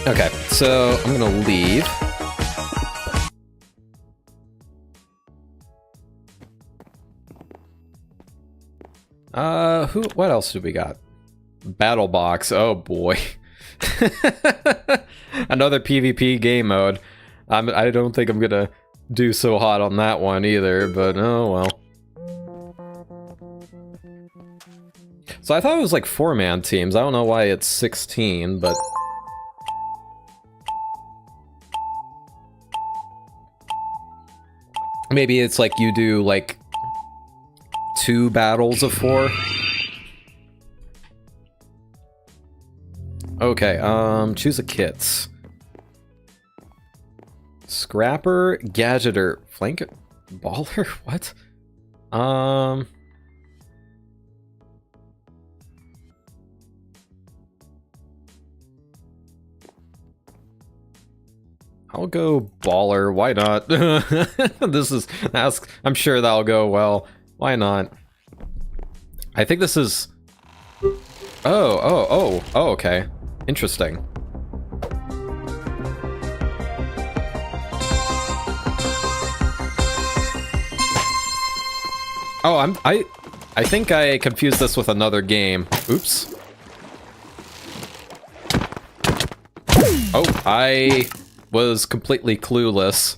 Okay, so I'm gonna leave. What else do we got? Battle box, oh boy. Another PvP game mode. I don't think I'm gonna do so hot on that one either, but oh well. So I thought it was like 4-man teams. I don't know why it's 16, but... Maybe it's like you do like 2 battles of 4. Okay, choose a kit. Scrapper, Gadgeter, Flank... Baller? What? I'll go Baller, why not? I'm sure that'll go well. Why not? I think this is... Oh, okay. Interesting. Oh, I think I confused this with another game. Oops. Oh, I was completely clueless.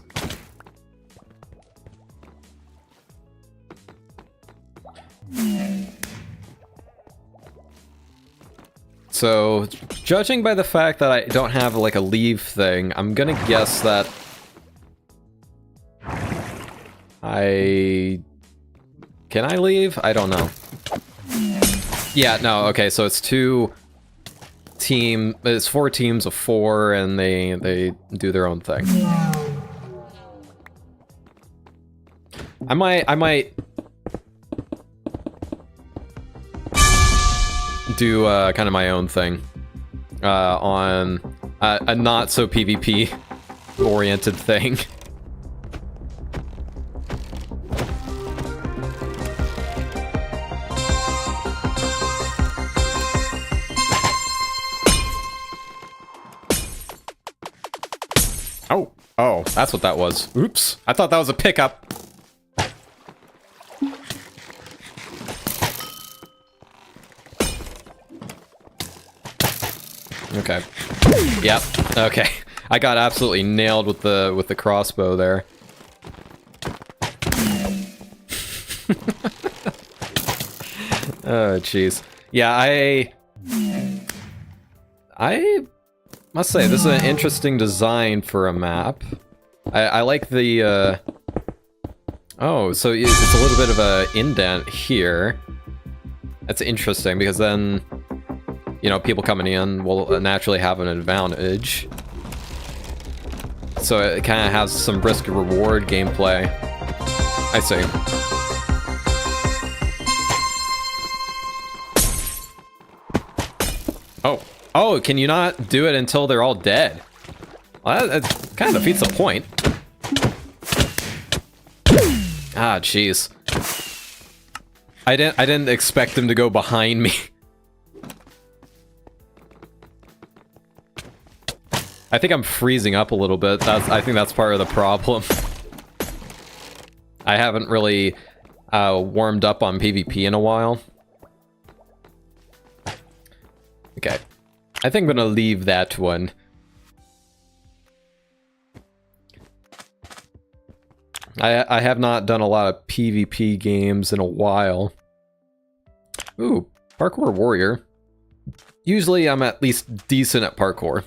So, judging by the fact that I don't have like a leave thing, I'm gonna guess that I Can I leave? I don't know. Yeah, no, okay, so it's it's 4 teams of 4, and they do their own thing. I might do kind of my own thing on a not so PvP oriented thing. Oh, that's what that was. Oops. I thought that was a pickup. Okay. Yep. Okay. I got absolutely nailed with the crossbow there. Oh, jeez. Yeah, I must say, this is an interesting design for a map. I like the, oh, so it's a little bit of a indent here. That's interesting, because then, you know, people coming in will naturally have an advantage. So it kind of has some risk-reward gameplay. I see. Oh. Oh, can you not do it until they're all dead? Well, that kind of defeats the point. Ah, jeez. I didn't expect them to go behind me. I think I'm freezing up a little bit. I think that's part of the problem. I haven't really warmed up on PvP in a while. Okay. I think I'm gonna leave that one. I have not done a lot of PvP games in a while. Ooh, Parkour Warrior. Usually I'm at least decent at parkour.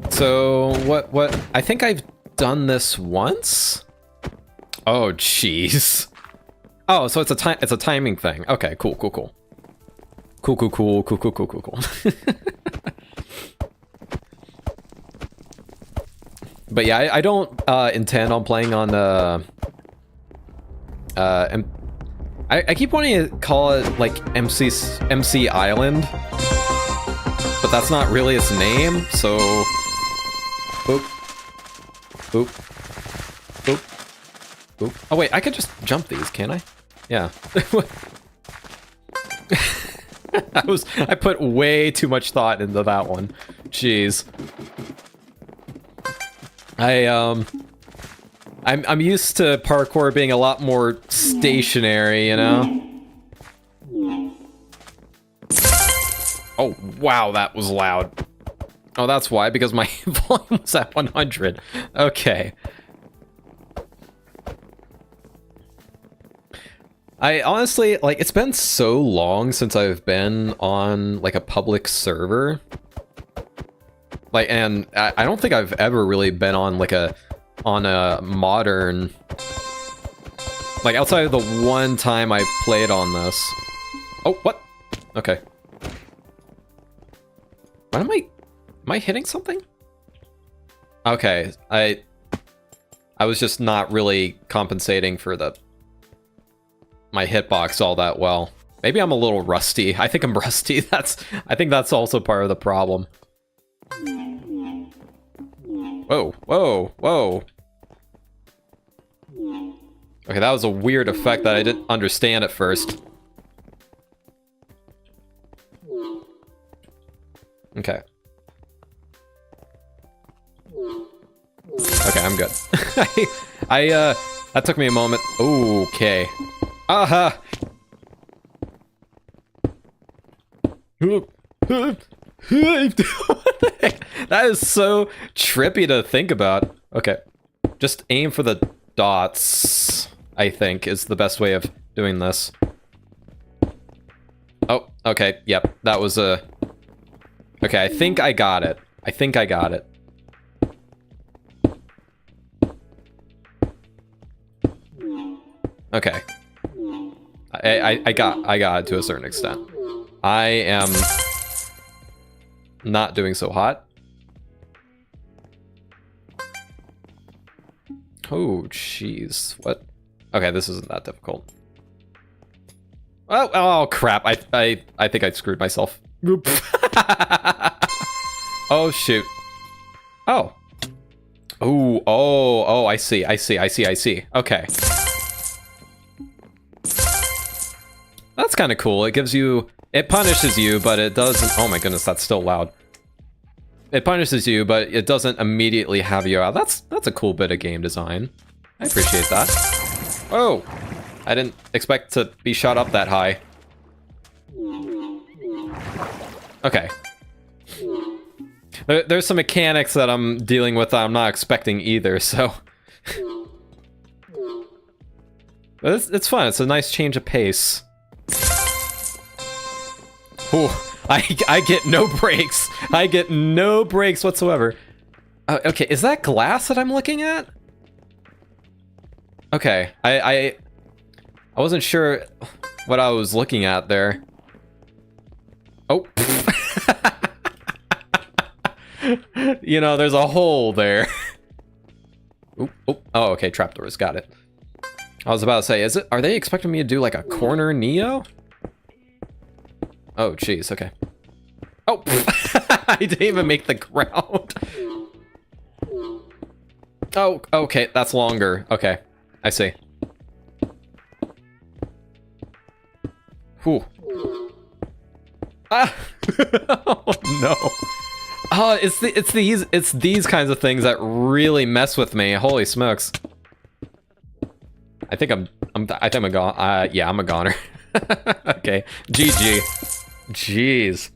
So, what? I think I've done this once? Oh, jeez. Oh, so it's a timing thing. Okay, cool. Cool. But yeah, I don't intend on playing on I keep wanting to call it like MC Island, but that's not really its name, so boop. Boop. Boop. Boop. Oh wait, I could just jump these, can't I? Yeah. I put way too much thought into that one. Jeez. I'm used to parkour being a lot more stationary, you know? Oh, wow, that was loud. Oh, that's why, because my volume was at 100. Okay. I honestly, like, it's been so long since I've been on, like, a public server. Like, and I don't think I've ever really been on, like, on a modern... Like, outside of the one time I played on this. Oh, what? Okay. What am I hitting something? Okay, I was just not really compensating for my hitbox all that well. Maybe I'm a little rusty. I think I'm rusty. I think that's also part of the problem. Whoa. Okay, that was a weird effect that I didn't understand at first. Okay. Okay, I'm good. That took me a moment. Okay. Aha! That is so trippy to think about. Okay. Just aim for the dots. I think, is the best way of doing this. Oh, okay, yep, that was a... Okay, I think I got it. I think I got it. Okay. I got it to a certain extent. I am not doing so hot. Oh, jeez. What? Okay, this isn't that difficult. Oh crap. I think I screwed myself. Oh, shoot. Oh. Oh, I see. Okay. That's kind of cool. It gives you... It punishes you, but it doesn't... Oh my goodness, that's still loud. It punishes you, but it doesn't immediately have you out. That's a cool bit of game design. I appreciate that. Oh! I didn't expect to be shot up that high. Okay. There's some mechanics that I'm dealing with that I'm not expecting either, so... But it's fun. It's a nice change of pace. Ooh, I get no breaks. I get no breaks whatsoever. Okay, is that glass that I'm looking at? Okay, I wasn't sure what I was looking at there. Oh. You know, there's a hole there. Oop, oop. Oh, okay, trapdoors, got it. I was about to say, are they expecting me to do like a corner Neo? Oh, jeez, okay. Oh, I didn't even make the ground. Oh, okay, that's longer. Okay, I see. Whew. Ah! Oh, no. Oh, it's these kinds of things that really mess with me. Holy smokes. I think I'm a goner. Yeah, I'm a goner. Okay, GG. Jeez.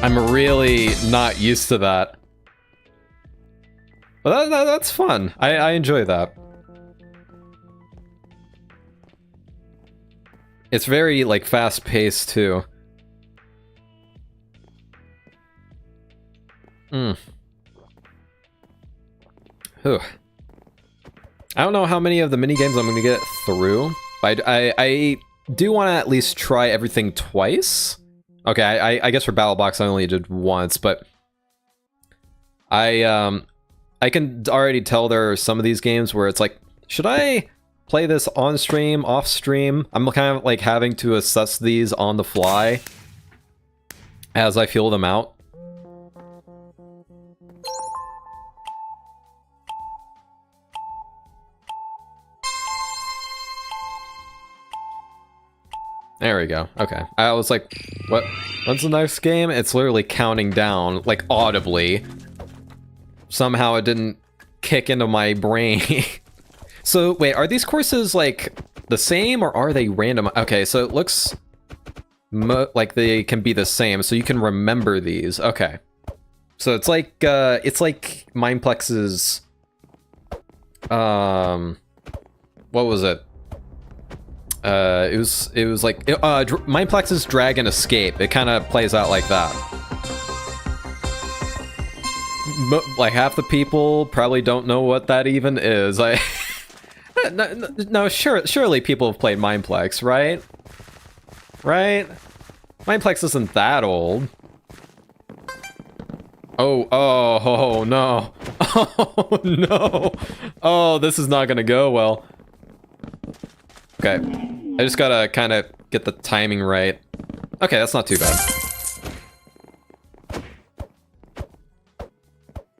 I'm really not used to that. But that's fun. I enjoy that. It's very, like, fast-paced, too. Hmm. Whew. I don't know how many of the minigames I'm going to get through, but I do want to at least try everything twice. Okay, I guess for Battle Box I only did once, but I can already tell there are some of these games where it's like, should I play this on stream, off stream? I'm kind of like having to assess these on the fly as I feel them out. There we go. Okay. I was like, what? When's the next game? It's literally counting down, like, audibly. Somehow it didn't kick into my brain. So, wait, are these courses, like, the same, or are they random? Okay, so it looks like they can be the same, so you can remember these. Okay. So it's like Mineplex's... What was it? It was like Mineplex's Dragon Escape. It kind of plays out like that. Like half the people probably don't know what that even is. No, surely people have played Mineplex, right? Right? Mineplex isn't that old. Oh no. Oh no. Oh, this is not gonna go well. Okay, I just gotta kind of get the timing right. Okay, that's not too bad.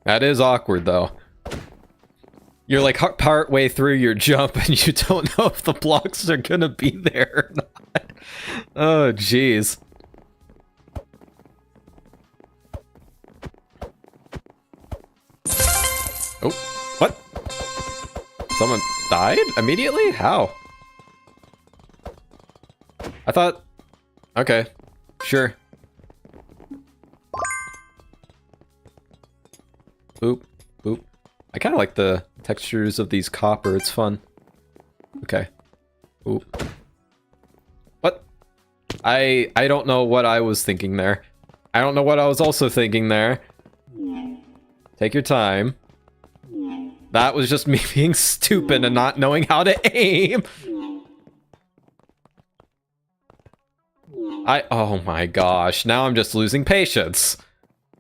That is awkward, though. You're like part way through your jump and you don't know if the blocks are gonna be there or not. Oh, jeez. Oh, what? Someone died immediately? How? I thought... Okay, sure. Boop, boop. I kind of like the textures of these copper. It's fun. Okay. Ooh. What? I don't know what I was thinking there. I don't know what I was also thinking there. Take your time. That was just me being stupid and not knowing how to aim. Oh my gosh, now I'm just losing patience.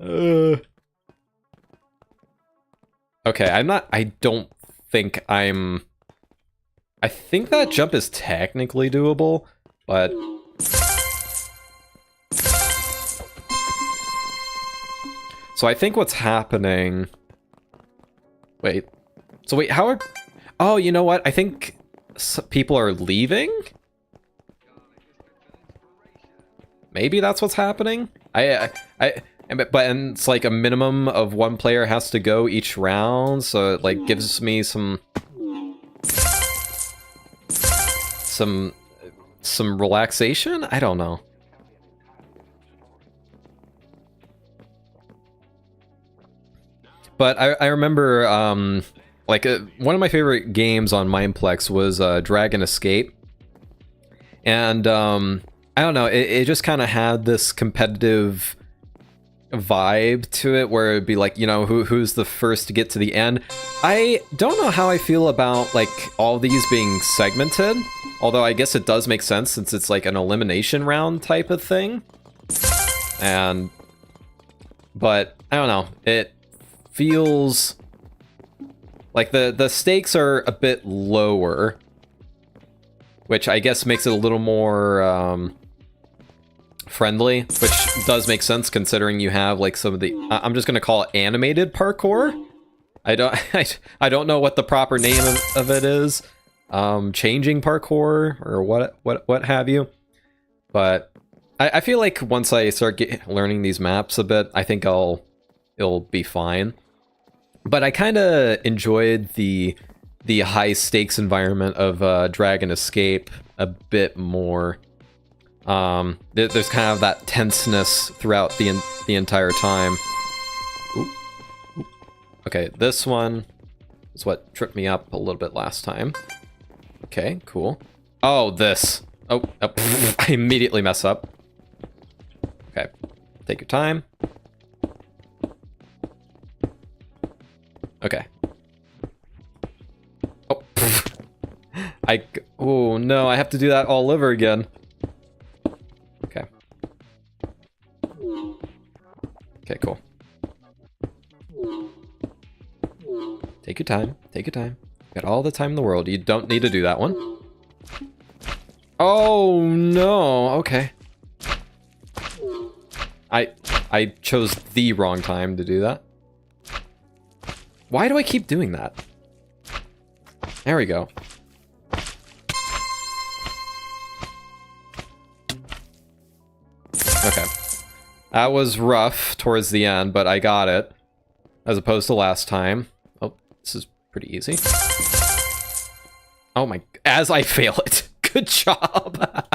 Okay, I don't think I think that jump is technically doable, but... So I think what's happening... Wait. So wait, how are... Oh, you know what? I think people are leaving? Maybe that's what's happening? But it's like a minimum of one player has to go each round, so it like gives me some relaxation? I don't know. But I remember, one of my favorite games on Mineplex was Dragon Escape. And, I don't know, it just kind of had this competitive vibe to it where it'd be like, you know, who's the first to get to the end. I don't know how I feel about, like, all these being segmented. Although I guess it does make sense since it's like an elimination round type of thing. But, I don't know, it feels like the stakes are a bit lower, which I guess makes it a little more friendly, which does make sense considering you have like some of the I'm just gonna call it animated parkour. I don't know what the proper name of it is, changing parkour or what have you, but I feel like once I start learning these maps a bit, I think it'll be fine. But I kind of enjoyed the high stakes environment of Dragon Escape a bit more. There's kind of that tenseness throughout the entire time. Ooh. Ooh. Okay, this one is what tripped me up a little bit last time. Okay, cool. Oh, this. Oh, I immediately mess up. Okay, take your time. Okay. Oh, oh no, I have to do that all over again. Okay. Okay, cool. Take your time, take your time. Got all the time in the world. You don't need to do that one. Oh no, okay. I chose the wrong time to do that. Why do I keep doing that? There we go. Okay. That was rough towards the end, but I got it. As opposed to last time. Oh, this is pretty easy. Oh my... As I fail it. Good job.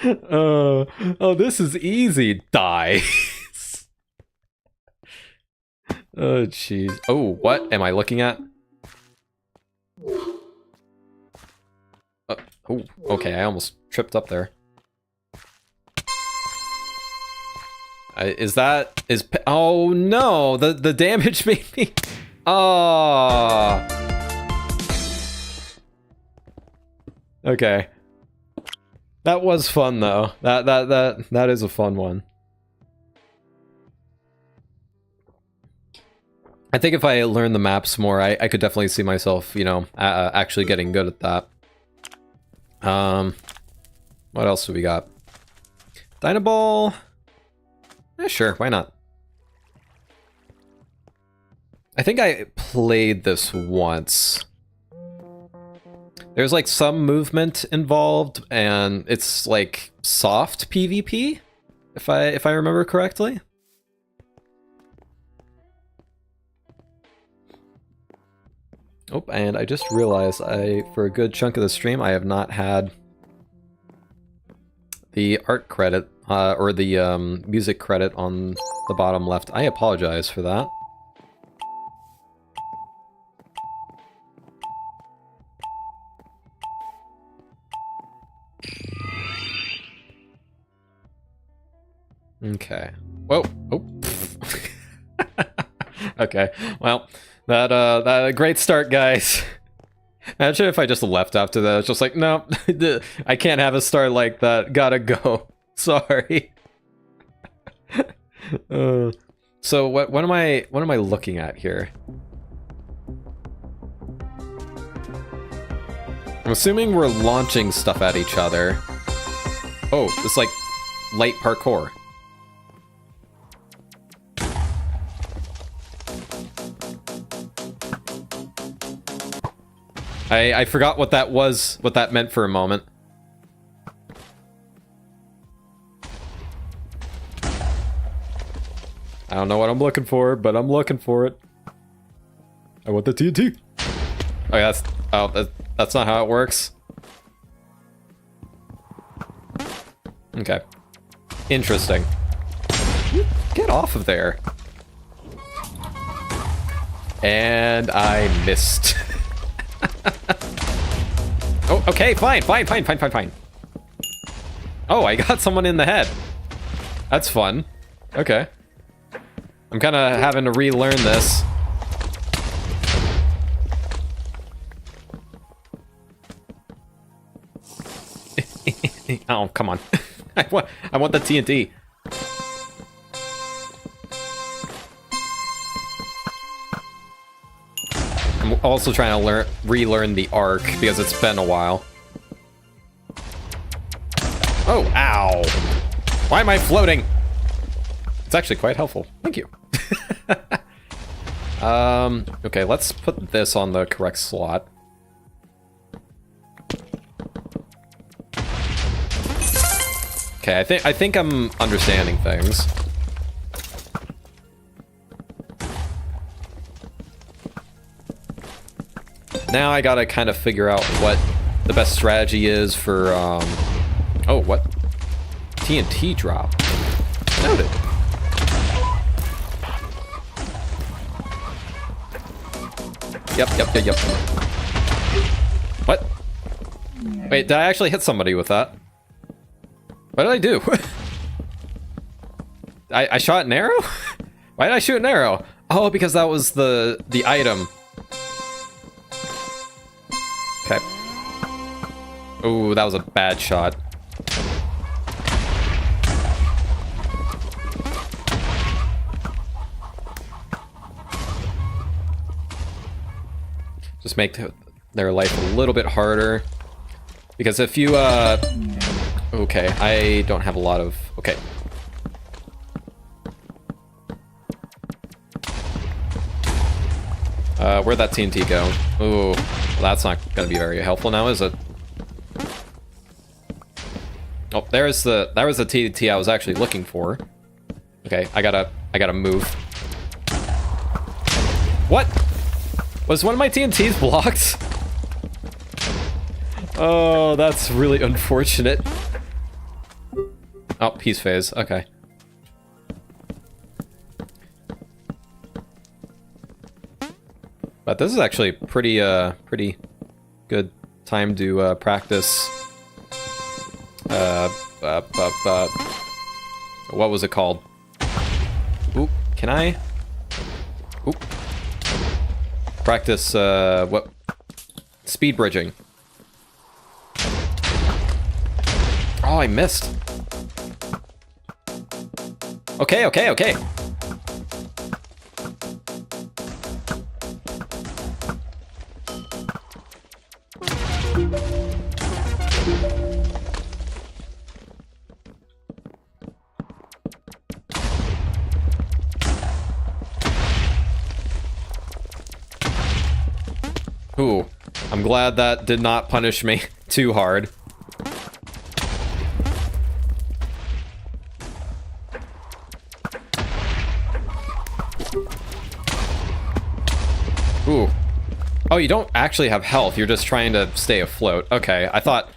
Oh, this is easy. Die. Oh, jeez. Oh, what am I looking at? Oh, okay, I almost tripped up there. Oh no, the damage made me... Oh. Okay. That was fun though. That is a fun one. I think if I learn the maps more, I could definitely see myself, you know, actually getting good at that. What else do we got? Dynaball? Yeah, sure, why not? I think I played this once. There's like some movement involved, and it's like soft PvP, if I remember correctly. Oh, and I just realized for a good chunk of the stream, I have not had the art credit, or the music credit on the bottom left. I apologize for that. Okay. Whoa. Oh. Okay. Well, that a great start, guys. Imagine if I just left after that. It's just like, no, I can't have a start like that. Gotta go. Sorry. So what am I looking at here? I'm assuming we're launching stuff at each other. Oh, it's like light parkour. I forgot what that was, what that meant for a moment. I don't know what I'm looking for, but I'm looking for it. I want the TNT. Oh, yeah, that's not how it works. Okay. Interesting. Get off of there. And I missed. Oh, okay, fine. Oh, I got someone in the head. That's fun. Okay. I'm kind of having to relearn this. Oh, come on. I want the TNT. I'm also trying to relearn the arc because it's been a while. Oh, ow. Why am I floating? It's actually quite helpful. Thank you. Okay, let's put this on the correct slot. Okay, I think I'm understanding things. Now I gotta kind of figure out what the best strategy is for, oh, what? TNT drop. Noted. Yep. What? Wait, did I actually hit somebody with that? What did I do? I shot an arrow? Why did I shoot an arrow? Oh, because that was the item. Okay. Oh, that was a bad shot. Just make their life a little bit harder. Because if you, okay, I don't have a lot of... Okay. Where'd that TNT go? Ooh, well, that's not gonna be very helpful now, is it? Oh, that was the TNT I was actually looking for. Okay, I gotta move. What? Was one of my TNTs blocked? Oh, that's really unfortunate. Oh, peace phase. Okay. But this is actually pretty good time to practice. What was it called? Oop, can I? Oop. Practice, what? Speed bridging. Oh, I missed. Okay. Ooh, I'm glad that did not punish me too hard. Ooh. Oh, you don't actually have health, you're just trying to stay afloat. Okay, I thought...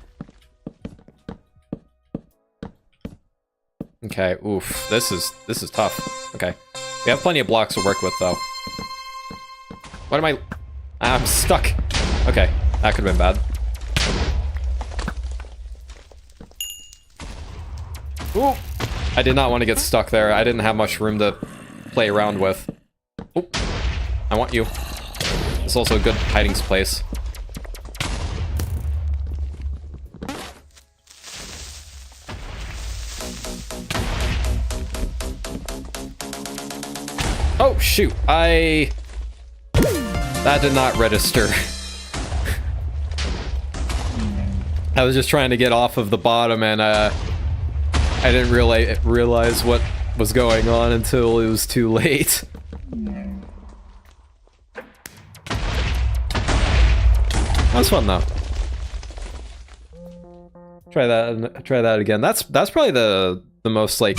Okay, oof, this is tough. Okay. We have plenty of blocks to work with, though. What am I... I'm stuck. Okay, that could have been bad. Ooh. I did not want to get stuck there. I didn't have much room to play around with. Oh, I want you. It's also a good hiding place. Oh, shoot. That did not register. I was just trying to get off of the bottom, and I didn't realize what was going on until it was too late. That was fun though. Try that again. That's probably the most like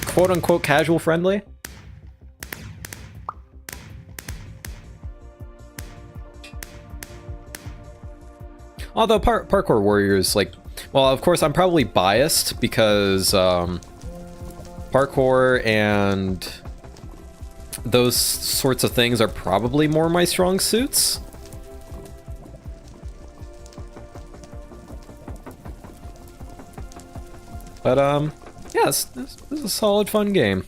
quote unquote casual friendly. Although Parkour Warriors, like, well, of course I'm probably biased because parkour and those sorts of things are probably more my strong suits. But yeah, this is a solid, fun game.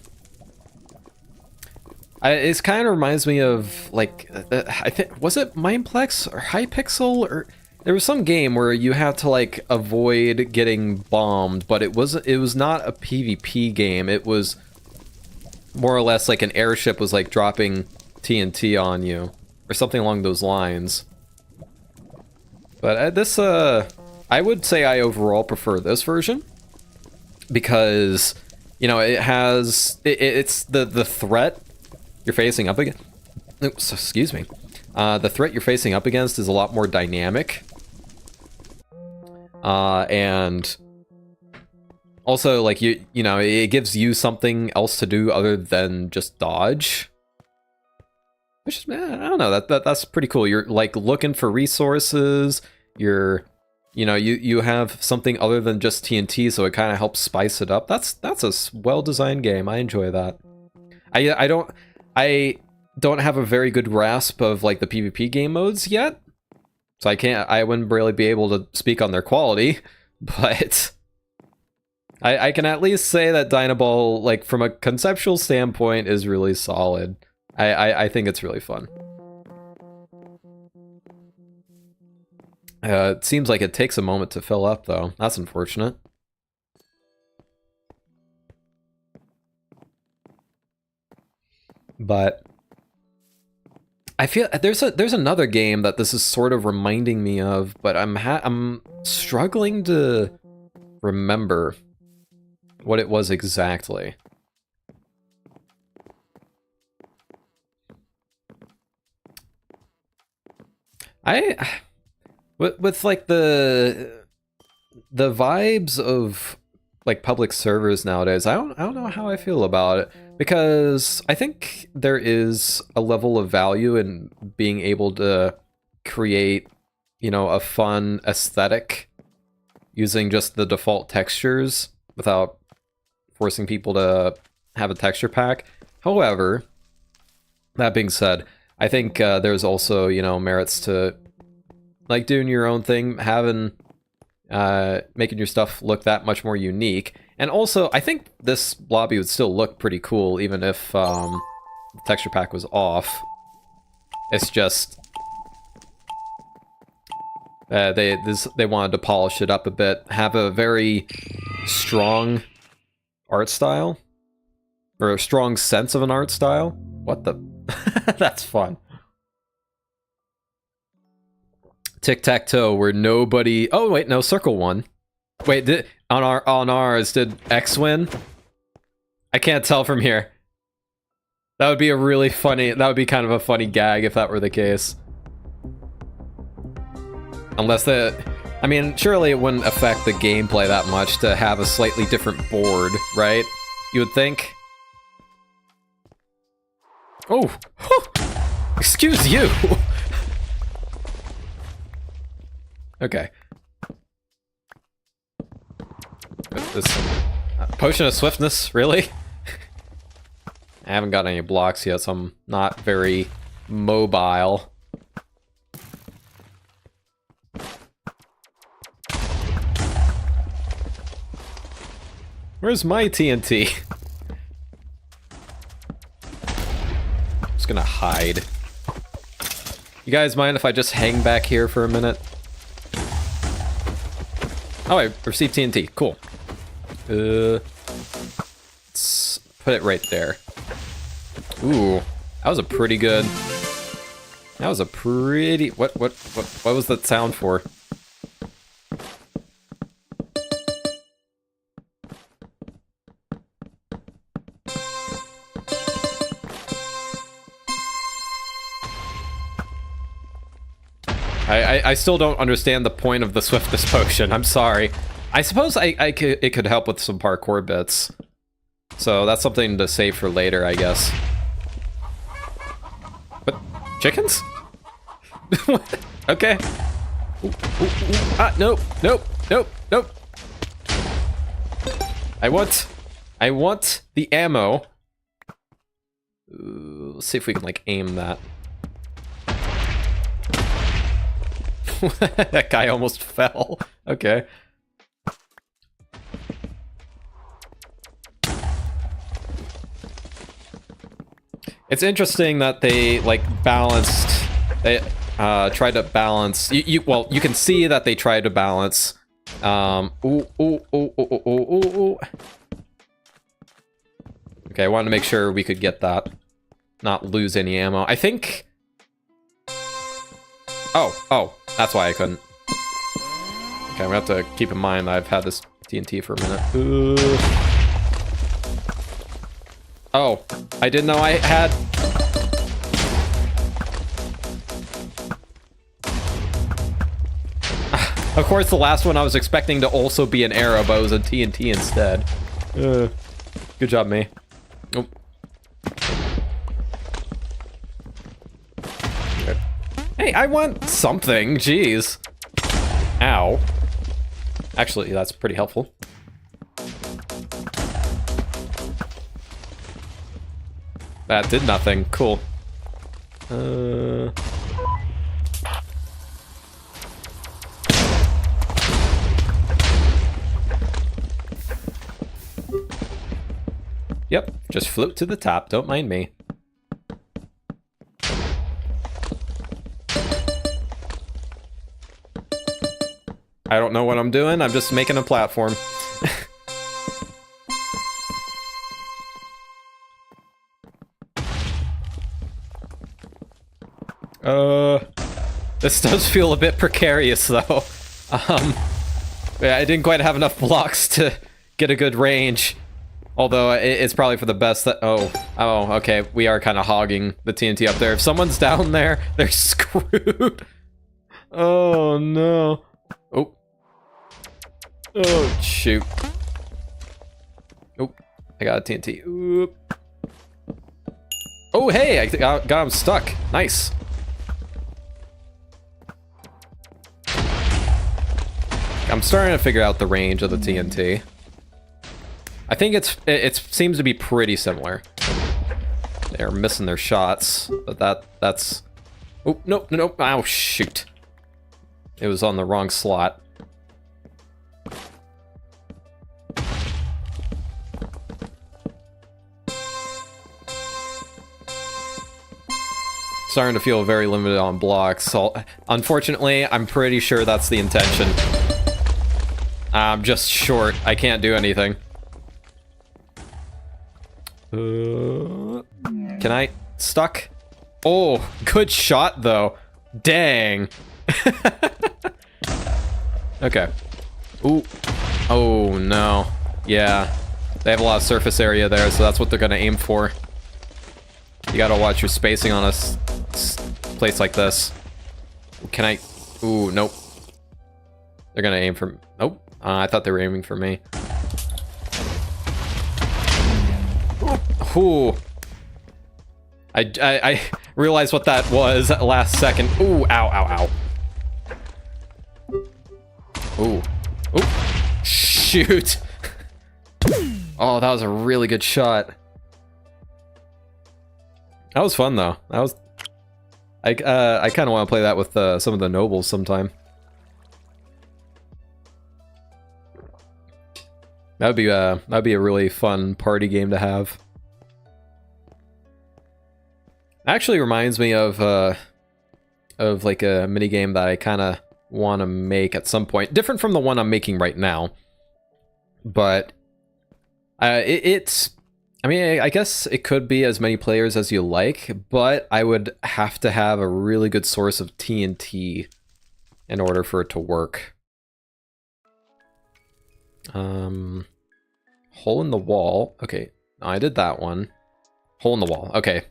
It kind of reminds me of like I think, was it Mineplex or Hypixel, or there was some game where you had to like avoid getting bombed, but it was not a PvP game. It was more or less like an airship was like dropping TNT on you or something along those lines. But this I would say I overall prefer this version because, you know, it has it's the threat you're facing up against. Oops, excuse me. The threat you're facing up against is a lot more dynamic. And also, like, you know, it gives you something else to do other than just dodge. Which, I don't know, that's pretty cool. You're, like, looking for resources, you know, you have something other than just TNT, so it kind of helps spice it up. That's a well-designed game. I enjoy that. I don't have a very good grasp of, like, the PvP game modes yet. So I wouldn't really be able to speak on their quality, but I can at least say that Dynaball, like, from a conceptual standpoint, is really solid. I think it's really fun. It seems like it takes a moment to fill up, though. That's unfortunate. But I feel there's another game that this is sort of reminding me of, but I'm struggling to remember what it was exactly. With like the vibes of like public servers nowadays, I don't know how I feel about it, because I think there is a level of value in being able to create, you know, a fun aesthetic using just the default textures without forcing people to have a texture pack. However, that being said, I think there's also, you know, merits to like doing your own thing, having making your stuff look that much more unique. And also, I think this lobby would still look pretty cool even if the texture pack was off. It's just they wanted to polish it up a bit, have a very strong art style, or a strong sense of an art style. What the? That's fun. Tic-tac-toe, where nobody... Oh, wait, no, circle won. Wait, on ours, did X win? I can't tell from here. That would be a really funny... That would be kind of a funny gag if that were the case. Unless the... I mean, surely it wouldn't affect the gameplay that much to have a slightly different board, right? You would think? Oh! Excuse you! Okay. This potion of swiftness, really? I haven't got any blocks yet, so I'm not very mobile. Where's my TNT? Just gonna hide. You guys mind if I just hang back here for a minute? Oh, I received TNT. Cool. Let's put it right there. Ooh, that was a pretty good... That was a pretty... What was that sound for? I still don't understand the point of the swiftness potion. I'm sorry. I suppose it could help with some parkour bits. So that's something to save for later, I guess. But chickens? Okay. Ooh. Ah, nope. I want the ammo. Let's see if we can like aim that. That guy almost fell. Okay. It's interesting that they like balanced. They tried to balance. Well, you can see that they tried to balance. Ooh. Okay, I wanted to make sure we could get that, not lose any ammo. I think. Oh, that's why I couldn't. Okay, we have to keep in mind that I've had this TNT for a minute. Oh, I didn't know I had... Of course, the last one I was expecting to also be an arrow, but it was a TNT instead. Good job, me. Nope. Hey, I want something, jeez. Ow. Actually, that's pretty helpful. That did nothing, cool. Yep, just float to the top, don't mind me. I don't know what I'm doing, I'm just making a platform. This does feel a bit precarious though. Yeah, I didn't quite have enough blocks to get a good range. Although it's probably for the best that, oh, okay, we are kind of hogging the TNT up there. If someone's down there, they're screwed. Oh no. Oh, shoot. Oh, I got a TNT. Oop. Oh, hey, I got him stuck. Nice. I'm starting to figure out the range of the TNT. I think it seems to be pretty similar. They're missing their shots, but that's... Oh, nope. Oh, shoot. It was on the wrong slot. Starting to feel very limited on blocks. So, unfortunately, I'm pretty sure that's the intention. I'm just short. I can't do anything. Can I... Stuck? Oh, good shot, though. Dang. Okay. Ooh. Oh, no. Yeah. They have a lot of surface area there, so that's what they're gonna aim for. You gotta watch your spacing on a place like this. Can I... Ooh, nope. They're gonna aim for... Nope. I thought they were aiming for me. Ooh. I realized what that was at last second. Ooh, ow. Ooh. Ooh. Shoot. Oh, that was a really good shot. That was fun though. That was... I kind of want to play that with some of the nobles sometime. That'd be a really fun party game to have. Actually reminds me of like a minigame that I kind of want to make at some point. Different from the one I'm making right now. But it's... I mean, I guess it could be as many players as you like, but I would have to have a really good source of TNT in order for it to work. Hole in the wall. Okay, I did that one. Hole in the wall. Okay.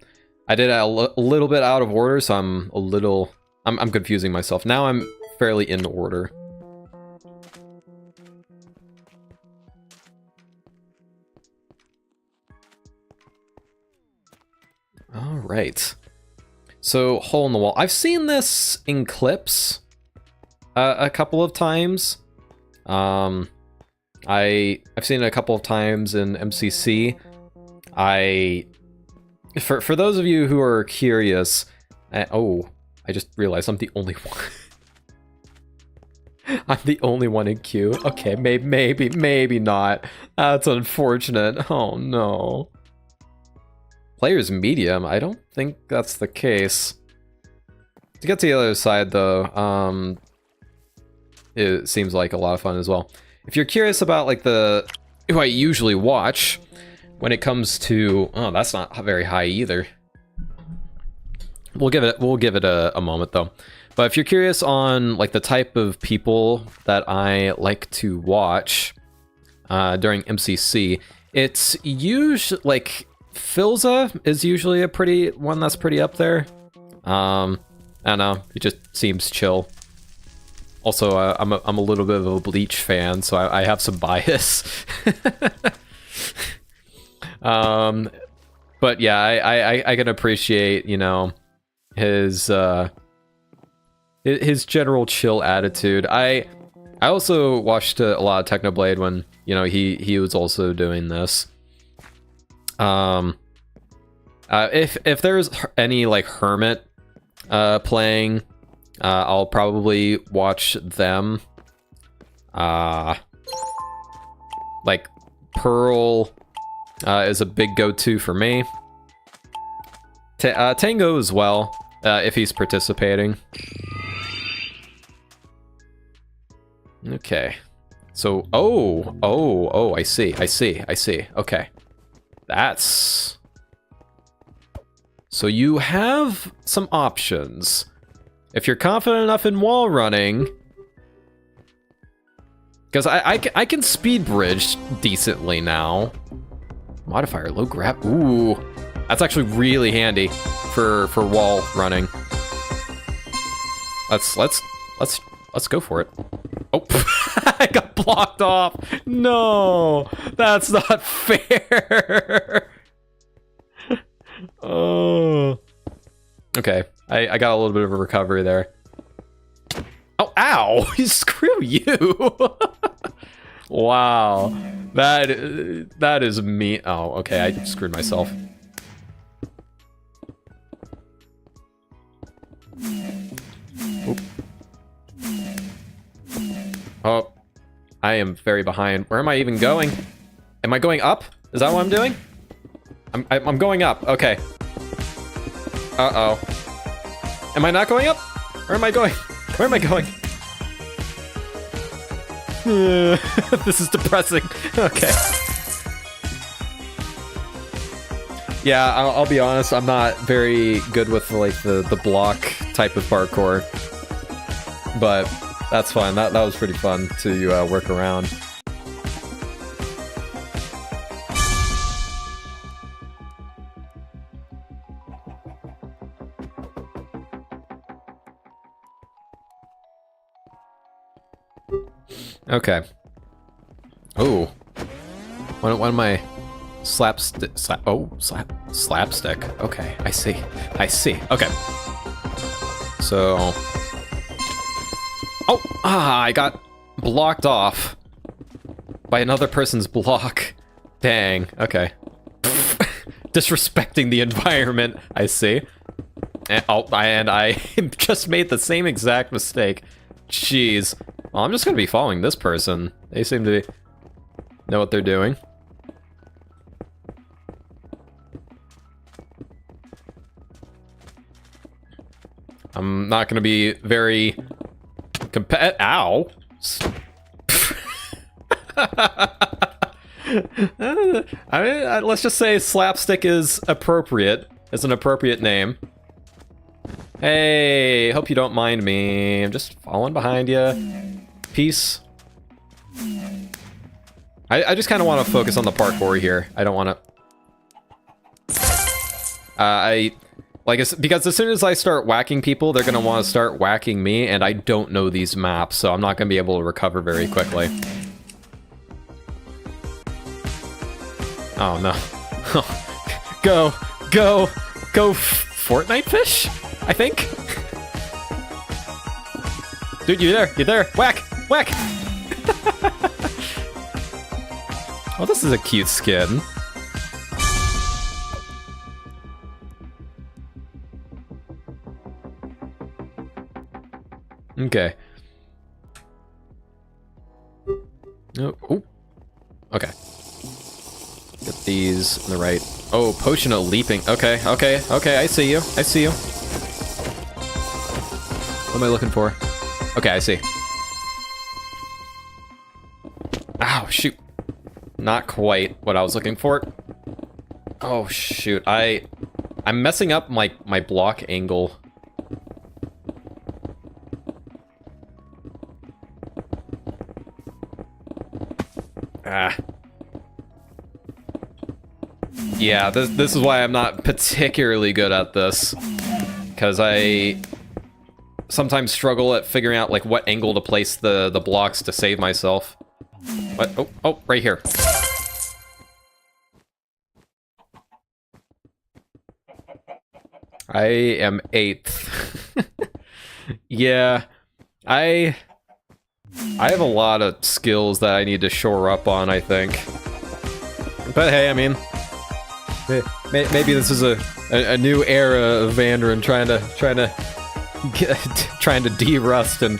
I did it a little bit out of order, so I'm confusing myself. Now I'm fairly in order. All right. So, hole in the wall. I've seen this in clips a couple of times. I've seen it a couple of times in MCC. For those of you who are curious, oh, I just realized I'm the only one. I'm the only one in queue. Okay, maybe not. That's unfortunate. Oh no. Player's medium? I don't think that's the case. To get to the other side though, it seems like a lot of fun as well. If you're curious about like who I usually watch when it comes to, oh, that's not very high either. We'll give it a moment though. But if you're curious on like the type of people that I like to watch during MCC, it's usually like Filza is usually a one that's pretty up there. I don't know, it just seems chill. Also, I'm a little bit of a Bleach fan, so I have some bias. But yeah, I can appreciate, you know, his general chill attitude. I also watched a lot of Technoblade when, you know, he was also doing this. If there's any like Hermit playing, I'll probably watch them. Like Pearl is a big go-to for me. Tango as well, if he's participating. Okay. So, oh, I see. Okay. That's... So you have some options. If you're confident enough in wall running... Because I can speed bridge decently now. Modifier, low grab. Ooh, that's actually really handy for wall running. Let's go for it. Oh, I got blocked off. No, that's not fair. Oh. Okay, I got a little bit of a recovery there. Oh, ow! Screw you! Wow, that is me. Oh, okay, I screwed myself. Oop. Oh, I am very behind. Where am I even going? Am I going up? Is that what I'm doing? I'm going up. Okay. Uh-oh. Am I not going up? Where am I going? Where am I going? This is depressing. Okay. Yeah, I'll be honest. I'm not very good with like the block type of parkour, but that's fine. That was pretty fun to work around. Okay. Oh. One of my slapstick. Okay, I see. Okay. So. Oh, I got blocked by another person's block. Dang. Okay. Disrespecting the environment. I see. And I just made the same exact mistake. Jeez. Well, I'm just gonna be following this person. They seem to be... know what they're doing. I'm not gonna be very ow. I mean, let's just say slapstick is appropriate. It's an appropriate name. Hey, hope you don't mind me. I'm just following behind you. Peace. I just kind of want to focus on the parkour here. I don't want to... because as soon as I start whacking people, they're going to want to start whacking me, and I don't know these maps, so I'm not going to be able to recover very quickly. Oh, no. Go, Fortnite fish, I think? Dude, you there, whack! Oh, this is a cute skin. Okay. Oh. Okay. Get these in the right. Oh, potion of leaping. Okay. I see you. What am I looking for? Okay, I see. Ow, shoot. Not quite what I was looking for. Oh, shoot. I'm messing up my block angle. Yeah, this is why I'm not particularly good at this. Because I sometimes struggle at figuring out, like, what angle to place the blocks to save myself. What? Oh, right here. I am 8th. Yeah, I have a lot of skills that I need to shore up on, I think. But hey, I mean, maybe this is a new era of Vandron trying to de-rust and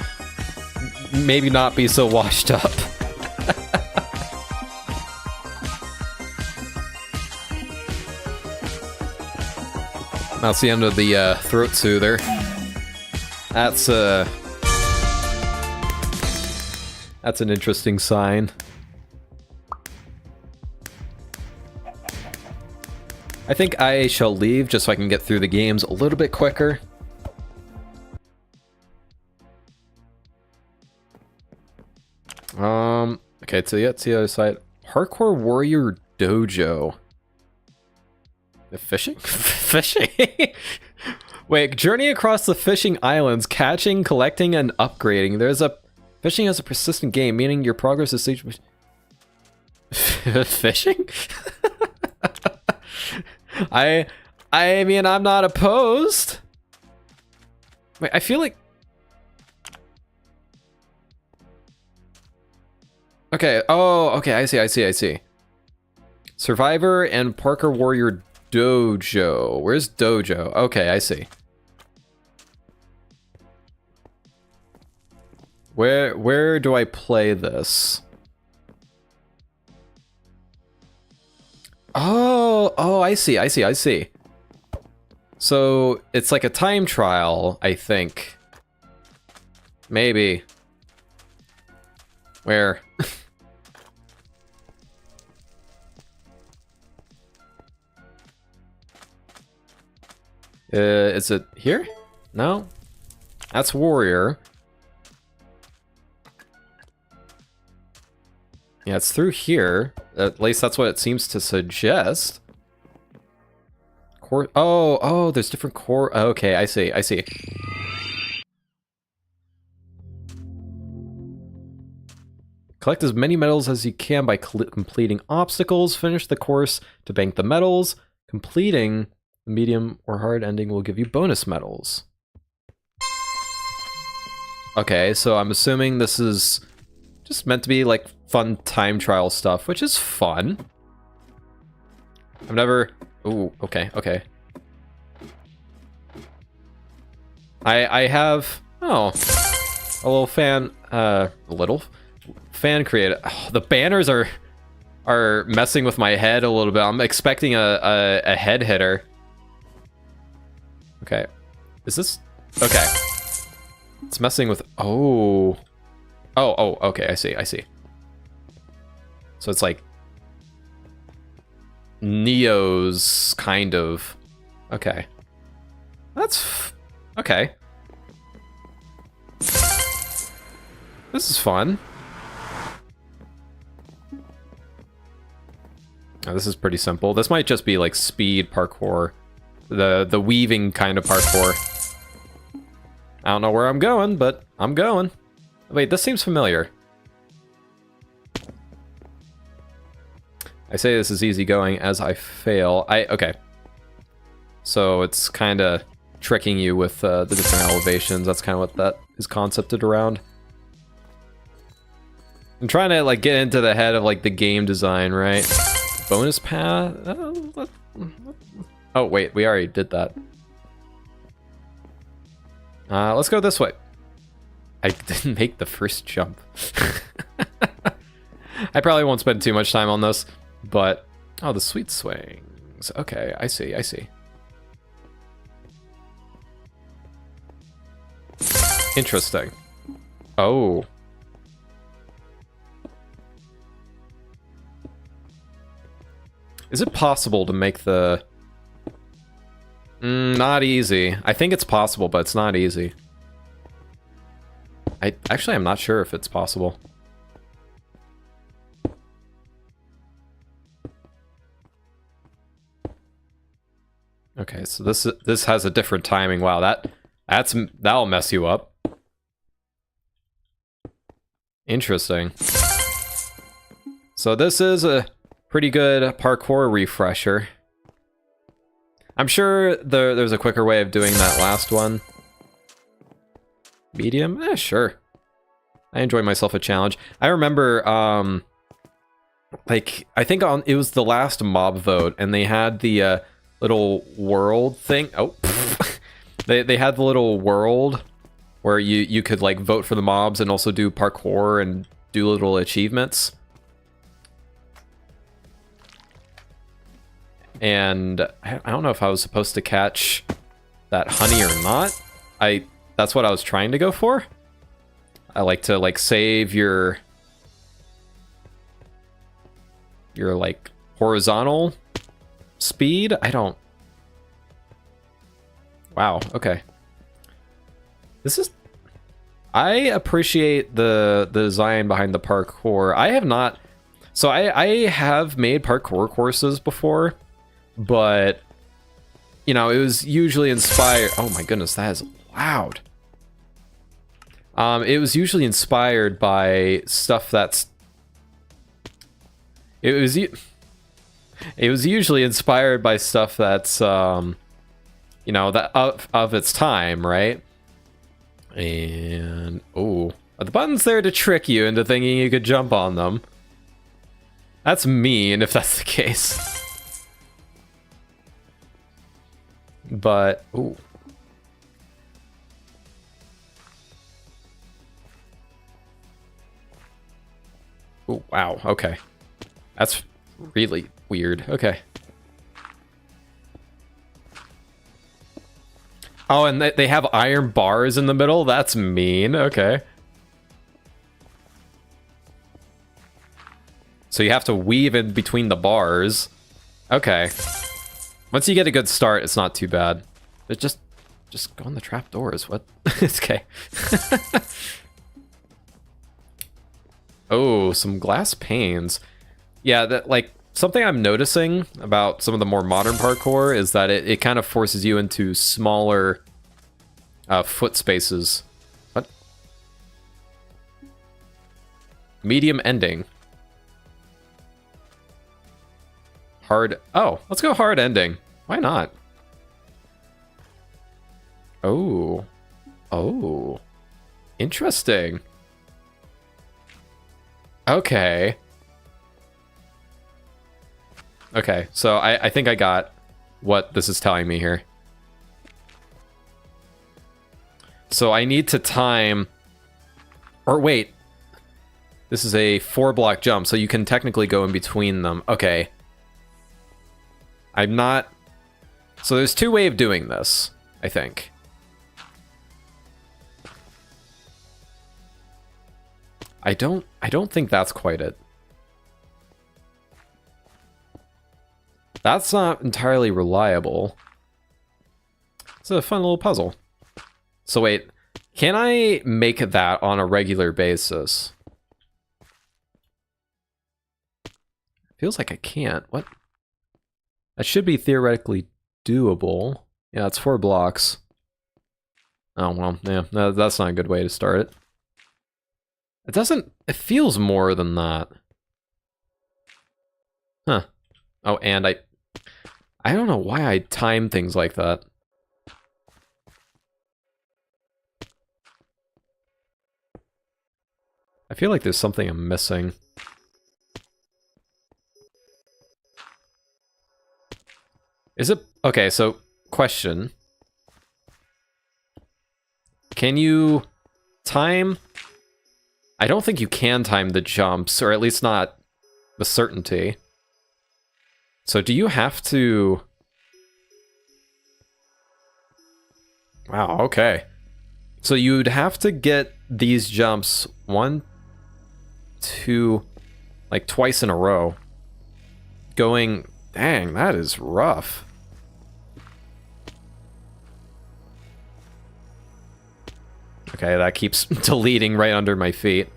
maybe not be so washed up. That's the end of the throat soother. That's an interesting sign. I think I shall leave just so I can get through the games a little bit quicker. Okay, so yeah, it's the other side. Parkour Warrior Dojo. The fishing? Fishing? Wait, journey across the fishing islands, catching, collecting, and upgrading. Fishing is a persistent game, meaning your progress is stage... Fishing? I mean, I'm not opposed. Wait, I feel like... Okay, oh, okay, I see. Survivor and Parkour Warrior Dojo. Where's Dojo? Okay, I see. Where do I play this? Oh, I see. So, it's like a time trial, I think. Maybe. Where? Is it here? No? That's Warrior. Yeah, it's through here. At least that's what it seems to suggest. Core. Oh, there's different core. Okay, I see. Collect as many medals as you can by completing obstacles. Finish the course to bank the medals. Completing the medium or hard ending will give you bonus medals. Okay, so I'm assuming this is just meant to be like fun time trial stuff, which is fun. I've never... Ooh, okay. I have... Oh. A little fan... created... Oh, the banners are are messing with my head a little bit. I'm expecting a head hitter. Okay. Is this... Okay. It's messing with... Oh. Oh, okay, I see. So it's like... Neo's, kind of. Okay. That's... Okay. This is fun. Oh, this is pretty simple. This might just be like speed parkour. The weaving kind of parkour. I don't know where I'm going, but I'm going. Wait, this seems familiar. I say this is easy going as I fail. Okay. So it's kind of tricking you with the different elevations. That's kind of what that is concepted around. I'm trying to like get into the head of like the game design, right? Bonus path? Oh wait, we already did that. Let's go this way. I didn't make the first jump. I probably won't spend too much time on this, but... Oh, the sweet swings. Okay, I see. Interesting. Oh. Is it possible to make the... not easy. I think it's possible, but it's not easy. I'm not sure if it's possible. Okay, so this has a different timing. Wow, that'll mess you up. Interesting. So this is a pretty good parkour refresher. I'm sure there's a quicker way of doing that last one. Medium? Sure. I enjoy myself a challenge. I remember, like, I think it was the last mob vote, and they had the little world thing. Oh, they had the little world where you could like vote for the mobs and also do parkour and do little achievements. And I don't know if I was supposed to catch that honey or not. That's what I was trying to go for. I like to like save your like horizontal speed. Wow, okay. I appreciate the design behind the parkour. I have not, so I have made parkour courses before, but you know, it was usually inspired. Oh my goodness, that is loud. It was usually inspired by stuff that's... It was usually inspired by stuff that's, you know, that of its time, right? And, oh, are the buttons there to trick you into thinking you could jump on them? That's mean, if that's the case. But, ooh. Oh, wow, okay. That's really weird. Okay. Oh, and they have iron bars in the middle? That's mean. Okay. So you have to weave in between the bars. Okay. Once you get a good start, it's not too bad. But just go on the trapdoors. What? It's okay. Oh, some glass panes. Yeah, that like something I'm noticing about some of the more modern parkour is that it kind of forces you into smaller foot spaces. What? Medium ending. Hard. Oh, let's go hard ending. Why not? Oh. Oh. Interesting. Okay. Okay, so I think I got what this is telling me here. So I need to time... Or wait. This is a 4-block jump, so you can technically go in between them. Okay. I'm not... So there's 2 ways of doing this, I think. I don't think that's quite it. That's not entirely reliable. It's a fun little puzzle. So wait, can I make that on a regular basis? Feels like I can't. What? That should be theoretically doable. Yeah, it's 4 blocks. Oh, well, yeah, no, that's not a good way to start it. It doesn't... It feels more than that. Huh. Oh, and I don't know why I time things like that. I feel like there's something I'm missing. Is it... Okay, so, question. Can you time... I don't think you can time the jumps, or at least not with certainty. So do you have to... Wow, okay. So you'd have to get these jumps 1, 2, like twice in a row. Going... Dang, that is rough. Okay, that keeps deleting right under my feet.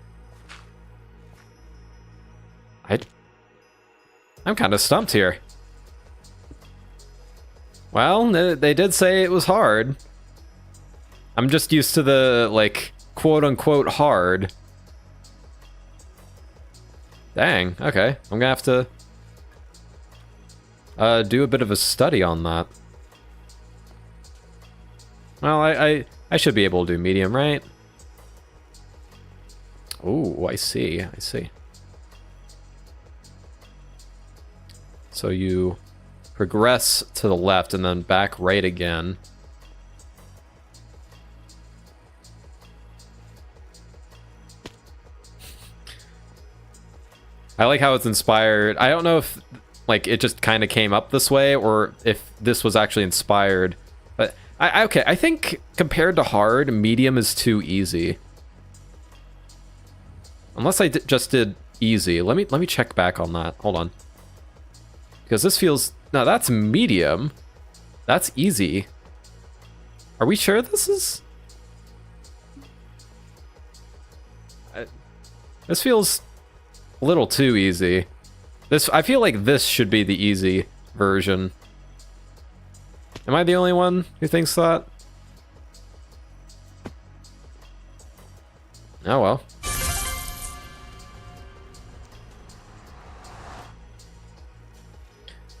I'm kind of stumped here. Well, they did say it was hard. I'm just used to the, like, quote-unquote hard. Dang, okay. I'm gonna have to do a bit of a study on that. Well, I should be able to do medium, right? Oh, I see, I see. So you progress to the left and then back right again. I like how it's inspired. I don't know if, like, it just kind of came up this way or if this was actually inspired. But, okay, I think compared to hard, medium is too easy. Unless I just did easy. Let me check back on that. Hold on. Because this feels... No, that's medium. That's easy. Are we sure this is... This feels a little too easy. I feel like this should be the easy version. Am I the only one who thinks that? Oh well.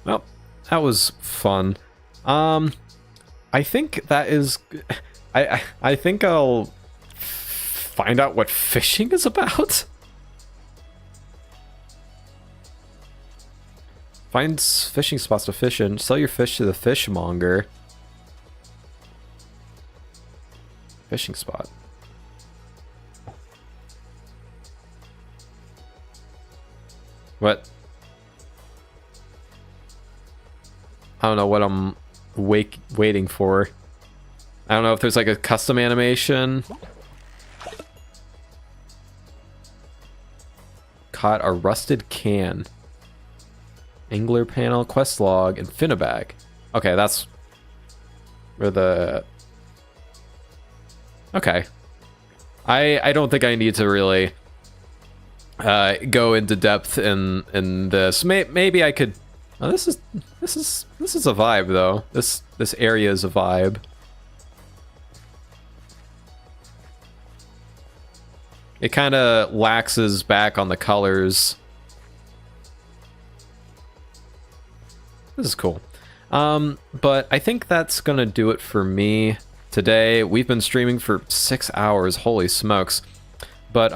Well, that was fun. I think that is... I think I'll find out what fishing is about. Find fishing spots to fish in. Sell your fish to the fishmonger. Fishing spot. What? I don't know what I'm waiting for. I don't know if there's like a custom animation. Caught a rusted can. Angler panel, quest log, and Finnabag. Okay, that's where the... Okay. I don't think I need to really go into depth in this. Maybe I could... Oh, this is a vibe though. This area is a vibe. It kind of laxes back on the colors. This is cool. But I think that's gonna do it for me today. We've been streaming for 6 hours. Holy smokes. But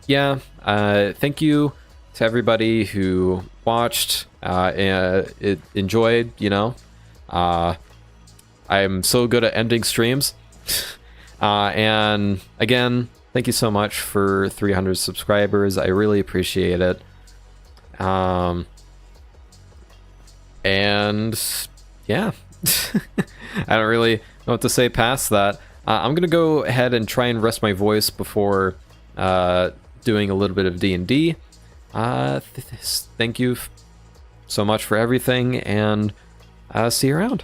yeah. Thank you to everybody who watched. It enjoyed. You know. I'm so good at ending streams. And again, thank you so much for 300 subscribers. I really appreciate it. And yeah, I don't really know what to say past that. I'm gonna go ahead and try and rest my voice before doing a little bit of D&D. Thank you so much for everything, and see you around.